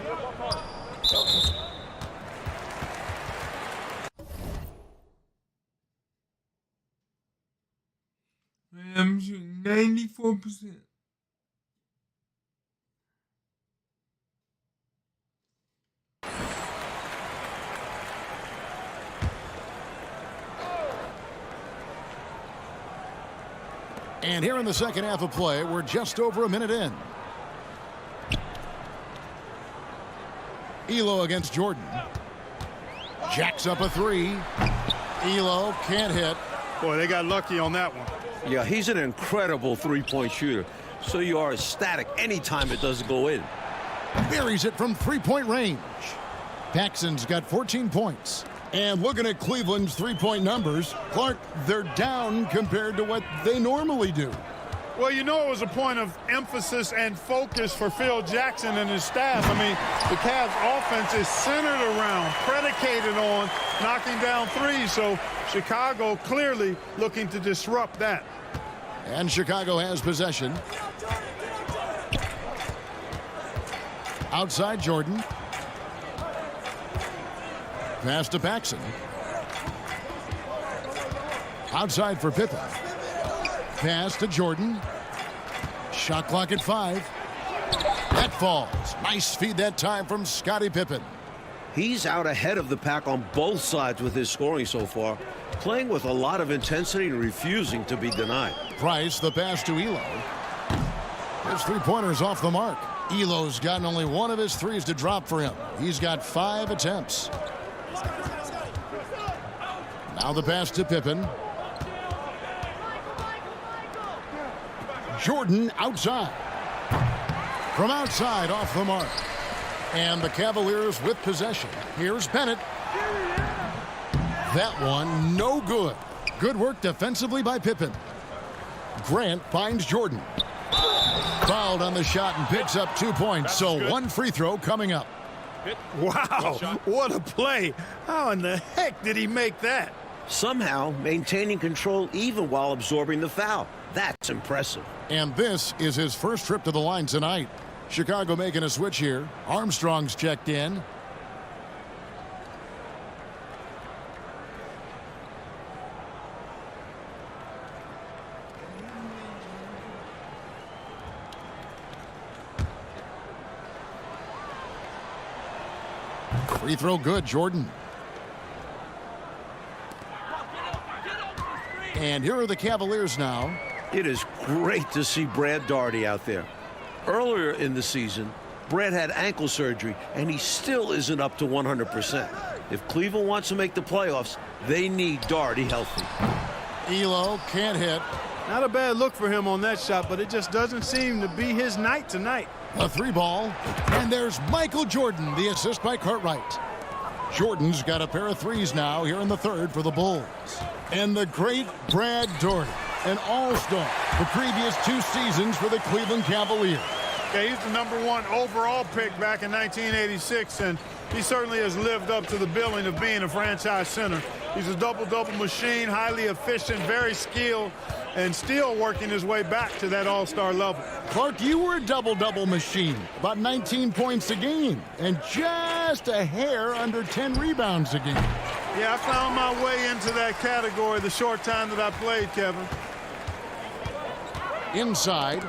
Speaker 1: I'm shooting 94%.
Speaker 3: And here in the second half of play, we're just over a minute in. Elo against Jordan. Jacks up a three. Elo can't hit.
Speaker 4: Boy, they got lucky on that one.
Speaker 9: Yeah, he's an incredible three-point shooter. So you are ecstatic anytime it doesn't go in.
Speaker 3: Buries it from three-point range. Paxson's got 14 points. And looking at Cleveland's three-point numbers, Clark, they're down compared to what they normally do.
Speaker 4: Well, you know, it was a point of emphasis and focus for Phil Jackson and his staff. I mean, the Cavs offense is centered around, predicated on knocking down threes. So Chicago clearly looking to disrupt that.
Speaker 3: And Chicago has possession. Outside Jordan. Pass to Paxson. Outside for Pippen. Pass to Jordan. Shot clock at 5. That falls. Nice feed that time from Scottie Pippen.
Speaker 9: He's out ahead of the pack on both sides with his scoring so far, playing with a lot of intensity and refusing to be denied.
Speaker 3: Price, the pass to Elo. His three-pointer's off the mark. Elo's gotten only one of his threes to drop for him. He's got 5 attempts. Now the pass to Pippen. Jordan outside. From outside, off the mark. And the Cavaliers with possession. Here's Bennett. That one, no good. Good work defensively by Pippen. Grant finds Jordan. Fouled on the shot and picks up 2 points. So one free throw coming up.
Speaker 4: Wow, what a play. How in the heck did he make that?
Speaker 9: Somehow maintaining control even while absorbing the foul. That's impressive.
Speaker 3: And this is his first trip to the line tonight. Chicago making a switch here. Armstrong's checked in. Free throw good, Jordan. And here are the Cavaliers now.
Speaker 9: It is great to see Brad Daugherty out there. Earlier in the season, Brad had ankle surgery, and he still isn't up to 100%. If Cleveland wants to make the playoffs, they need Daugherty healthy.
Speaker 3: Elo can't hit.
Speaker 4: Not a bad look for him on that shot, but it just doesn't seem to be his night tonight.
Speaker 3: A 3-ball, and there's Michael Jordan, the assist by Cartwright. Jordan's got a pair of threes now here in the third for the Bulls. And the great Brad Daugherty, an all-star the previous 2 seasons for the Cleveland Cavaliers.
Speaker 4: Yeah, he's the #1 overall pick back in 1986, and he certainly has lived up to the billing of being a franchise center. He's a double-double machine, highly efficient, very skilled, and still working his way back to that all-star level.
Speaker 3: Clark, you were a double-double machine, about 19 points a game, and just a hair under 10 rebounds a game.
Speaker 4: Yeah, I found my way into that category the short time that I played, Kevin.
Speaker 3: Inside.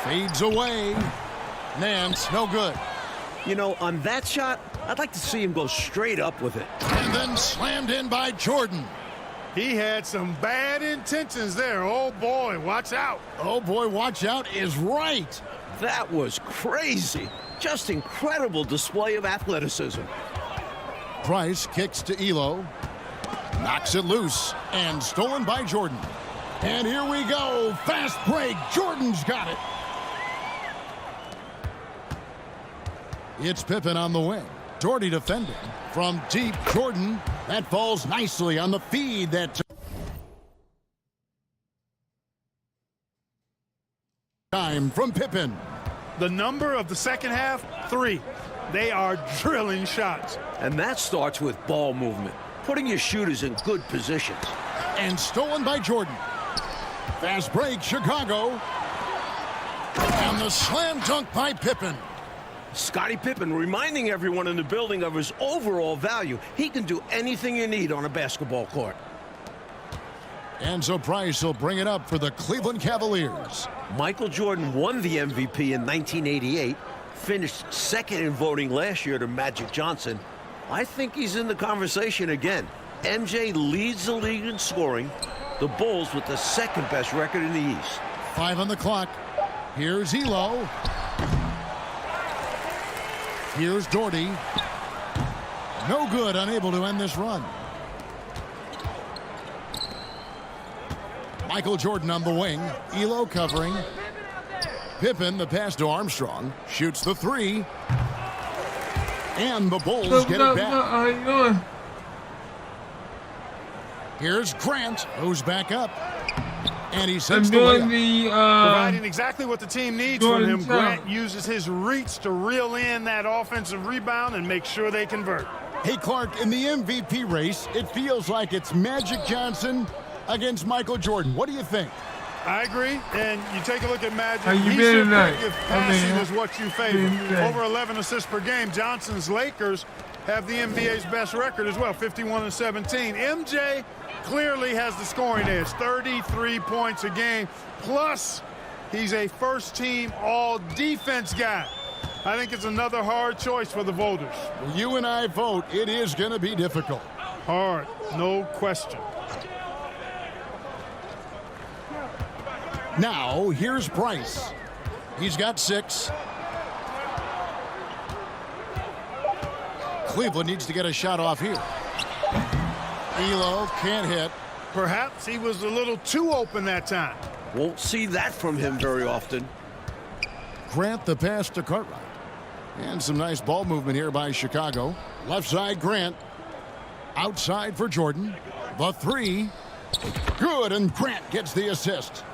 Speaker 3: Fades away. Nance, no good.
Speaker 9: You know, on that shot, I'd like to see him go straight up with it.
Speaker 3: And then slammed in by Jordan.
Speaker 4: He had some bad intentions there. Oh, boy, watch out.
Speaker 3: Oh, boy, watch out is right.
Speaker 9: That was crazy. Just incredible display of athleticism.
Speaker 3: Price kicks to Elo. Knocks it loose. And stolen by Jordan. And here we go. Fast break. Jordan's got it. It's Pippen on the wing. Daugherty defending. From deep, Jordan. That falls nicely on the feed. That time from Pippen.
Speaker 4: The number of the second half, 3. They are drilling shots.
Speaker 9: And that starts with ball movement, putting your shooters in good positions.
Speaker 3: And stolen by Jordan. Fast break, Chicago. And the slam dunk by Pippen.
Speaker 9: Scottie Pippen reminding everyone in the building of his overall value. He can do anything you need on a basketball court.
Speaker 3: Enzo Price will bring it up for the Cleveland Cavaliers.
Speaker 9: Michael Jordan won the MVP in 1988, finished second in voting last year to Magic Johnson. I think he's in the conversation again. MJ leads the league in scoring. The Bulls with the second best record in the East.
Speaker 3: 5 on the clock. Here's Elo. Here's Daugherty. No good, unable to end this run. Michael Jordan on the wing. Elo covering. Pippen, the pass to Armstrong. Shoots the three. And the Bulls get it back.
Speaker 1: How you doing?
Speaker 3: Here's Grant, who's back up. And he
Speaker 1: I'm
Speaker 3: sends the
Speaker 1: doing
Speaker 3: layup.
Speaker 4: Providing exactly what the team needs from
Speaker 1: Jordan
Speaker 4: him.
Speaker 1: Child.
Speaker 4: Grant uses his reach to reel in that offensive rebound and make sure they convert.
Speaker 3: Hey, Clark, in the MVP race, it feels like it's Magic Johnson against Michael Jordan. What do you think?
Speaker 4: I agree, and you take a look at Magic.
Speaker 1: How you
Speaker 4: He's
Speaker 1: been
Speaker 4: your
Speaker 1: tonight?
Speaker 4: pick if
Speaker 1: I mean,
Speaker 4: passing is what you favor.
Speaker 1: been today?
Speaker 4: Over 11 assists per game. Johnson's Lakers have the NBA's best record as well, 51-17. MJ clearly has the scoring edge, 33 points a game. Plus, he's a first-team all-defense guy. I think it's another hard choice for the voters.
Speaker 3: Well, you and I vote it is going to be difficult.
Speaker 4: Hard, no question.
Speaker 3: Now, here's Bryce. He's got 6. Cleveland needs to get a shot off here. Elo can't hit.
Speaker 4: Perhaps he was a little too open that time.
Speaker 9: Won't see that from him very often.
Speaker 3: Grant the pass to Cartwright. And some nice ball movement here by Chicago. Left side, Grant. Outside for Jordan. The three. Good, and Grant gets the assist.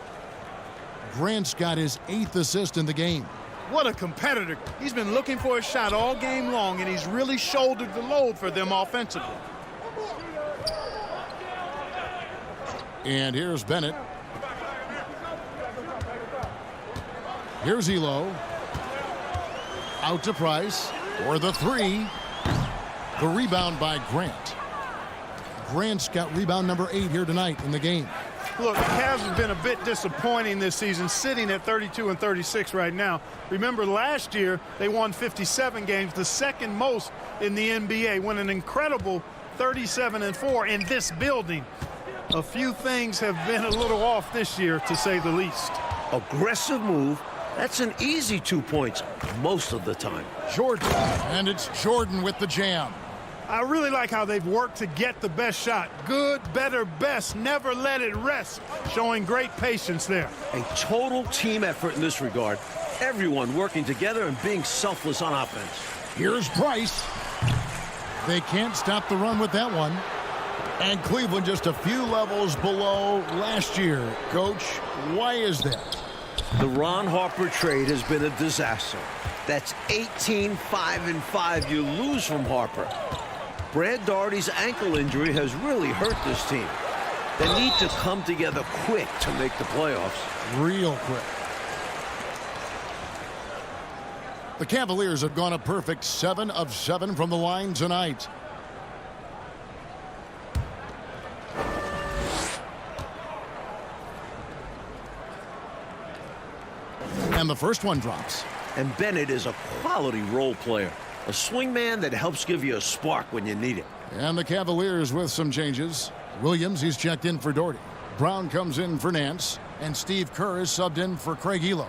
Speaker 3: Grant's got his 8th assist in the game.
Speaker 7: What a competitor. He's been looking for a shot all game long, and he's really shouldered the load for them offensively.
Speaker 3: And here's Bennett. Here's Elo. Out to Price for the three. The rebound by Grant. Grant's got rebound number 8 here tonight in the game.
Speaker 4: Look, the Cavs have been a bit disappointing this season, sitting at 32-36 right now. Remember, last year they won 57 games, the second most in the NBA, won an incredible 37-4 in this building. A few things have been a little off this year, to say the least.
Speaker 9: Aggressive move. That's an easy 2 points most of the time.
Speaker 3: Jordan, and it's Jordan with the jam.
Speaker 4: I really like how they've worked to get the best shot. Good, better, best. Never let it rest. Showing great patience there.
Speaker 9: A total team effort in this regard. Everyone working together and being selfless on offense.
Speaker 3: Here's Price. They can't stop the run with that one. And Cleveland just a few levels below last year. Coach, why is that?
Speaker 9: The Ron Harper trade has been a disaster. That's 18-5-5 you lose from Harper. Brad Daugherty's ankle injury has really hurt this team. They need to come together quick to make the playoffs.
Speaker 3: Real quick. The Cavaliers have gone a perfect 7 of 7 from the line tonight. And the first one drops.
Speaker 9: And Bennett is a quality role player. A swingman that helps give you a spark when you need it.
Speaker 3: And the Cavaliers with some changes. Williams, he's checked in for Doherty. Brown comes in for Nance. And Steve Kerr is subbed in for Craig Elo.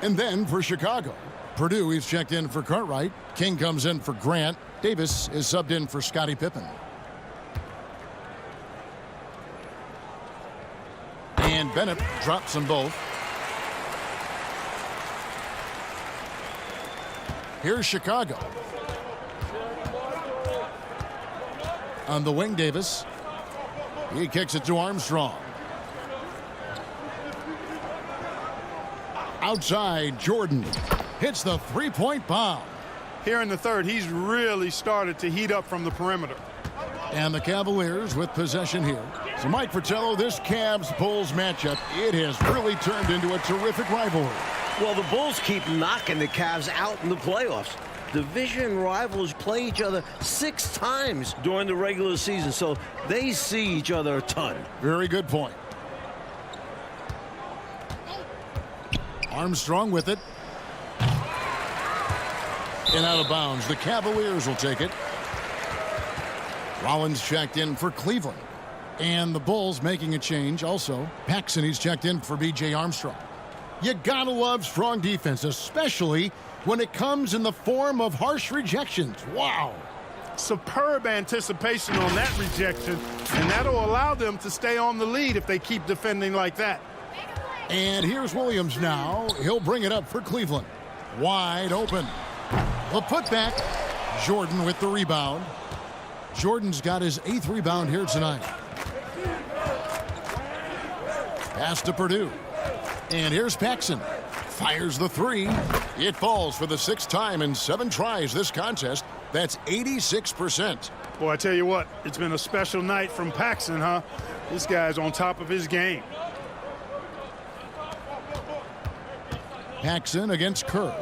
Speaker 3: And then for Chicago, Purdue, he's checked in for Cartwright. King comes in for Grant. Davis is subbed in for Scottie Pippen. And Bennett drops them both. Here's Chicago. On the wing, Davis. He kicks it to Armstrong. Outside, Jordan hits the three-point bomb.
Speaker 4: Here in the third, he's really started to heat up from the perimeter.
Speaker 3: And the Cavaliers with possession here. So Mike Fratello, this Cavs-Bulls matchup, it has really turned into a terrific rivalry.
Speaker 9: Well, the Bulls keep knocking the Cavs out in the playoffs. Division rivals play each other 6 times during the regular season, so they see each other a ton.
Speaker 3: Very good point. Armstrong with it. And out of bounds. The Cavaliers will take it. Rollins checked in for Cleveland. And the Bulls making a change also. Paxson, he's checked in for B.J. Armstrong. You gotta love strong defense, especially when it comes in the form of harsh rejections. Wow.
Speaker 4: superb anticipation on that rejection, and that'll allow them to stay on the lead if they keep defending like that.
Speaker 3: And here's Williams now. He'll bring it up for Cleveland. Wide open. The putback. Jordan with the rebound. Jordan's got his 8th rebound here tonight. Pass to Purdue. And here's Paxson. Fires the 3. It falls for the 6th time in 7 tries this contest. That's 86%.
Speaker 4: Boy, I tell you what, it's been a special night from Paxson, huh? This guy's on top of his game.
Speaker 3: Paxson against Kerr.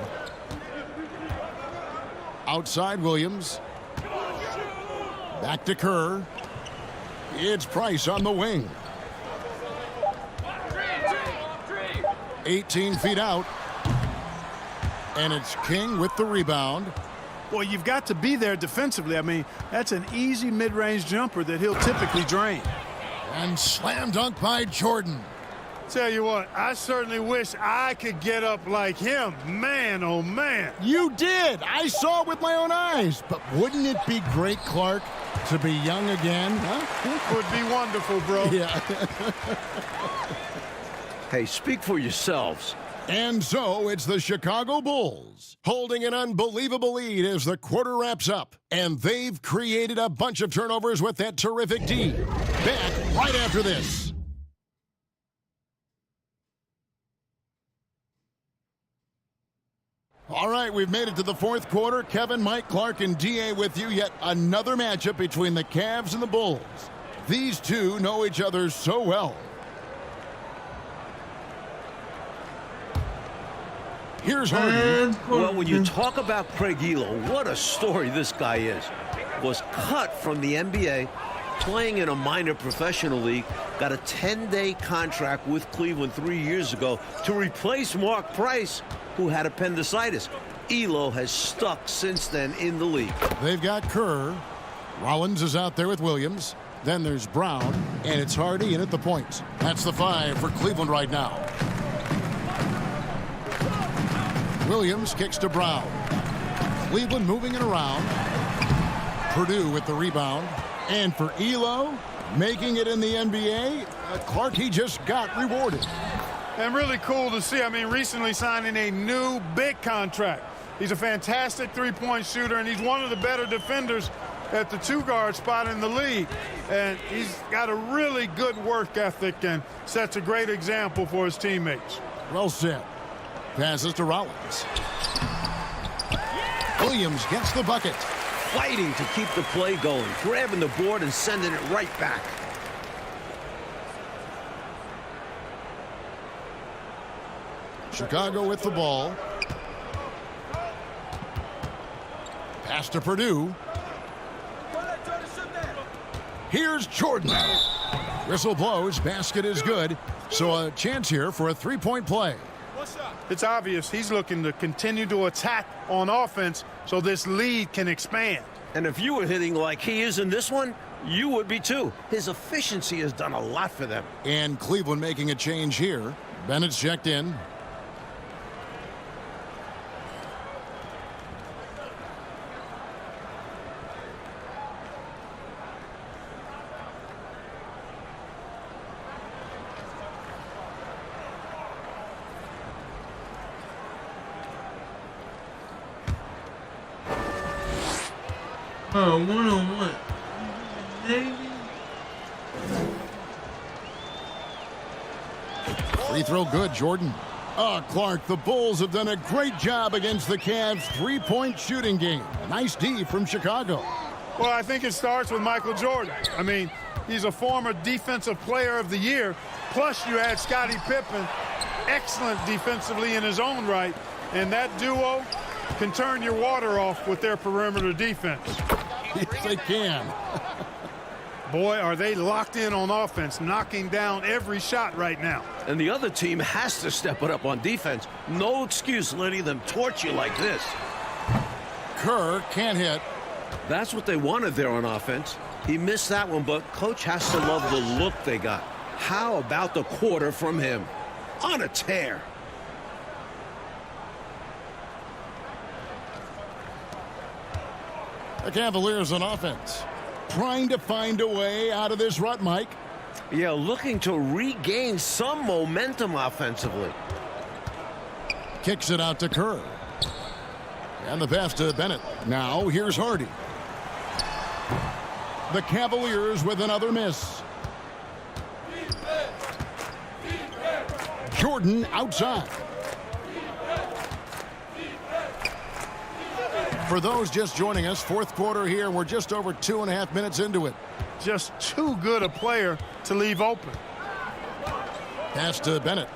Speaker 3: Outside Williams. Back to Kerr. It's Price on the wing. 18 feet out. And it's King with the rebound.
Speaker 4: Boy, you've got to be there defensively. I mean, that's an easy mid-range jumper that he'll typically drain.
Speaker 3: And slam dunk by Jordan.
Speaker 4: Tell you what, I certainly wish I could get up like him. Man, oh man.
Speaker 3: You did. I saw it with my own eyes. But wouldn't it be great, Clark, to be young again? Huh?
Speaker 4: Would be wonderful, bro.
Speaker 3: Yeah.
Speaker 9: Hey, speak for yourselves.
Speaker 3: And so it's the Chicago Bulls holding an unbelievable lead as the quarter wraps up. And they've created a bunch of turnovers with that terrific D. Back right after this. All right, we've made it to the 4th quarter. Kevin, Mike, Clark, and D.A. with you. Yet another matchup between the Cavs and the Bulls. These two know each other so well. Here's Harden.
Speaker 9: Well, when you talk about Craig Ehlo, what a story this guy is. Was cut from the NBA, playing in a minor professional league, got a 10-day contract with Cleveland 3 years ago to replace Mark Price, who had appendicitis. Ehlo has stuck since then in the league.
Speaker 3: They've got Kerr. Rollins is out there with Williams. Then there's Brown, and it's Hardy in at the point. That's the 5 for Cleveland right now. Williams kicks to Brown. Cleveland moving it around. Purdue with the rebound. And for Ehlo, making it in the NBA, Clark, he just got rewarded.
Speaker 4: And really cool to see. I mean, recently signing a new big contract. He's a fantastic three-point shooter, and he's one of the better defenders at the 2-guard spot in the league. And he's got a really good work ethic and sets a great example for his teammates.
Speaker 3: Well said. Passes to Rollins. Williams gets the bucket.
Speaker 9: Fighting to keep the play going, grabbing the board and sending it right back.
Speaker 3: Chicago with the ball. Pass to Purdue. Here's Jordan. Whistle blows. Basket is good. So a chance here for a 3-point play.
Speaker 4: It's obvious he's looking to continue to attack on offense so this lead can expand.
Speaker 9: And if you were hitting like he is in this one, you would be too. His efficiency has done a lot for them.
Speaker 3: And Cleveland making a change here. Bennett's checked in.
Speaker 1: Oh, 1-on-1. Maybe.
Speaker 3: Free throw good, Jordan. Clark, the Bulls have done a great job against the Cavs' 3-point shooting game. Nice D from Chicago.
Speaker 4: Well, I think it starts with Michael Jordan. I mean, he's a former Defensive Player of the Year. Plus, you had Scottie Pippen, excellent defensively in his own right. And that duo can turn your water off with their perimeter defense.
Speaker 3: Yes, they can.
Speaker 4: Boy, are they locked in on offense, knocking down every shot right now.
Speaker 9: And the other team has to step it up on defense. No excuse letting them torch you like this.
Speaker 3: Kerr can't hit.
Speaker 9: That's what they wanted there on offense. He missed that one, but coach has to love the look they got. How about the quarter from him? On a tear.
Speaker 3: The Cavaliers on offense, trying to find a way out of this rut, Mike.
Speaker 9: Yeah, looking to regain some momentum offensively.
Speaker 3: Kicks it out to Kerr. And the pass to Bennett. Now here's Hardy. The Cavaliers with another miss. Jordan outside. For those just joining us, fourth quarter here. We're just over 2.5 minutes into it.
Speaker 4: Just too good a player to leave open.
Speaker 3: Pass to Bennett.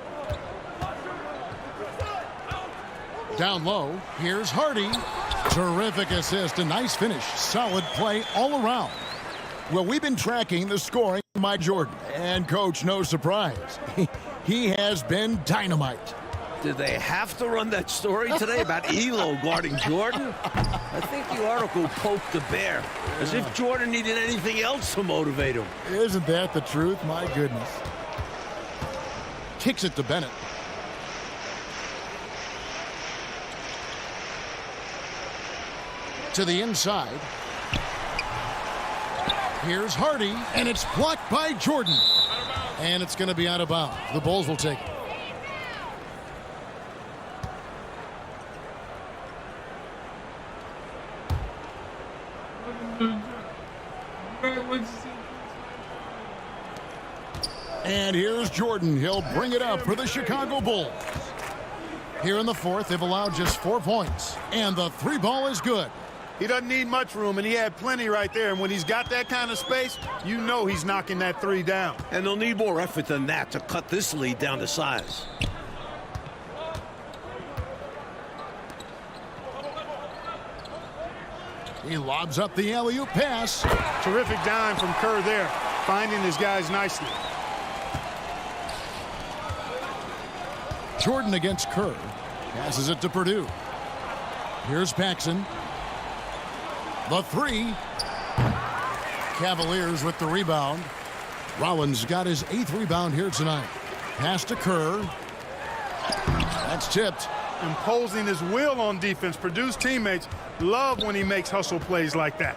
Speaker 3: Down low, here's Hardy. Terrific assist, a nice finish. Solid play all around. Well, we've been tracking the scoring of Mike Jordan. And, Coach, no surprise. He has been dynamite.
Speaker 9: Did they have to run that story today about Elo guarding Jordan? I think the article poked the bear, as if Jordan needed anything else to motivate him.
Speaker 3: Isn't that the truth? My goodness. Kicks it to Bennett. To the inside. Here's Hardy, and it's blocked by Jordan. And it's going to be out of bounds. The Bulls will take it. And here's Jordan. He'll bring it up for the Chicago Bulls. Here in the fourth, they've allowed just 4 points. And the three ball is good.
Speaker 4: He doesn't need much room, and he had plenty right there. And when he's got that kind of space, you know he's knocking that three down.
Speaker 9: And they'll need more effort than that to cut this lead down to size.
Speaker 3: He lobs up the alley-oop pass.
Speaker 4: Terrific dime from Kerr there, finding his guys nicely.
Speaker 3: Jordan against Kerr. Passes it to Purdue. Here's Paxson. The three. Cavaliers with the rebound. Rollins got his 8th rebound here tonight. Pass to Kerr. That's tipped.
Speaker 4: Imposing his will on defense. Purdue's teammates love when he makes hustle plays like that.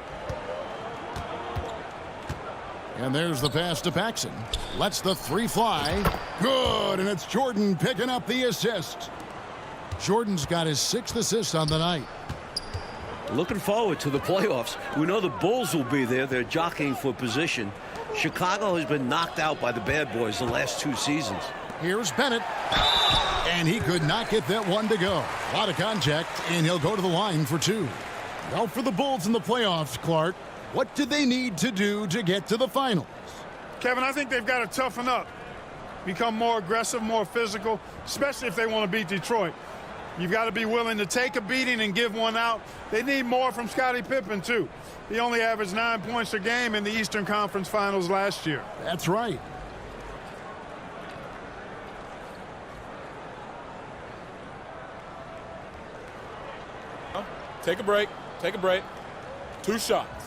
Speaker 3: And there's the pass to Paxson. Lets the three fly. Good, and it's Jordan picking up the assist. Jordan's got his 6th assist on the night.
Speaker 9: Looking forward to the playoffs. We know the Bulls will be there. They're jockeying for position. Chicago has been knocked out by the bad boys the last 2 seasons.
Speaker 3: Here's Bennett. And he could not get that one to go. A lot of contact, and he'll go to the line for 2. Well, for the Bulls in the playoffs, Clark, what do they need to do to get to the finals?
Speaker 4: Kevin, I think they've got to toughen up. Become more aggressive, more physical, especially if they want to beat Detroit. You've got to be willing to take a beating and give one out. They need more from Scottie Pippen, too. He only averaged 9 points a game in the Eastern Conference Finals last year.
Speaker 3: That's right.
Speaker 12: Take a break. Take a break. 2 shots.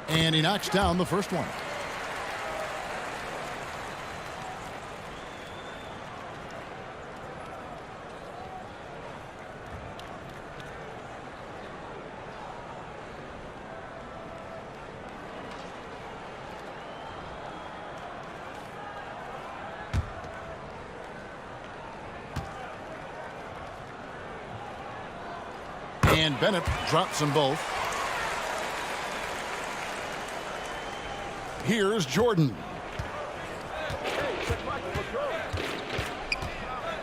Speaker 3: And he knocks down the first one. And Bennett drops them both. Here's Jordan.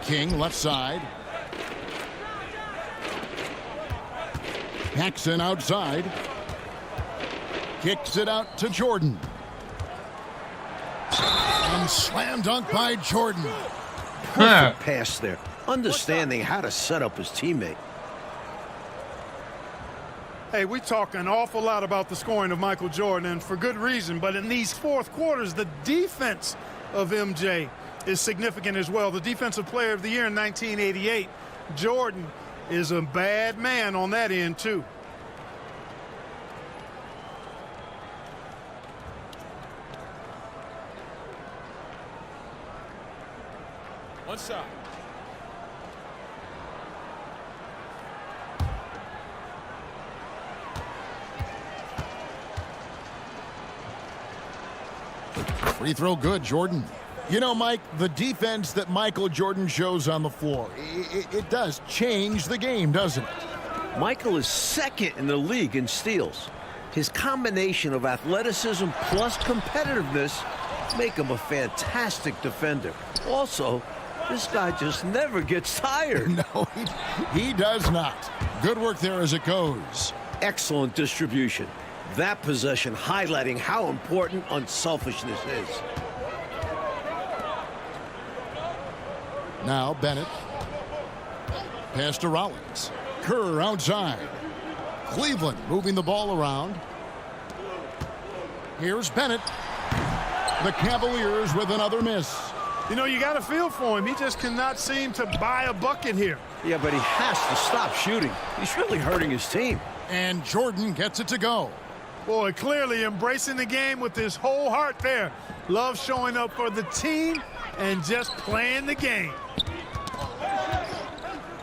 Speaker 3: King left side. Paxson outside. Kicks it out to Jordan. And slam dunk by Jordan.
Speaker 9: Perfect pass there. Understanding how to set up his teammate.
Speaker 4: Hey, we talk an awful lot about the scoring of Michael Jordan, and for good reason. But in these fourth quarters, the defense of MJ is significant as well. The Defensive Player of the Year in 1988. Jordan is a bad man on that end, too.
Speaker 11: One shot.
Speaker 3: Free throw good, Jordan. You know, Mike, the defense that Michael Jordan shows on the floor, it does change the game, doesn't it?
Speaker 9: Michael is second in the league in steals. His combination of athleticism plus competitiveness make him a fantastic defender. Also, this guy just never gets tired.
Speaker 3: No, he does not. Good work there as it goes.
Speaker 9: Excellent distribution. That possession highlighting how important unselfishness is.
Speaker 3: Now Bennett. Pass to Rollins. Kerr outside. Cleveland moving the ball around. Here's Bennett. The Cavaliers with another miss.
Speaker 4: You know, you got a feel for him. He just cannot seem to buy a bucket here.
Speaker 9: Yeah, but he has to stop shooting. He's really hurting his team.
Speaker 3: And Jordan gets it to go.
Speaker 4: Boy, clearly embracing the game with his whole heart there. Love showing up for the team and just playing the game.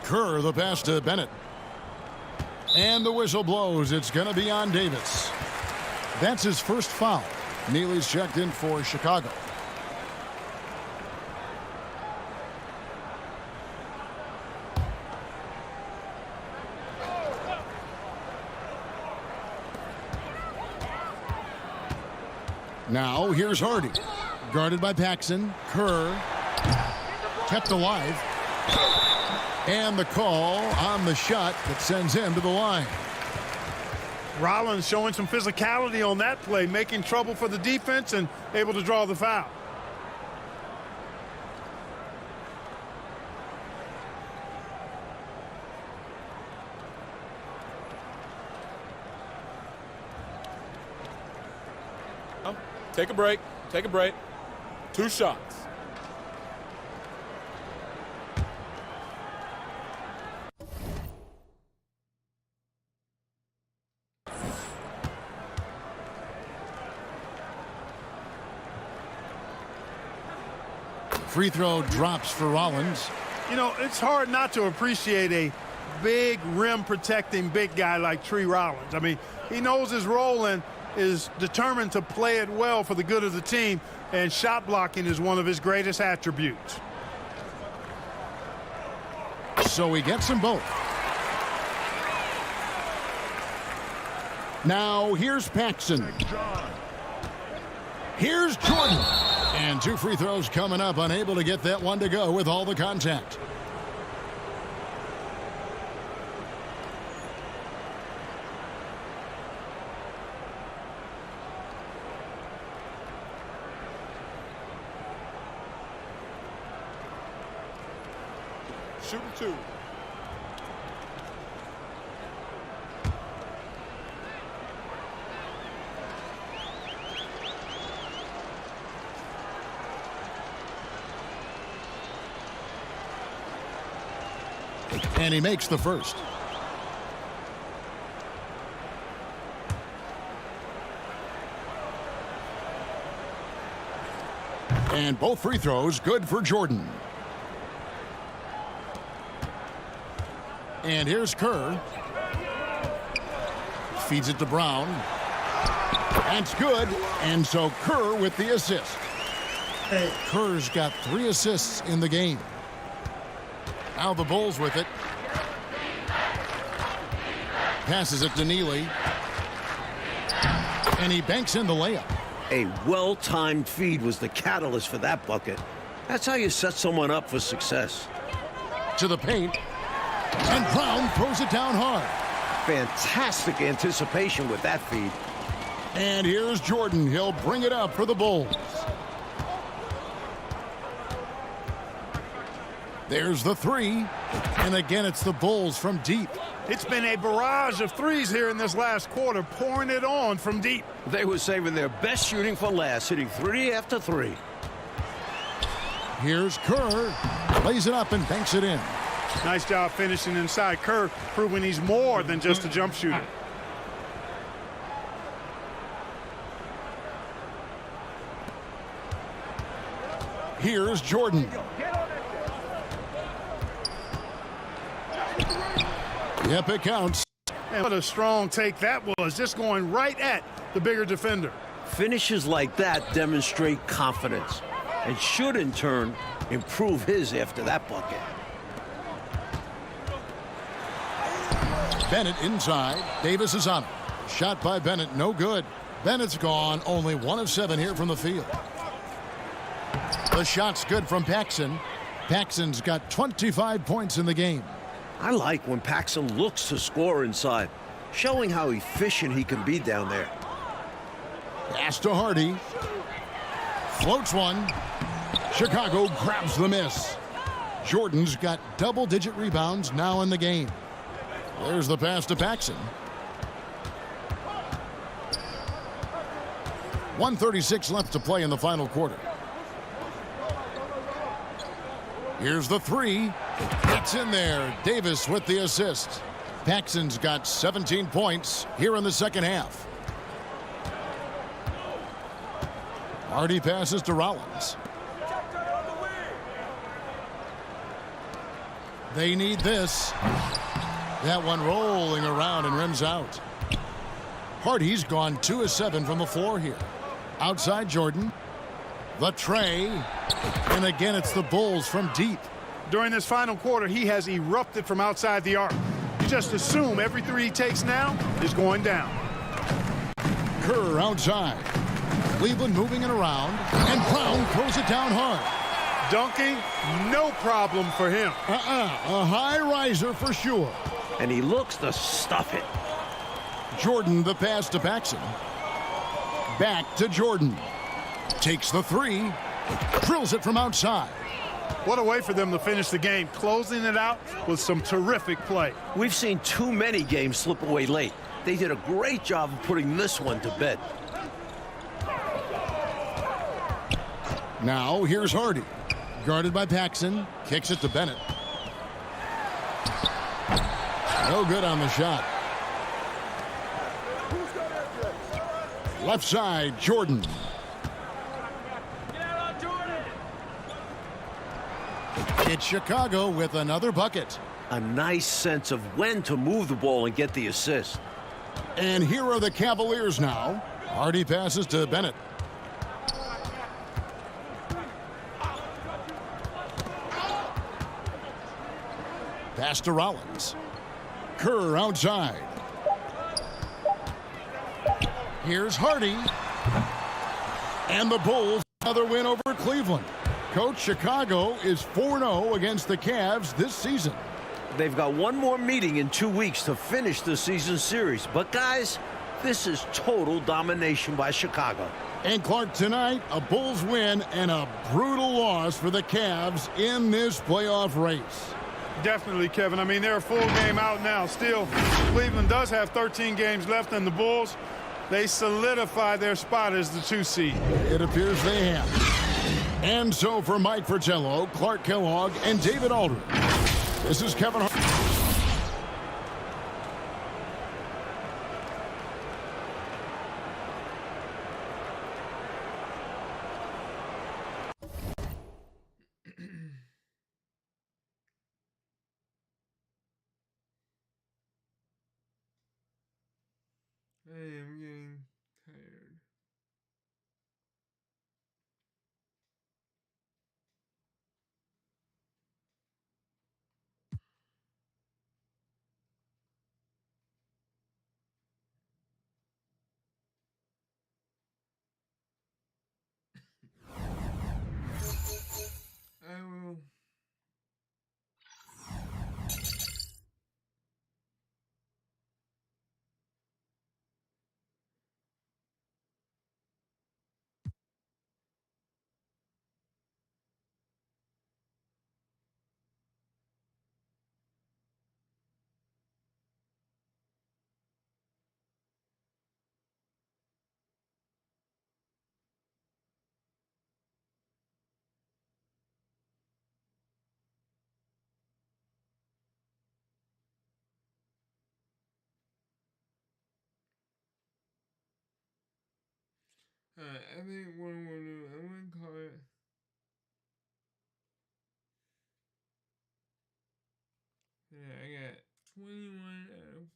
Speaker 3: Kerr, the pass to Bennett. And the whistle blows. It's going to be on Davis. That's his first foul. Neely's checked in for Chicago. Now here's Hardy. Guarded by Paxson. Kerr kept alive. And the call on the shot that sends him to the line.
Speaker 4: Rollins showing some physicality on that play, making trouble for the defense and able to draw the foul.
Speaker 11: Take a break. Take a break. 2 shots.
Speaker 3: Free throw drops for Rollins.
Speaker 4: You know, it's hard not to appreciate a big rim protecting big guy like Tree Rollins. I mean, he knows his role and is determined to play it well for the good of the team, and shot blocking is one of his greatest attributes.
Speaker 3: So he gets them both. Now here's Paxson. Here's Jordan. And 2 free throws coming up, unable to get that one to go with all the contact.
Speaker 11: Shooting 2.
Speaker 3: And he makes the first. And both free throws good for Jordan. And here's Kerr. Feeds it to Brown. That's good. And so Kerr with the assist. Kerr's got 3 assists in the game. Now the Bulls with it. Passes it to Neely. And he banks in the layup.
Speaker 9: A well-timed feed was the catalyst for that bucket. That's how you set someone up for success.
Speaker 3: To the paint. And Brown throws it down hard.
Speaker 9: Fantastic anticipation with that feed.
Speaker 3: And here's Jordan. He'll bring it up for the Bulls. There's the 3. And again, it's the Bulls from deep.
Speaker 4: It's been a barrage of threes here in this last quarter, pouring it on from deep.
Speaker 9: They were saving their best shooting for last, hitting 3 after 3.
Speaker 3: Here's Kerr. Lays it up and banks it in.
Speaker 4: Nice job finishing inside. Kerr proving he's more than just a jump shooter.
Speaker 3: Here's Jordan. Yep, it counts.
Speaker 4: And what a strong take that was, just going right at the bigger defender.
Speaker 9: Finishes like that demonstrate confidence and should, in turn, improve his after that bucket.
Speaker 3: Bennett inside. Davis is on it. Shot by Bennett, no good. Bennett's gone. Only 1 of 7 here from the field. The shot's good from Paxson. Paxson's got 25 points in the game.
Speaker 9: I like when Paxson looks to score inside, showing how efficient he can be down there.
Speaker 3: Pass to Hardy. Floats one. Chicago grabs the miss. Jordan's got double-digit rebounds now in the game. There's the pass to Paxson. 1:36 left to play in the final quarter. Here's the three. It's in there. Davis with the assist. Paxson's got 17 points here in the second half. Hardy passes to Rollins. They need this. That one rolling around and rims out. Hardy's gone 2 of 7 from the floor here. Outside Jordan. The tray. And again, it's the Bulls from deep.
Speaker 4: During this final quarter, he has erupted from outside the arc. You just assume every three he takes now is going down.
Speaker 3: Kerr outside. Cleveland moving it around. And Brown throws it down hard.
Speaker 4: Dunking, no problem for him.
Speaker 3: A high riser for sure.
Speaker 9: And he looks to stuff it.
Speaker 3: Jordan the pass to Paxson. Back to Jordan. Takes the three. Drills it from outside.
Speaker 4: What a way for them to finish the game, closing it out with some terrific play.
Speaker 9: We've seen too many games slip away late. They did a great job of putting this one to bed.
Speaker 3: Now here's Hardy. Guarded by Paxson. Kicks it to Bennett. No good on the shot. Left side, Jordan. It's Chicago with another bucket.
Speaker 9: A nice sense of when to move the ball and get the assist.
Speaker 3: And here are the Cavaliers now. Hardy passes to Bennett. Pass to Rollins. Kerr outside. Here's Hardy. And the Bulls, another win over Cleveland. Coach, Chicago is 4-0 against the Cavs this season.
Speaker 9: They've got one more meeting in 2 weeks to finish the season series. But guys, this is total domination by Chicago.
Speaker 3: And Clark, tonight, a Bulls win and a brutal loss for the Cavs in this playoff race.
Speaker 4: Definitely, Kevin. I mean, they're a full game out now. Still, Cleveland does have 13 games left, and the Bulls, they solidify their spot as the 2 seed.
Speaker 3: It appears they have. And so for Mike Fratello, Clark Kellogg, and David Aldridge, this is Kevin Hart.
Speaker 1: I am getting tired. I will. Alright, I think what I'm gonna do, I'm gonna call it. Yeah, I got 21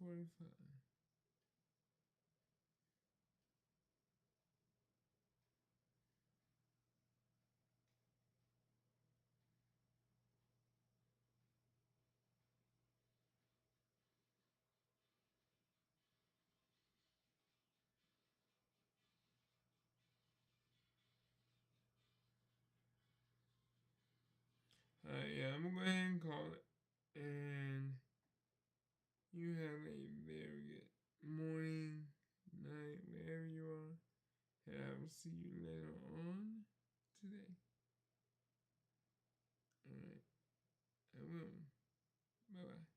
Speaker 1: 1:45. Yeah, I'm gonna go ahead and call it. And you have a very good morning, night, wherever you are. And I will see you later on today. Alright. I will. Bye-bye.